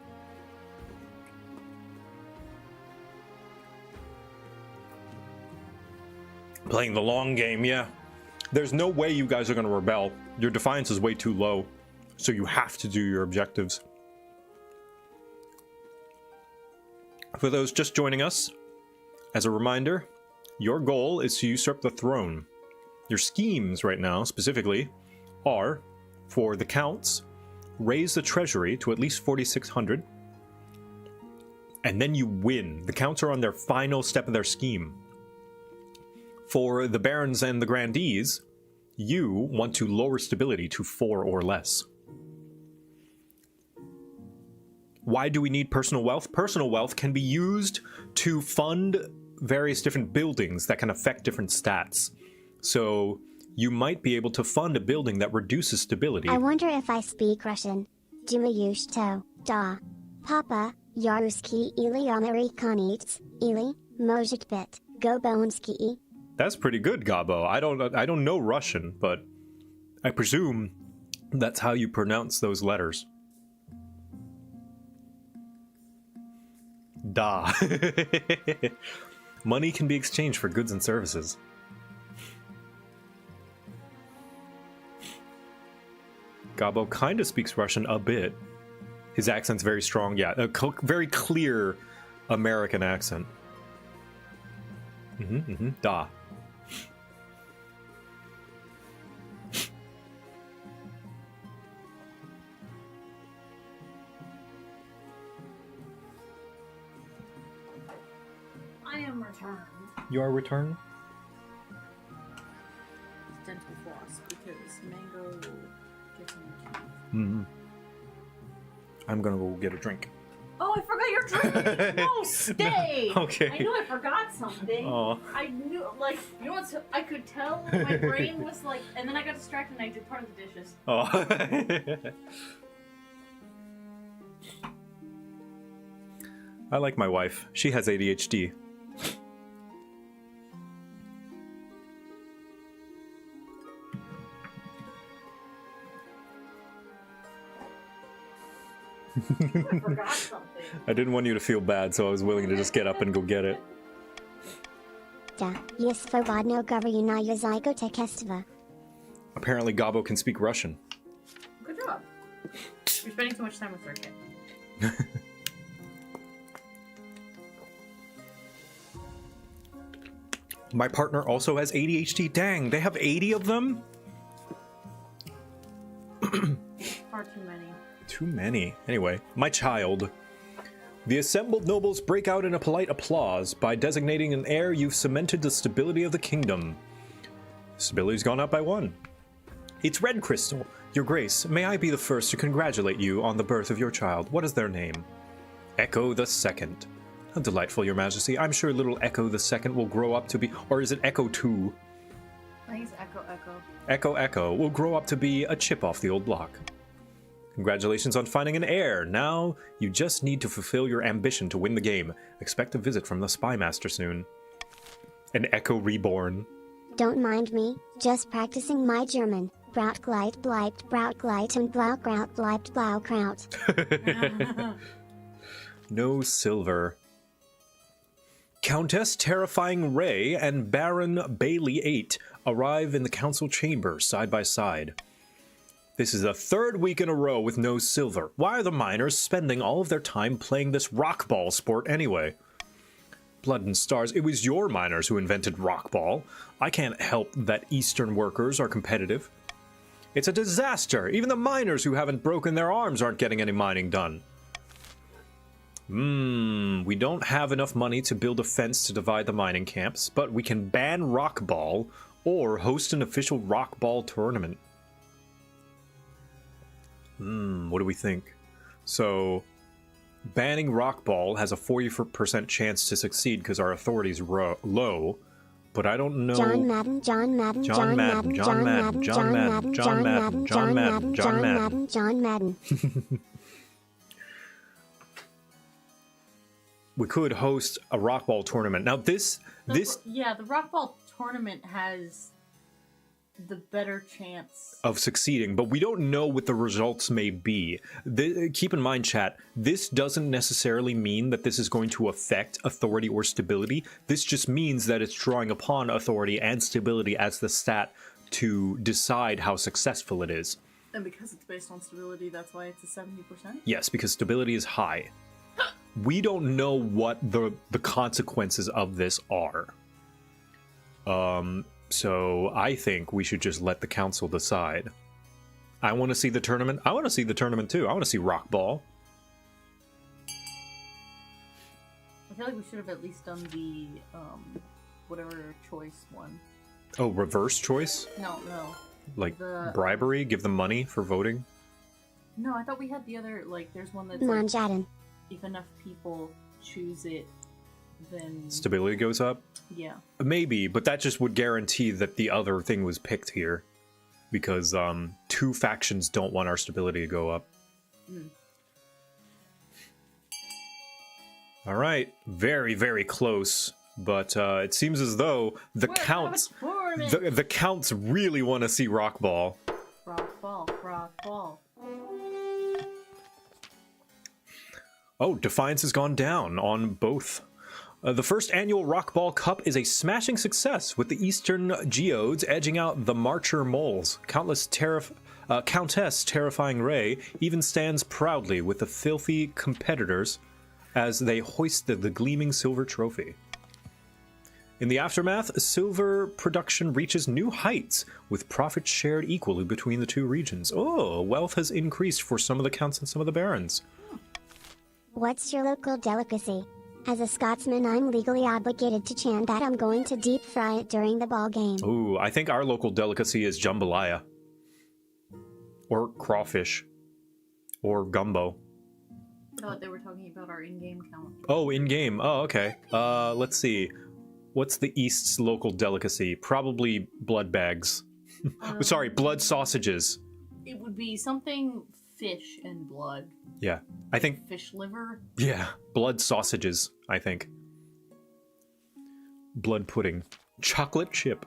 Playing the long game, yeah. There's no way you guys are going to rebel. Your defiance is way too low, so you have to do your objectives. For those just joining us, as a reminder, your goal is to usurp the throne. Your schemes right now, specifically, are, for the counts, raise the treasury to at least 4,600, and then you win. The counts are on their final step of their scheme. For the barons and the grandees, you want to lower stability to 4 or less. Why do we need personal wealth? Personal wealth can be used to fund various different buildings that can affect different stats. So you might be able to fund a building that reduces stability. I wonder if I speak Russian. Dumаюshto, da. Papa, Yaruski ili Amerikanits, ili, может быть, Gobonski. That's pretty good, Gabo. I don't know Russian, but I presume that's how you pronounce those letters. Da. Money can be exchanged for goods and services. Gabo kind of speaks Russian a bit. His accent's very strong, yeah. A very clear American accent. Da. I am returned. You are returned? Dental floss because Mango gets me a teeth. I'm gonna go get a drink. Oh, I forgot your drink! No, stay! Okay. I knew I forgot something. Aw. I knew, like, you know what? I could tell my brain was like, and then I got distracted and I did part of the dishes. Oh. I like my wife. She has ADHD. I forgot something. I didn't want you to feel bad, so I was willing to just get up and go get it. Da, jest swobodno govoriuna języko tekestva. Apparently Gabo can speak Russian. Good job. You're spending too much time with Circuit. My partner also has ADHD. Dang, they have 80 of them? Far too many. Too many. Anyway, my child. The assembled nobles break out in a polite applause. By designating an heir, you've cemented the stability of the kingdom. Stability's gone up by 1. It's Red Crystal. Your Grace, may I be the first to congratulate you on the birth of your child. What is their name? Echo the Second. How delightful, Your Majesty. I'm sure little Echo the Second will grow up to be... Or is it Echo 2? I think it's Echo Echo. Echo Echo will grow up to be a chip off the old block. Congratulations on finding an heir. Now, you just need to fulfill your ambition to win the game. Expect a visit from the Spy Master soon. An Echo reborn. Don't mind me, just practicing my German. Brautgleit bleibt Brautgleit und Blaukraut bleibt Blaukraut. No silver. Countess Terrifying Ray and Baron Bailey 8 arrive in the council chamber side by side. This is the 3rd week in a row with no silver. Why are the miners spending all of their time playing this rockball sport anyway? Blood and Stars, it was your miners who invented rockball. I can't help that Eastern workers are competitive. It's a disaster. Even the miners who haven't broken their arms aren't getting any mining done. We don't have enough money to build a fence to divide the mining camps, but we can ban rockball or host an official rockball tournament. What do we think? So, banning rockball has a 40% chance to succeed because our authority's low, but I don't know... John Madden, John Madden, John Madden, John Madden, John Madden, John Madden, John Madden, John Madden, John Madden. We could host a rockball tournament. Now yeah, the Rockball tournament has the better chance of succeeding, but we don't know what the results may be. Keep in mind, chat, this doesn't necessarily mean that this is going to affect authority or stability. This just means that it's drawing upon authority and stability as the stat to decide how successful it is. And because it's based on stability, that's why it's a 70%? Yes, because stability is high. We don't know what the consequences of this are. So I think we should just let the council decide. I want to see the tournament. I want to see the tournament too. I want to see Rock Ball. I feel like we should have at least done the, whatever choice one. Oh, reverse choice? No. Like The, bribery? Give them money for voting? No, I thought we had the other, like, there's one that's Come on, like, Jaden. if enough people choose it, then... Stability goes up? Yeah. Maybe, but that just would guarantee that the other thing was picked here. Because two factions don't want our stability to go up. All right, very, very close. But it seems as though the counts really want to see Rock Ball. Rock ball. Oh, Defiance has gone down on both. The first annual Rock Ball Cup is a smashing success, with the Eastern Geodes edging out the Marcher Moles. Countess Terrifying Ray even stands proudly with the filthy competitors as they hoisted the gleaming silver trophy. In the aftermath, silver production reaches new heights, with profits shared equally between the two regions. Oh, wealth has increased for some of the counts and some of the barons. What's your local delicacy? As a Scotsman, I'm legally obligated to chant that I'm going to deep fry it during the ball game. Ooh, I think our local delicacy is jambalaya. Or crawfish. Or gumbo. I thought they were talking about our in-game count. Oh, in-game. Oh, okay. Let's see. What's the East's local delicacy? Probably blood bags. Sorry, blood sausages. It would be something fish and blood. Yeah, I think... Fish liver? Yeah, blood sausages, I think. Blood pudding. Chocolate chip.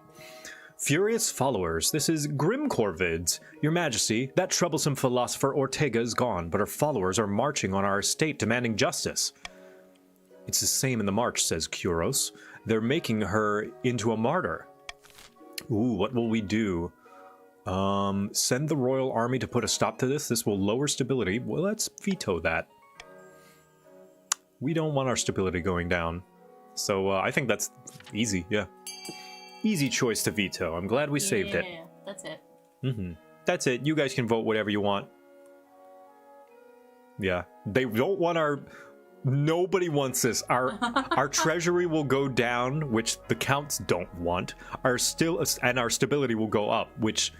Furious followers, this is Grim Corvids. Your Majesty, that troublesome philosopher Ortega is gone, but her followers are marching on our estate demanding justice. It's the same in the march, says Kuros. They're making her into a martyr. Ooh, what will we do? Send the royal army to put a stop to this. This will lower stability. Well, let's veto that. We don't want our stability going down. So, I think that's easy, yeah. Easy choice to veto. I'm glad we saved it. Yeah, that's it. That's it. You guys can vote whatever you want. Yeah. They don't want our... Nobody wants this. Our treasury will go down, which the counts don't want. And our stability will go up, which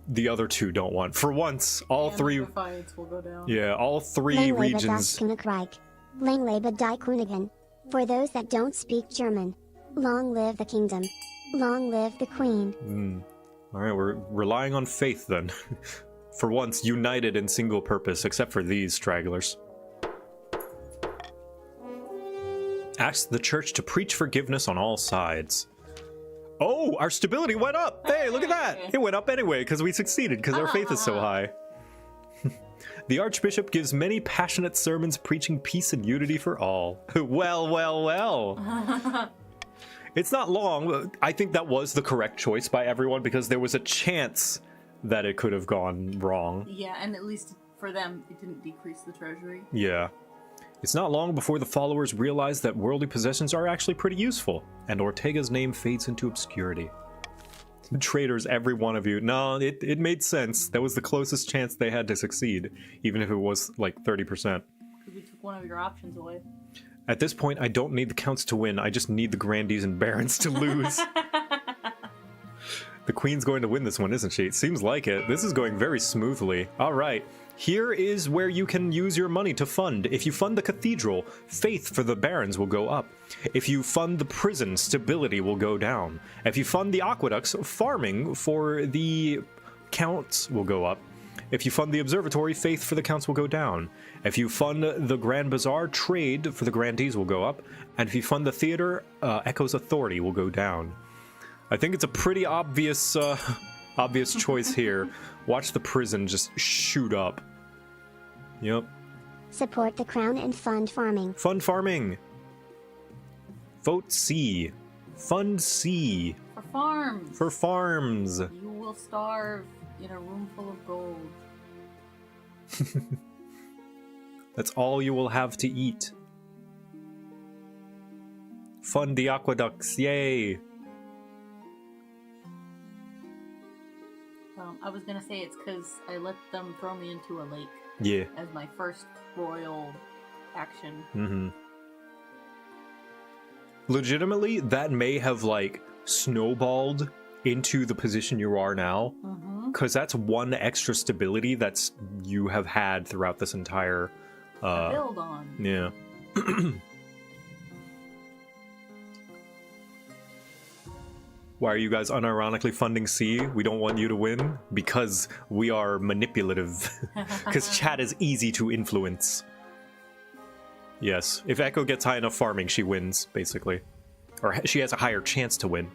the other two don't want. For once, all three... Defiance will go down. Yeah, all three regions... Langlebe die Königin. For those that don't speak German. Long live the kingdom. Long live the queen. Alright, we're relying on faith then. For once, united in single purpose, except for these stragglers. Ask the church to preach forgiveness on all sides. Oh, our stability went up! Hey, look at that! It went up anyway, because we succeeded, because our faith is so high. The Archbishop gives many passionate sermons preaching peace and unity for all. Well. It's not long. I think that was the correct choice by everyone, because there was a chance that it could have gone wrong. Yeah, and at least for them, it didn't decrease the treasury. Yeah. It's not long before the followers realize that worldly possessions are actually pretty useful, and Ortega's name fades into obscurity. Traitors, every one of you. No, it made sense. That was the closest chance they had to succeed, even if it was like 30%. Because we took one of your options away. At this point, I don't need the counts to win. I just need the grandees and barons to lose. The queen's going to win this one, isn't she? It seems like it. This is going very smoothly. All right. Here is where you can use your money to fund. If you fund the cathedral, faith for the barons will go up. If you fund the prison, stability will go down. If you fund the aqueducts, farming for the counts will go up. If you fund the observatory, faith for the counts will go down. If you fund the Grand Bazaar, trade for the grandees will go up. And if you fund the theater, Echo's authority will go down. I think it's a pretty obvious Obvious choice here. Watch the prison just shoot up. Yep. Support the crown and fund farming. Fund farming. Vote C. Fund C. For farms. For farms. You will starve in a room full of gold. That's all you will have to eat. Fund the aqueducts. Yay. I was gonna say it's because I let them throw me into a lake. Yeah. As my first royal action. Mm-hmm. Legitimately, that may have, like, snowballed into the position you are now. Because that's one extra stability that's you have had throughout this entire... build on. Yeah. Why are you guys unironically funding C? We don't want you to win? Because we are manipulative. Because chat is easy to influence. Yes, if Echo gets high enough farming, she wins, basically. Or she has a higher chance to win.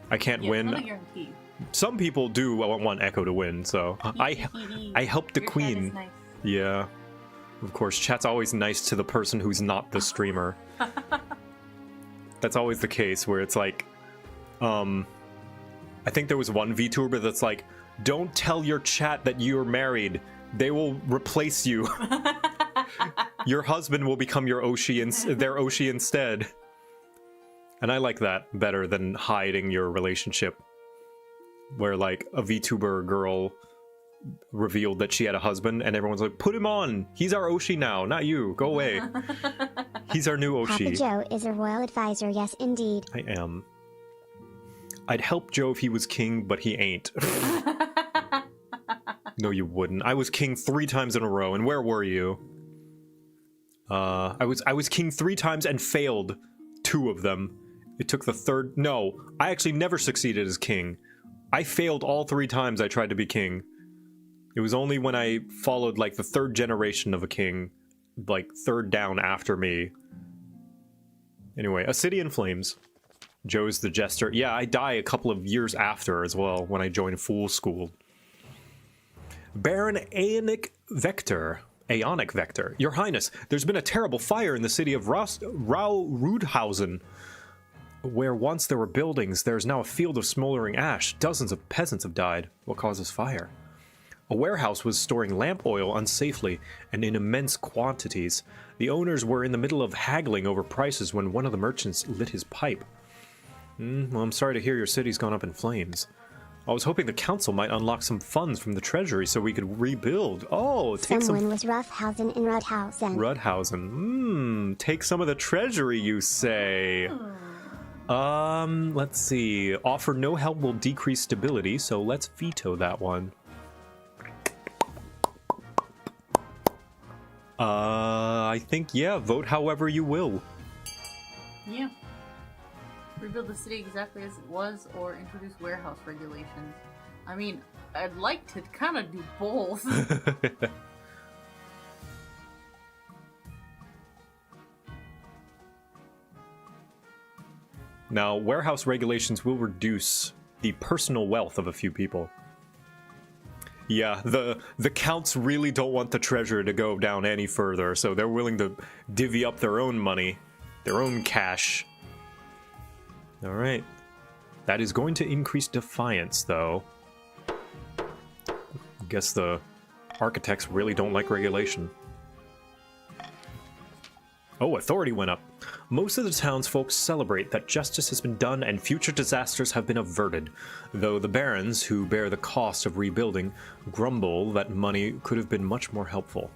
I can't win. Not a guarantee. Some people do want Echo to win, so I help the Your chat queen. is nice. Yeah. Of course, chat's always nice to the person who's not the streamer. That's always the case, where it's like... I think there was one VTuber that's like, don't tell your chat that you're married. They will replace you. Your husband will become your their Oshi instead. And I like that better than hiding your relationship. Where, like, a VTuber girl revealed that she had a husband, and everyone's like, put him on! He's our Oshi now, not you. Go away. He's our new Oshi. Papa Joe is a royal advisor, yes indeed. I am. I'd help Joe if he was king, but he ain't. No, you wouldn't. I was king 3 times in a row, and where were you? I was king 3 times and failed 2 of them. It took the 3rd... No, I actually never succeeded as king. I failed all 3 times I tried to be king. It was only when I followed, like, the 3rd generation of a king, like, 3rd down after me. Anyway, a city in flames. Joe's the jester. Yeah, I die a couple of years after as well, when I join Fool School. Baron Aeonic Vector. Your Highness, there's been a terrible fire in the city of Rudhausen. Where once there were buildings, there is now a field of smoldering ash. Dozens of peasants have died. What causes fire? A warehouse was storing lamp oil unsafely and in immense quantities. The owners were in the middle of haggling over prices when one of the merchants lit his pipe. Well, I'm sorry to hear your city's gone up in flames. I was hoping the council might unlock some funds from the treasury so we could rebuild. Oh, take Someone was roughhousing in Rudhausen. Rudhausen. Take some of the treasury, you say. Let's see. Offer no help will decrease stability, so let's veto that one. I think, yeah, vote however you will. Yeah. Rebuild the city exactly as it was, or introduce warehouse regulations. I mean, I'd like to kind of do both. Now, warehouse regulations will reduce the personal wealth of a few people. Yeah, the counts really don't want the treasure to go down any further, so they're willing to divvy up their own money, their own cash. Alright. That is going to increase defiance, though. I guess the architects really don't like regulation. Oh, authority went up. Most of the townsfolk celebrate that justice has been done and future disasters have been averted, though the barons, who bear the cost of rebuilding, grumble that money could have been much more helpful.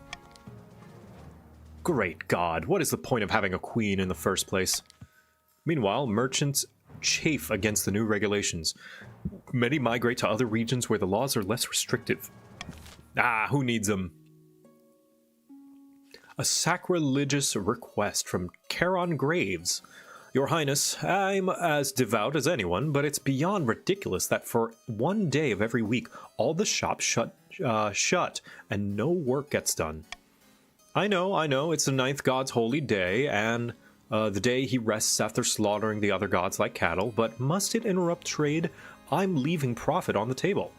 Great God, what is the point of having a queen in the first place? Meanwhile, merchants chafe against the new regulations. Many migrate to other regions where the laws are less restrictive. Ah, who needs them? A sacrilegious request from Charon Graves. Your Highness, I'm as devout as anyone, but it's beyond ridiculous that for one day of every week, all the shops shut and no work gets done. I know, it's the 9th god's holy day, and the day he rests after slaughtering the other gods like cattle, but must it interrupt trade? I'm leaving profit on the table.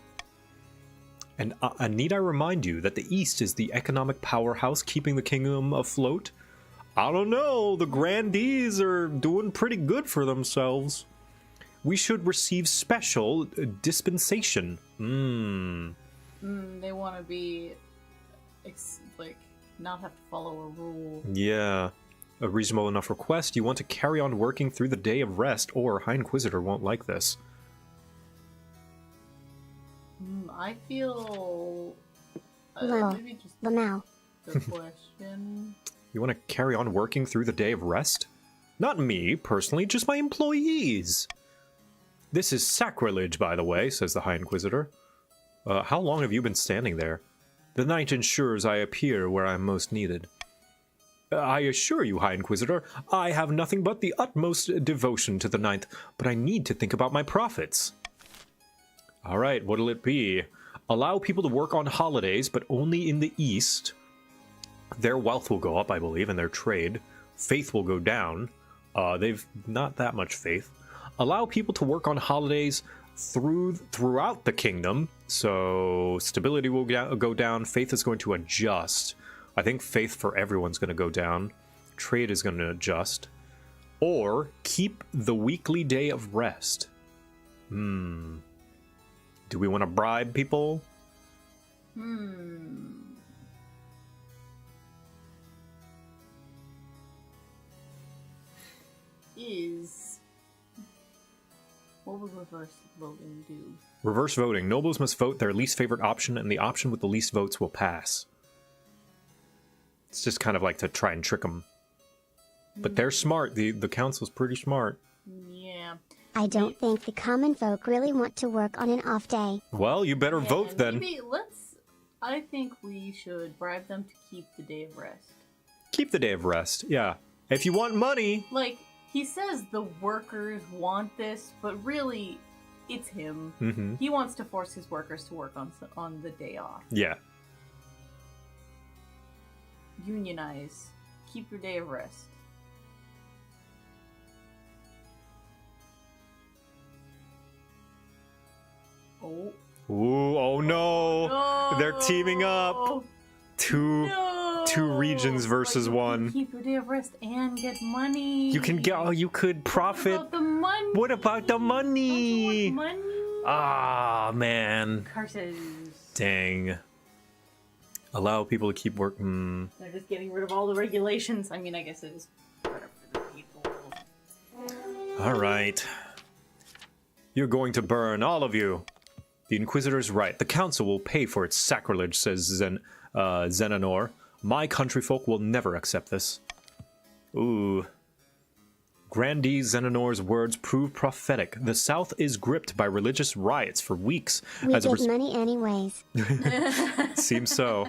And need I remind you that the East is the economic powerhouse keeping the kingdom afloat? I don't know, the grandees are doing pretty good for themselves. We should receive special dispensation. They want to be, not have to follow a rule. Yeah. A reasonable enough request. You want to carry on working through the day of rest, or High Inquisitor won't like this. I feel... Lol. maybe just Lamau. the question... You want to carry on working through the day of rest? Not me, personally, just my employees. This is sacrilege, by the way, says the High Inquisitor. How long have you been standing there? The night ensures I appear where I'm most needed. I assure you, High Inquisitor, I have nothing but the utmost devotion to the ninth, but I need to think about my profits. Alright, what'll it be? Allow people to work on holidays, but only in the East. Their wealth will go up, I believe, and their trade. Faith will go down. They've not that much faith. Allow people to work on holidays throughout the kingdom, so stability will go down. Faith is going to adjust. I think faith for everyone's going to go down. Trade is going to adjust. Or keep the weekly day of rest. Do we want to bribe people? What would reverse voting do? Reverse voting. Nobles must vote their least favorite option, and the option with the least votes will pass. It's just kind of like to try and trick them. But they're smart. The council's pretty smart. Yeah. I don't think the common folk really want to work on an off day. Well, you better vote then. Maybe I think we should bribe them to keep the day of rest. Keep the day of rest, yeah. If you want money... Like, he says the workers want this, but really, it's him. He wants to force his workers to work on the day off. Yeah. Unionize. Keep your day of rest. Oh. Ooh, oh no! No! They're teaming up! Two regions versus one. Keep your day of rest and get money. You can get. Oh, you could profit. What about the money? What about the money? Don't you want money? Ah, man. Curses. Dang. Allow people to keep working. They're just getting rid of all the regulations. I mean, I guess it is better for the people. Alright. You're going to burn, all of you. The Inquisitor's right. The Council will pay for its sacrilege, says Xenanor. My countryfolk will never accept this. Ooh. Grandee Xenanor's words prove prophetic. The South is gripped by religious riots for weeks. We get money anyways. Seems so.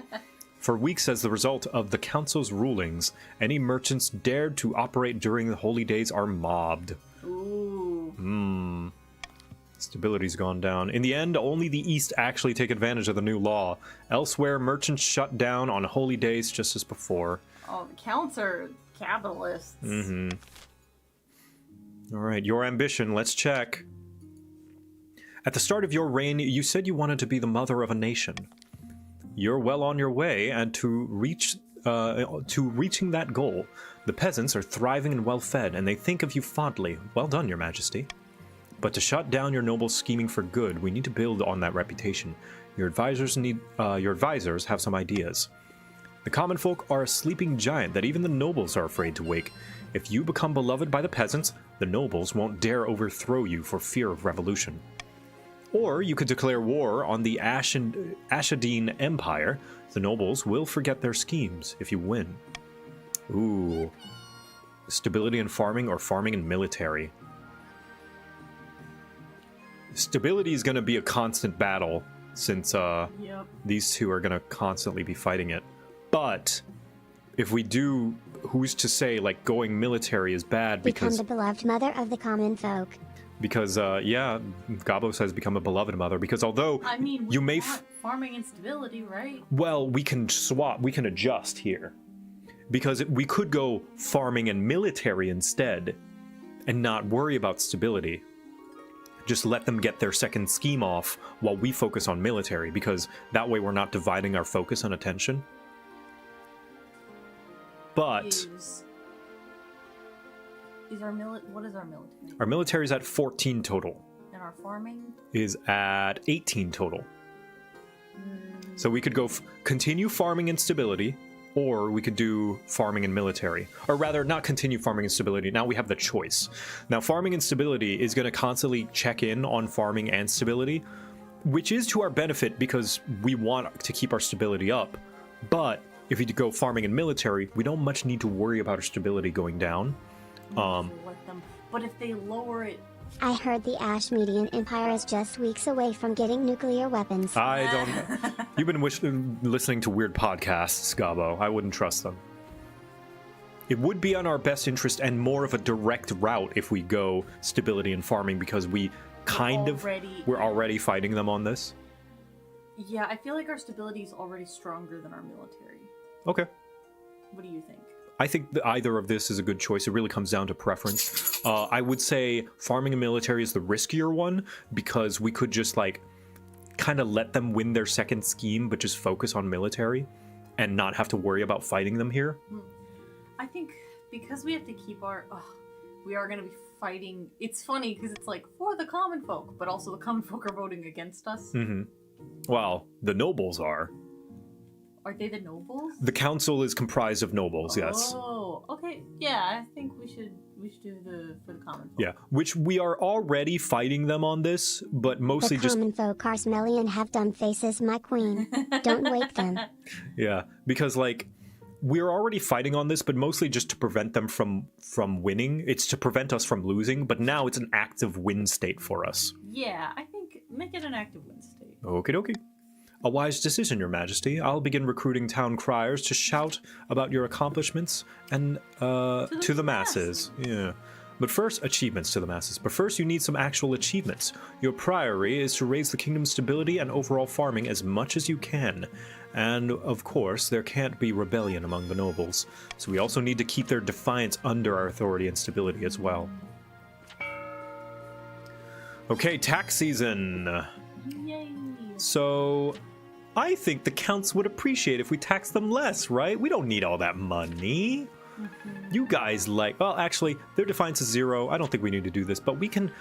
For weeks as the result of the Council's rulings, any merchants dared to operate during the holy days are mobbed. Ooh. Stability's gone down. In the end, only the East actually take advantage of the new law. Elsewhere, merchants shut down on holy days just as before. Oh, the counts are capitalists. Alright, your ambition, let's check. At the start of your reign, you said you wanted to be the mother of a nation. You're well on your way, and to reaching that goal. The peasants are thriving and well-fed, and they think of you fondly. Well done, your majesty. But to shut down your nobles scheming for good, we need to build on that reputation. Your advisors have some ideas. The common folk are a sleeping giant that even the nobles are afraid to wake. If you become beloved by the peasants, the nobles won't dare overthrow you for fear of revolution. Or you could declare war on the Ashadine Empire. The nobles will forget their schemes if you win. Ooh. Stability in farming or farming in military. Stability is going to be a constant battle since these two are going to constantly be fighting it. But if we do, who's to say like going military is bad because... Become the beloved mother of the common folk. Because, yeah, Gabos has become a beloved mother. Because although I mean, we you may want farming instability, right? Well, we can swap, we can adjust here. Because we could go farming and military instead and not worry about stability. just let them get their second scheme off while we focus on military, because that way we're not dividing our focus and attention. But Is our what is our military? our military is at 14 total. And our farming? Is at 18 total. So we could go continue farming and stability, or we could do farming and military. Or rather, not continue farming and stability. Now we have the choice. Now, farming and stability is going to constantly check in on farming and stability, which is to our benefit because we want to keep our stability up. But if you go farming and military, we don't much need to worry about our stability going down. But if they lower it, I heard the Ash Median Empire is just weeks away from getting nuclear weapons. I don't... You've been listening to weird podcasts, Gabo. I wouldn't trust them. It would be on our best interest and more of a direct route if we go stability and farming, because we're already fighting them on this. Yeah, I feel like our stability is already stronger than our military. Okay. What do you think? I think that either of this is a good choice. It really comes down to preference. I would say farming and military is the riskier one, because we could just like kind of let them win their second scheme, but just focus on military and not have to worry about fighting them here. I think because we have to keep we are going to be fighting. It's funny because it's like for the common folk, but also the common folk are voting against us. Mm-hmm. Well, the nobles are. Are they the nobles? The council is comprised of nobles, yes. Oh, okay. Yeah, I think we should do for the common folk. Yeah, which we are already fighting them on this, but mostly the just... common folk Carsmelian have dumb faces, my queen. Don't wake them. Yeah, because like we're already fighting on this, but mostly just to prevent them from winning. It's to prevent us from losing, but now it's an active win state for us. Yeah, I think make it an active win state. Okie dokie. A wise decision, Your Majesty. I'll begin recruiting town criers to shout about your accomplishments and to the masses. Yeah. But first, achievements to the masses. But first, you need some actual achievements. Your priority is to raise the kingdom's stability and overall farming as much as you can. And, of course, there can't be rebellion among the nobles. So we also need to keep their defiance under our authority and stability as well. Okay, tax season. Yay! So... I think the counts would appreciate if we tax them less, right? We don't need all that money. You guys well, actually, their defiance is 0. I don't think we need to do this, but we can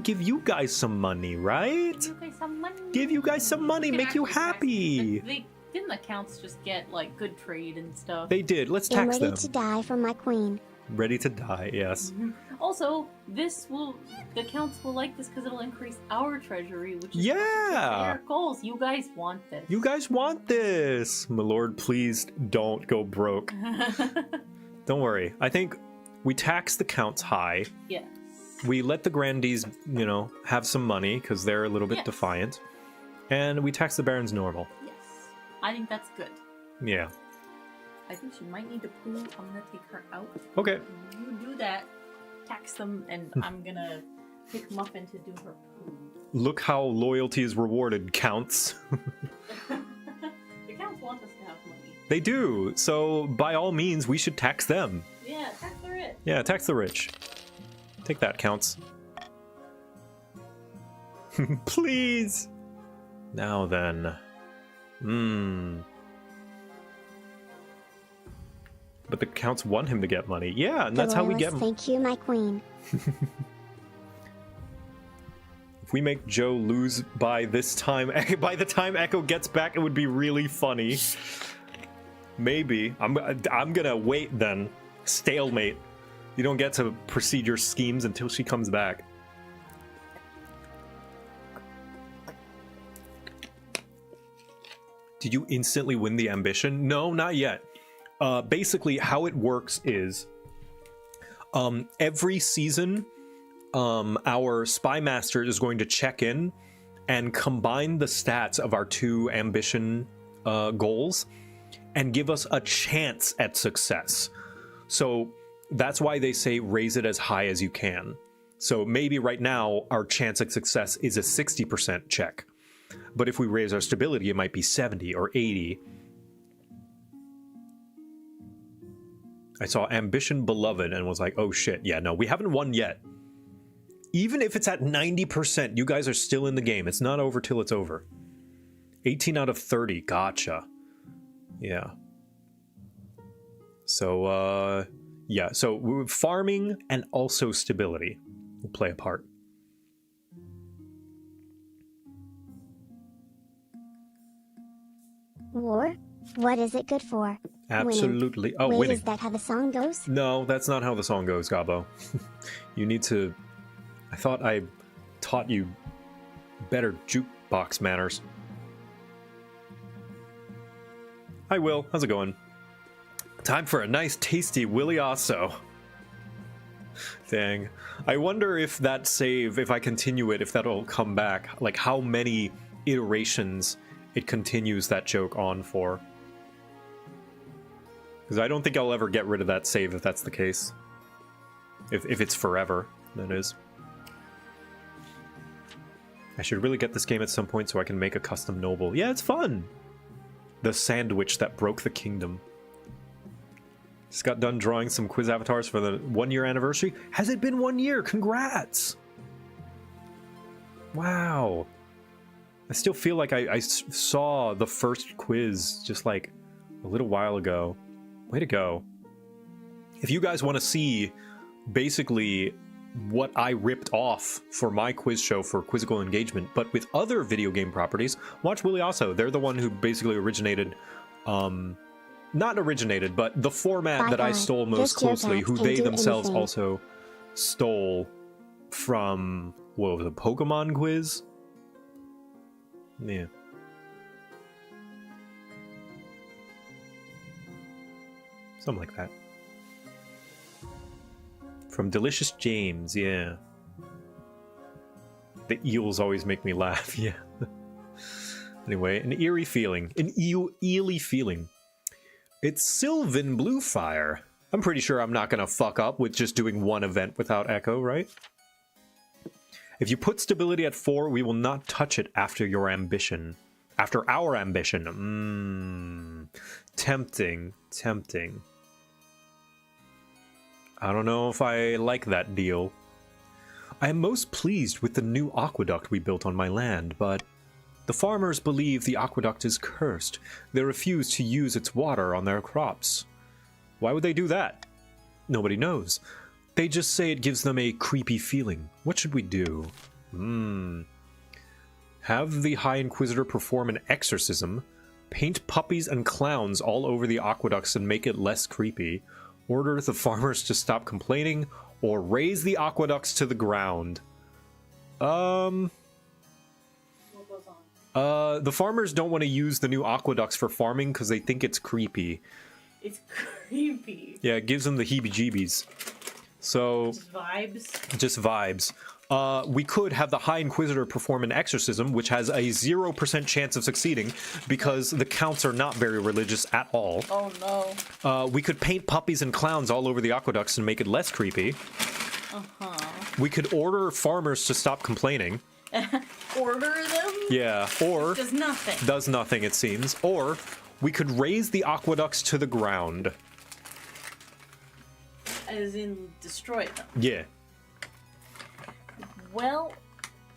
give you guys some money, right? Give you guys some money. Give you guys some money, make you happy. Didn't the counts just get like good trade and stuff? They did. Let's I'm tax ready them. to die for my queen. Ready to die, yes. Also, the counts will like this because it'll increase our treasury, which is Yeah. their goals. You guys want this. You guys want this. My lord, please don't go broke. Don't worry. I think we tax the counts high. Yes. We let the grandees, have some money because they're a little bit Yes. defiant. And we tax the barons normal. Yes. I think that's good. Yeah. I think she might need to poo. I'm gonna take her out. Okay. You do that. Tax them, and I'm gonna pick Muffin to do her poo. Look how loyalty is rewarded, counts. The counts want us to have money. They do. So by all means, we should tax them. Yeah, tax the rich. Yeah, tax the rich. Take that, counts. Please. Now then. But the counts want him to get money. Yeah, and that's how we get him. Thank you, my queen. If we make Joe lose by this time, by the time Echo gets back, it would be really funny. Maybe. I'm gonna wait then. Stalemate. You don't get to proceed your schemes until she comes back. Did you instantly win the ambition? No, not yet. Basically, how it works is every season, our spy master is going to check in and combine the stats of our 2 ambition goals and give us a chance at success. So that's why they say raise it as high as you can. So maybe right now our chance at success is a 60% check. But if we raise our stability, it might be 70 or 80. I saw Ambition Beloved and was like, oh shit, yeah, no, we haven't won yet. Even if it's at 90%, you guys are still in the game. It's not over till it's over. 18 out of 30. Gotcha. Yeah. So, yeah. So farming and also stability will play a part. War? What is it good for? Absolutely. Winning. Oh, Wait, winning. is that how the song goes? No, that's not how the song goes, Gabo. You need to... I thought I taught you better jukebox manners. Hi, Will. How's it going? Time for a nice, tasty Willy-Osso. Dang. I wonder if that save, if I continue it, if that'll come back. Like, how many iterations it continues that joke on for. Because I don't think I'll ever get rid of that save if that's the case. If it's forever, that is. I should really get this game at some point so I can make a custom noble. Yeah, it's fun! The sandwich that broke the kingdom. Just got done drawing some quiz avatars for the 1-year anniversary. Has it been 1 year? Congrats! Wow. I still feel like I saw the first quiz just like a little while ago. Way to go. If you guys want to see basically what I ripped off for my quiz show for Quizzical Engagement, but with other video game properties, watch Willy-Osso. They're the one who basically originated, not originated, but the format that I stole most closely, who they themselves also stole from, what was it, Pokemon quiz? Yeah. Something like that. From Delicious James, yeah. The eels always make me laugh, yeah. Anyway, an eerie feeling. An eely feeling. It's Sylvan Bluefire. I'm pretty sure I'm not gonna fuck up with just doing one event without Echo, right? If you put stability at 4, we will not touch it after your ambition. After our ambition. Tempting. Tempting. I don't know if I like that deal. I am most pleased with the new aqueduct we built on my land, but the farmers believe the aqueduct is cursed. They refuse to use its water on their crops. Why would they do that? Nobody knows. They just say it gives them a creepy feeling. What should we do? Have the High Inquisitor perform an exorcism, paint puppies and clowns all over the aqueducts and make it less creepy, order the farmers to stop complaining, or raise the aqueducts to the ground. What goes on? The farmers don't want to use the new aqueducts for farming because they think it's creepy. It's creepy. Yeah, it gives them the heebie-jeebies. So... Just vibes. Just vibes. We could have the High Inquisitor perform an exorcism, which has a 0% chance of succeeding, because the counts are not very religious at all. Oh no. We could paint puppies and clowns all over the aqueducts and make it less creepy. We could order farmers to stop complaining. Order them? Yeah, or... Does nothing. Does nothing, it seems. Or we could raise the aqueducts to the ground. As in, destroy them. Yeah. Well,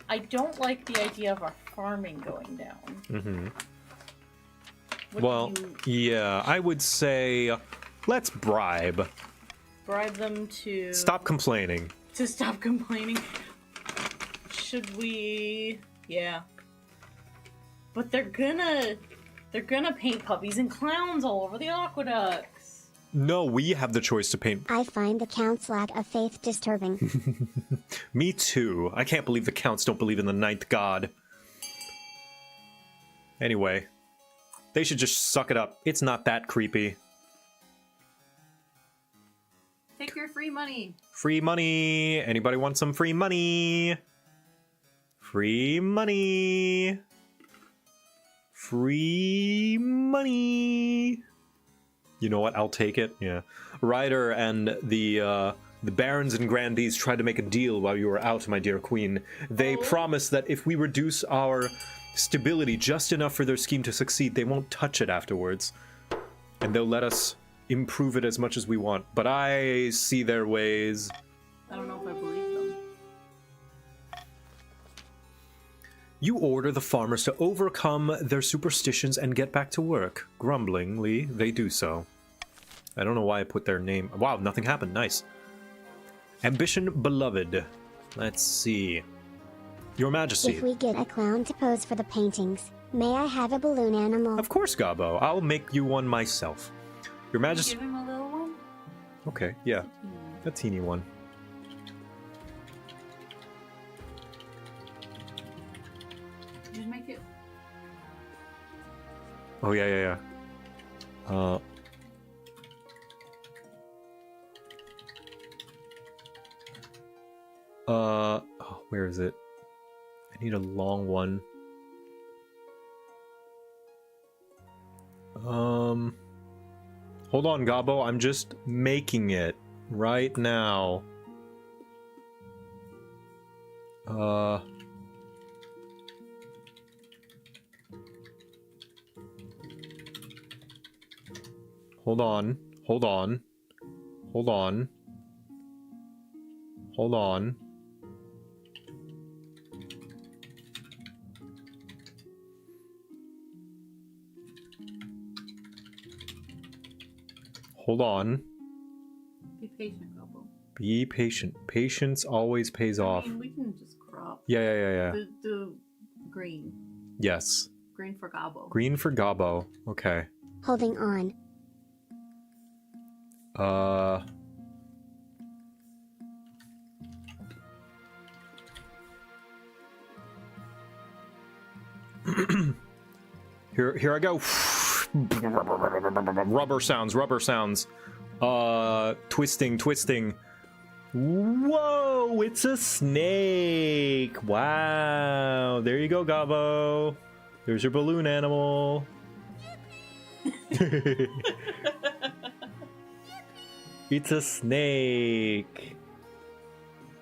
I don't like the idea of our farming going down. Well, yeah, I would say let's bribe. Bribe them to... Stop complaining. To stop complaining. Should we... Yeah. But they're gonna paint puppies and clowns all over the aqueducts. No, we have the choice to paint. I find the Count's lack of faith disturbing. Me too. I can't believe the Counts don't believe in the ninth god. Anyway, they should just suck it up. It's not that creepy. Take your free money. Free money. Anybody want some free money? Free money. Free money. You know what? I'll take it. Yeah. Ryder and the barons and grandees tried to make a deal while you were out, my dear queen. They promised that if we reduce our stability just enough for their scheme to succeed, they won't touch it afterwards. And they'll let us improve it as much as we want. But I see their ways. I don't know if I believe them. You order the farmers to overcome their superstitions and get back to work. Grumblingly, they do so. I don't know why I put their name. Wow, nothing happened. Nice. Ambition beloved. Let's see. Your Majesty. If we get a clown to pose for the paintings, may I have a balloon animal? Of course, Gabo. I'll make you one myself. Your Majesty. Give him a little one. Okay, yeah. A teeny one. Just make it. Oh, yeah. Oh, where is it? I need a long one. Hold on, Gabo. I'm just making it right now. Hold on. Hold on. Hold on. Hold on. Hold on. Be patient, Gobbo. Be patient. Patience always pays off. I mean, we can just crop. Yeah. The green. Yes. Green for Gobbo. Green for Gabo. Okay. Holding on. Here I go. Rubber sounds. Twisting. Whoa, it's a snake. Wow. There you go, Gabo. There's your balloon animal. It's a snake.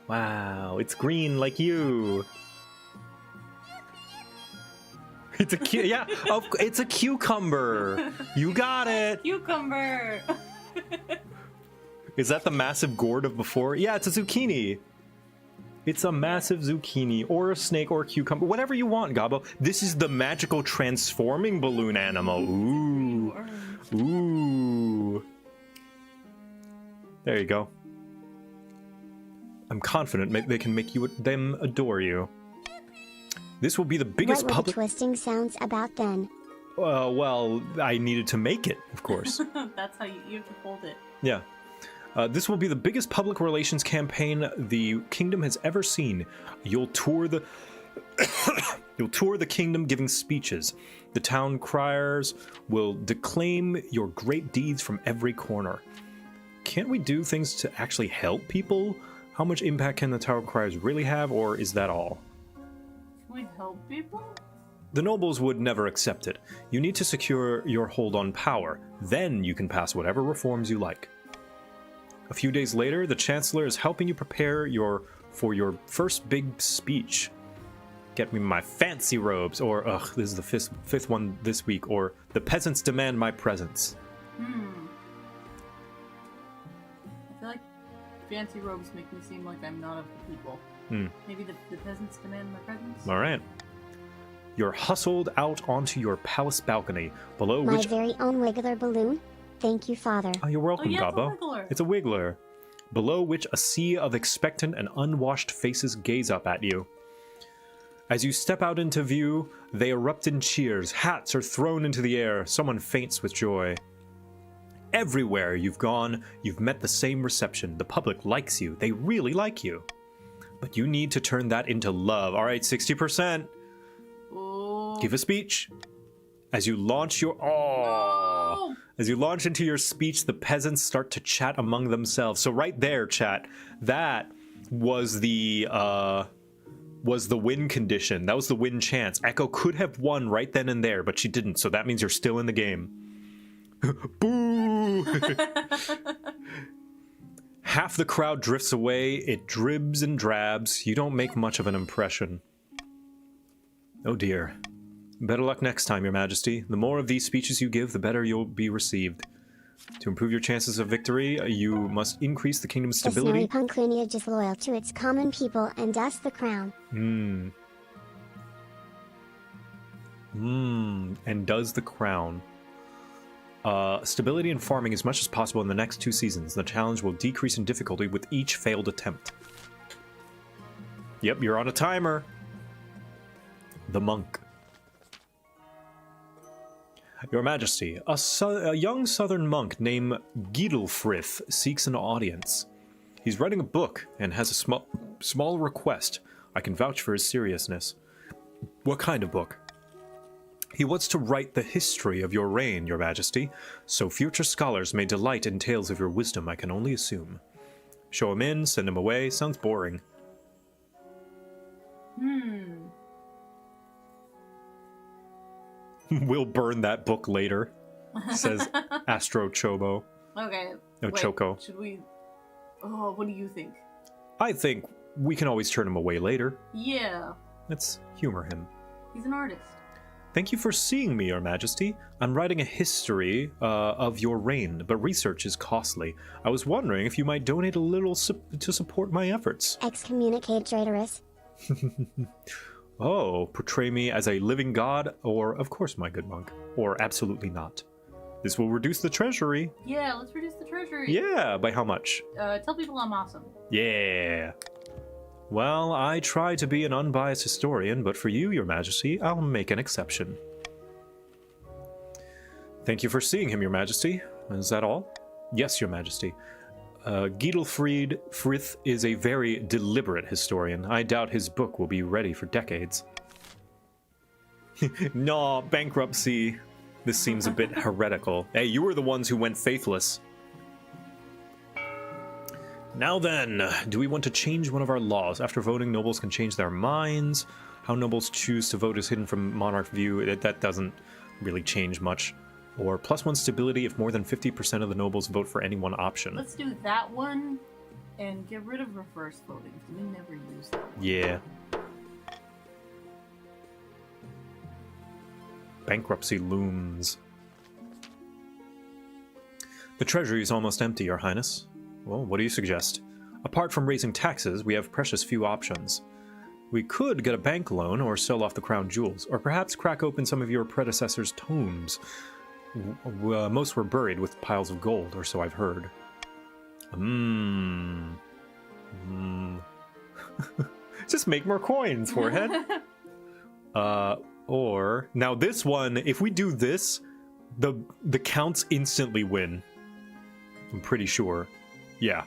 Wow, it's green like you. It's a it's a cucumber. You got it. Cucumber. Is that the massive gourd of before? Yeah, it's a zucchini. It's a massive zucchini or a snake or a cucumber, whatever you want, Gabo. This is the magical transforming balloon animal. Ooh. There you go. I'm confident they can make them adore you. This will be the biggest What were the public. twisting sounds about then? Well, I needed to make it, of course. That's how you have to hold it. Yeah. This will be the biggest public relations campaign the kingdom has ever seen. You'll tour the kingdom giving speeches. The town criers will declaim your great deeds from every corner. Can't we do things to actually help people? How much impact can the town criers really have, or is that all? Can we help people? The nobles would never accept it. You need to secure your hold on power. Then you can pass whatever reforms you like. A few days later, the Chancellor is helping you prepare for your first big speech. Get me my fancy robes, or, this is the fifth one this week, or the peasants demand my presence. I feel like fancy robes make me seem like I'm not of the people. Maybe the peasants demand my presence? Alright. You're hustled out onto your palace balcony, below My which... very own Wiggler balloon? Thank you, Father. Oh, you're welcome, yeah, Gabo. it's a wiggler. It's a wiggler. Below which a sea of expectant and unwashed faces gaze up at you. As you step out into view, they erupt in cheers. Hats are thrown into the air. Someone faints with joy. Everywhere you've gone, you've met the same reception. The public likes you. They really like you. But you need to turn that into love. All right, 60%. Oh. Give a speech. As you launch your... No! As you launch into your speech, the peasants start to chat among themselves. So right there, chat, that was the win condition. That was the win chance. Echo could have won right then and there, but she didn't. So that means you're still in the game. Boo! Half the crowd drifts away. It dribs and drabs. You don't make much of an impression. Oh dear. Better luck next time, Your Majesty. The more of these speeches you give, the better you'll be received. To improve your chances of victory, you must increase the kingdom's The stability. snowy punk lineage is loyal to its common people and us the crown. And does the crown. Stability in farming as much as possible in the next 2 seasons. The challenge will decrease in difficulty with each failed attempt. Yep, you're on a timer. The monk. Your Majesty, a young southern monk named Gidelfrith seeks an audience. He's writing a book and has a small request. I can vouch for his seriousness. What kind of book? He wants to write the history of your reign, Your Majesty, so future scholars may delight in tales of your wisdom, I can only assume. Show him in, send him away, sounds boring. We'll burn that book later, says Astro Chobo. Okay. No, wait, Choco. Should we... Oh, what do you think? I think we can always turn him away later. Yeah. Let's humor him. He's an artist. Thank you for seeing me, Your Majesty. I'm writing a history of your reign, but research is costly. I was wondering if you might donate a little to support my efforts. Excommunicate traitorous. Oh, portray me as a living god, or of course, my good monk, or absolutely not. This will reduce the treasury. Yeah, let's reduce the treasury. Yeah, by how much? Tell people I'm awesome. Yeah. Well, I try to be an unbiased historian, but for you, Your Majesty, I'll make an exception. Thank you for seeing him, Your Majesty. Is that all? Yes, Your Majesty. Frith is a very deliberate historian. I doubt his book will be ready for decades. No, bankruptcy. This seems a bit heretical. Hey, you were the ones who went faithless. Now then, do we want to change one of our laws? After voting, nobles can change their minds. How nobles choose to vote is hidden from monarch view. That doesn't really change much. Or +1 stability if more than 50% of the nobles vote for any one option. Let's do that one and get rid of reverse voting. We never use that one. Yeah. Bankruptcy looms. The treasury is almost empty, Your Highness. Well, what do you suggest? Apart from raising taxes, we have precious few options. We could get a bank loan or sell off the crown jewels, or perhaps crack open some of your predecessors' tombs. Most were buried with piles of gold, or so I've heard. Just make more coins, forehead. Or now this one, if we do this, the counts instantly win. I'm pretty sure. Yeah.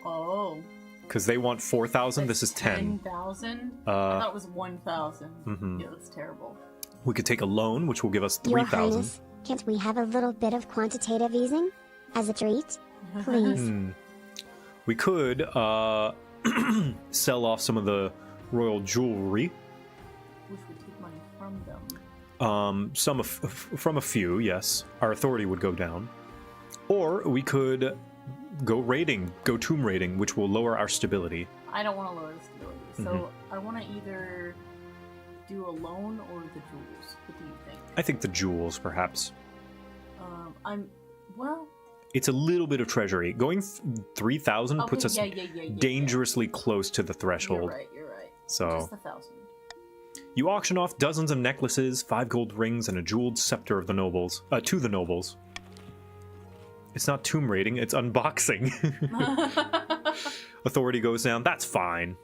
Oh. Because they want 4,000. This is 10. 10,000? I thought it was 1,000. Yeah, that's terrible. We could take a loan, which will give us Your 3,000. Highness, can't we have a little bit of quantitative easing? As a treat? Please. We could sell off some of the royal jewelry. Which would take money from them. From a few, yes. Our authority would go down. Or we could go tomb raiding, which will lower our stability. I don't want to lower the stability, so I want to either do a loan or the jewels. What do you think? I think the jewels, perhaps. Well... It's a little bit of treasury. Going 3,000 puts us dangerously close to the threshold. You're right. So, just 1,000. You auction off dozens of necklaces, 5 gold rings, and a jeweled scepter of the nobles. To the nobles. It's not tomb raiding, it's unboxing. Authority goes down, that's fine.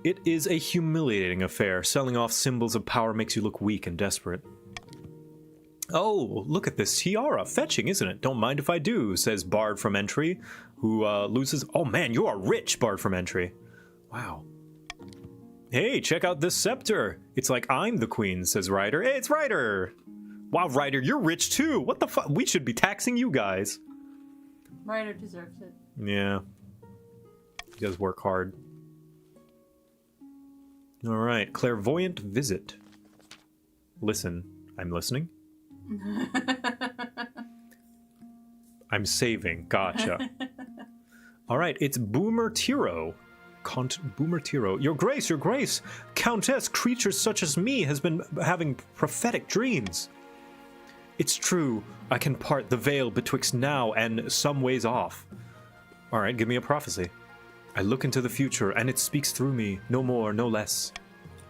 It is a humiliating affair. Selling off symbols of power makes you look weak and desperate. Oh, look at this tiara. Fetching, isn't it? Don't mind if I do, says Bard from Entry, who loses... Oh man, you are rich, Bard from Entry. Wow. Hey, check out this scepter. It's like I'm the queen, says Ryder. Hey, it's Ryder! Wow, Ryder, you're rich too. What the fuck? We should be taxing you guys. Ryder deserves it. Yeah. He does work hard. Alright, clairvoyant visit. Listen. I'm listening. I'm saving. Gotcha. Alright, it's Boomer Tiro. Boomer Tiro. Your Grace! Countess, creatures such as me has been having prophetic dreams. It's true, I can part the veil betwixt now and some ways off. Alright, give me a prophecy. I look into the future, and it speaks through me, no more, no less.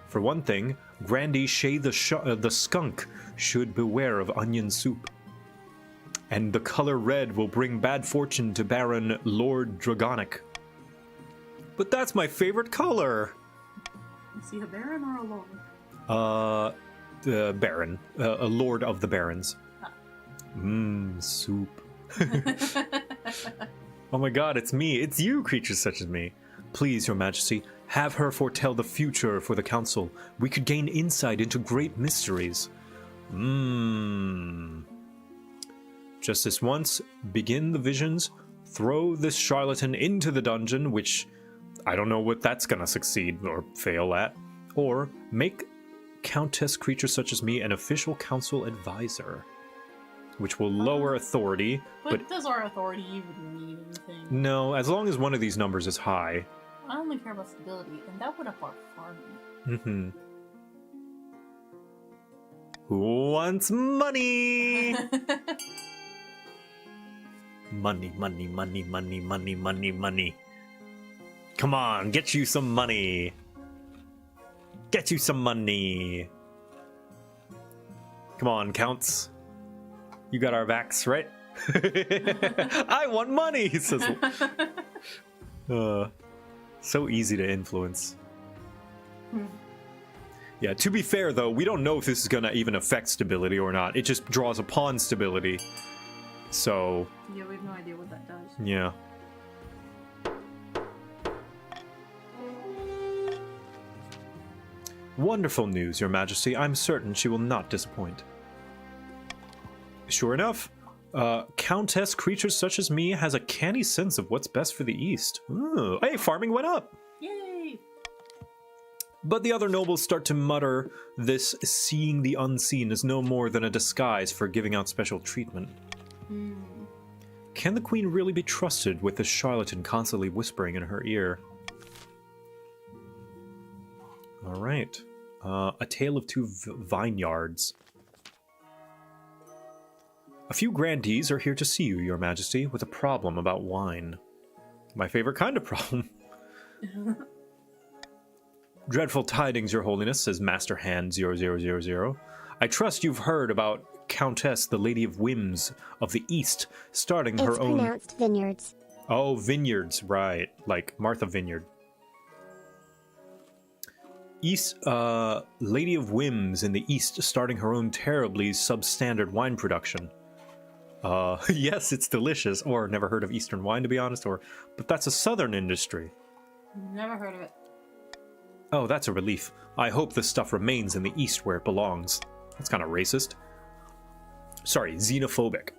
For one thing, Grandee Shay the skunk should beware of onion soup. And the color red will bring bad fortune to Baron Lord Dragonic. But that's my favorite color! Is he a baron or a lord? The Baron. A lord of the barons. Soup. Oh my god, it's me. It's you, creatures such as me. Please, your majesty, have her foretell the future for the council. We could gain insight into great mysteries. Just this once, begin the visions, throw this charlatan into the dungeon, which I don't know what that's gonna succeed or fail at, or make Countess creatures such as me an official council advisor, which will lower authority, but does our authority even mean anything? No, as long as one of these numbers is high. I only care about stability, and that would up our farming. Who wants money? Money, money, money, money, money, money, money. Come on, get you some money. Get you some money. Come on, counts. You got our backs, right? I want money, he says. So easy to influence. Yeah, to be fair, though, we don't know if this is going to even affect stability or not. It just draws upon stability. So... yeah, we have no idea what that does. Yeah. Wonderful news, Your Majesty. I'm certain she will not disappoint. Sure enough, Countess creatures such as me has a canny sense of what's best for the East. Ooh, hey, farming went up! Yay! But the other nobles start to mutter this seeing the unseen is no more than a disguise for giving out special treatment. Can the queen really be trusted with this charlatan constantly whispering in her ear? Alright. A Tale of Two Vineyards. A few grandees are here to see you, Your Majesty, with a problem about wine. My favorite kind of problem. Dreadful tidings, Your Holiness, says Master Hand 0000. I trust you've heard about Countess, the Lady of Whims of the East, starting her own... It's pronounced vineyards. Oh, vineyards, right. Like Martha Vineyard. Lady of Whims in the East, starting her own terribly substandard wine production. Yes, it's delicious. Or never heard of Eastern wine, to be honest. But that's a Southern industry. Never heard of it. Oh, that's a relief. I hope this stuff remains in the East where it belongs. That's kind of racist. Sorry, xenophobic.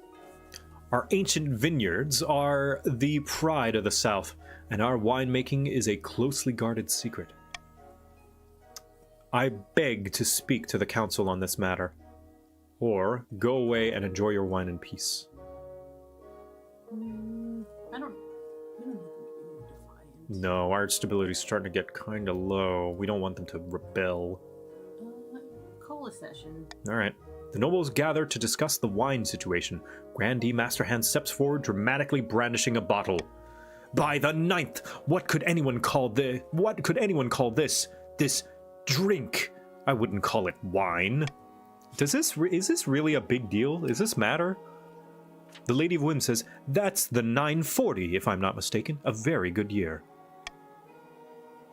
Our ancient vineyards are the pride of the South, and our winemaking is a closely guarded secret. I beg to speak to the council on this matter. Or go away and enjoy your wine in peace. I don't know defiant. No, our stability's starting to get kind of low. We don't want them to rebel. Call a session. Alright. The nobles gather to discuss the wine situation. Grandee Masterhand steps forward, dramatically brandishing a bottle. By the 9th, what could anyone call this? This drink? I wouldn't call it wine. Is this really a big deal? Does this matter? The Lady of Whim says, that's the 940, if I'm not mistaken. A very good year.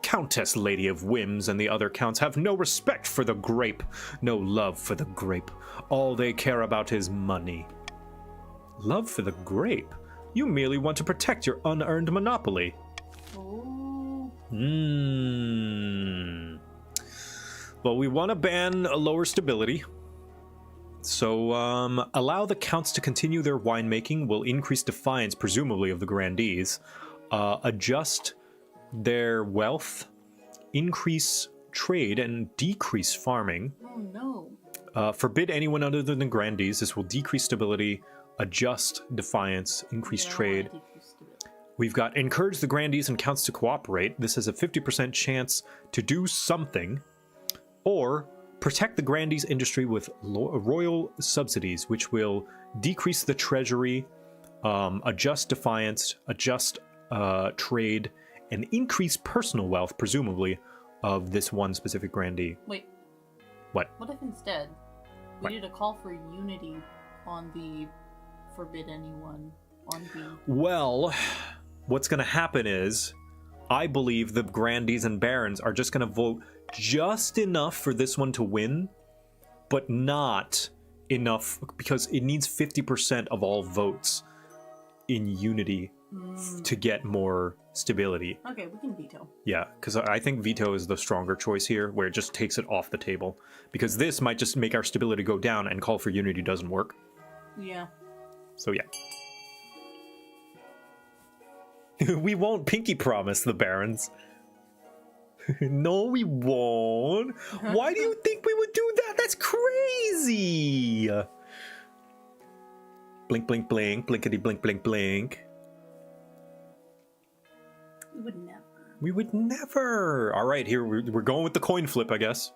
Countess Lady of Whims and the other counts have no respect for the grape, no love for the grape. All they care about is money. Love for the grape? You merely want to protect your unearned monopoly. Oh. Well, we want to ban a lower stability. So, allow the counts to continue their winemaking will increase defiance, presumably, of the grandees. Adjust their wealth, increase trade, and decrease farming. Oh, no. Forbid anyone other than the grandees. This will decrease stability, adjust defiance, increase trade. We've got encourage the grandees and counts to cooperate. This has a 50% chance to do something. Or protect the grandees industry with royal subsidies, which will decrease the treasury, adjust defiance, adjust trade, and increase personal wealth, presumably, of this one specific grandee. Wait. What? What if instead we What? did a call for unity on the forbid anyone on the... Well, what's going to happen is, I believe the Grandees and Barons are just going to vote just enough for this one to win, but not enough, because it needs 50% of all votes in unity to get more stability. Okay, we can veto. Yeah, because I think veto is the stronger choice here, where it just takes it off the table. Because this might just make our stability go down, and call for unity doesn't work. Yeah. So yeah. We won't pinky promise the Barons. No, we won't. Why do you think we would do that? That's crazy. Blink, blink, blink. Blinkety, blink, blink, blink. We would never. We would never. All right, here we're going with the coin flip, I guess.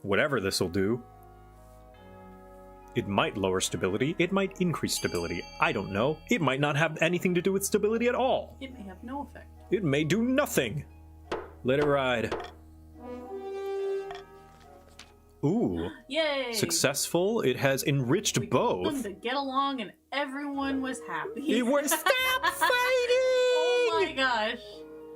Whatever this will do. It might lower stability. It might increase stability. I don't know. It might not have anything to do with stability at all. It may have no effect. It may do nothing. Let it ride. Ooh. Yay! Successful. It has enriched We got them both. to get along and everyone was happy. It was stop fighting! Oh my gosh.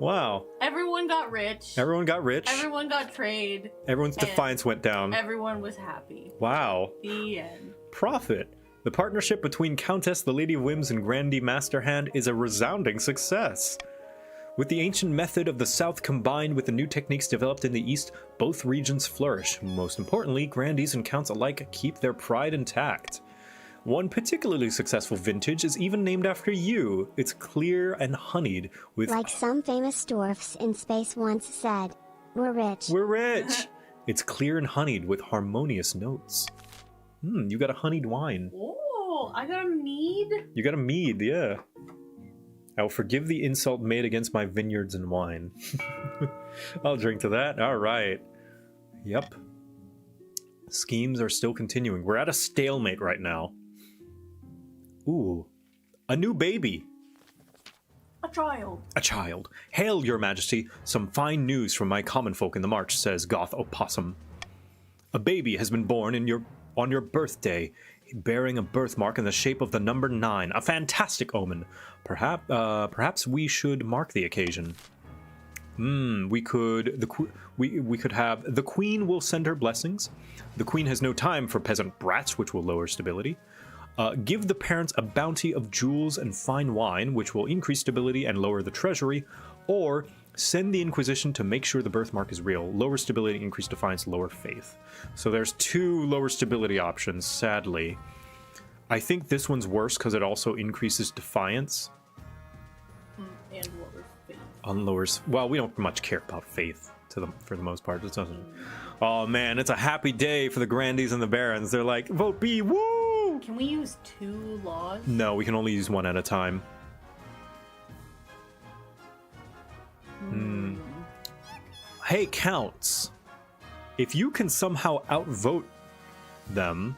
Wow. Everyone got rich. Everyone got rich. Everyone got trade. Everyone's and defiance went down. Everyone was happy. Wow. The end. Profit. The partnership between Countess, the Lady of Whims, and Grandee Masterhand is a resounding success. With the ancient method of the South combined with the new techniques developed in the East, both regions flourish. Most importantly, Grandees and Counts alike keep their pride intact. One particularly successful vintage is even named after you. It's clear and honeyed with... Like some famous dwarfs in space once said, we're rich. We're rich! It's clear and honeyed with harmonious notes. You got a honeyed wine. Oh, I got a mead. You got a mead, yeah. I will forgive the insult made against my vineyards and wine. I'll drink to that. All right. Yep. Schemes are still continuing. We're at a stalemate right now. Ooh. A new baby. A child. A child. Hail, your majesty. Some fine news from my common folk in the march, says Goth Opossum. A baby has been born on your birthday, bearing a birthmark in the shape of the number 9. A fantastic omen. Perhaps we should mark the occasion. We could have the queen will send her blessings. The queen has no time for peasant brats, which will lower stability. Give the parents a bounty of jewels and fine wine, which will increase stability and lower the treasury. Or send the Inquisition to make sure the birthmark is real. Lower stability, increase defiance, lower faith. So there's 2 lower stability options, sadly. I think this one's worse because it also increases defiance. And lower faith. On lowers, well, we don't much care about faith for the most part. It doesn't. Oh man, it's a happy day for the Grandees and the Barons. They're like, vote B, woo! Can we use 2 laws? No, we can only use 1 at a time. Hey, Counts. If you can somehow outvote them,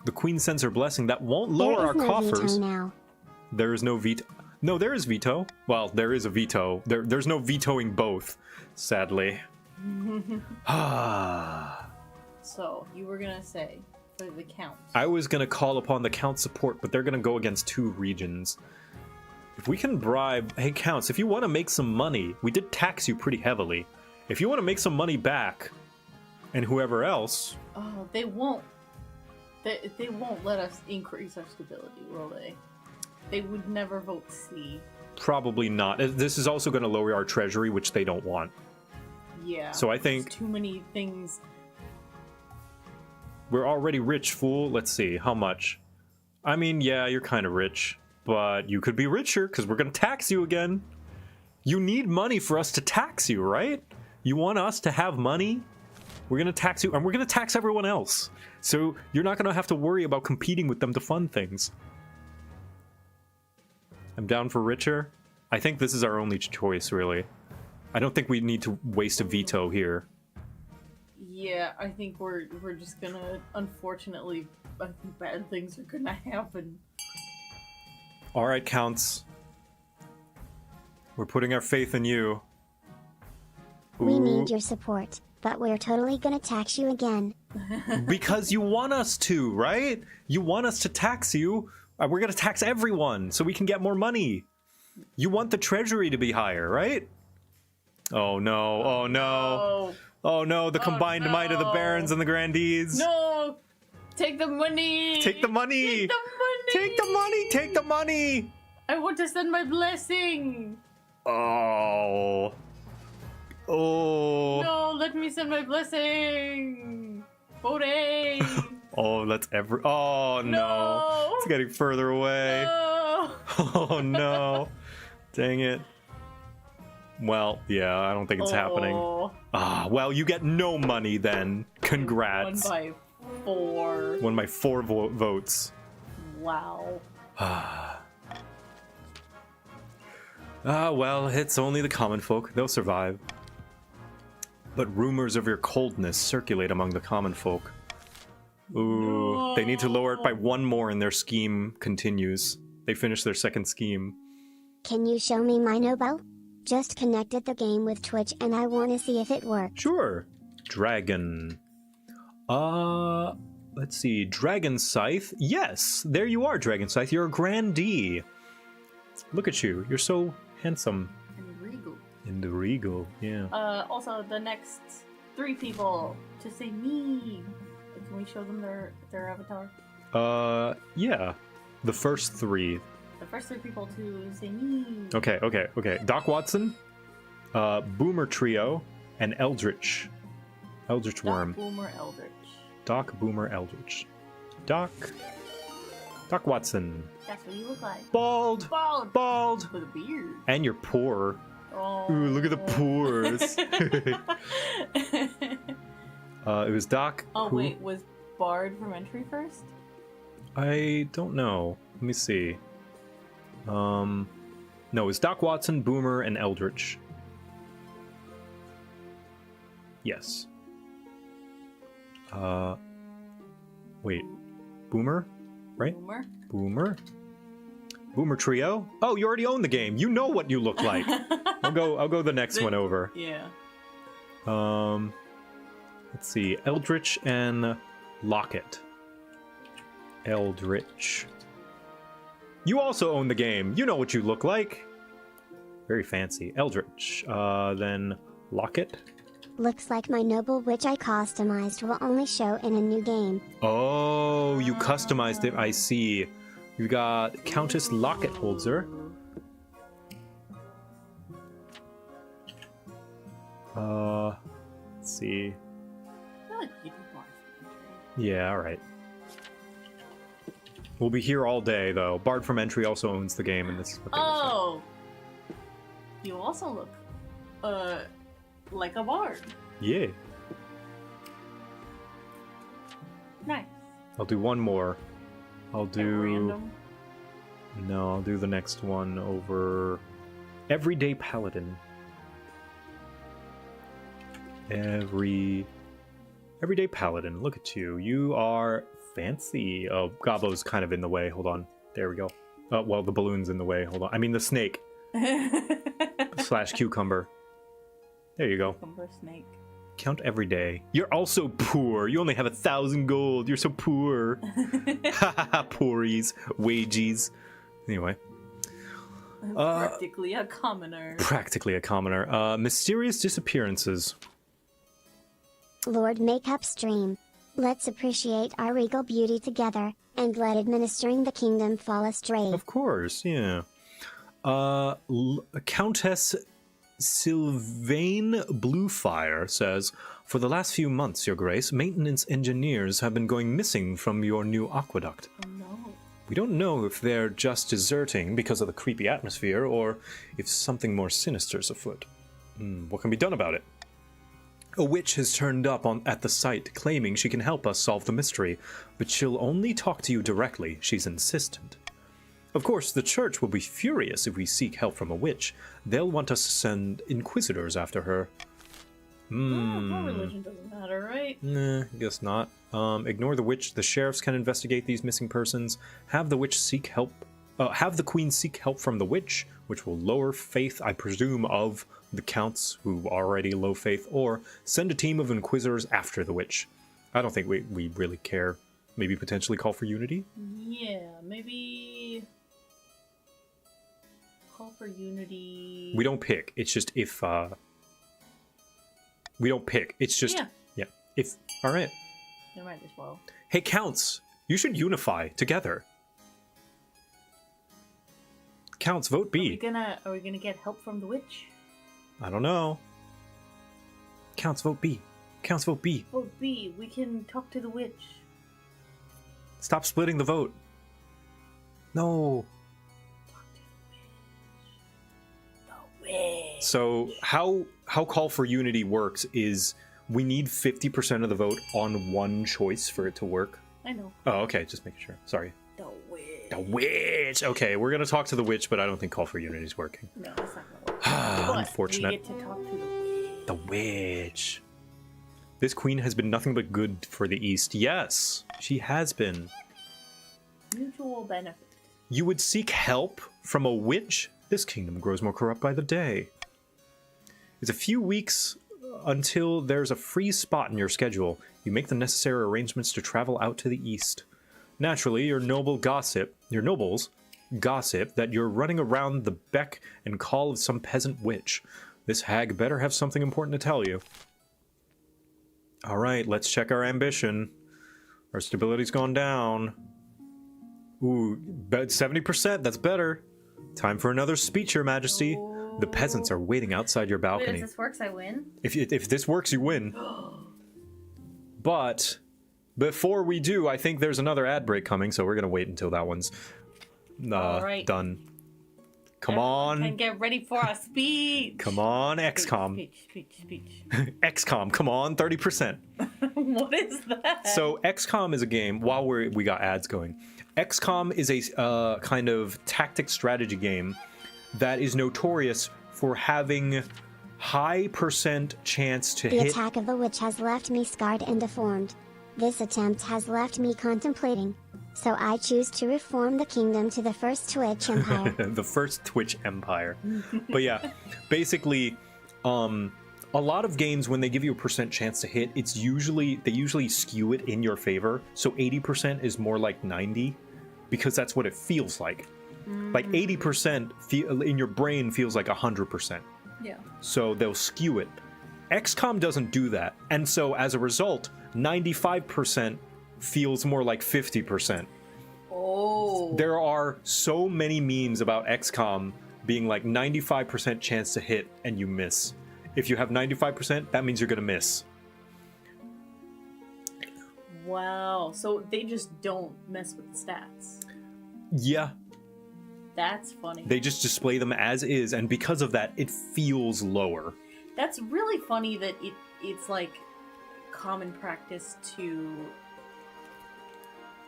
the Queen sends her blessing. That won't lower our coffers. Veto now. There is no veto. No, there is veto. Well, there is a veto. There's no vetoing both, sadly. So, you were gonna say, for the count. I was going to call upon the Count support, but they're going to go against 2 regions. If we can bribe... Hey, Counts, if you want to make some money, we did tax you pretty heavily. If you want to make some money back, and whoever else... Oh, they won't. They won't let us increase our stability, will they? They would never vote C. Probably not. This is also going to lower our treasury, which they don't want. Yeah. So I think... There's too many things. We're already rich, fool. Let's see, how much? I mean, yeah, you're kind of rich, but you could be richer, because we're going to tax you again. You need money for us to tax you, right? You want us to have money? We're going to tax you, and we're going to tax everyone else. So you're not going to have to worry about competing with them to fund things. I'm down for richer. I think this is our only choice, really. I don't think we need to waste a veto here. Yeah, I think we're just gonna, unfortunately, I think bad things are gonna happen. Alright, Counts. We're putting our faith in you. We Ooh. need your support. but we're totally gonna tax you again. Because you want us to, right? You want us to tax you. We're gonna tax everyone so we can get more money. You want the treasury to be higher, right? Oh no, oh no. Oh no, the combined might of the barons and the grandees. No! Take the money! Take the money! Take the money! Take the money! Take the money! I want to send my blessing! Oh. Oh. No, let me send my blessing! Voting! Oh, that's Oh no. No. It's getting further away. No! Oh no. Dang it. Well, yeah, I don't think it's happening. Ah, well, you get no money then. Congrats. 1 by 4. Won by 4 votes. Wow. Well, it's only the common folk. They'll survive. But rumors of your coldness circulate among the common folk. Ooh, they need to lower it by 1 more and their scheme continues. They finish their second scheme. Can you show me my Nobel? Just connected the game with Twitch and I want to see if it works. Sure. Dragon. Let's see. Dragon Scythe. Yes, there you are, Dragon Scythe. You're a grandee. Look at you. You're so handsome. And regal. In the regal, yeah. Also, the next 3 people to say me. Can we show them their avatar? Yeah. The first 3. The first 3 people to say me. Okay. Doc Watson, Boomer Trio, and Eldritch. Eldritch Worm. Doc, Boomer, Eldritch. Doc, Boomer, Eldritch. Doc Watson. That's what you look like. Bald. Bald. With a beard. And you're poor. Oh. Ooh, look at the pores. It was Doc. Oh, who... wait. Was Bard from entry first? I don't know. Let me see. No, it was Doc Watson, Boomer, and Eldritch. Yes. Wait. Boomer? Right? Boomer? Boomer Trio? Oh, you already own the game. You know what you look like. I'll go the next one over. Yeah. Let's see. Eldritch and Locket. Eldritch. You also own the game. You know what you look like. Very fancy. Eldritch. Then Locket. Looks like my noble witch I customized will only show in a new game. Oh, you customized it. I see. You got Countess Locket Holzer. Let's see. I feel like you did more. Yeah, alright. We'll be here all day, though. Bard from Entry also owns the game, and this is what they were saying. Oh! You also look, like a bard. Yeah. Nice. I'll do one more. I'll do... Random. No, I'll do the next one over... Everyday Paladin. Everyday Paladin. Look at you. You are fancy. Oh, Gobbo's kind of in the way. Hold on. There we go. Well, the balloon's in the way. Hold on. I mean, the snake. / cucumber. There you go. Cucumber snake. Count every day. You're also poor. You only have 1,000 gold. You're so poor. Poories. Wages. Anyway. Practically a commoner. Practically a commoner. Mysterious disappearances. Lord Makeup Stream. Let's appreciate our regal beauty together, and let administering the kingdom fall astray. Of course, yeah. Countess Sylvain Bluefire says, for the last few months, Your Grace, maintenance engineers have been going missing from your new aqueduct. Oh no. We don't know if they're just deserting because of the creepy atmosphere, or if something more sinister is afoot. What can be done about it? A witch has turned up at the site, claiming she can help us solve the mystery, but she'll only talk to you directly. She's insistent. Of course, the church will be furious if we seek help from a witch. They'll want us to send inquisitors after her. Well, religion doesn't matter, right? Nah, I guess not. Ignore the witch. The sheriffs can investigate these missing persons. Have the witch seek help Have the queen seek help from the witch, which will lower faith, I presume, of the counts who already low faith, or send a team of inquisitors after the witch. I don't think we really care. Maybe potentially call for unity? Yeah, maybe call for unity. We don't pick. It's just if we don't pick. It's just yeah. If all right. They might as well. Hey, counts, you should unify together. Counts, vote B. Are we gonna get help from the witch? I don't know. Counts, vote B. Counts, vote B. Vote B. We can talk to the witch. Stop splitting the vote. No. Talk to the witch. So how call for unity works is we need 50% of the vote on one choice for it to work. I know. Oh, okay. Just making sure. Sorry. The witch. The witch. Okay, we're gonna talk to the witch, but I don't think call for unity is working. No, it's not gonna work. Unfortunate. We get to talk to the witch. The witch. This queen has been nothing but good for the East. Yes, she has been. Mutual benefit. You would seek help from a witch? This kingdom grows more corrupt by the day. It's a few weeks until there's a free spot in your schedule. You make the necessary arrangements to travel out to the east. Naturally, your nobles gossip that you're running around the beck and call of some peasant witch. This hag better have something important to tell you. All right, let's check our ambition. Our stability's gone down. Ooh, 70%, that's better. Time for another speech, Your Majesty. The peasants are waiting outside your Wait, balcony. if this works, I win? If this works, you win. But before we do, I think there's another ad break coming, so we're going to wait until that one's right. done. Come Everyone on. can get ready for a speech. Come on, XCOM. Speech. XCOM, come on, 30%. What is that? So XCOM is a game, while we got ads going, XCOM is a kind of tactic strategy game that is notorious for having high percent chance to The hit. attack of the witch has left me scarred and deformed. This attempt has left me contemplating. So I choose to reform the kingdom to the first Twitch empire. The first Twitch empire. But yeah, basically, a lot of games, when they give you a percent chance to hit, they usually skew it in your favor. So 80% is more like 90, because that's what it feels like. Like 80% in your brain feels like 100%. Yeah. So they'll skew it. XCOM doesn't do that. And so as a result, 95% feels more like 50%. Oh. There are so many memes about XCOM being like 95% chance to hit and you miss. If you have 95%, that means you're going to miss. Wow. So they just don't mess with the stats. Yeah, That's funny. they just display them as is, and because of that, it feels lower. That's really funny that it's like common practice to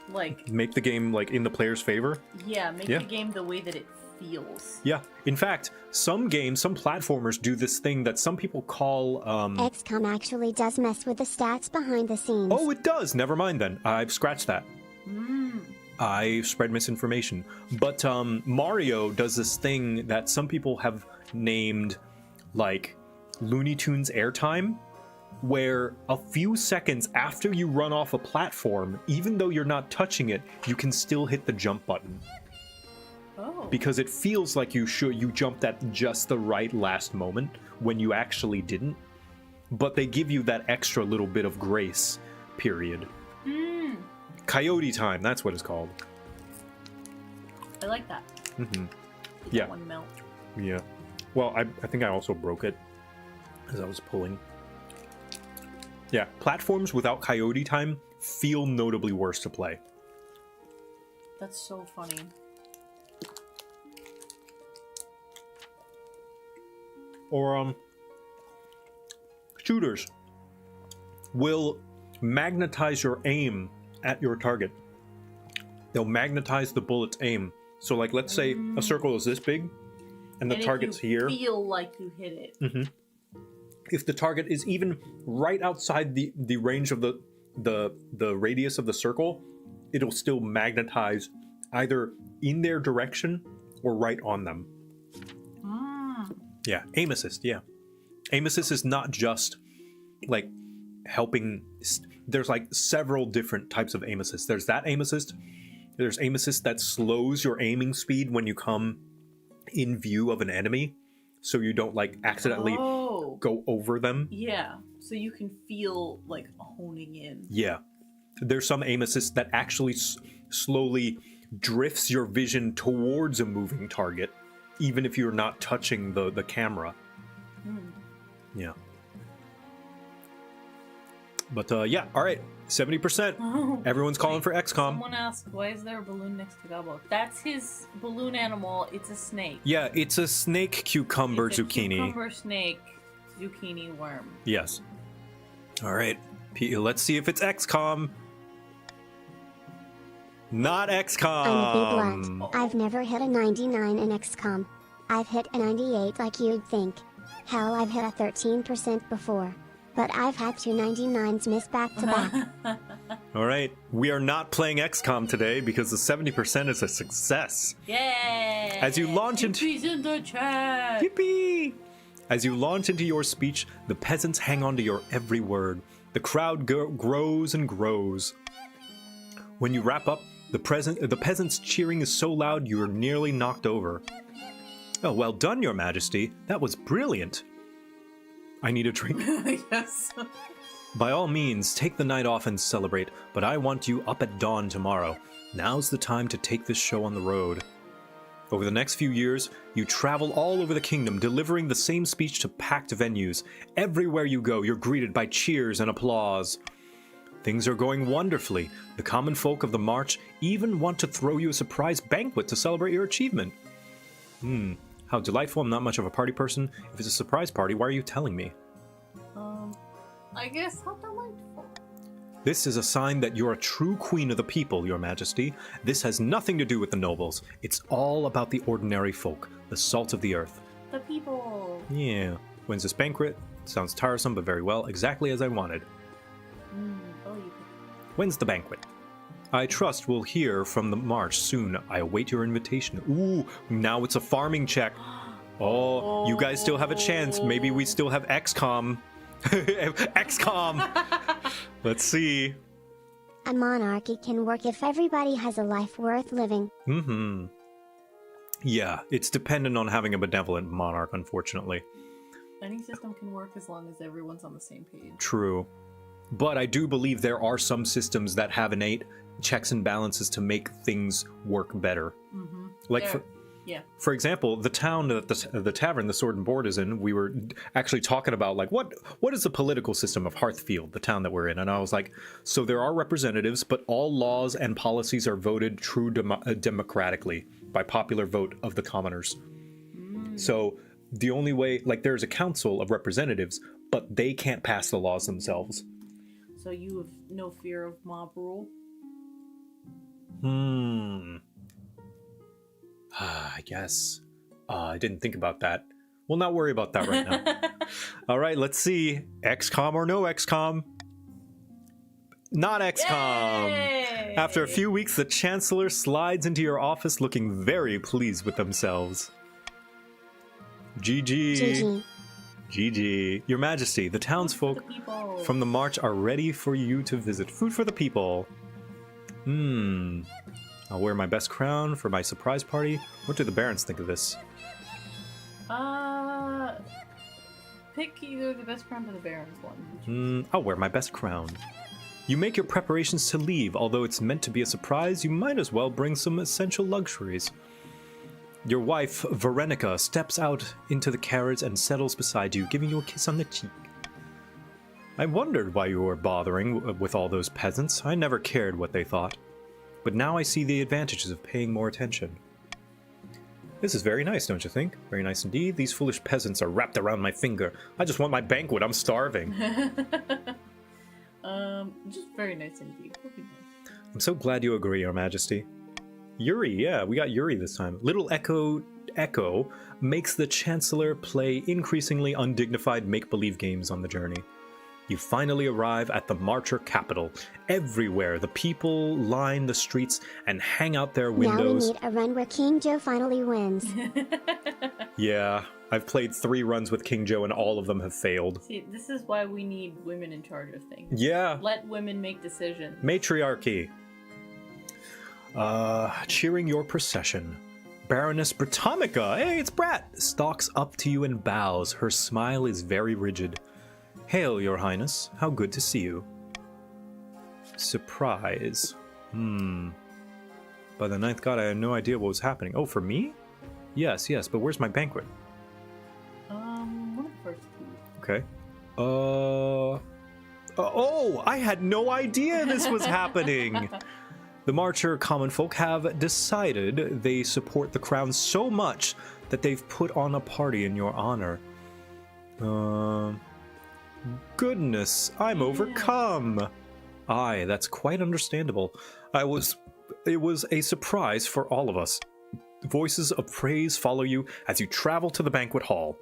like Make the game like in the player's favor. make Yeah. the game the way that it feels. Yeah. In fact, some games, some platformers do this thing that some people call XCOM actually does mess with the stats behind the scenes. Oh, it does. Never mind then. I've scratched that. I spread misinformation. But Mario does this thing that some people have named like Looney Tunes airtime, where a few seconds after you run off a platform, even though you're not touching it, you can still hit the jump button. Oh. Because it feels like you jumped at just the right last moment when you actually didn't. But they give you that extra little bit of grace period. Coyote time, that's what it's called. I like that. Mm-hmm. Make Yeah. that one melt. Yeah. Well, I think I also broke it as I was pulling. Yeah, platforms without coyote time feel notably worse to play. That's so funny. Or shooters will magnetize your aim at your target. They'll magnetize the bullet's aim. So like, let's say a circle is this big and the And target's if you here. feel like you hit it. If the target is even right outside the range of the radius of the circle, it'll still magnetize either in their direction or right on them. Yeah, aim assist, yeah. Aim assist is not just like helping. There's like several different types of aim assist. There's that aim assist. There's aim assist that slows your aiming speed when you come in view of an enemy, so you don't like accidentally go over them. Yeah, so you can feel like honing in. Yeah. There's some aim assist that actually slowly drifts your vision towards a moving target, even if you're not touching the camera. Yeah. But yeah, all right, 70%. Everyone's calling for XCOM. Someone asked, why is there a balloon next to Gobbo? That's his balloon animal. It's a snake. Yeah, it's a snake cucumber It's a zucchini. Cucumber snake zucchini worm. Yes. All right, let's see if it's XCOM. Not XCOM. I'm a big nut. I've never hit a 99 in XCOM. I've hit a 98 like you'd think. Hell, I've hit a 13% before. But I've had 2 99s miss back to back. All right, we are not playing XCOM today because the 70% is a success. Yay! As you launch into... Yippie's in the chat! Yippee! As you launch into your speech, the peasants hang on to your every word. The crowd grows and grows. When you wrap up, the peasants' cheering is so loud you are nearly knocked over. Oh, well done, Your Majesty. That was brilliant. I need a drink. Yes. By all means, take the night off and celebrate, but I want you up at dawn tomorrow. Now's the time to take this show on the road. Over the next few years, you travel all over the kingdom, delivering the same speech to packed venues. Everywhere you go, you're greeted by cheers and applause. Things are going wonderfully. The common folk of the March even want to throw you a surprise banquet to celebrate your achievement. How delightful. I'm not much of a party person. If it's a surprise party, why are you telling me? I guess how delightful. This is a sign that you're a true queen of the people, Your Majesty. This has nothing to do with the nobles. It's all about the ordinary folk, the salt of the earth. The people. Yeah. When's this banquet? Sounds tiresome, but very well. Exactly as I wanted. When's the banquet? I trust we'll hear from the March soon. I await your invitation. Ooh, now it's a farming check. Oh, you guys still have a chance. Maybe we still have XCOM. XCOM! Let's see. A monarchy can work if everybody has a life worth living. Yeah, it's dependent on having a benevolent monarch, unfortunately. Any system can work as long as everyone's on the same page. True. But I do believe there are some systems that have innate checks and balances to make things work better. Like, for example, the town that the tavern, the Sword and Board is in, we were actually talking about, like, what is the political system of Hearthfield, the town that we're in? And I was like, so there are representatives, but all laws and policies are voted true democratically by popular vote of the commoners. So the only way, like, there's a council of representatives, but they can't pass the laws themselves. So you have no fear of mob rule? I guess. I didn't think about that. We'll not worry about that right now. All right, let's see. XCOM or no XCOM? Not XCOM! Yay! After a few weeks, the Chancellor slides into your office looking very pleased with themselves. GG. GG. Your Majesty, the townsfolk from the March are ready for you to visit. Food for the people. I'll wear my best crown for my surprise party. What do the barons think of this? Pick either the best crown or the barons one. I'll wear my best crown. You make your preparations to leave. Although it's meant to be a surprise, you might as well bring some essential luxuries. Your wife, Veronica, steps out into the carriage and settles beside you, giving you a kiss on the cheek. I wondered why you were bothering with all those peasants. I never cared what they thought. But now I see the advantages of paying more attention. This is very nice, don't you think? Very nice indeed. These foolish peasants are wrapped around my finger. I just want my banquet. I'm starving. Just very nice indeed. Would be nice. I'm so glad you agree, Your Majesty. Yuri, yeah, we got Yuri this time. Little Echo makes the Chancellor play increasingly undignified make-believe games on the journey. You finally arrive at the Marcher capital. Everywhere, the people line the streets and hang out their windows. Now we need a run where King Joe finally wins. Yeah, I've played 3 runs with King Joe and all of them have failed. See, this is why we need women in charge of things. Yeah. Let women make decisions. Matriarchy. Cheering your procession. Baroness Britannica, hey, it's Brat, stalks up to you and bows. Her smile is very rigid. Hail, your highness. How good to see you. Surprise. By the 9th god, I had no idea what was happening. Oh, for me? Yes, but where's my banquet? One of the first 2. Okay. Oh, I had no idea this was happening. The Marcher common folk have decided they support the crown so much that they've put on a party in your honor. Goodness, I'm overcome. Aye, that's quite understandable. It was a surprise for all of us. Voices of praise follow you as you travel to the banquet hall.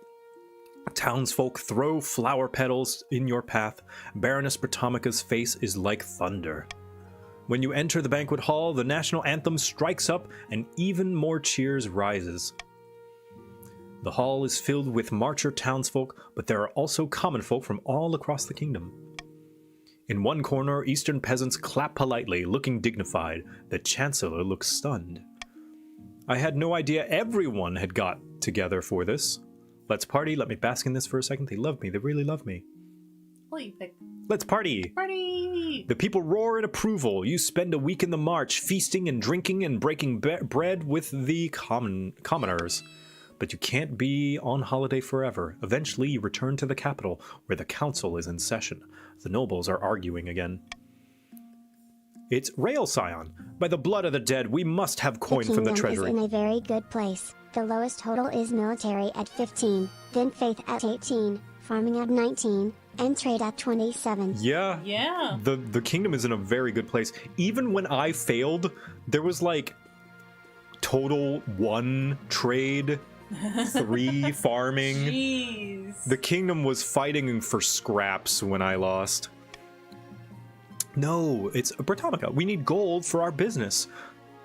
Townsfolk throw flower petals in your path. Baroness Britannica's face is like thunder. When you enter the banquet hall, the national anthem strikes up and even more cheers rises. The hall is filled with Marcher townsfolk, but there are also common folk from all across the kingdom. In one corner, Eastern peasants clap politely, looking dignified. The Chancellor looks stunned. I had no idea everyone had got together for this. Let's party, let me bask in this for a second. They love me, they really love me. Well, you picked. Let's party! Party! The people roar in approval. You spend a week in the march, feasting and drinking and breaking bread with the commoners. But you can't be on holiday forever. Eventually, you return to the capital, where the council is in session. The nobles are arguing again. It's Rail Scion. By the blood of the dead, we must have coin from the treasury. The kingdom is in a very good place. The lowest total is military at 15, then faith at 18, farming at 19, and trade at 27. Yeah. Yeah. The kingdom is in a very good place. Even when I failed, there was like total 1 trade, 3 farming. Jeez. The kingdom was fighting for scraps when I lost. No, it's Britannica. We need gold for our business.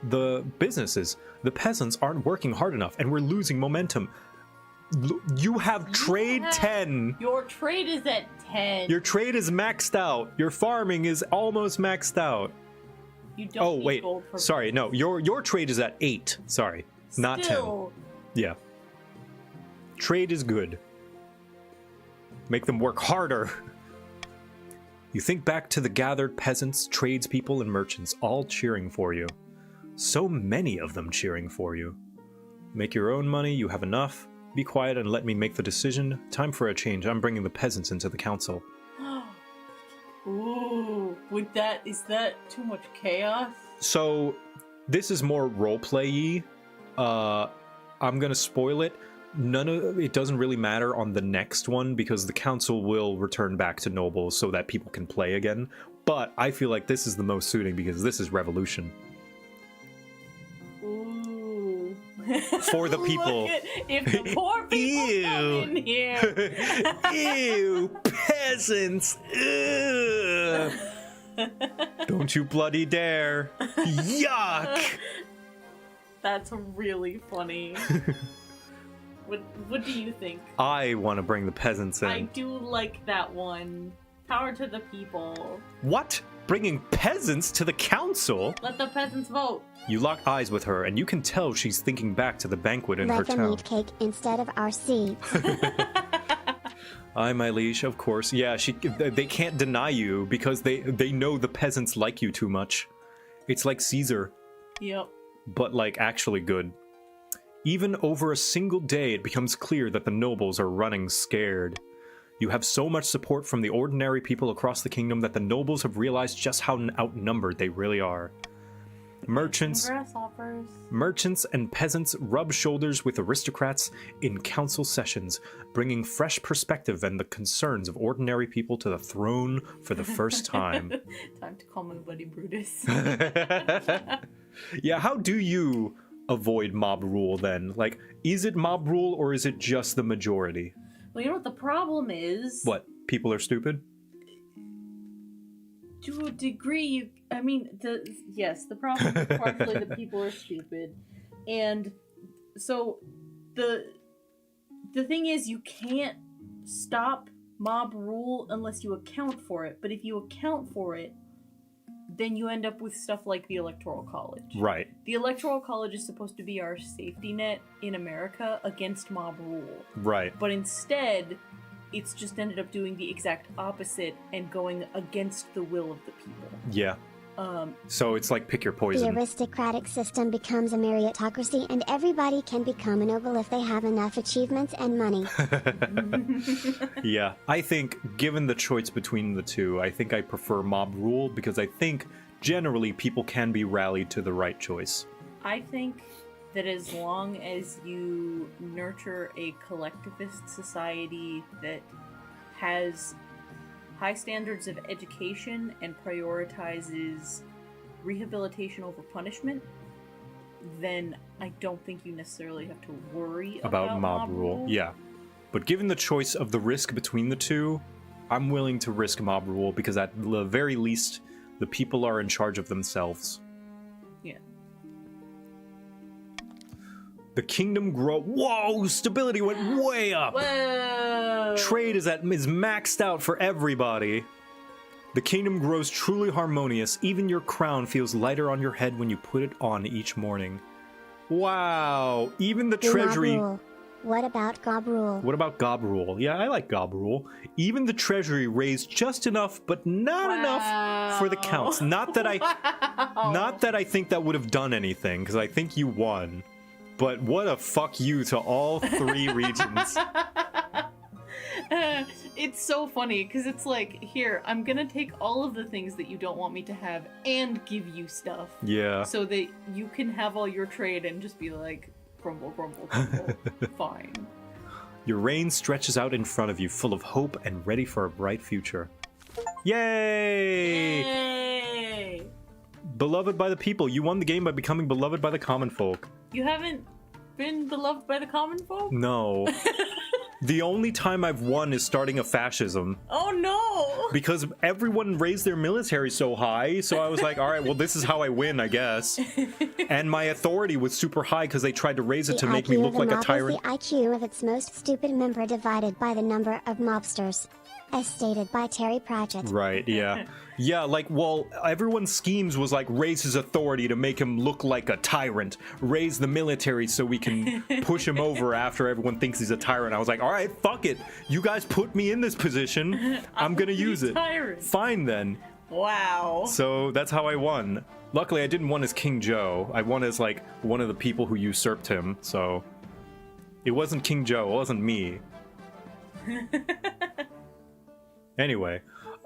The peasants aren't working hard enough, and we're losing momentum. You have trade 10. Your trade is at 10. Your trade is maxed out. Your farming is almost maxed out. You don't need wait. gold for Sorry, no. Your trade is at 8. Sorry, not 10. Still. Yeah. Trade is good. Make them work harder. You think back to the gathered peasants, tradespeople, and merchants, all cheering for you. So many of them cheering for you. Make your own money, you have enough. Be quiet and let me make the decision. Time for a change. I'm bringing the peasants into the council. Ooh, is that too much chaos? So, this is more roleplay-y. I'm gonna spoil it. It doesn't really matter on the next one because the council will return back to nobles so that people can play again. But I feel like this is the most suiting because this is revolution. Ooh. For the people. Look at, if the poor people come in here. Ew, peasants. Ugh. Don't you bloody dare. Yuck. That's really funny. What do you think? I want to bring the peasants in. I do like that one. Power to the people. What? Bringing peasants to the council? Let the peasants vote. You lock eyes with her, and you can tell she's thinking back to the banquet in her Let them town. eat cake instead of our seeds. Aye, my liege, of course. Yeah, they can't deny you because they know the peasants like you too much. It's like Caesar. Yep. But like actually good. Even over a single day, it becomes clear that the nobles are running scared. You have so much support from the ordinary people across the kingdom that the nobles have realized just how outnumbered they really are. Merchants and peasants rub shoulders with aristocrats in council sessions, bringing fresh perspective and the concerns of ordinary people to the throne for the first time. Time to call my buddy Brutus. Yeah, how do you avoid mob rule then? Like, is it mob rule or is it just the majority? Well, you know what the problem is? What? People are stupid? To a degree, the problem is partially that people are stupid, and so the thing is, you can't stop mob rule unless you account for it. But if you account for it, then you end up with stuff like the Electoral College. Right. The Electoral College is supposed to be our safety net in America against mob rule. Right. But instead, it's just ended up doing the exact opposite and going against the will of the people. Yeah. So it's like pick your The poison. aristocratic system becomes a meritocracy, and everybody can become a noble if they have enough achievements and money. Yeah. I think, given the choice between the two, I think I prefer mob rule because I think generally people can be rallied to the right choice. I think that as long as you nurture a collectivist society that has high standards of education and prioritizes rehabilitation over punishment, then I don't think you necessarily have to worry About mob rule. Yeah. But given the choice of the risk between the two, I'm willing to risk mob rule because at the very least, the people are in charge of themselves. Yeah. The kingdom grow. Whoa! Stability went way up. Whoa! Trade is maxed out for everybody. The kingdom grows truly harmonious. Even your crown feels lighter on your head when you put it on each morning. Wow! Even the treasury. Mob rule. What about Gob rule? What about Gob rule? Yeah, I like Gob rule. Even the treasury raised just enough, but not enough for the counts. Not that I think that would have done anything, because I think you won. But what a fuck you to all three regions. It's so funny, because it's like, here, I'm gonna take all of the things that you don't want me to have and give you stuff. Yeah. So that you can have all your trade and just be like, crumble, crumble, crumble. Fine. Your reign stretches out in front of you, full of hope and ready for a bright future. Yay! Yay! Beloved by the people, you won the game by becoming beloved by the common folk. You haven't been beloved by the common folk? No. The only time I've won is starting a fascism. Oh no! Because everyone raised their military so high, so I was like, alright, well this is how I win, I guess. And my authority was super high because they tried to raise it to make me look like a tyrant. The IQ of its most stupid member divided by the number of mobsters. As stated by Terry Pratchett. Right, yeah. Yeah, like, well, everyone's schemes was like, raise his authority to make him look like a tyrant. Raise the military so we can push him over after everyone thinks he's a tyrant. I was like, alright, fuck it. You guys put me in this position. I'm gonna use it. Tyrant. Fine then. Wow. So that's how I won. Luckily, I didn't win as King Joe. I won as, like, one of the people who usurped him, so... It wasn't King Joe, it wasn't me. Anyway,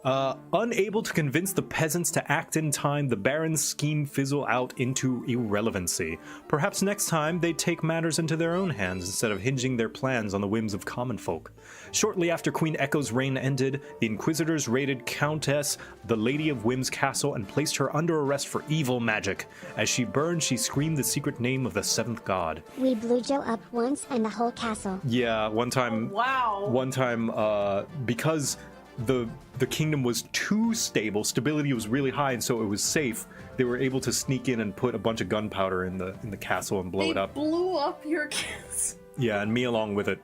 unable to convince the peasants to act in time, the Baron's scheme fizzle out into irrelevancy. Perhaps next time they'd take matters into their own hands instead of hinging their plans on the whims of common folk. Shortly after Queen Echo's reign ended, the Inquisitors raided Countess, the Lady of Whim's castle, and placed her under arrest for evil magic. As she burned, she screamed the secret name of the seventh god. We blew Joe up once and the whole castle. Yeah, one time... Wow. One time, because... The kingdom was too stable, stability was really high, and so it was safe. They were able to sneak in and put a bunch of gunpowder in the castle and blow it up. Blew up your castle. Yeah, and me along with it.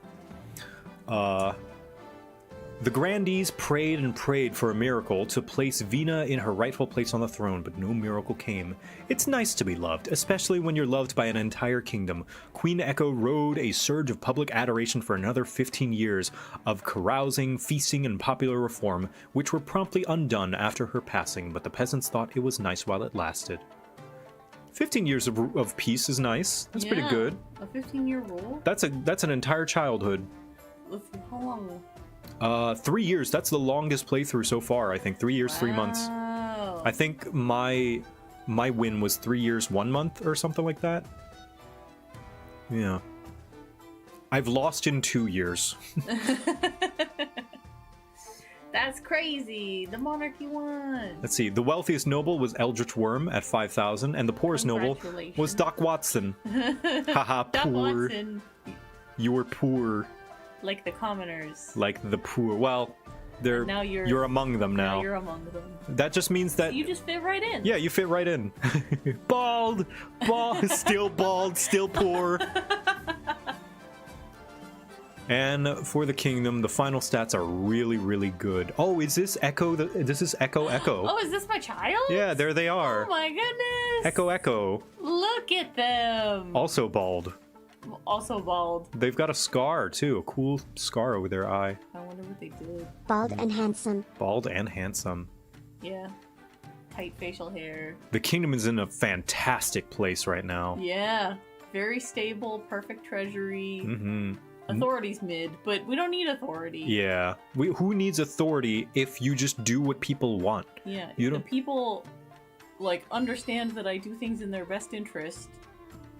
The grandees prayed and prayed for a miracle to place Vina in her rightful place on the throne, but no miracle came. It's nice to be loved, especially when you're loved by an entire kingdom. Queen Echo rode a surge of public adoration for another 15 years of carousing, feasting, and popular reform, which were promptly undone after her passing, but the peasants thought it was nice while it lasted. 15 years of peace is nice. That's pretty good. A 15-year rule? That's an entire childhood. How long? 3 years. That's the longest playthrough so far, I think. 3 years, 3 months. Wow. I think my win was 3 years, 1 month, or something like that. Yeah. I've lost in 2 years. That's crazy. The monarchy won. Let's see. The wealthiest noble was Eldritch Worm at 5,000, and the poorest noble was Doc Watson. Haha, Doc poor. Watson. You were poor. Like the commoners. Like the poor. Well, They're And now you're among them now. You're among them. That just means that You just fit right in. yeah, you fit right in. Bald, bald, still poor. And for the kingdom, the final stats are really, really good. Oh, is this Echo? This is Echo. Oh, is this my child? Yeah, there they are. Oh my goodness. Echo. Look at them. Also bald. Also bald. They've got a scar, too. A cool scar over their eye. I wonder what they did. Bald and handsome. Bald and handsome. Yeah. Tight facial hair. The kingdom is in a fantastic place right now. Yeah. Very stable, perfect treasury. Mm-hmm. Authority's mid, but we don't need authority. Yeah. Who needs authority if you just do what people want? Yeah. You If don't- the people, like, understand that I do things in their best interest,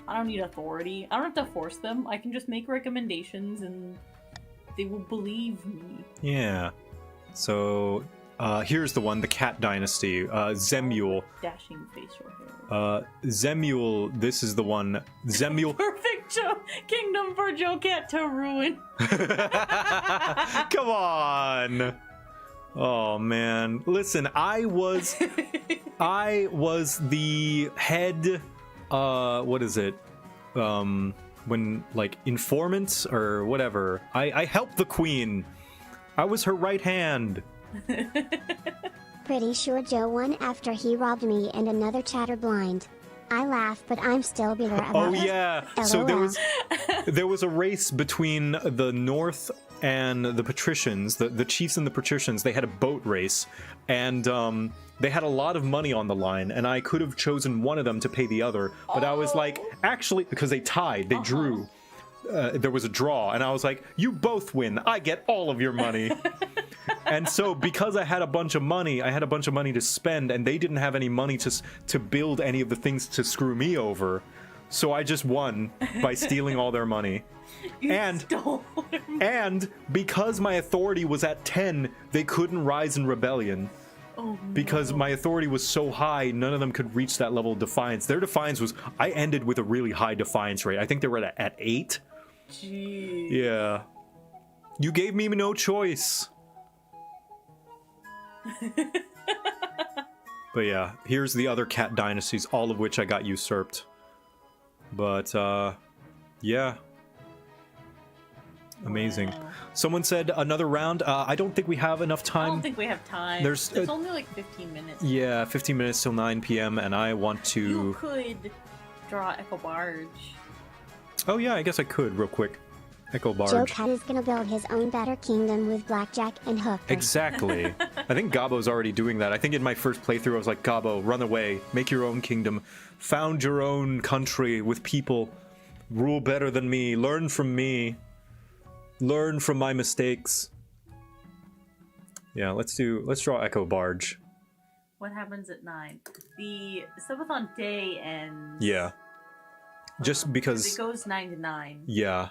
I don't need authority. I don't have to force them. I can just make recommendations and they will believe me. Yeah. So, here's the one, the Cat Dynasty. Zemule. Dashing facial hair. Zemule, this is the one. Zemule. Perfect kingdom for JoCat to ruin. Come on. Oh man. Listen, I was the head what is it? When like informant or whatever. I helped the queen. I was her right hand. Pretty sure Joe won after he robbed me and another chatterblind. I laugh, but I'm still bitter about Oh it. yeah. So LOL. there was a race between the North and the patricians, the chiefs and the patricians. They had a boat race, and they had a lot of money on the line, and I could have chosen one of them to pay the other, but I was like, actually, because they tied, they drew. There was a draw, and I was like, you both win. I get all of your money. And so because I had a bunch of money, to spend, and they didn't have any money to build any of the things to screw me over. So I just won by stealing all their money. You stole him. And because my authority was at 10, they couldn't rise in rebellion. Oh, Because my authority was so high, none of them could reach that level of defiance. Their defiance was, I ended with a really high defiance rate. I think they were at 8. Jeez. Yeah. You gave me no choice. But yeah, here's the other cat dynasties, all of which I got usurped. But, yeah. Amazing. Wow. Someone said another round. I don't think we have enough I time. don't think we have time. There's, It's only like 15 minutes. Yeah, 15 minutes till 9 p.m. and I want to... You could draw Echo Barge. Oh yeah, I guess I could real quick. Echo Barge. JoCat is gonna build his own better kingdom with Blackjack and Hooker. Exactly. I think Gabbo's already doing that. I think in my first playthrough I was like, Gabbo, run away. Make your own kingdom. Found your own country with people. Rule better than me. Learn from me. Learn from my mistakes. Yeah, let's draw Echo Barge. What happens at 9? The Subathon day ends. Yeah. Just because... It goes 9 to 9. Yeah.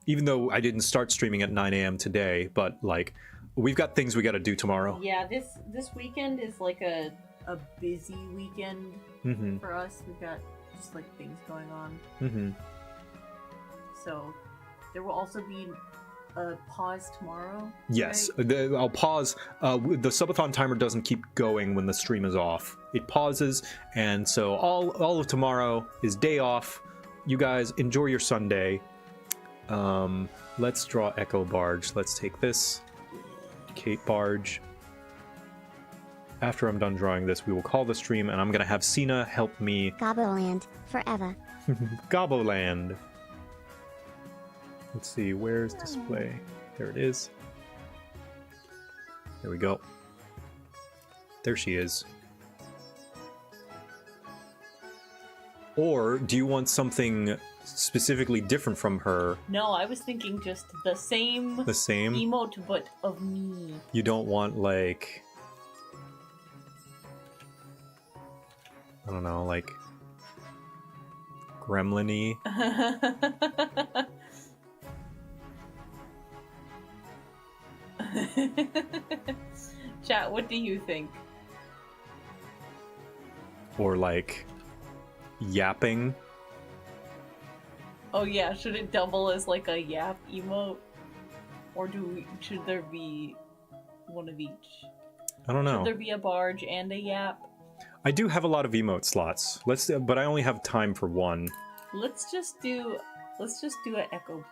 Even though I didn't start streaming at 9 a.m. today, but like, we've got things we gotta do tomorrow. Yeah, this weekend is like a busy weekend Mm-hmm. for us. We've got just like things going on. Mm-hmm. So there will also be a pause tomorrow. Yes, right? I'll pause. The subathon timer doesn't keep going when the stream is off. It pauses, and so all of tomorrow is day off. You guys enjoy your Sunday. Let's draw Echo Barge. Let's take this. Kate Barge. After I'm done drawing this, we will call the stream, and I'm gonna have Cena help me. Gobbleland, forever. Gobbleland. Let's see, where's display? There it is. There we go. There she is. Or do you want something specifically different from her? No, I was thinking just the same The same? emote, but of me. You don't want, like... I don't know, like... Gremlin-y? Chat, what do you think? Or, like... Yapping? Oh yeah, should it double as like a yap emote? Or should there be one of each? I don't know. Should there be a barge and a yap? I do have a lot of emote slots. But I only have time for one. Let's just do an echo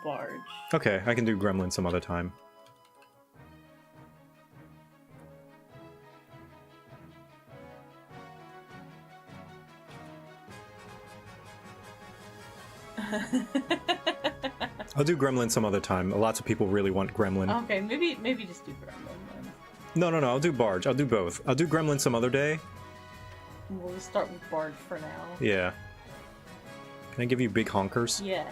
barge. Okay, I can do Gremlin some other time. I'll do Gremlin some other time. Lots of people really want Gremlin. Okay, maybe just do Gremlin then. No, I'll do Barge. I'll do both. I'll do Gremlin some other day. We'll just start with barge for now. Yeah. Can I give you big honkers? Yeah.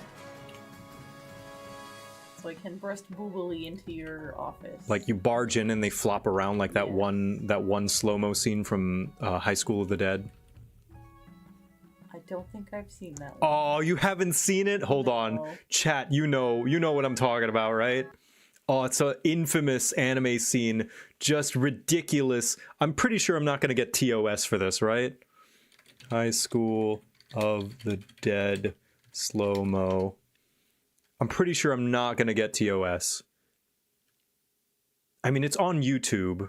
So I can burst boobily into your office. Like you barge in and they flop around like that one slow-mo scene from High School of the Dead. I don't think I've seen that one. Oh, you haven't seen it? Hold on. Chat, you know what I'm talking about, right? Oh, it's an infamous anime scene. Just ridiculous. I'm pretty sure I'm not going to get TOS for this, right? High School of the Dead slow-mo. I'm pretty sure I'm not going to get TOS. I mean, it's on YouTube.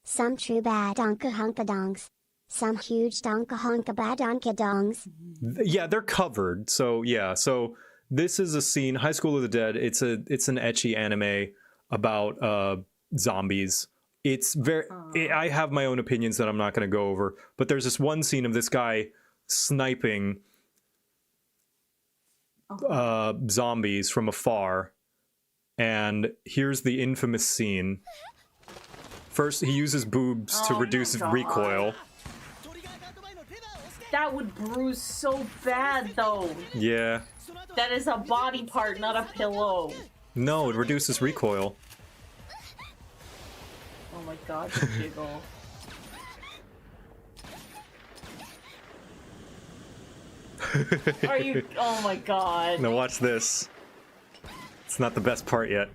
Some true bad donka honka dongs. Some huge donka honka bad donka dongs. Yeah, they're covered. So, yeah. So, this is a scene, High School of the Dead. It's an ecchi anime about zombies. It's very... I have my own opinions that I'm not going to go over. But there's this one scene of this guy sniping zombies from afar. And here's the infamous scene. First, he uses boobs to reduce recoil. That would bruise so bad, though. Yeah. That is a body part, not a pillow. No, it reduces recoil. Oh my god, the jiggle. Are you... Oh my god. Now watch this. It's not the best part yet.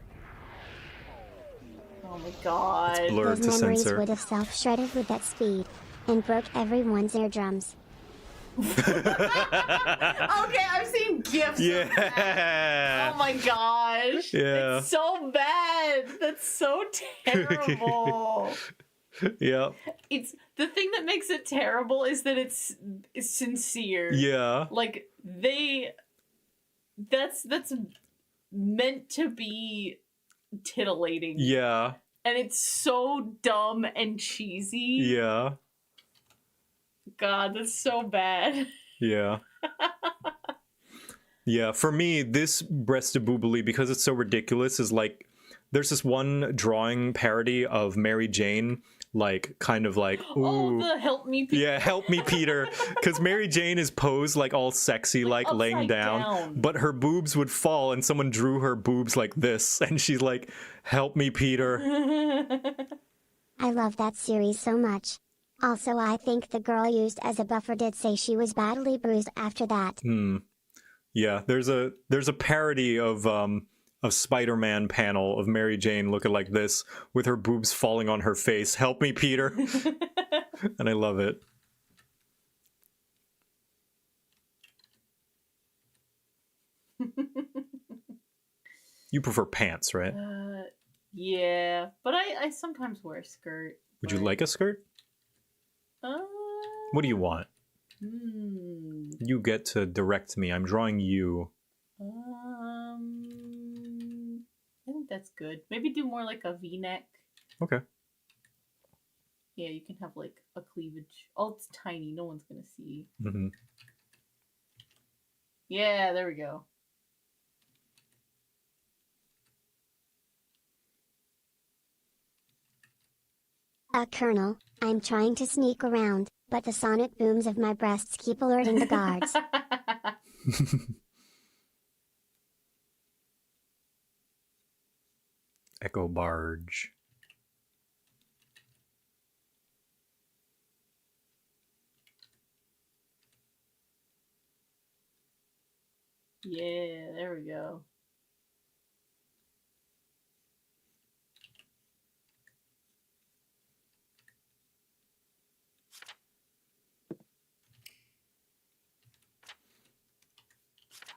Oh my god. It's blurred Those to memories censor. would have self-shredded with that speed and broke everyone's eardrums. Okay, I've seen gifs. Yeah. Oh my gosh. Yeah. It's so bad. That's so terrible. Yeah. It's the thing that makes it terrible is that it's sincere. Yeah. Like that's meant to be titillating. Yeah. And it's so dumb and cheesy. Yeah. God, that's so bad. Yeah. Yeah, for me, this Breasted Boobily, because it's so ridiculous, is like, there's this one drawing parody of Mary Jane, like, kind of like, ooh. Oh, the help me Peter. Yeah, help me, Peter. Because Mary Jane is posed, like, all sexy, like laying upside down. But her boobs would fall, and someone drew her boobs like this. And she's like, help me, Peter. I love that series so much. Also, I think the girl used as a buffer did say she was badly bruised after that. Yeah, there's a parody of Spider-Man panel of Mary Jane looking like this with her boobs falling on her face. Help me, Peter. And I love it. You prefer pants, right? Yeah, but I sometimes wear a skirt. Would you like a skirt? What do you want? You get to direct me. I'm drawing you. I think that's good. Maybe do more like a V-neck. Okay. Yeah, you can have like a cleavage. Oh, it's tiny. No one's gonna see. Mm-hmm. Yeah, there we go. Colonel, I'm trying to sneak around, but the sonic booms of my breasts keep alerting the guards. Echo barge. Yeah, there we go.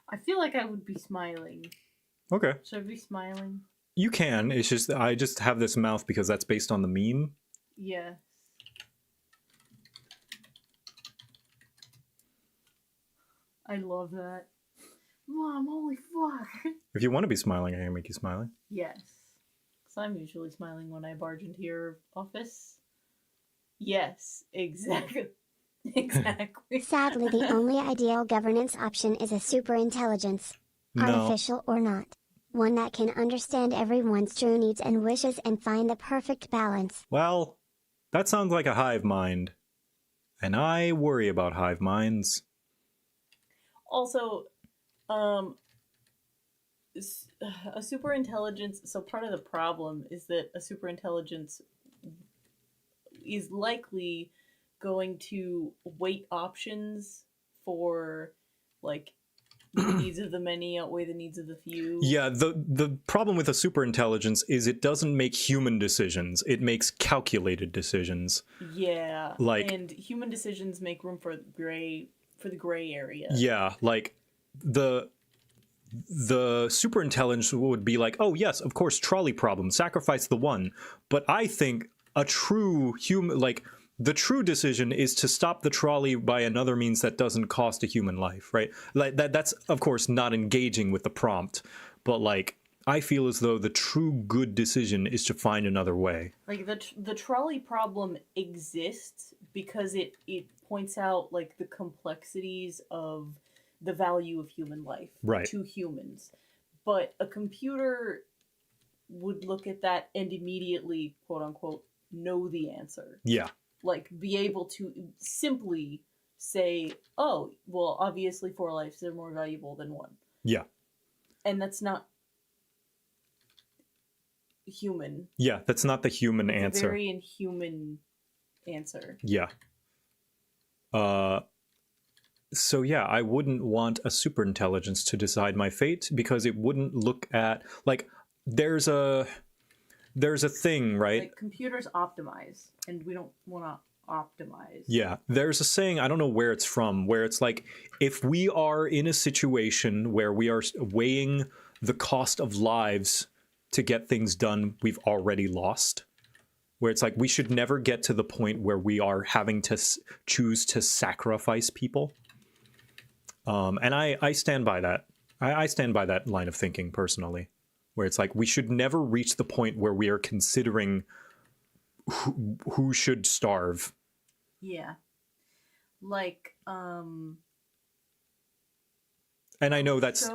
I feel like I would be smiling. Okay. Should I be smiling? You can. It's just I just have this mouth because that's based on the meme. Yes. I love that. Mom, holy fuck. If you want to be smiling, I can make you smiling. Yes. Because I'm usually smiling when I barge into your office. Yes, exactly. Exactly. Sadly, the only ideal governance option is a superintelligence, No. artificial or not. One that can understand everyone's true needs and wishes and find the perfect balance. Well, that sounds like a hive mind. And I worry about hive minds. Also, a superintelligence. So part of the problem is that a superintelligence is likely going to weight options for like the needs of the many outweigh the needs of the few. Yeah, the problem with a superintelligence is it doesn't make human decisions. It makes calculated decisions. Yeah. Like- and human decisions make room for the gray area. Yeah, like the superintelligence would be like, oh yes, of course, trolley problem, sacrifice the one. But I think a true human, like the true decision is to stop the trolley by another means that doesn't cost a human life, right? Like that's of course not engaging with the prompt, but like I feel as though the true good decision is to find another way. Like the trolley problem exists because it points out like the complexities of the value of human life Right. to humans. But a computer would look at that and immediately, quote unquote, know the answer. Yeah. Like be able to simply say, oh, well, obviously 4 lives are more valuable than 1. Yeah. And that's not human. Yeah, that's not the human It's answer. a very inhuman answer. Yeah. So yeah, I wouldn't want a superintelligence to decide my fate because it wouldn't look at like there's a thing, right? Like computers optimize, and we don't want to optimize. Yeah, there's a saying, I don't know where it's from, where it's like if we are in a situation where we are weighing the cost of lives to get things done, we've already lost. Where it's like we should never get to the point where we are having to choose to sacrifice people. And I stand by that. I stand by that line of thinking personally, where it's like we should never reach the point where we are considering who should starve. Yeah. Like, And I know that's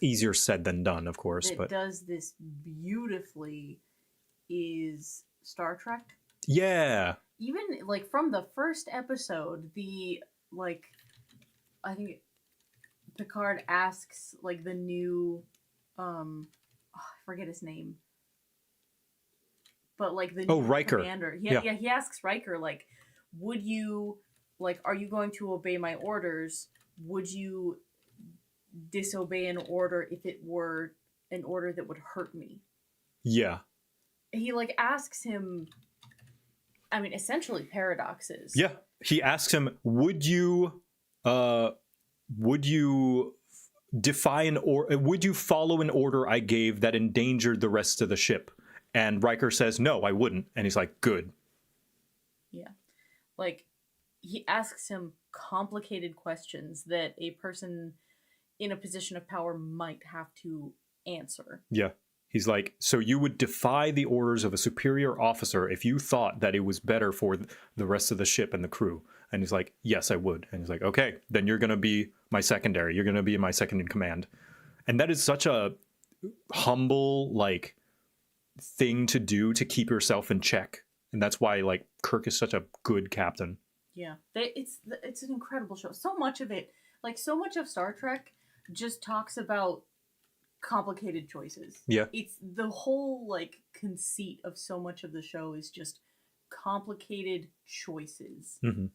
easier said than done, of course, that but does this beautifully is Star Trek. yeah. Even like from the first episode, the like, I think Picard asks like the new, I forget his name, but like the new Riker. commander. Yeah. He asks Riker like, would you like, are you going to obey my orders? Would you disobey an order if it were an order that would hurt me? Yeah. He like asks him, I mean, essentially paradoxes. Yeah. He asks him, would you defy would you follow an order I gave that endangered the rest of the ship? And Riker says, no, I wouldn't. And he's like, good. Yeah. Like, he asks him complicated questions that a person in a position of power might have to answer. Yeah. He's like, so you would defy the orders of a superior officer if you thought that it was better for the rest of the ship and the crew? And he's like, yes, I would. And he's like, okay, then you're going to be my secondary. You're going to be my second in command. And that is such a humble, like, thing to do to keep yourself in check. And that's why, like, Kirk is such a good captain. Yeah. It's an incredible show. So much of it, like, so much of Star Trek just talks about complicated choices. Yeah. It's the whole, like, conceit of so much of the show is just complicated choices. Mm-hmm.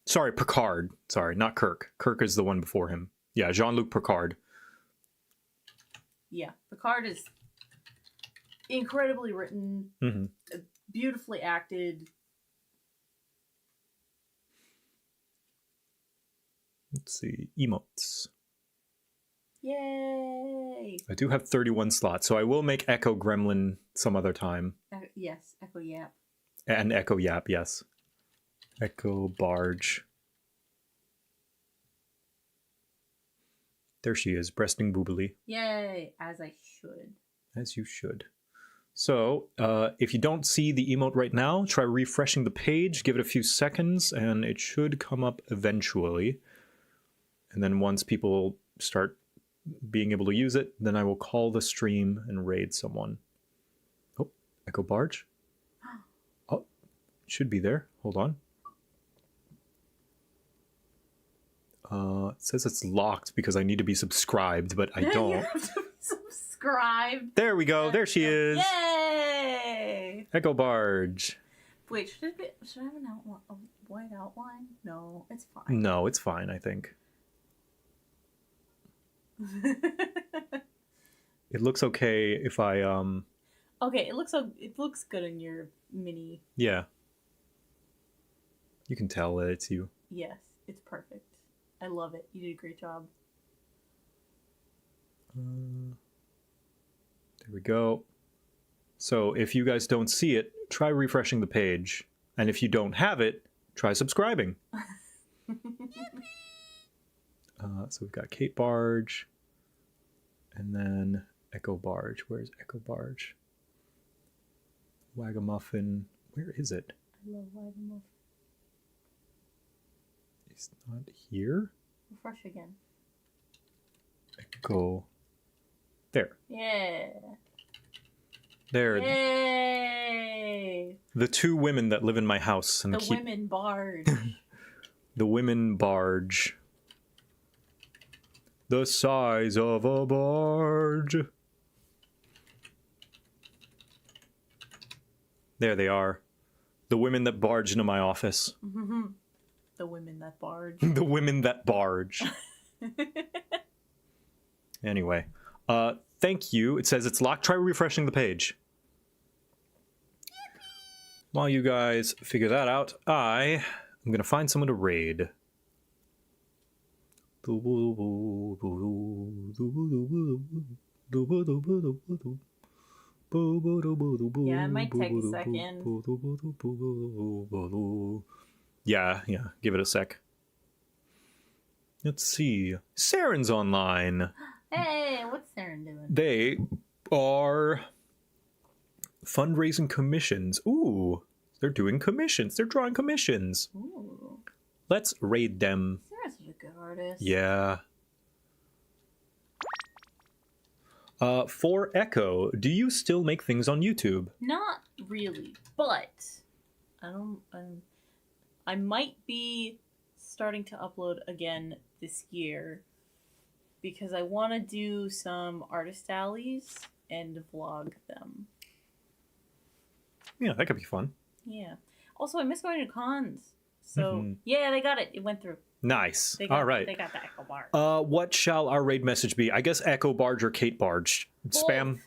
Sorry, Picard. Sorry, not Kirk. Kirk is the one before him. Yeah, Jean-Luc Picard. Yeah. Picard is incredibly written, Mm-hmm. beautifully acted. Let's see. Emotes. Yay! I do have 31 slots, so I will make Echo Gremlin some other time. Yes, Echo Yap. And Echo Yap, yes. Echo Barge. There she is, breasting boobily. Yay! As I should. As you should. So, if you don't see the emote right now, try refreshing the page, give it a few seconds, and it should come up eventually. And then once people start being able to use it, then I will call the stream and raid someone. Oh, Echo Barge. Oh, it should be there. Hold on. It says it's locked because I need to be subscribed, but I You don't. have to subscribe. There we go. There she is. Yay! Echo Barge. Wait, should I have an outline? A white outline? No, it's fine. No, it's fine, I think. It looks okay if I Okay, it looks good in your mini. yeah. You can tell that it's you. Yes, it's perfect. I love it. You did a great job. There we go. So if you guys don't see it, try refreshing the page. And if you don't have it, try subscribing. So we've got Kate Barge. And then Echo Barge. Where's Echo Barge? Wagamuffin. Where is it? I love Wagamuffin. It's not here. Refresh again. Echo. There. Yeah. There. Yay! The two women that live in my house and The keep women barge. the women barge. The size of a barge. There they are. The women that barge into my office. The women that barge. The women that barge. Anyway, thank you. It says it's locked. Try refreshing the page. While you guys figure that out, I am going to find someone to raid. Yeah, it might take a second. Yeah, give it a sec. Let's see. Saren's online. Hey, what's Saren doing? They are fundraising commissions. Ooh, they're doing commissions. They're drawing commissions. Ooh. Let's raid them. Saren's such a good artist. Yeah. For Echo, do you still make things on YouTube? Not really, but I might be starting to upload again this year because I want to do some artist alleys and vlog them. Yeah, that could be fun. Yeah. Also, I miss going to cons. So, yeah, they got it. It went through. Nice. They got, All right. They got the Echo Barge. What shall our raid message be? I guess Echo Barge or Kate Barge. Spam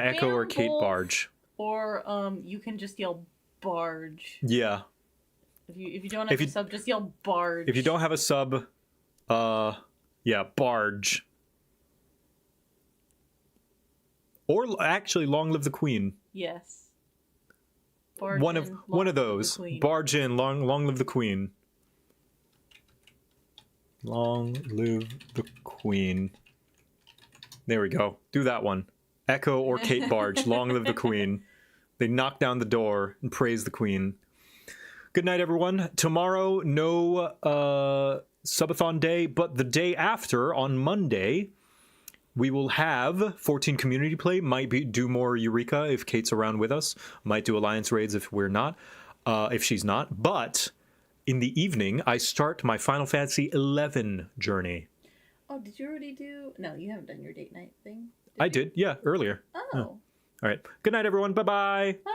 Echo or Kate both. Barge. Or you can just yell Barge. Yeah. If you don't have a sub, just yell Barge. If you don't have a sub, yeah, Barge. Or actually, Long Live the Queen. Yes. Barge One in, of those. Barge in, long live the Queen. Long live the Queen. There we go. Do that one. Echo or Kate Barge. Long live the Queen. They knock down the door and praise the Queen. Good night, everyone. Tomorrow, no Subathon day, but the day after, on Monday, we will have 14 community play. Might do more Eureka if Kate's around with us. Might do Alliance raids if we're not. If she's not. But in the evening, I start my Final Fantasy XI journey. Oh, did you already do... No, you haven't done your date night thing. I did, yeah, earlier. Oh. Yeah. All right. Good night, everyone. Bye-bye. Bye.